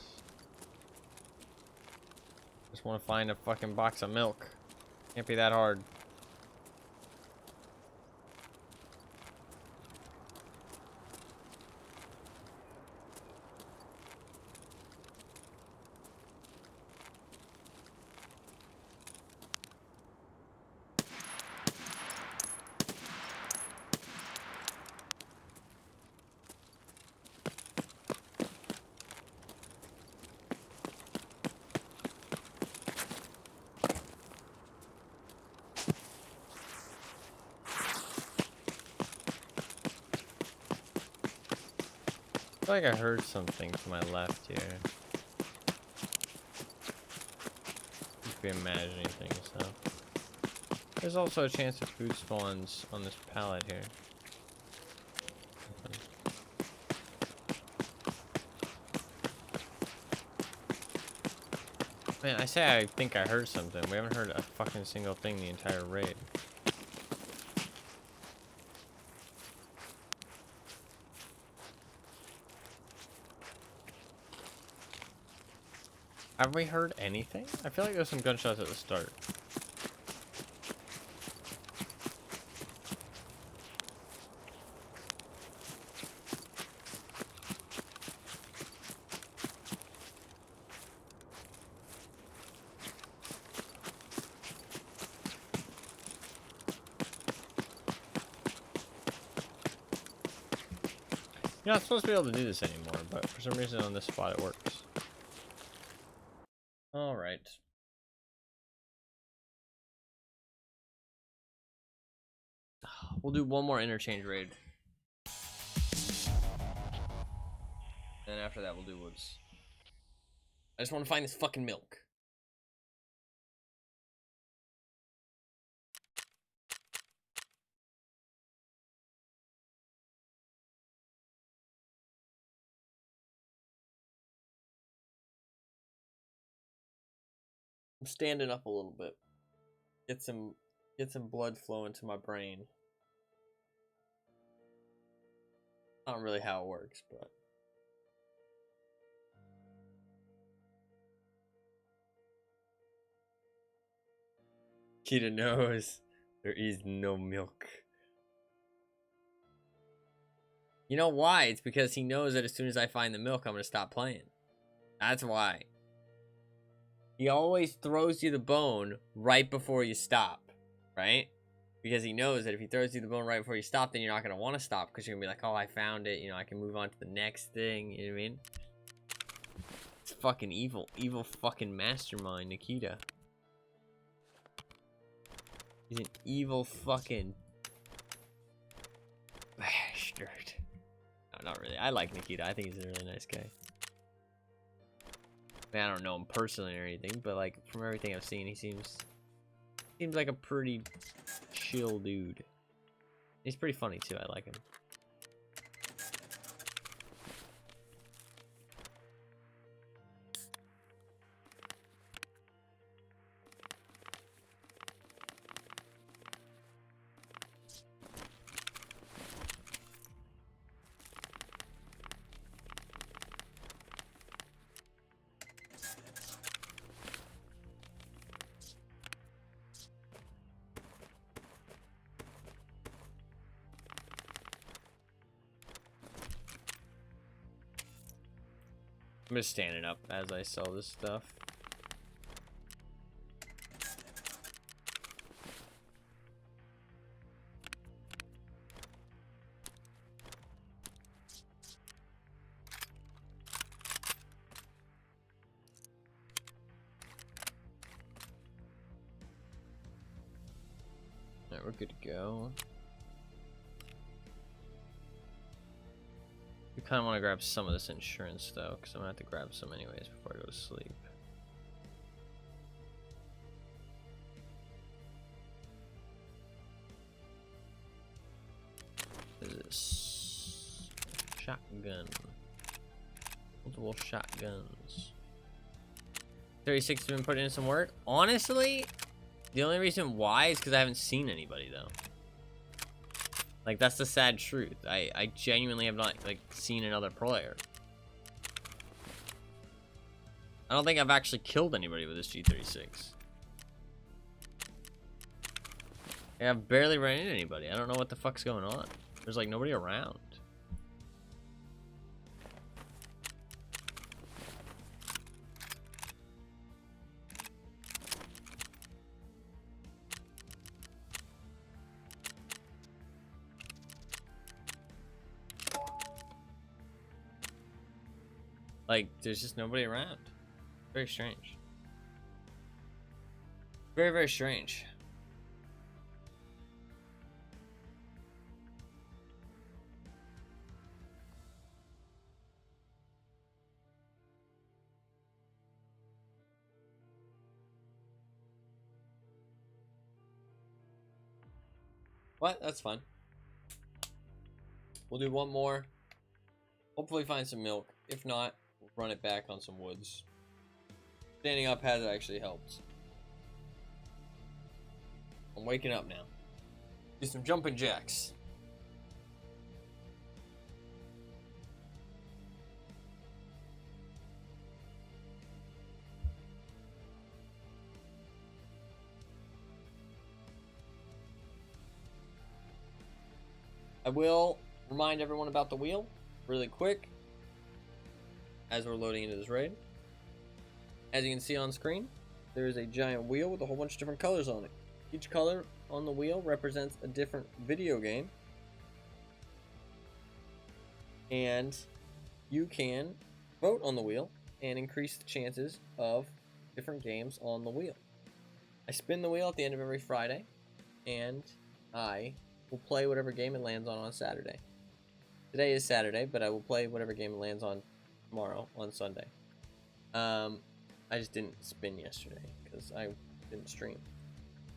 Just want to find a fucking box of milk. Can't be that hard. I feel like I heard something to my left here. Could be imagining things though. There's also a chance of food spawns on this pallet here. Man, I say I think I heard something. We haven't heard a fucking single thing the entire raid. Have we heard anything? I feel like there's some gunshots at the start. You're not supposed to be able to do this anymore, but for some reason on this spot it works. Alright. We'll do one more interchange raid. And after that we'll do woods. I just want to find this fucking milk. I'm standing up a little bit. Get some blood flow into my brain. Not really how it works, but Kita knows there is no milk. You know why? It's because he knows that as soon as I find the milk, I'm gonna stop playing. That's why. He always throws you the bone right before you stop, right? Because he knows that if he throws you the bone right before you stop, then you're not going to want to stop because you're going to be like, oh, I found it. You know, I can move on to the next thing. You know what I mean? It's fucking evil. Evil fucking mastermind, Nikita. He's an evil fucking bastard. No, not really. I like Nikita. I think he's a really nice guy. I mean, I don't know him personally or anything, but like from everything I've seen, he seems like a pretty chill dude. He's pretty funny too. I like him. I'm just standing up as I sell this stuff. Alright, we're good to go. We kind of want to grab some of this insurance though, because I'm gonna have to grab some anyways before I go to sleep. What is this? Shotgun. Multiple shotguns. 36 has been putting in some work. Honestly, the only reason why is because I haven't seen anybody though. Like, that's the sad truth. I genuinely have not, like, seen another player. I don't think I've actually killed anybody with this G36. I've barely ran into anybody. I don't know what the fuck's going on. There's, like, nobody around. Like, there's just nobody around. Very strange. Very, very strange. What? That's fine. We'll do one more. Hopefully find some milk. If not, we'll run it back on some woods. Standing up has actually helped. I'm waking up now. Do some jumping jacks. I will remind everyone about the wheel really quick as we're loading into this raid. As you can see on screen, there is a giant wheel with a whole bunch of different colors on it. Each color on the wheel represents a different video game. And you can vote on the wheel and increase the chances of different games on the wheel. I spin the wheel at the end of every Friday, and I will play whatever game it lands on Saturday. Today is Saturday, but I will play whatever game it lands on tomorrow, on Sunday. I just didn't spin yesterday because I didn't stream.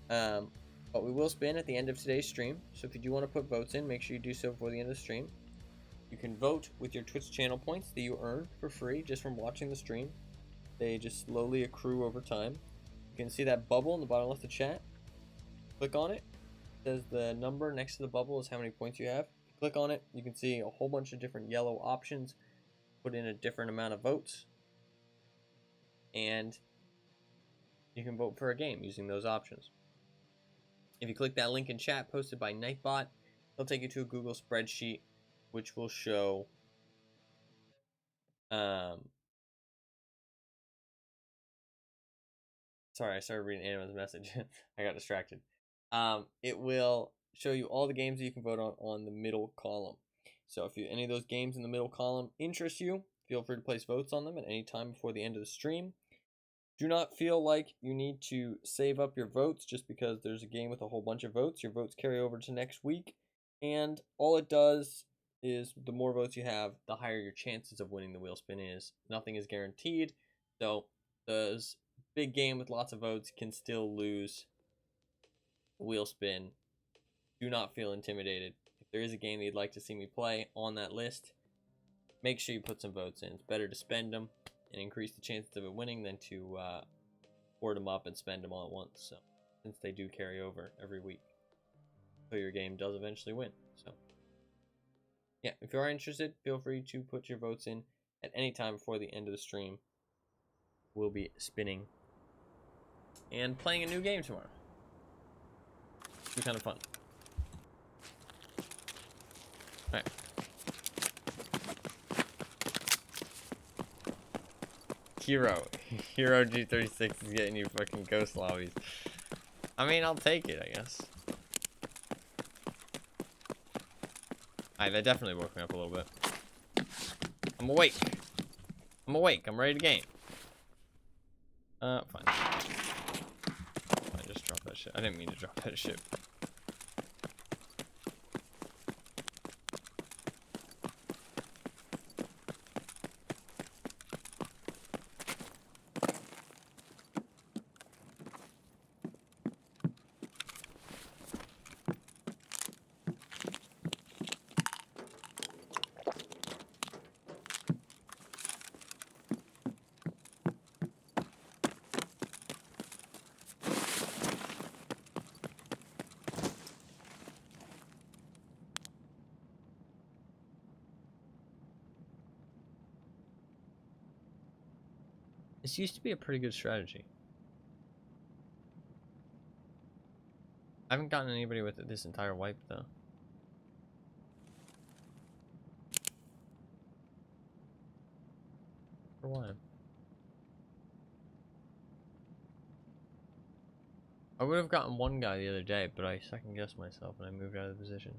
But we will spin at the end of today's stream, so if you do want to put votes in, make sure you do so before the end of the stream. You can vote with your Twitch channel points that you earn for free just from watching the stream. They just slowly accrue over time. You can see that bubble in the bottom left of chat. Click on it. It says the number next to the bubble is how many points you have. Click on it, you can see a whole bunch of different yellow options. Put in a different amount of votes, and you can vote for a game using those options. If you click that link in chat posted by Nightbot, it'll take you to a Google spreadsheet which will show sorry, I started reading anyone's message. I got distracted. It will show you all the games that you can vote on the middle column. So if any of those games in the middle column interest you, feel free to place votes on them at any time before the end of the stream. Do not feel like you need to save up your votes just because there's a game with a whole bunch of votes. Your votes carry over to next week, and all it does is the more votes you have, the higher your chances of winning the wheel spin is. Nothing is guaranteed, So the big game with lots of votes can still lose wheel spin. Do not feel intimidated. If there is a game that you'd like to see me play on that list, make sure you put some votes in. It's better to spend them and increase the chances of it winning than to hoard them up and spend them all at once. So, since they do carry over every week, so your game does eventually win. So, yeah, if you are interested, feel free to put your votes in at any time before the end of the stream. We'll be spinning and playing a new game tomorrow. It'll be kind of fun. Alright. Hero G36 is getting you fucking ghost lobbies. I mean, I'll take it, I guess. Alright, that definitely woke me up a little bit. I'm awake. I'm ready to game. Fine. I just dropped that shit. I didn't mean to drop that shit. This used to be a pretty good strategy. I haven't gotten anybody with it this entire wipe, though. For why? I would have gotten one guy the other day, but I second guessed myself and I moved out of the position.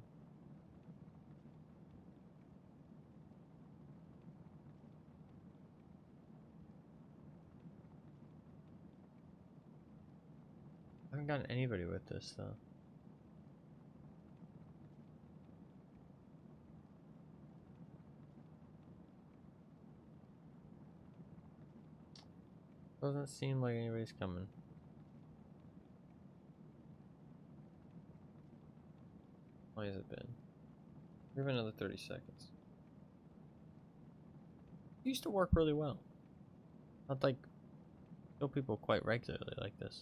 I haven't gotten anybody with this, though. Doesn't seem like anybody's coming. How long has it been? We have another 30 seconds. It used to work really well. I'd like kill people quite regularly like this.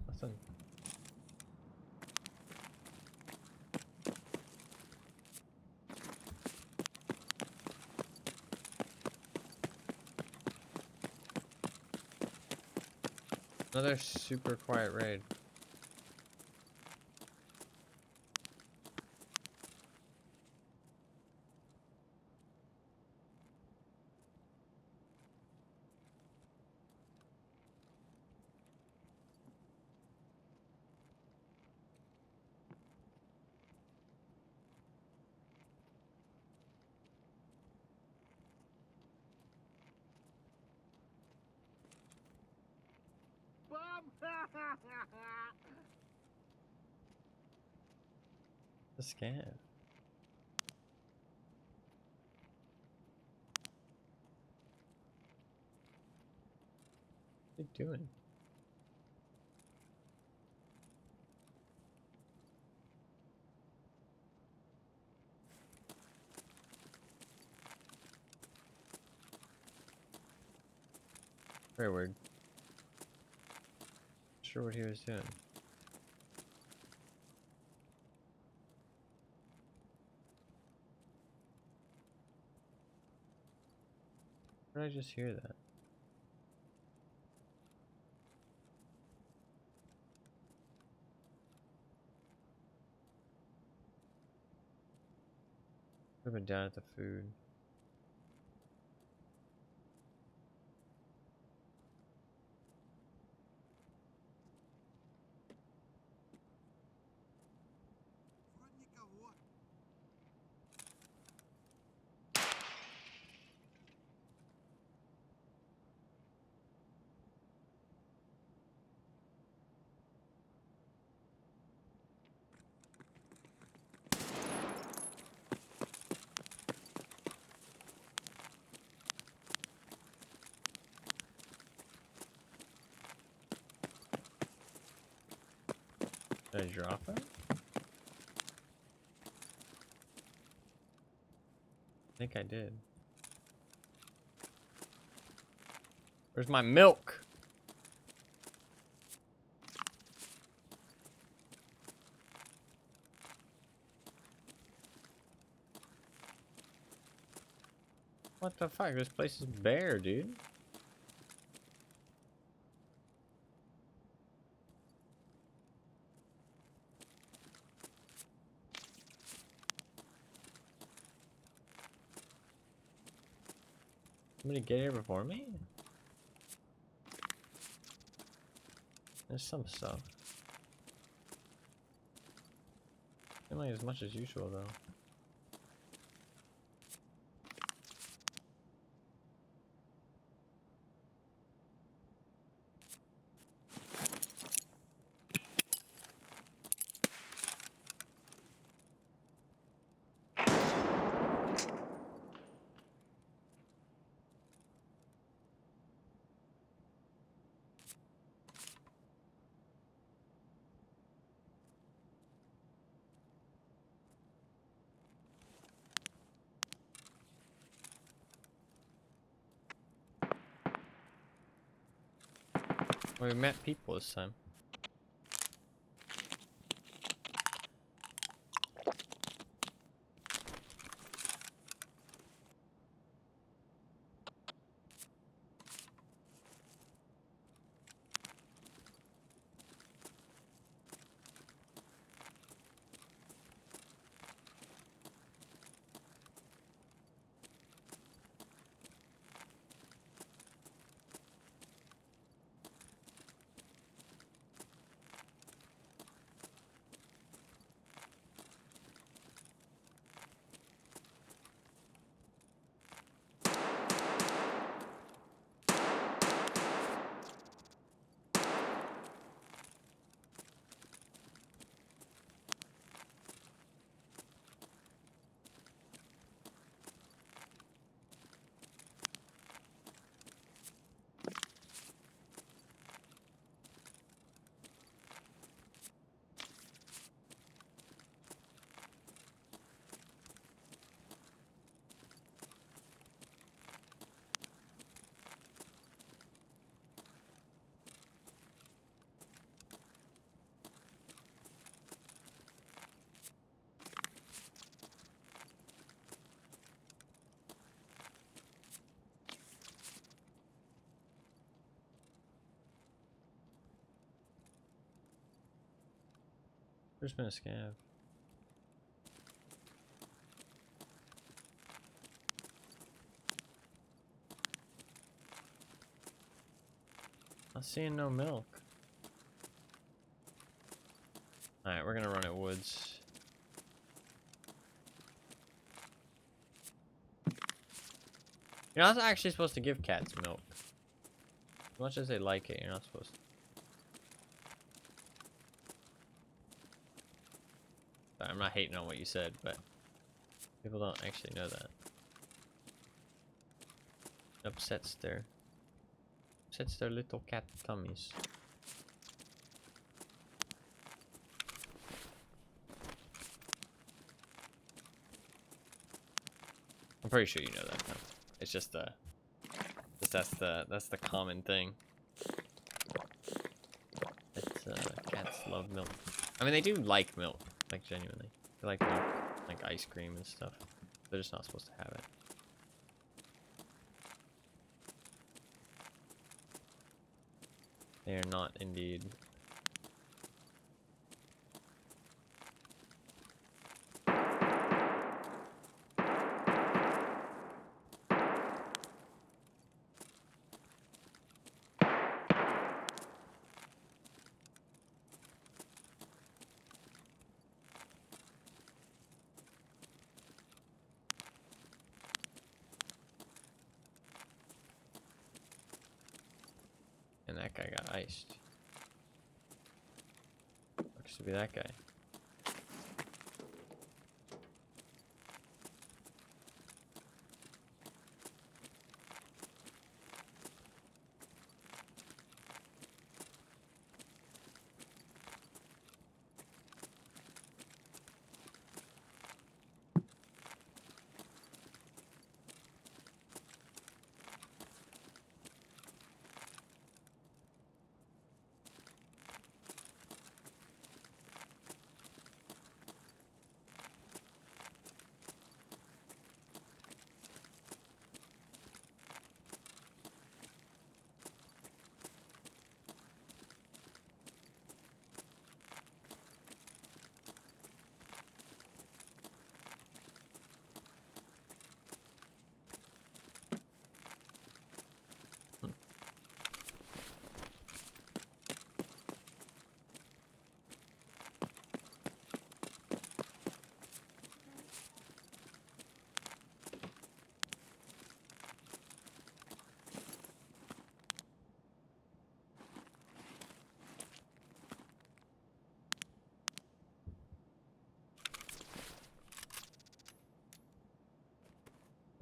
Nothing. Another super quiet raid. The scan. What are you doing? Very weird. Not sure what he was doing. Where did I just hear that? I've been down at the food. Did I drop it? I think I did. Where's my milk? What the fuck? This place is bare, dude. Somebody get here before me? There's some stuff. Not like as much as usual though. Well, we met people this time. There's been a scav. Not seeing no milk. Alright, we're gonna run at woods. You're not actually supposed to give cats milk. As much as they like it, you're not supposed to. Sorry, I'm not hating on what you said, but people don't actually know that. It upsets their little cat tummies. I'm pretty sure you know that though. It's just that's the common thing. It's cats love milk. I mean, they do like milk, like genuinely. They like milk, like ice cream and stuff. They're just not supposed to have it. They are not indeed. And that guy got iced. Looks to be that guy.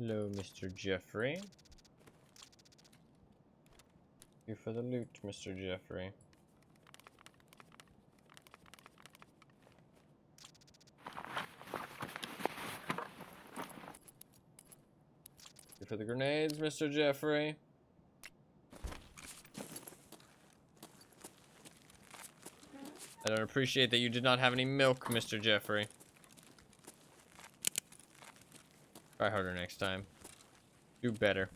Hello, Mr. Jeffrey. Here for the loot, Mr. Jeffrey. Here for the grenades, Mr. Jeffrey. I don't appreciate that you did not have any milk, Mr. Jeffrey. Try harder next time. Do better.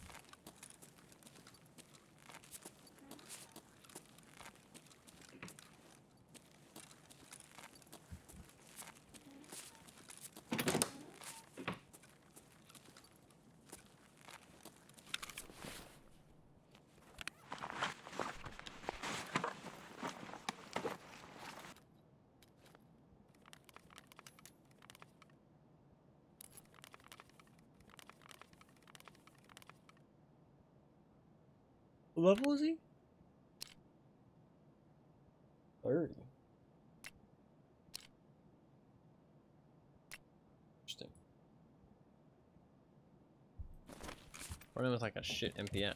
What level is he? 30. Interesting. Running with like a shit MPX. I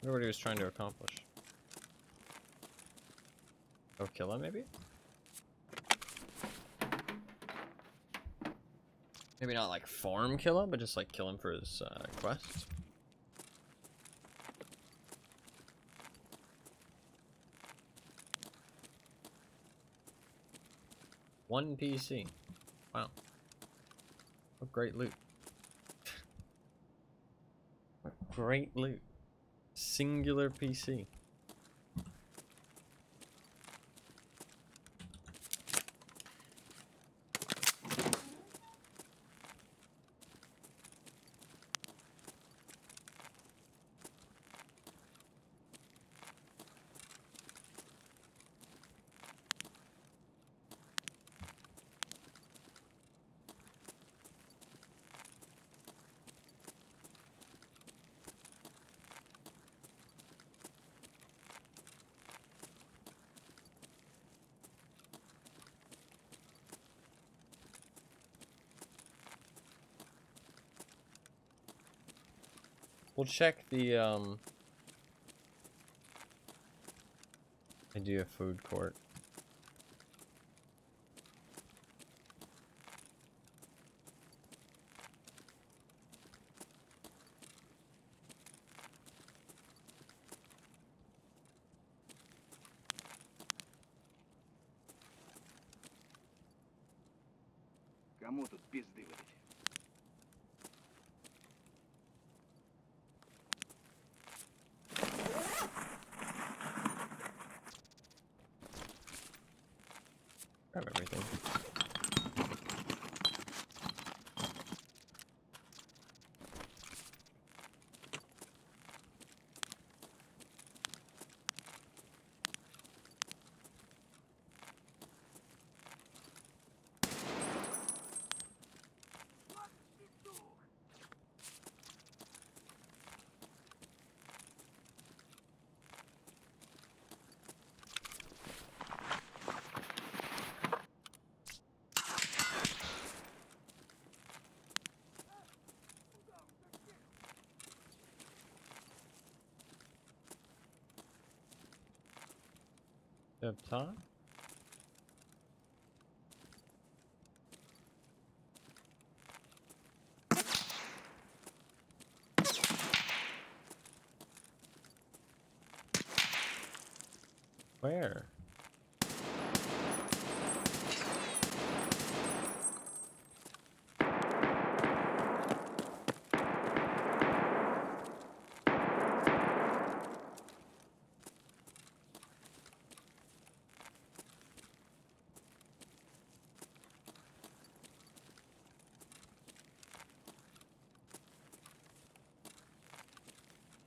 wonder what he was trying to accomplish. Oh, kill him maybe? Maybe not like farm kill him, but just like kill him for his quest. One PC. Wow. What great loot. What great loot. Singular PC. We'll check the idea food court. Кому тут пизды выдать? Grab everything. Up top? Where?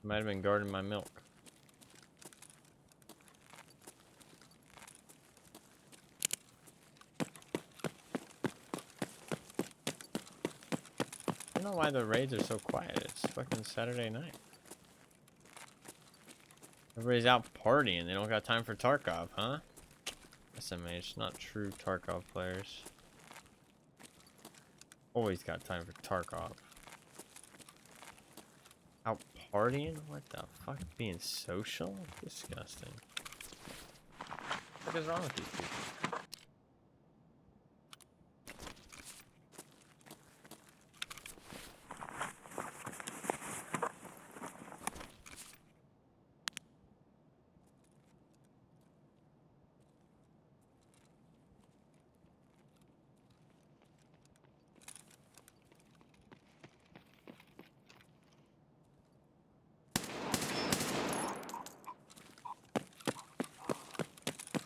Might have been guarding my milk. I don't know why the raids are so quiet. It's fucking Saturday night. Everybody's out partying. They don't got time for Tarkov, huh? SMH, not true Tarkov players. Always got time for Tarkov. Out partying? What the fuck? Being social? Disgusting. What is wrong with these people?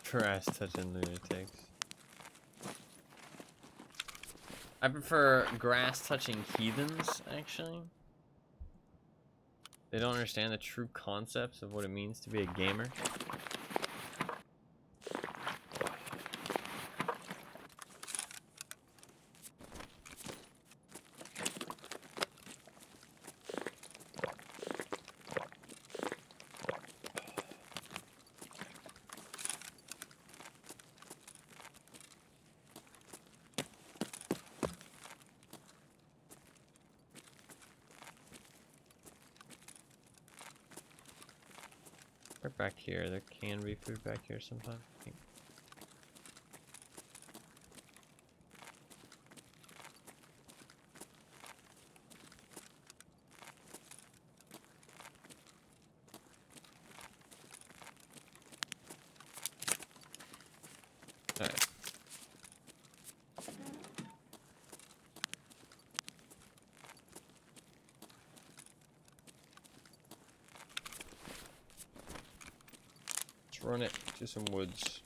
Grass touching lunatics. I prefer grass touching heathens, actually. They don't understand the true concepts of what it means to be a gamer. Back here, there can be food back here sometimes, I think. Alright. Let's run it to some woods.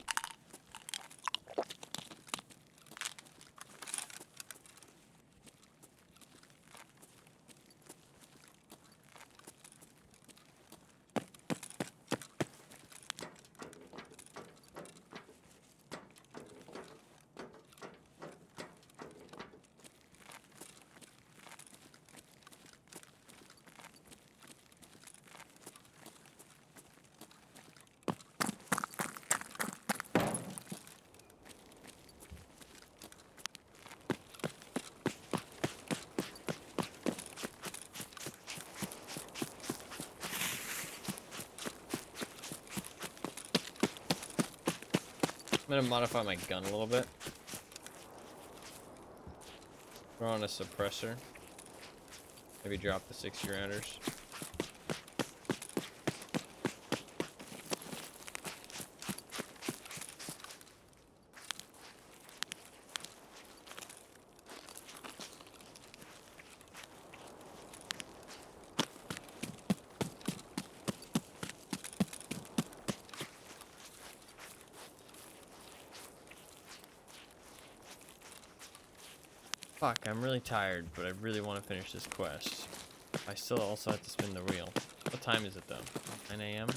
I'm gonna modify my gun a little bit. Throw on a suppressor. Maybe drop the 60 rounders. Fuck, I'm really tired, but I really want to finish this quest. I still also have to spin the wheel. What time is it though? 9 a.m.?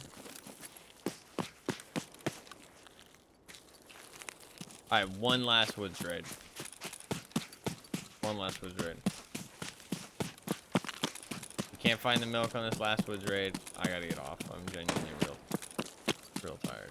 Alright, one last woods raid. One last woods raid. You can't find the milk on this last woods raid. I gotta get off. I'm genuinely real tired.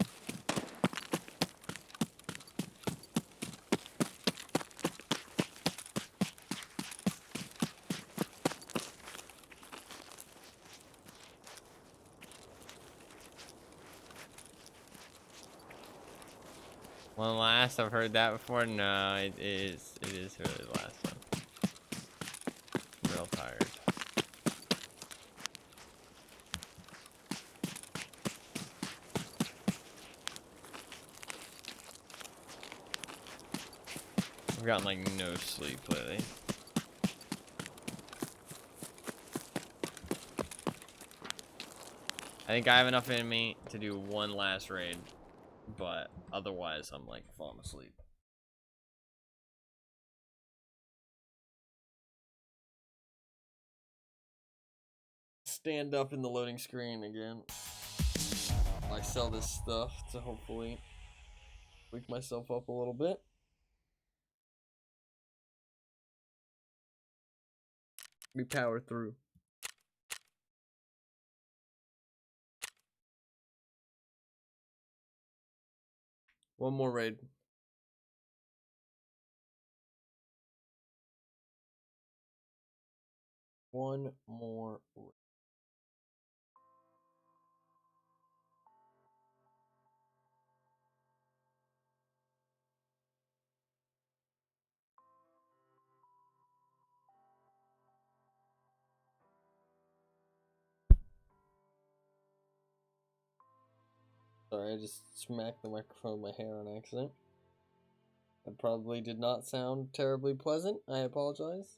One last, I've heard that before. No, it is really the last one. Real tired. I've gotten like no sleep lately. I think I have enough in me to do one last raid, but otherwise I'm like falling asleep. Stand up in the loading screen again. I sell this stuff to hopefully wake myself up a little bit. We power through. One more raid. One more. Sorry, I just smacked the microphone with my hair on accident. That probably did not sound terribly pleasant. I apologize.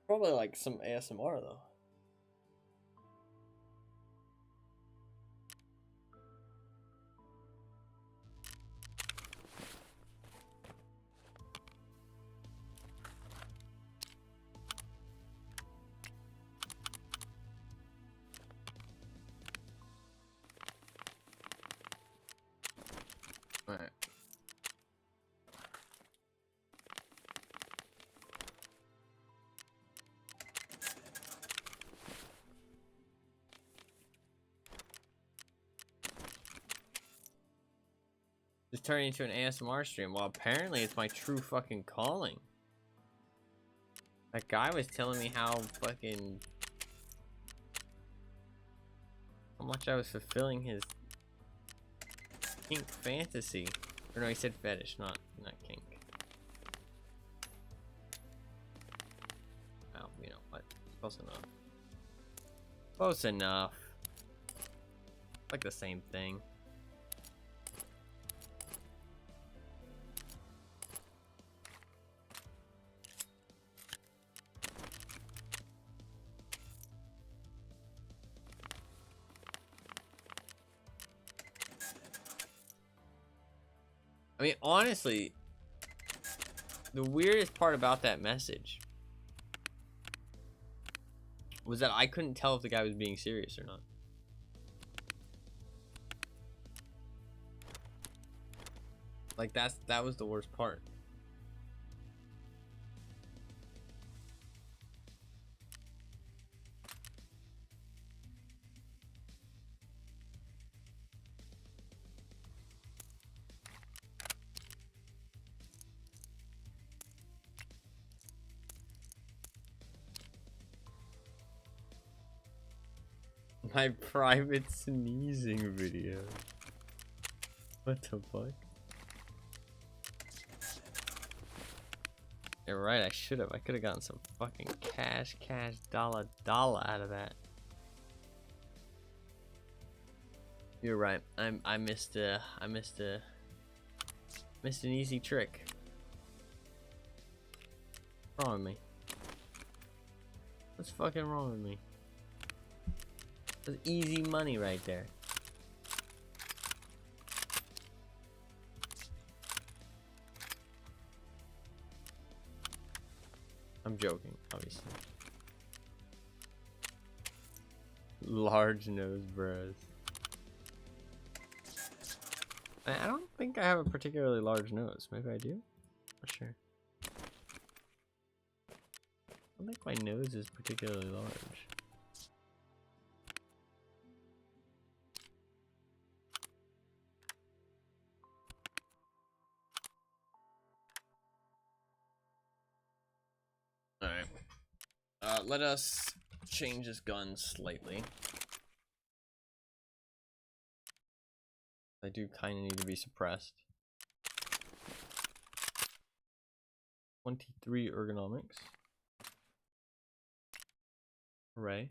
Probably like some ASMR though. Alright. Just turning into an ASMR stream. Well, apparently it's my true fucking calling. That guy was telling me how much I was fulfilling his kink fantasy. Or no, he said fetish, not kink. Oh, you know what? Close enough. Close enough. Like the same thing. I mean, honestly, the weirdest part about that message was that I couldn't tell if the guy was being serious or not. Like, that was the worst part. My private sneezing video. What the fuck? You're right, I should have. I could have gotten some fucking cash, dollar out of that. You're right. I missed an easy trick. What's wrong with me? What's fucking wrong with me? That's easy money right there. I'm joking, obviously. Large nose bros. I don't think I have a particularly large nose. Maybe I do? Not sure. I don't think my nose is particularly large. Alright. Let us change this gun slightly. I do kind of need to be suppressed. 23 ergonomics. Hooray.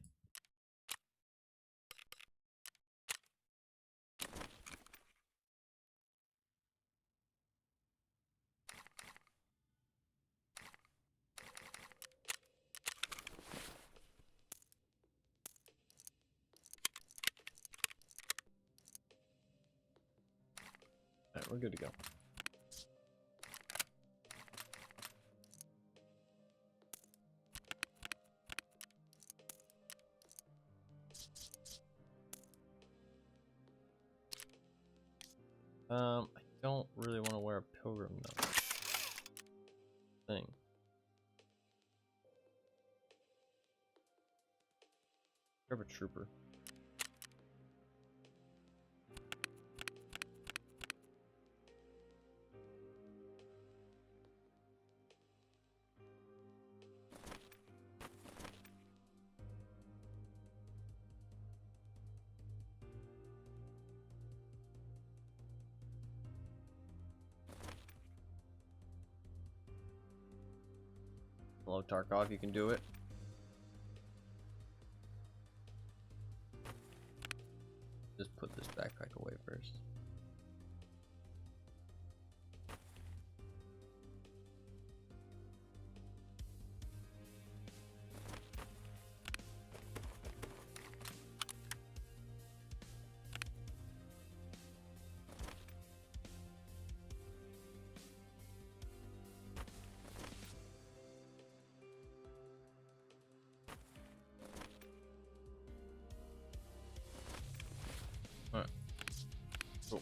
Alright, we're good to go. I don't really want to wear a pilgrim though. Thing. Grab a trooper. Hello, Tarkov, you can do it. Just put this backpack away first. Alright. Cool.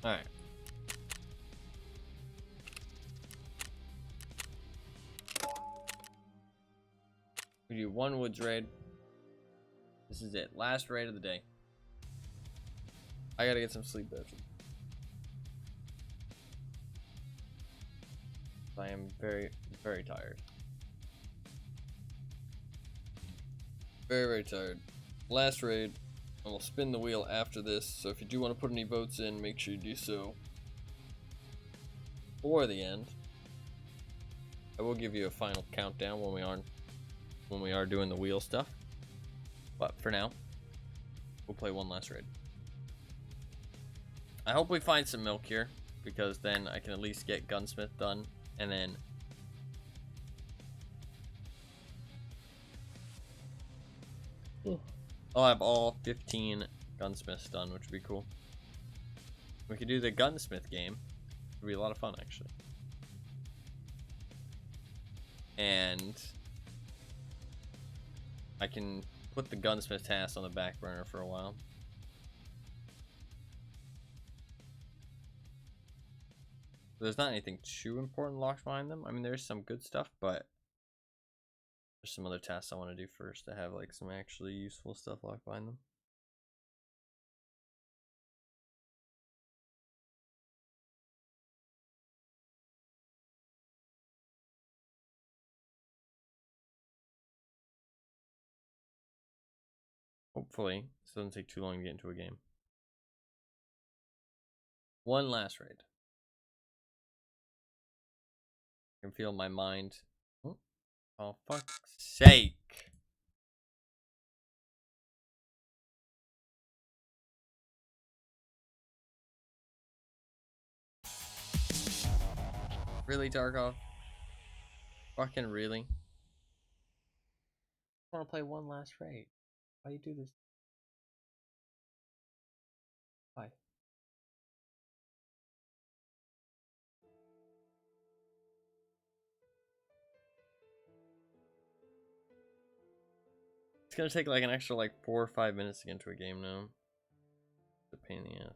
Alright. We do one woods raid. This is it. Last raid of the day. I gotta get some sleep after. I am very, very tired. Very, very tired. Last raid. I will spin the wheel after this, so if you do want to put any votes in, make sure you do so before the end. I will give you a final countdown when we are doing the wheel stuff. But for now, we'll play one last raid. I hope we find some milk here, because then I can at least get gunsmith done, and then I'll have all 15 gunsmiths done, which would be cool. We could do the gunsmith game. It would be a lot of fun, actually. And I can put the gunsmith task on the back burner for a while. There's not anything too important locked behind them. I mean, there's some good stuff, but there's some other tasks I want to do first to have like some actually useful stuff locked behind them. Hopefully, this doesn't take too long to get into a game. One last raid. I can feel my mind. Oh, fuck's sake. Really, Tarkov? Fucking really? I want to play one last raid. Why you do this? Why? It's gonna take like an extra like 4 or 5 minutes to get into a game now. It's a pain in the ass.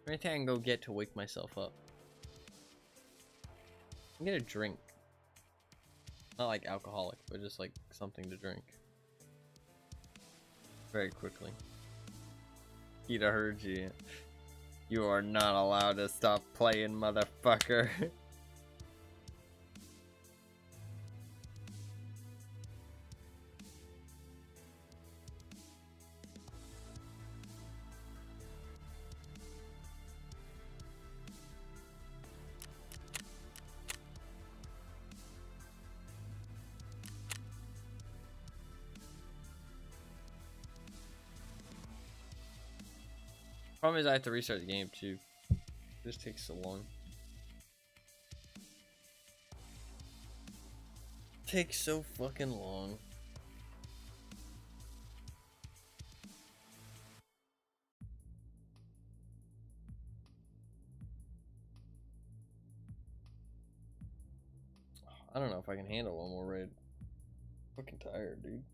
Anything I can go get to wake myself up. I'm gonna drink. Not like alcoholic, but just like something to drink. Very quickly. Kita heard you. You are not allowed to stop playing, motherfucker. Problem is I have to restart the game too. This takes so long. Takes so fucking long. I don't know if I can handle one more raid. Fucking tired, dude.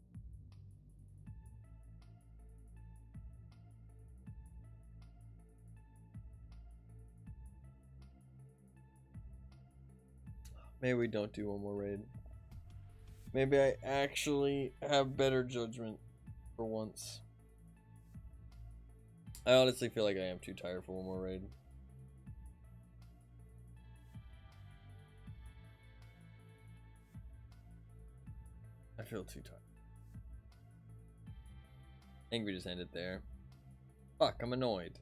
Maybe we don't do one more raid. Maybe I actually have better judgment For once. I honestly feel like I am too tired for one more raid. I feel too tired. I think we just end it there. Fuck, I'm annoyed.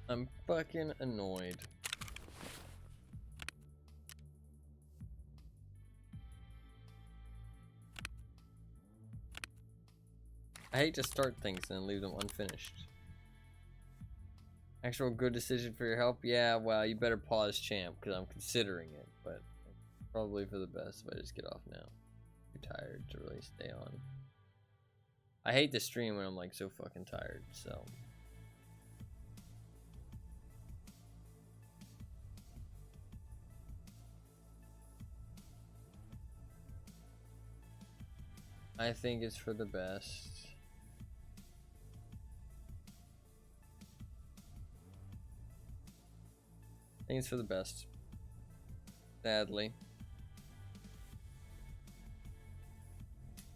I'm fucking annoyed. I hate to start things and then leave them unfinished. Actual good decision for your help? Yeah, well, you better pause champ, because I'm considering it, but probably for the best if I just get off now. Too tired to really stay on. I hate to stream when I'm like so fucking tired, so. I think it's for the best. I think it's for the best. Sadly.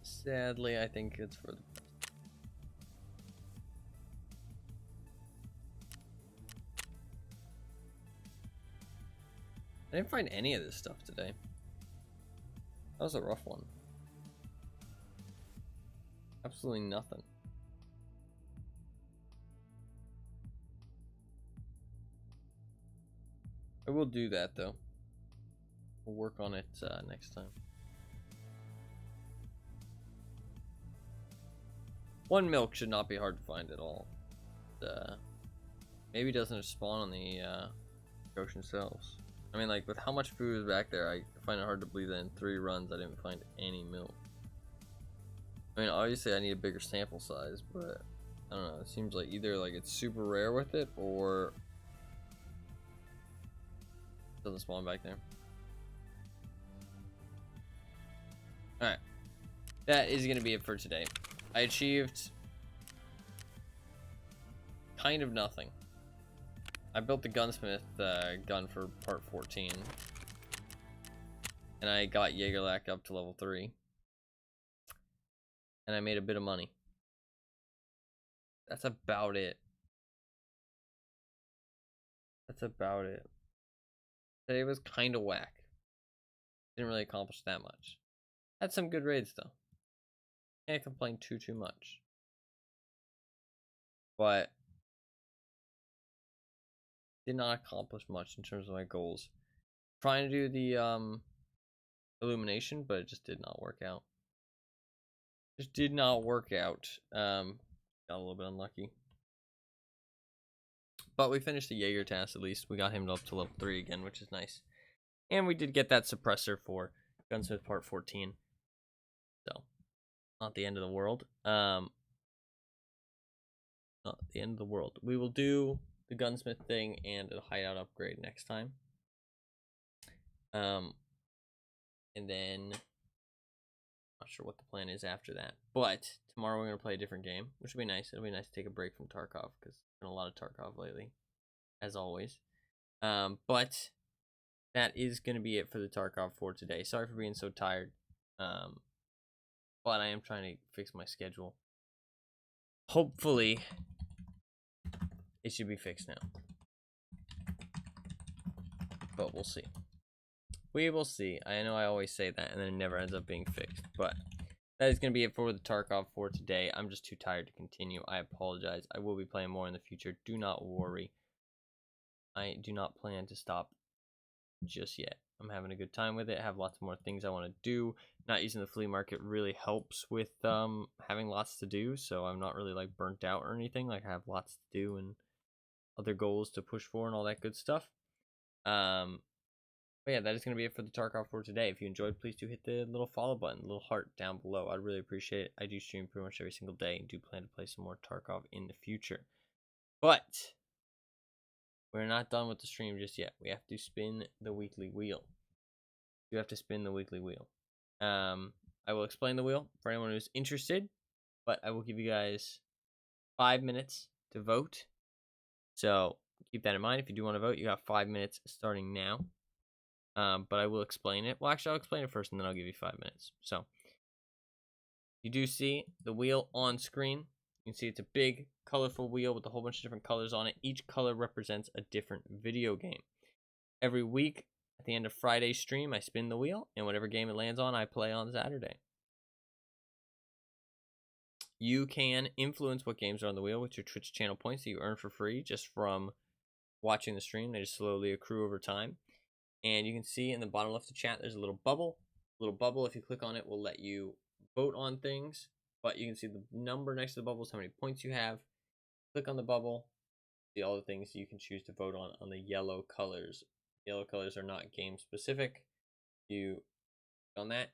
Sadly, I think it's for the best. I didn't find any of this stuff today. That was a rough one. Absolutely nothing. I will do that though. We'll work on it next time. One milk should not be hard to find at all. Maybe it doesn't spawn on the ocean cells. I mean, like, with how much food is back there, I find it hard to believe that in 3 runs I didn't find any milk. I mean, obviously I need a bigger sample size, but I don't know. It seems like either like it's super rare with it or it doesn't spawn back there. Alright. That is going to be it for today. I achieved kind of nothing. I built the gunsmith gun for part 14. And I got Jaegerlack up to level 3. And I made a bit of money. That's about it. That's about it. Today was kind of whack. Didn't really accomplish that much. Had some good raids though. Can't complain too much. But did not accomplish much in terms of my goals. Trying to do the illumination, but it just did not work out. Just did not work out. Got a little bit unlucky. But we finished the Jaeger task at least. We got him up to level 3 again, which is nice. And we did get that suppressor for Gunsmith Part 14. So, not the end of the world. Not the end of the world. We will do the gunsmith thing and a hideout upgrade next time. And then not sure what the plan is after that. But tomorrow we're gonna play a different game, which will be nice. It'll be nice to take a break from Tarkov because there's been a lot of Tarkov lately, as always. But that is gonna be it for the Tarkov for today. Sorry for being so tired. But I am trying to fix my schedule. Hopefully it should be fixed now. But we'll see. We will see. I know I always say that and then it never ends up being fixed. But that is going to be it for the Tarkov for today. I'm just too tired to continue. I apologize. I will be playing more in the future. Do not worry. I do not plan to stop just yet. I'm having a good time with it. I have lots more things I want to do. Not using the flea market really helps with having lots to do. So I'm not really like burnt out or anything. Like I have lots to do and other goals to push for and all that good stuff. But yeah, that is going to be it for the Tarkov for today. If you enjoyed, please do hit the little follow button, the little heart down below. I'd really appreciate it. I do stream pretty much every single day and do plan to play some more Tarkov in the future. But we're not done with the stream just yet. We have to spin the weekly wheel. You have to spin the weekly wheel. I will explain the wheel for anyone who's interested, but I will give you guys 5 minutes to vote. So keep that in mind. If you do want to vote, you got 5 minutes starting now. But I will explain it. Well, actually, I'll explain it first, and then I'll give you 5 minutes. So, You do see the wheel on screen. You can see it's a big, colorful wheel with a whole bunch of different colors on it. Each color represents a different video game. Every week, at the end of Friday's stream, I spin the wheel, and whatever game it lands on, I play on Saturday. You can influence what games are on the wheel with your Twitch channel points that you earn for free just from watching the stream. They just slowly accrue over time. And you can see in the bottom left of chat, there's a little bubble. A little bubble, if you click on it, will let you vote on things. But you can see the number next to the bubble is how many points you have. Click on the bubble, see all the things you can choose to vote on the yellow colors. Yellow colors are not game specific. You click on that,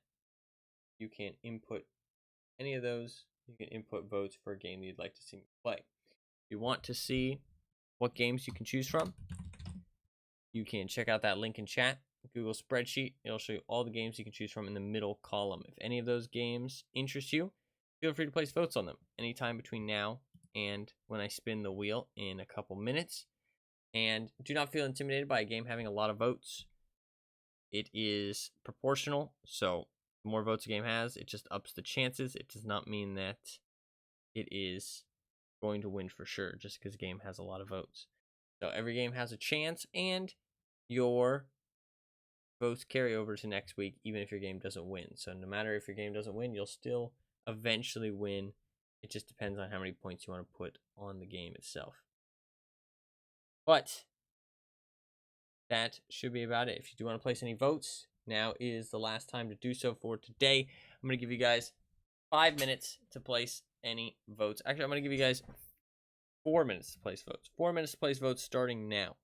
you can input any of those. You can input votes for a game you'd like to see me play. If you want to see what games you can choose from, you can check out that link in chat. Google spreadsheet. It'll show you all the games you can choose from in the middle column. If any of those games interest you, feel free to place votes on them anytime between now and when I spin the wheel in a couple minutes. And do not feel intimidated by a game having a lot of votes. It is proportional, so the more votes a game has, it just ups the chances. It does not mean that it is going to win for sure just because a game has a lot of votes. So every game has a chance, and your votes carry over to next week, even if your game doesn't win. So no matter if your game doesn't win, you'll still eventually win. It just depends on how many points you want to put on the game itself. But that should be about it. If you do want to place any votes, now is the last time to do so for today. I'm going to give you guys 5 minutes to place any votes. Actually, I'm going to give you guys 4 minutes to place votes. 4 minutes to place votes starting now.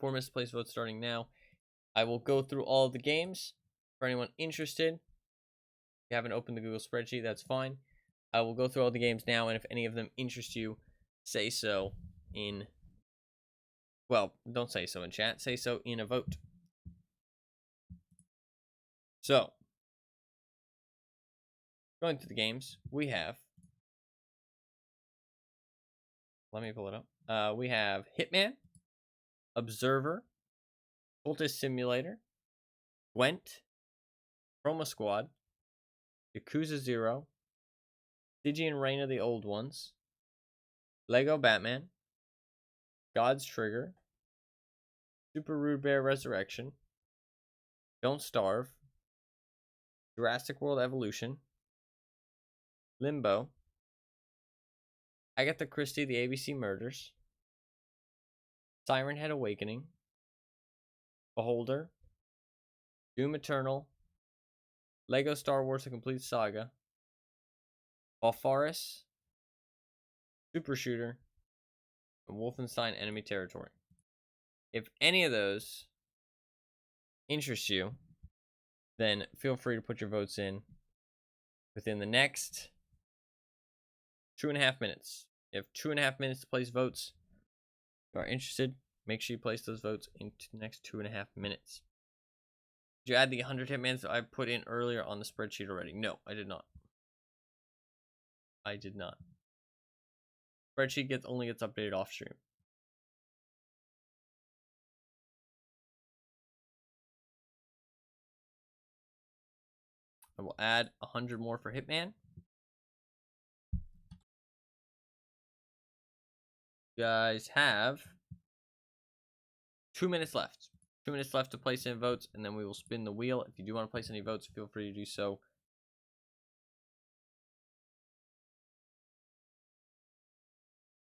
4 minutes to place votes starting now. I will go through all of the games. For anyone interested, if you haven't opened the Google spreadsheet, that's fine. I will go through all the games now, and if any of them interest you, say so in... Well, don't say so in chat. Say so in a vote. So, going through the games, we have... Let me pull it up. We have Hitman, Observer, Cultist Simulator, Gwent, Chroma Squad, Yakuza 0, Stygian Reign of the Old Ones, Lego Batman, God's Trigger, Super Rude Bear Resurrection, Don't Starve, Jurassic World Evolution, Limbo, Agatha Christie, The ABC Murders, Siren Head Awakening, Beholder, Doom Eternal, Lego Star Wars The Complete Saga, Valfaris, Super Shooter, and Wolfenstein Enemy Territory. If any of those interest you, then feel free to put your votes in within the next 2.5 minutes. You have 2.5 minutes to place votes. If you are interested, make sure you place those votes into the next 2.5 minutes. Did you add the 100 hitmans that I put in earlier on the spreadsheet already? No, I did not. I did not. Spreadsheet only gets updated off stream. I will add 100 more for Hitman. You guys have 2 minutes left. 2 minutes left to place in votes, and then we will spin the wheel. If you do want to place any votes, feel free to do so.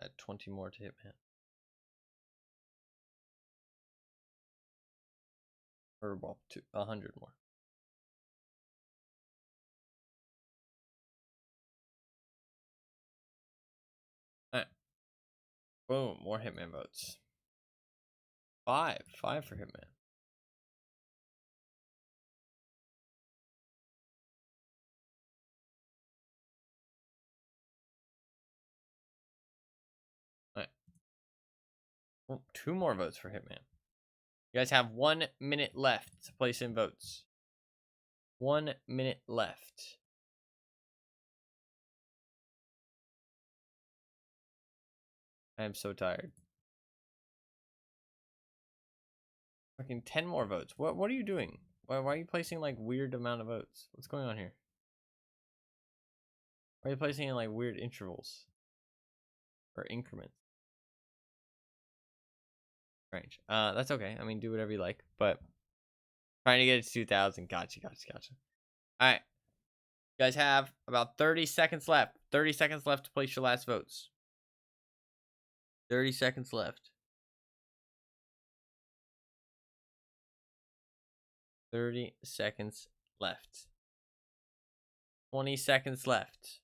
Add 20 more to Hitman. Or, well, 100 more. Alright. Boom, more Hitman votes. 5 for Hitman. Alright. Well, 2 more votes for Hitman. You guys have 1 minute left to place in votes. 1 minute left. I am so tired. Fucking 10 more votes. What are you doing? Why are you placing like weird amount of votes? What's going on here? Why are you placing in like weird intervals or increments? Strange. That's okay. I mean, do whatever you like, but trying to get it to 2,000. Gotcha. All right. You guys have about 30 seconds left. 30 seconds left to place your last votes. 30 seconds left. 30 seconds left. 20 seconds left.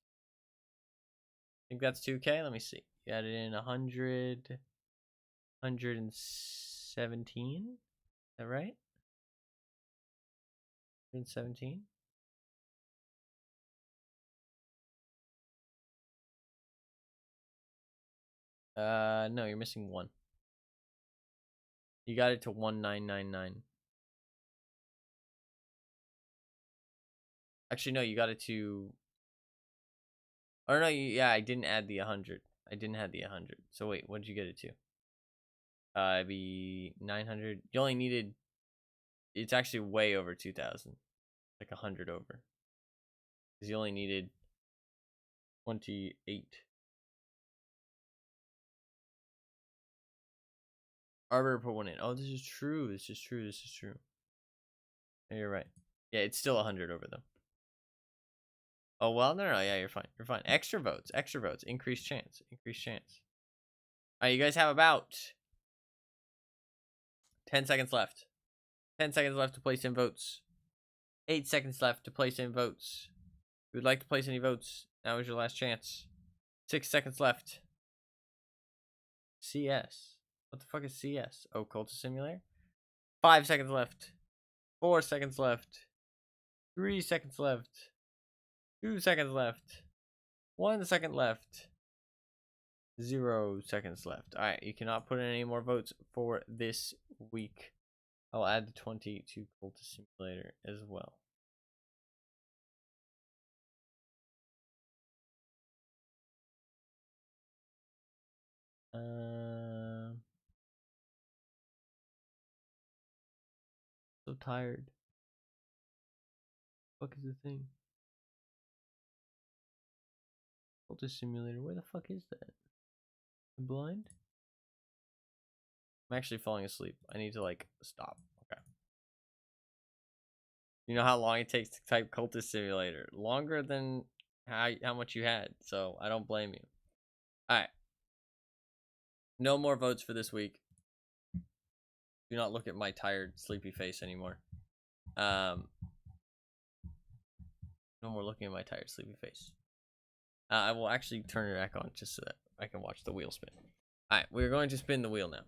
I think that's 2K. Let me see. You added in 100, 117. Is that right? 117. No, you're missing one. You got it to 1999. Actually, no, you got it to. Oh no, yeah, I didn't add the 100. I didn't have the 100. So wait, what did you get it to? It'd be 900. You only needed. It's actually way over 2,000, like 100 over. Because you only needed 28. Arbiter put one in. Oh, this is true. This is true. Yeah, you're right. Yeah, it's still 100 over them. Oh well, no, yeah, you're fine. Extra votes. Increased chance. All right, you guys have about 10 seconds left. 10 seconds left to place in votes. 8 seconds left to place in votes. If you would like to place any votes, now is your last chance. 6 seconds left. CS. What the fuck is CS? Oh, Cultist Simulator? 5 seconds left. 4 seconds left. 3 seconds left. 2 seconds left. 1 second left. 0 seconds left. Alright, you cannot put in any more votes for this week. I'll add the 20 to Cultist Simulator as well. So tired. What is the thing? Cultist Simulator. Where the fuck is that? I'm blind? I'm actually falling asleep. I need to like stop. Okay. You know how long it takes to type Cultist Simulator? Longer than how much you had. So I don't blame you. Alright. No more votes for this week. Do not look at my tired, sleepy face anymore. No more looking at my tired, sleepy face. I will actually turn it back on just so that I can watch the wheel spin. Alright, we're going to spin the wheel now.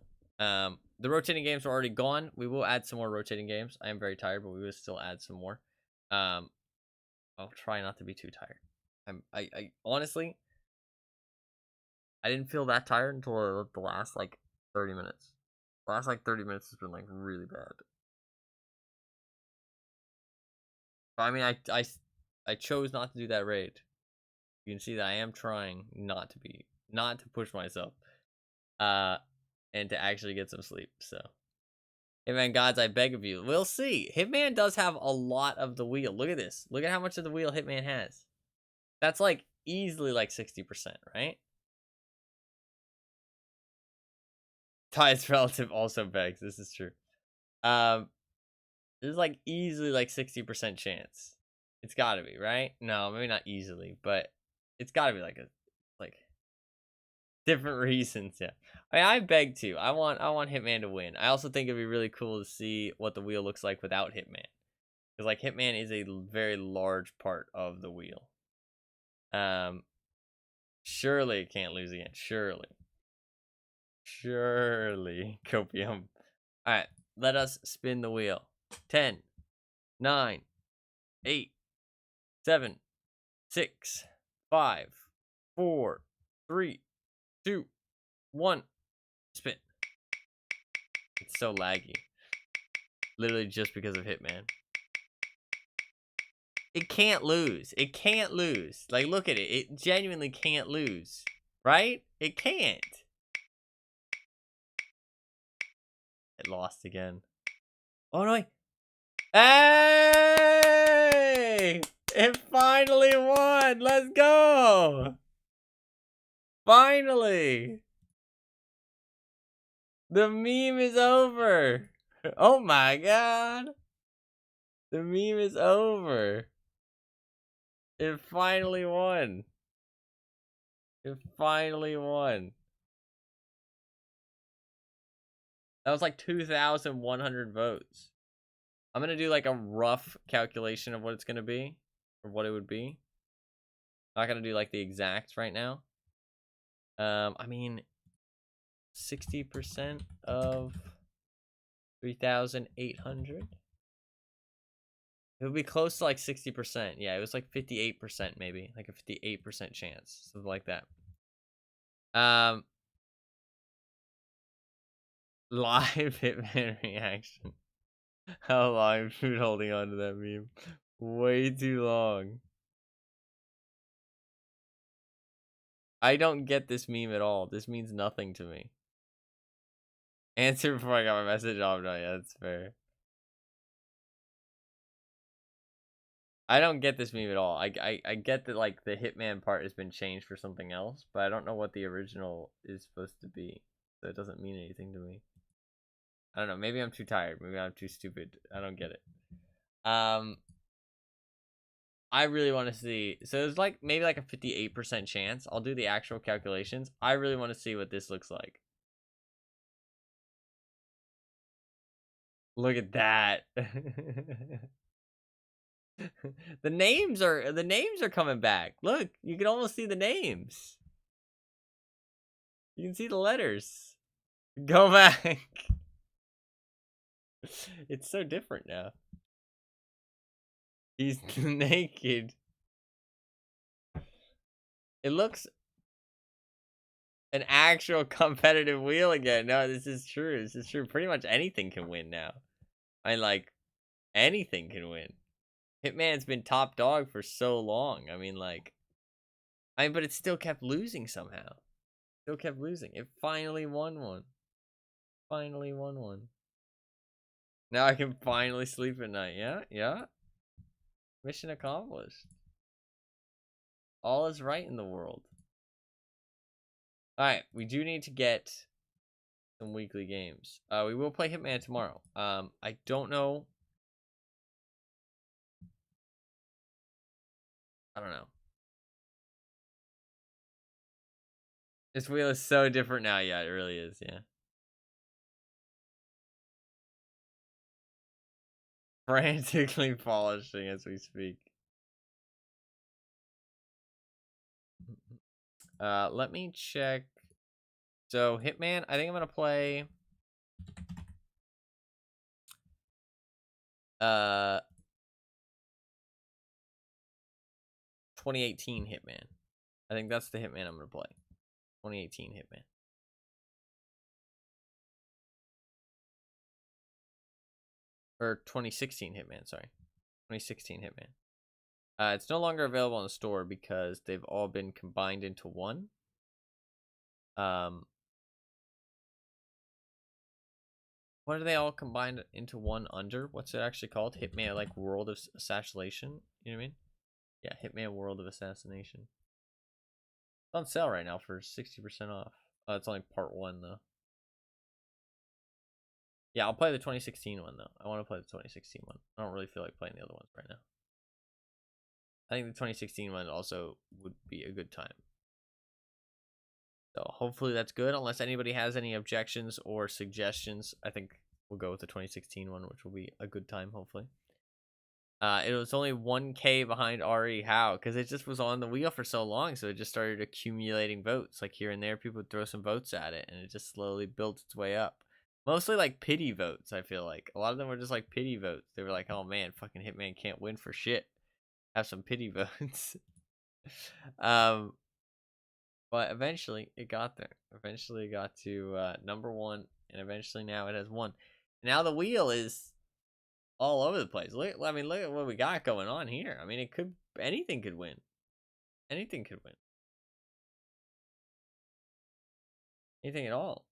The rotating games are already gone. We will add some more rotating games. I am very tired, but we will still add some more. I'll try not to be too tired. I honestly, I didn't feel that tired until the last like 30 minutes. The last like 30 minutes has been like really bad. I mean, I chose not to do that raid. You can see that I am trying not to push myself, and to actually get some sleep. So, Hitman gods, I beg of you. We'll see. Hitman does have a lot of the wheel. Look at this. Look at how much of the wheel Hitman has. That's like easily like 60%, right? Ty's relative also begs. This is true. This is like easily like 60% chance. It's got to be, right? No, maybe not easily, but it's got to be like different reasons. Yeah, I mean, I beg to. I want Hitman to win. I also think it'd be really cool to see what the wheel looks like without Hitman, because like Hitman is a very large part of the wheel. Surely it can't lose again. Surely copium. All right, let us spin the wheel. 10, 9, 8, 7, 6, 5, 4, 3, 2, 1. Spin. It's so laggy. Literally just because of Hitman. It can't lose. It can't lose. Like, look at it. It genuinely can't lose. Right? It can't. It lost again. Oh, no. Hey! It finally won! Let's go! Finally! The meme is over! Oh my god! The meme is over! It finally won! It finally won! That was like 2,100 votes. I'm gonna do like a rough calculation of what it's gonna be, or what it would be. I'm not gonna do like the exacts right now. I mean, 60% of 3,800. It would be close to like 60%. Yeah, it was like 58% maybe, like a 58% chance, something like that. Live Hitman reaction. How long have you been holding on to that meme? Way too long. I don't get this meme at all. This means nothing to me. Answer before I got my message off. No, yeah, that's fair. I don't get this meme at all. I get that like the Hitman part has been changed for something else, but I don't know what the original is supposed to be. So it doesn't mean anything to me. I don't know. Maybe I'm too tired. Maybe I'm too stupid. I don't get it. I really want to see. So there's like maybe like a 58% chance. I'll do the actual calculations. I really want to see what this looks like. Look at that. The names are coming back. Look, you can almost see the names. You can see the letters. Go back. It's so different now. He's naked. It looks an actual competitive wheel again. No, this is true. This is true. Pretty much anything can win now. I mean, like, anything can win. Hitman's been top dog for so long. I mean, like, but it still kept losing somehow. Still kept losing. It finally won one. Finally won one. Now I can finally sleep at night. Yeah, yeah. Mission accomplished. All is right in the world. Alright, we do need to get some weekly games. We will play Hitman tomorrow. I don't know. I don't know. This wheel is so different now. Yeah, it really is. Yeah. Frantically polishing as we speak. Let me check. So Hitman, I think I'm gonna play 2018 Hitman. I think that's the Hitman I'm gonna play. 2018 Hitman. Or 2016 Hitman, sorry. 2016 Hitman. It's no longer available in the store because they've all been combined into one. What are they all combined into one under? What's it actually called? Hitman, like World of Assassination? You know what I mean? Yeah, Hitman World of Assassination. It's on sale right now for 60% off. It's only part 1 though. Yeah, I'll play the 2016 one though. I want to play the 2016 one. I don't really feel like playing the other ones right now. I think the 2016 one also would be a good time. So hopefully that's good. Unless anybody has any objections or suggestions, I think we'll go with the 2016 one, which will be a good time, hopefully. It was only 1K behind RE. How? Because it just was on the wheel for so long, so it just started accumulating votes. Like here and there, people would throw some votes at it, and it just slowly built its way up. Mostly like pity votes, I feel like. A lot of them were just like pity votes. They were like, oh man, fucking Hitman can't win for shit. Have some pity votes. But eventually it got there. Eventually it got to number 1, and eventually now it has won. Now the wheel is all over the place. Look, I mean, look at what we got going on here. I mean, anything could win. Anything could win. Anything at all.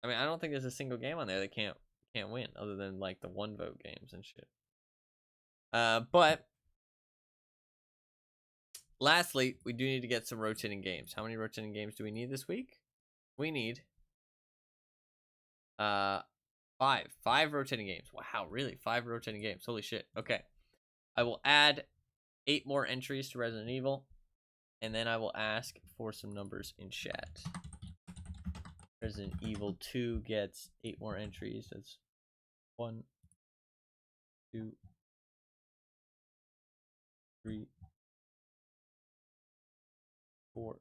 I mean, I don't think there's a single game on there that can't win, other than like the 1 vote games and shit. But lastly, we do need to get some rotating games. How many rotating games do we need this week? We need 5 rotating games. Wow, really? 5 rotating games. Holy shit. Okay. I will add 8 more entries to Resident Evil, and then I will ask for some numbers in chat. Resident Evil 2 gets 8 more entries. That's 1, 2, 3, 4,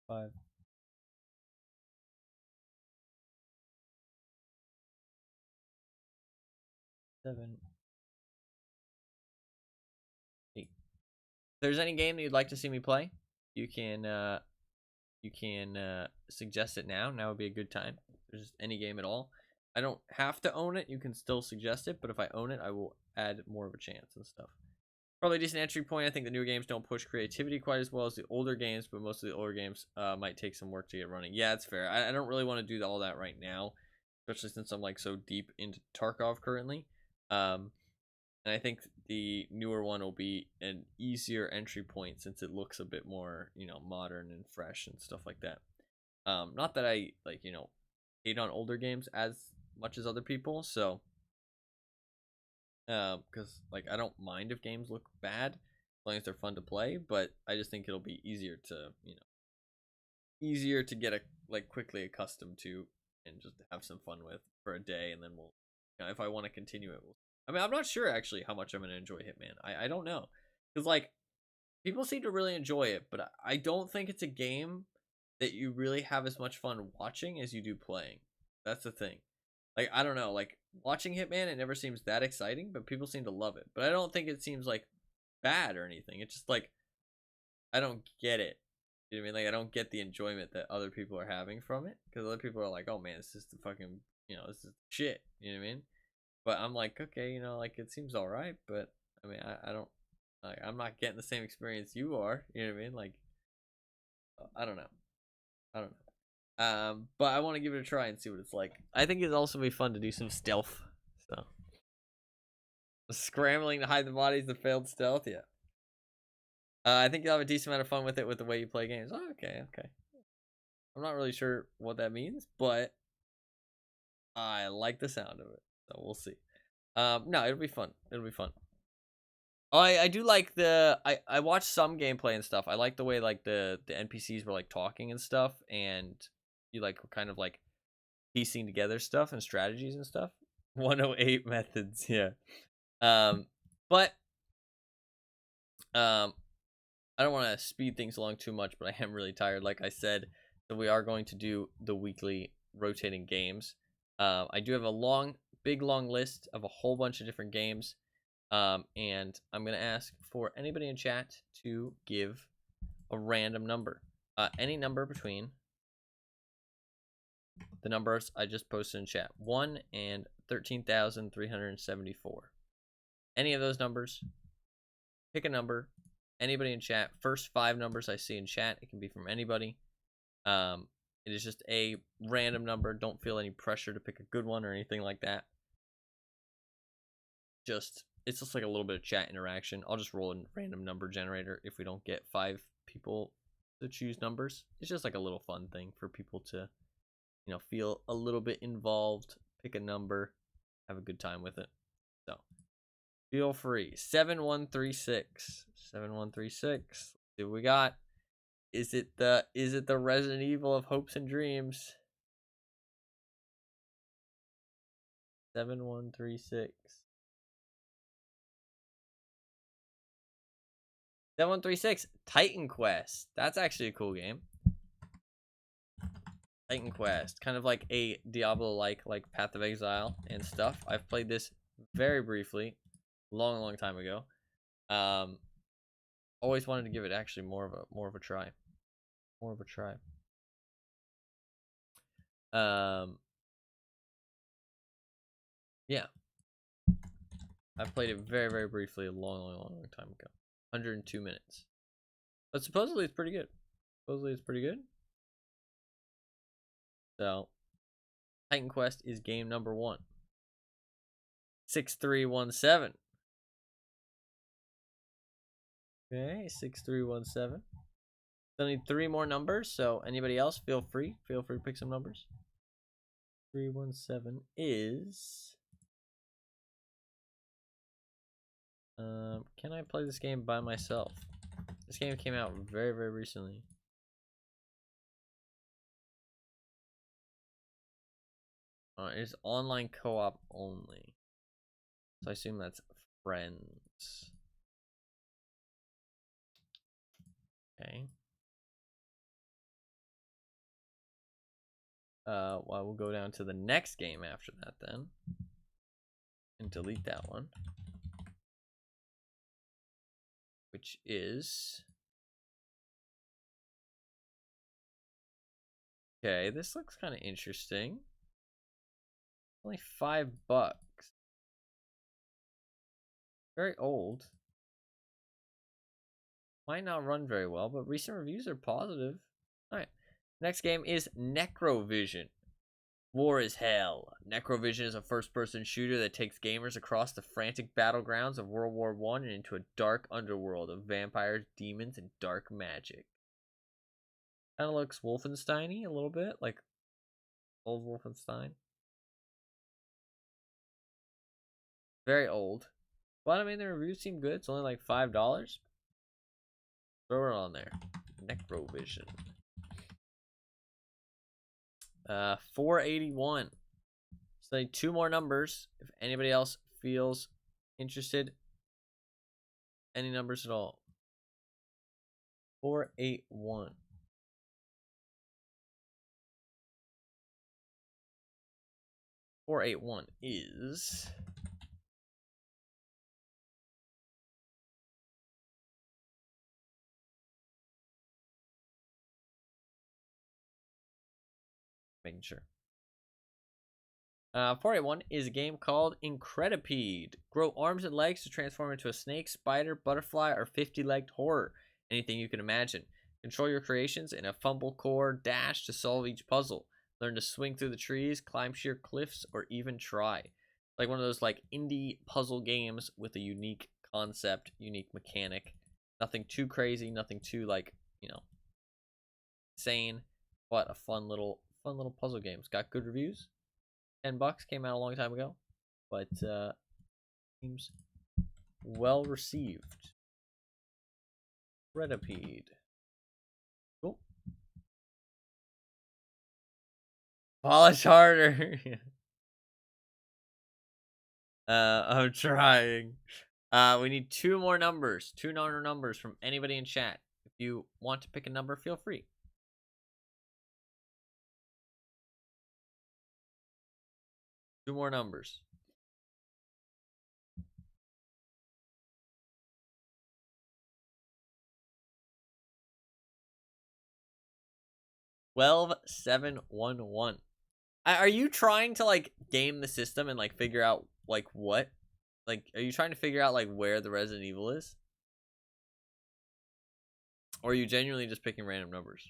5, 7, 8. If there's any game that you'd like to see me play, you can suggest it now. Now would be a good time. If there's just any game at all. I don't have to own it. You can still suggest it, but if I own it, I will add more of a chance and stuff. Probably a decent entry point. I think the newer games don't push creativity quite as well as the older games, but most of the older games might take some work to get running. Yeah, it's fair. I don't really want to do all that right now, especially since I'm like so deep into Tarkov currently. And I think the newer one will be an easier entry point since it looks a bit more, modern and fresh and stuff like that. Not that I hate on older games as much as other people, so because I don't mind if games look bad as long as they're fun to play, but I just think it'll be easier to get quickly accustomed to and just have some fun with for a day, and then we'll if I want to continue it, I'm not sure actually how much I'm gonna enjoy Hitman. I don't know, because people seem to really enjoy it, but I don't think it's a game that you really have as much fun watching as you do playing. That's the thing. I don't know, watching Hitman, it never seems that exciting, but people seem to love it. But I don't think it seems bad or anything. It's just I don't get it. You know what I mean? I don't get the enjoyment that other people are having from it, because other people are like, oh man, this is the fucking, this is shit. You know what I mean? But I'm like, okay, it seems all right, but I mean, I don't, I'm not getting the same experience you are. You know what I mean? I don't know. I don't know. But I want to give it a try and see what it's like. I think it'd also be fun to do some stealth. So, scrambling to hide the bodies of failed stealth. Yeah. I think you'll have a decent amount of fun with it with the way you play games. Oh, okay. I'm not really sure what that means, but I like the sound of it. So we'll see. No, it'll be fun. It'll be fun. Oh, I do like I watched some gameplay and stuff. I like the way the NPCs were talking and stuff, and you kind of piecing together stuff and strategies and stuff. 108 methods, yeah. But I don't want to speed things along too much, but I am really tired, like I said. So we are going to do the weekly rotating games. I do have a big long list of a whole bunch of different games. And I'm going to ask for anybody in chat to give a random number. Any number between the numbers I just posted in chat. 1 and 13,374. Any of those numbers. Pick a number. Anybody in chat. First 5 numbers I see in chat. It can be from anybody. It is just a random number. Don't feel any pressure to pick a good one or anything like that. It's just like a little bit of chat interaction. I'll just roll a random number generator if we don't get 5 people to choose numbers. It's just like a little fun thing for people to, feel a little bit involved, pick a number, have a good time with it. So feel free. 7136. 7136. Let's see what we got. Is it the Resident Evil of hopes and dreams? 7136. 7136. Titan Quest. That's actually a cool game. Titan Quest. Kind of like a Diablo-like, Path of Exile and stuff. I've played this very briefly. Long time ago. Always wanted to give it actually more of a try. Yeah. I've played it very, very briefly a long time ago. 102 minutes. But supposedly it's pretty good. So, Titan Quest is game number 1. 6317. Okay, 6317. Still need 3 more numbers, so anybody else, feel free to pick some numbers. 317 is... can I play this game by myself? This game came out very, very recently. It is online co-op only. So I assume that's friends. Okay. Well, we'll go down to the next game after that then. And delete that one. Which is... Okay, this looks kind of interesting. Only $5. Very old. Might not run very well, but recent reviews are positive. Alright. Next game is Necrovision. War is hell. Necrovision is a first-person shooter that takes gamers across the frantic battlegrounds of World War I and into a dark underworld of vampires, demons, and dark magic. Kind of looks Wolfenstein-y a little bit, like old Wolfenstein. Very old. But I mean, the reviews seem good. It's only like $5. Throw it on there. Necrovision. 481. So I need 2 more numbers. If anybody else feels interested, any numbers at all. 481. 481 is... Making sure. 481 is a game called Incredipede. Grow arms and legs to transform into a snake, spider, butterfly, or 50-legged horror. Anything you can imagine. Control your creations in a fumble core dash to solve each puzzle. Learn to swing through the trees, climb sheer cliffs, or even try. Like one of those like indie puzzle games with a unique concept, unique mechanic. Nothing too crazy, nothing too like, you know, insane, but a fun little puzzle game. It's got good reviews. $10, came out a long time ago, but seems well received. Redipede. Cool. Polish harder. I'm trying. We need 2 more numbers. 2 numbers from anybody in chat. If you want to pick a number, feel free. 2 more numbers. $12,711. Are you trying to like game the system and like figure out like what? Like, are you trying to figure out like where the Resident Evil is? Or are you genuinely just picking random numbers?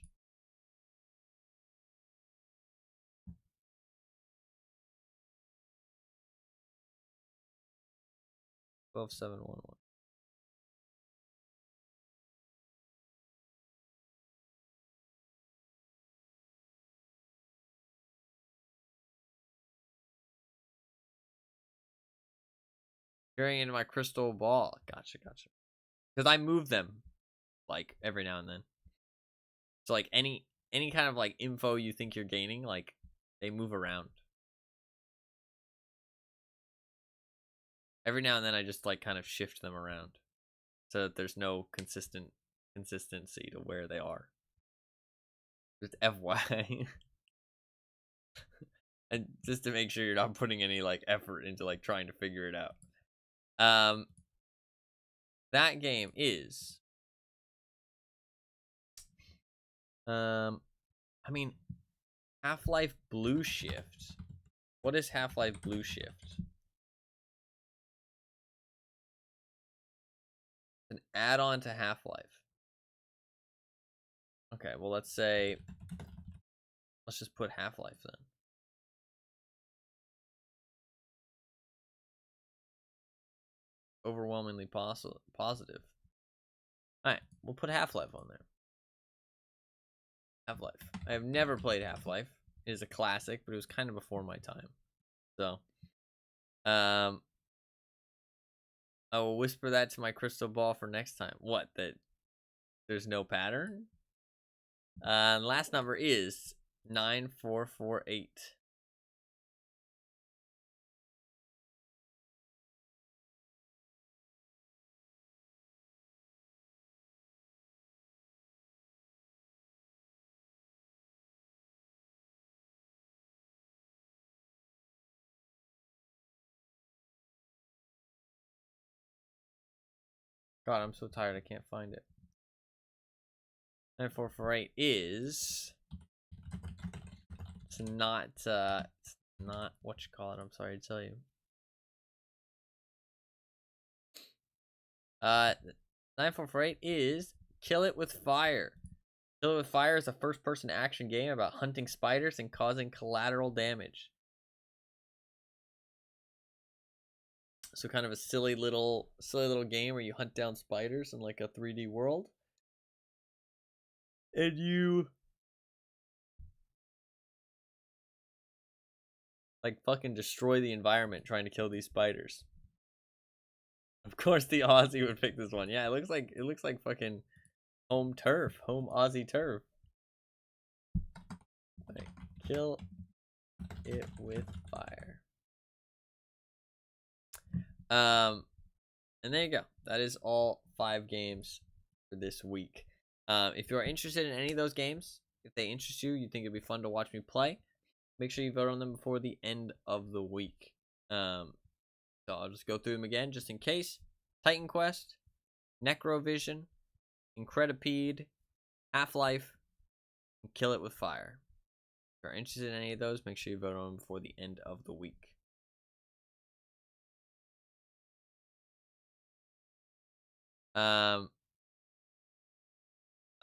$12,711. Peering into my crystal ball. Gotcha. Because I move them like every now and then. So like any kind of like info you think you're gaining, like they move around. Every now and then I just like kind of shift them around so that there's no consistency to where they are. Just FYI. And just to make sure you're not putting any like effort into like trying to figure it out. That game is I mean Half-Life Blue Shift. What is Half-Life Blue Shift? An add-on to Half-Life. Okay, well let's just put Half-Life then. Overwhelmingly positive. Alright, we'll put Half-Life on there. Half-Life. I have never played Half-Life. It is a classic, but it was kind of before my time. So, I will whisper that to my crystal ball for next time. What? That there's no pattern? Last number is 9448. God, I'm so tired I can't find it. 9448 is... It's not what you call it. I'm sorry to tell you. 9448 is Kill It With Fire. Kill It With Fire is a first-person action game about hunting spiders and causing collateral damage. So kind of a silly little game where you hunt down spiders in like a 3D world. And you like fucking destroy the environment trying to kill these spiders. Of course the Aussie would pick this one. Yeah, it looks like fucking home Aussie turf. Like, Kill It With Fire. And there you go. That is all 5 games for this week. If you are interested in any of those games, if they interest you, you think it'd be fun to watch me play, make sure you vote on them before the end of the week. So I'll just go through them again just in case. Titan Quest, Necrovision, Incredipede, Half-Life, and Kill It With Fire. If you're interested in any of those, make sure you vote on them before the end of the week.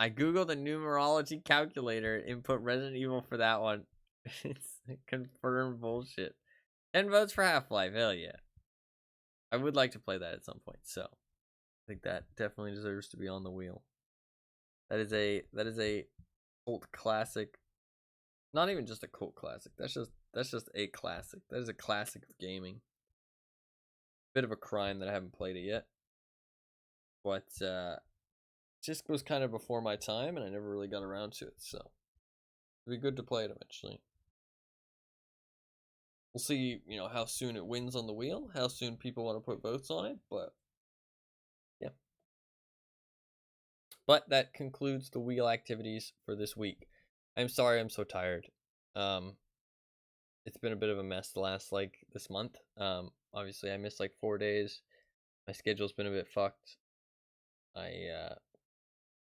I googled the numerology calculator and input Resident Evil for that one. It's confirmed bullshit. 10 votes for Half-Life, hell yeah. I would like to play that at some point, so I think that definitely deserves to be on the wheel. That is a cult classic. Not even just a cult classic. That's just a classic. That is a classic of gaming. Bit of a crime that I haven't played it yet. But it just was kind of before my time and I never really got around to it, so it'd be good to play it eventually. We'll see, how soon it wins on the wheel, how soon people want to put votes on it, but yeah. But that concludes the wheel activities for this week. I'm sorry I'm so tired. It's been a bit of a mess the last, this month. Obviously I missed 4 days. My schedule's been a bit fucked. I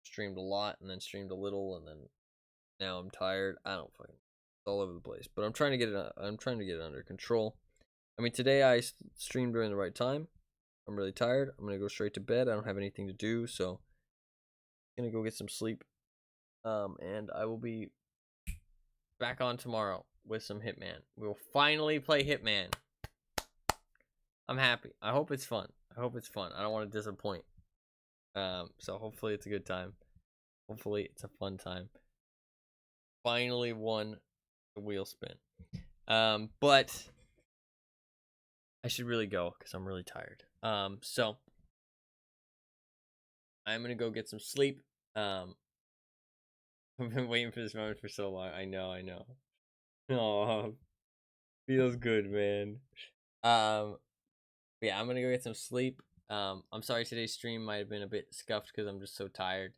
streamed a lot and then streamed a little and then now I'm tired. I don't fucking... It's all over the place, but I'm trying to get it under control. I mean, today I streamed during the right time. I'm really tired. I'm gonna go straight to bed. I don't have anything to do, so I'm gonna go get some sleep. And I will be back on tomorrow with some Hitman. We will finally play Hitman. I'm happy. I hope it's fun. I don't want to disappoint. So hopefully it's a good time. Hopefully it's a fun time. Finally won the wheel spin. But I should really go because I'm really tired. So I'm gonna go get some sleep. I've been waiting for this moment for so long. I know. Oh, feels good, man. Yeah, I'm gonna go get some sleep. I'm sorry today's stream might have been a bit scuffed because I'm just so tired.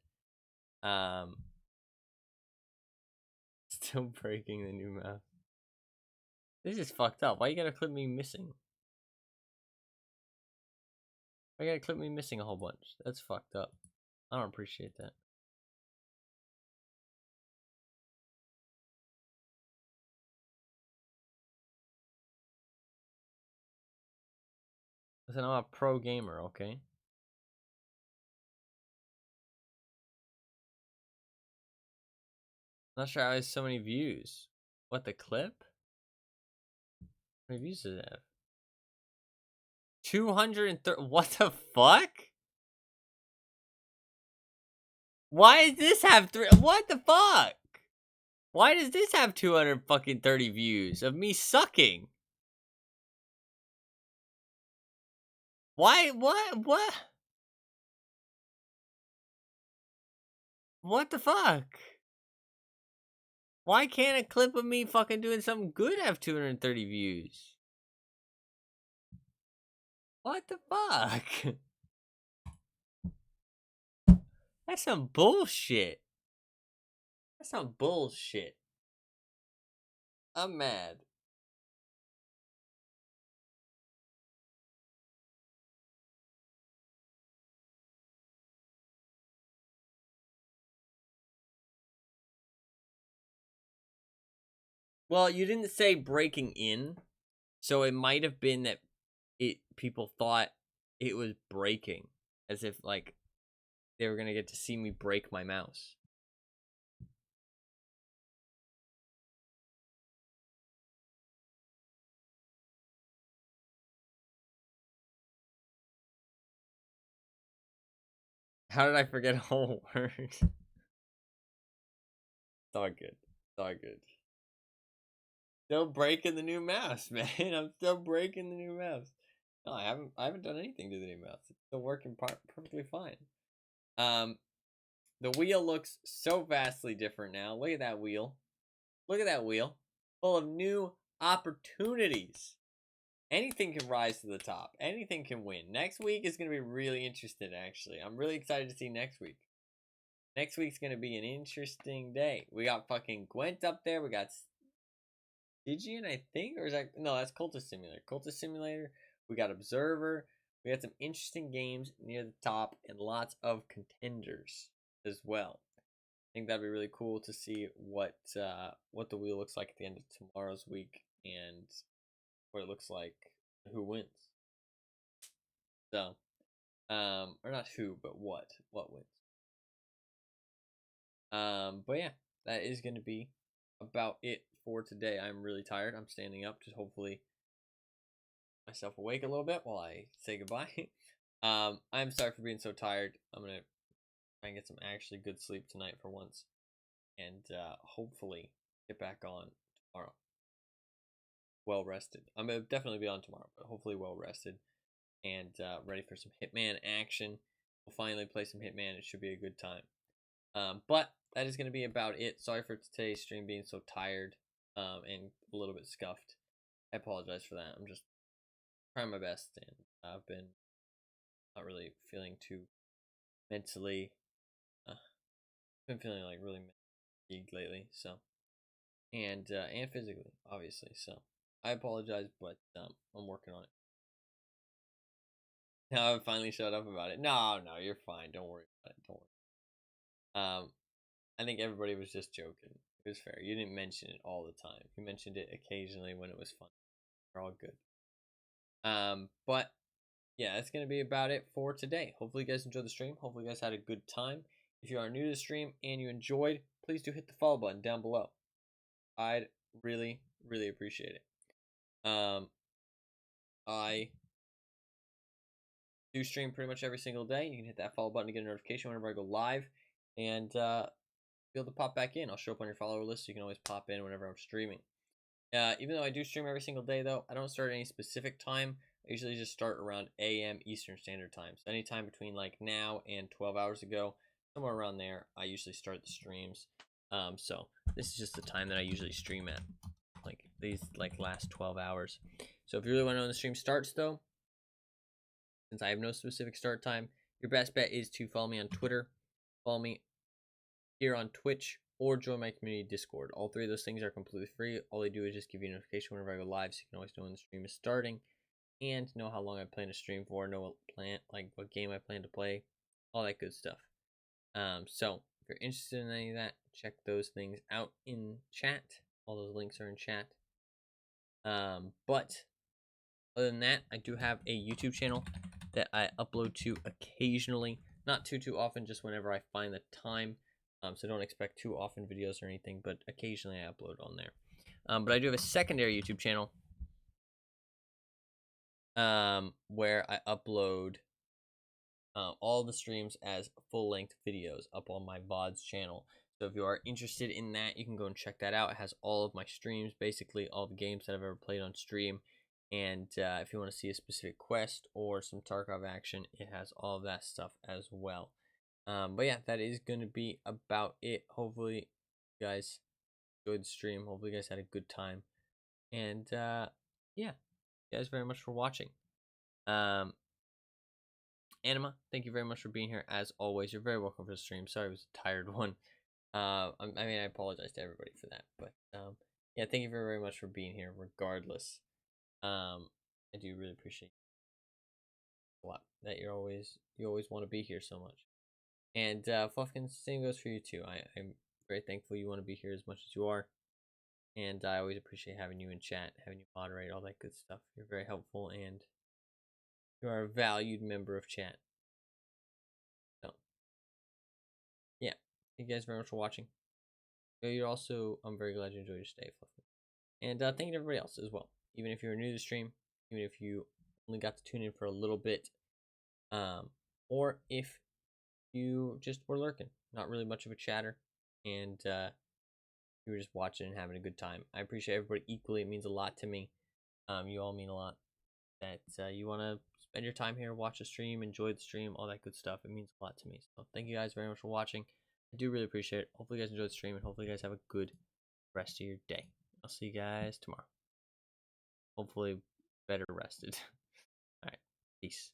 Still breaking the new mouse. This is fucked up. Why you gotta clip me missing? Why you gotta clip me missing a whole bunch? That's fucked up. I don't appreciate that. Listen, I'm a pro gamer, okay? Not sure how it has so many views. What, the clip? How many views does it have? 230. What the fuck? Why does this have what the fuck? Why does this have 230 views of me sucking? Why? What? What the fuck? Why can't a clip of me fucking doing something good have 230 views? What the fuck? That's some bullshit. That's some bullshit. I'm mad. Well, you didn't say breaking in, so it might have been that people thought it was breaking, as if like they were gonna get to see me break my mouse. How did I forget a whole word? It's all good. It's all good. Still breaking the new mouse, man. I'm still breaking the new mouse. No, I haven't done anything to the new mouse. It's still working perfectly fine. The wheel looks so vastly different now. Look at that wheel. Look at that wheel. Full of new opportunities. Anything can rise to the top. Anything can win. Next week is going to be really interesting, actually. I'm really excited to see next week. Next week's going to be an interesting day. We got fucking Gwent up there. We got Stygian, I think? Or is that... No, that's Cultist Simulator. Cultist Simulator. We got Observer. We got some interesting games near the top. And lots of contenders as well. I think that'd be really cool to see what the wheel looks like at the end of tomorrow's week. And what it looks like, who wins. So, or not who, but what wins. But yeah, that is going to be about it for today. I'm really tired. I'm standing up to hopefully myself awake a little bit while I say goodbye. I'm sorry for being so tired. I'm going to try and get some actually good sleep tonight for once. And hopefully get back on tomorrow. Well rested. I'm going to definitely be on tomorrow, but hopefully well rested. And ready for some Hitman action. We'll finally play some Hitman. It should be a good time. But that is going to be about it. Sorry for today's stream being so tired and a little bit scuffed. I apologize for that. I'm just trying my best, and I've been not really feeling too mentally. Been feeling like really fatigued lately, so and physically, obviously. So I apologize, but I'm working on it. Now I've finally shut up about it. No, you're fine. Don't worry about it. Don't worry. I think everybody was just joking. It was fair. You didn't mention it all the time. You mentioned it occasionally when it was fun. We're all good. But yeah, that's gonna be about it for today. Hopefully you guys enjoyed the stream. Hopefully you guys had a good time. If you are new to the stream and you enjoyed, please do hit the follow button down below. I'd really, really appreciate it. I do stream pretty much every single day. You can hit that follow button to get a notification whenever I go live, and be able to pop back in. I'll show up on your follower list, so you can always pop in whenever I'm streaming. Even though I do stream every single day, though, I don't start at any specific time. I usually just start around AM Eastern Standard Time. So anytime between like now and 12 hours ago, somewhere around there, I usually start the streams. So this is just the time that I usually stream at, like these like last 12 hours. So if you really want to know when the stream starts, though, since I have no specific start time, your best bet is to follow me on Twitter, follow me here on Twitch, or join my community Discord. All three of those things are completely free. All they do is just give you a notification whenever I go live, so you can always know when the stream is starting, and know how long I plan to stream for, know what game I plan to play, all that good stuff. So if you're interested in any of that, check those things out in chat. All those links are in chat. But other than that, I do have a YouTube channel that I upload to occasionally, not too often, just whenever I find the time. So don't expect too often videos or anything, but occasionally I upload on there. But I do have a secondary YouTube channel where I upload all the streams as full-length videos up on my VODs channel. So if you are interested in that, you can go and check that out. It has all of my streams, basically all the games that I've ever played on stream. And if you want to see a specific quest or some Tarkov action, it has all of that stuff as well. But yeah, that is going to be about it. Hopefully you guys enjoyed the stream. Hopefully you guys had a good time. And yeah, you guys very much for watching. Anima, thank you very much for being here as always. You're very welcome for the stream. Sorry it was a tired one. I mean, I apologize to everybody for that, but yeah, thank you very, very much for being here regardless. I do really appreciate a lot that you always want to be here so much. And Fluffkins, same goes for you too. I'm very thankful you want to be here as much as you are. And I always appreciate having you in chat, having you moderate, all that good stuff. You're very helpful and you are a valued member of chat. So yeah, thank you guys very much for watching. You're also, I'm very glad you enjoyed your stay, Fluffkins. And thank you to everybody else as well. Even if you're new to the stream, even if you only got to tune in for a little bit, or if you just were lurking, not really much of a chatter, and you were just watching and having a good time. I appreciate everybody equally. It means a lot to me. You all mean a lot. That you want to spend your time here, watch the stream, enjoy the stream, all that good stuff. It means a lot to me. So thank you guys very much for watching. I do really appreciate it. Hopefully you guys enjoyed the stream, and hopefully you guys have a good rest of your day. I'll see you guys tomorrow. Hopefully better rested. All right. Peace.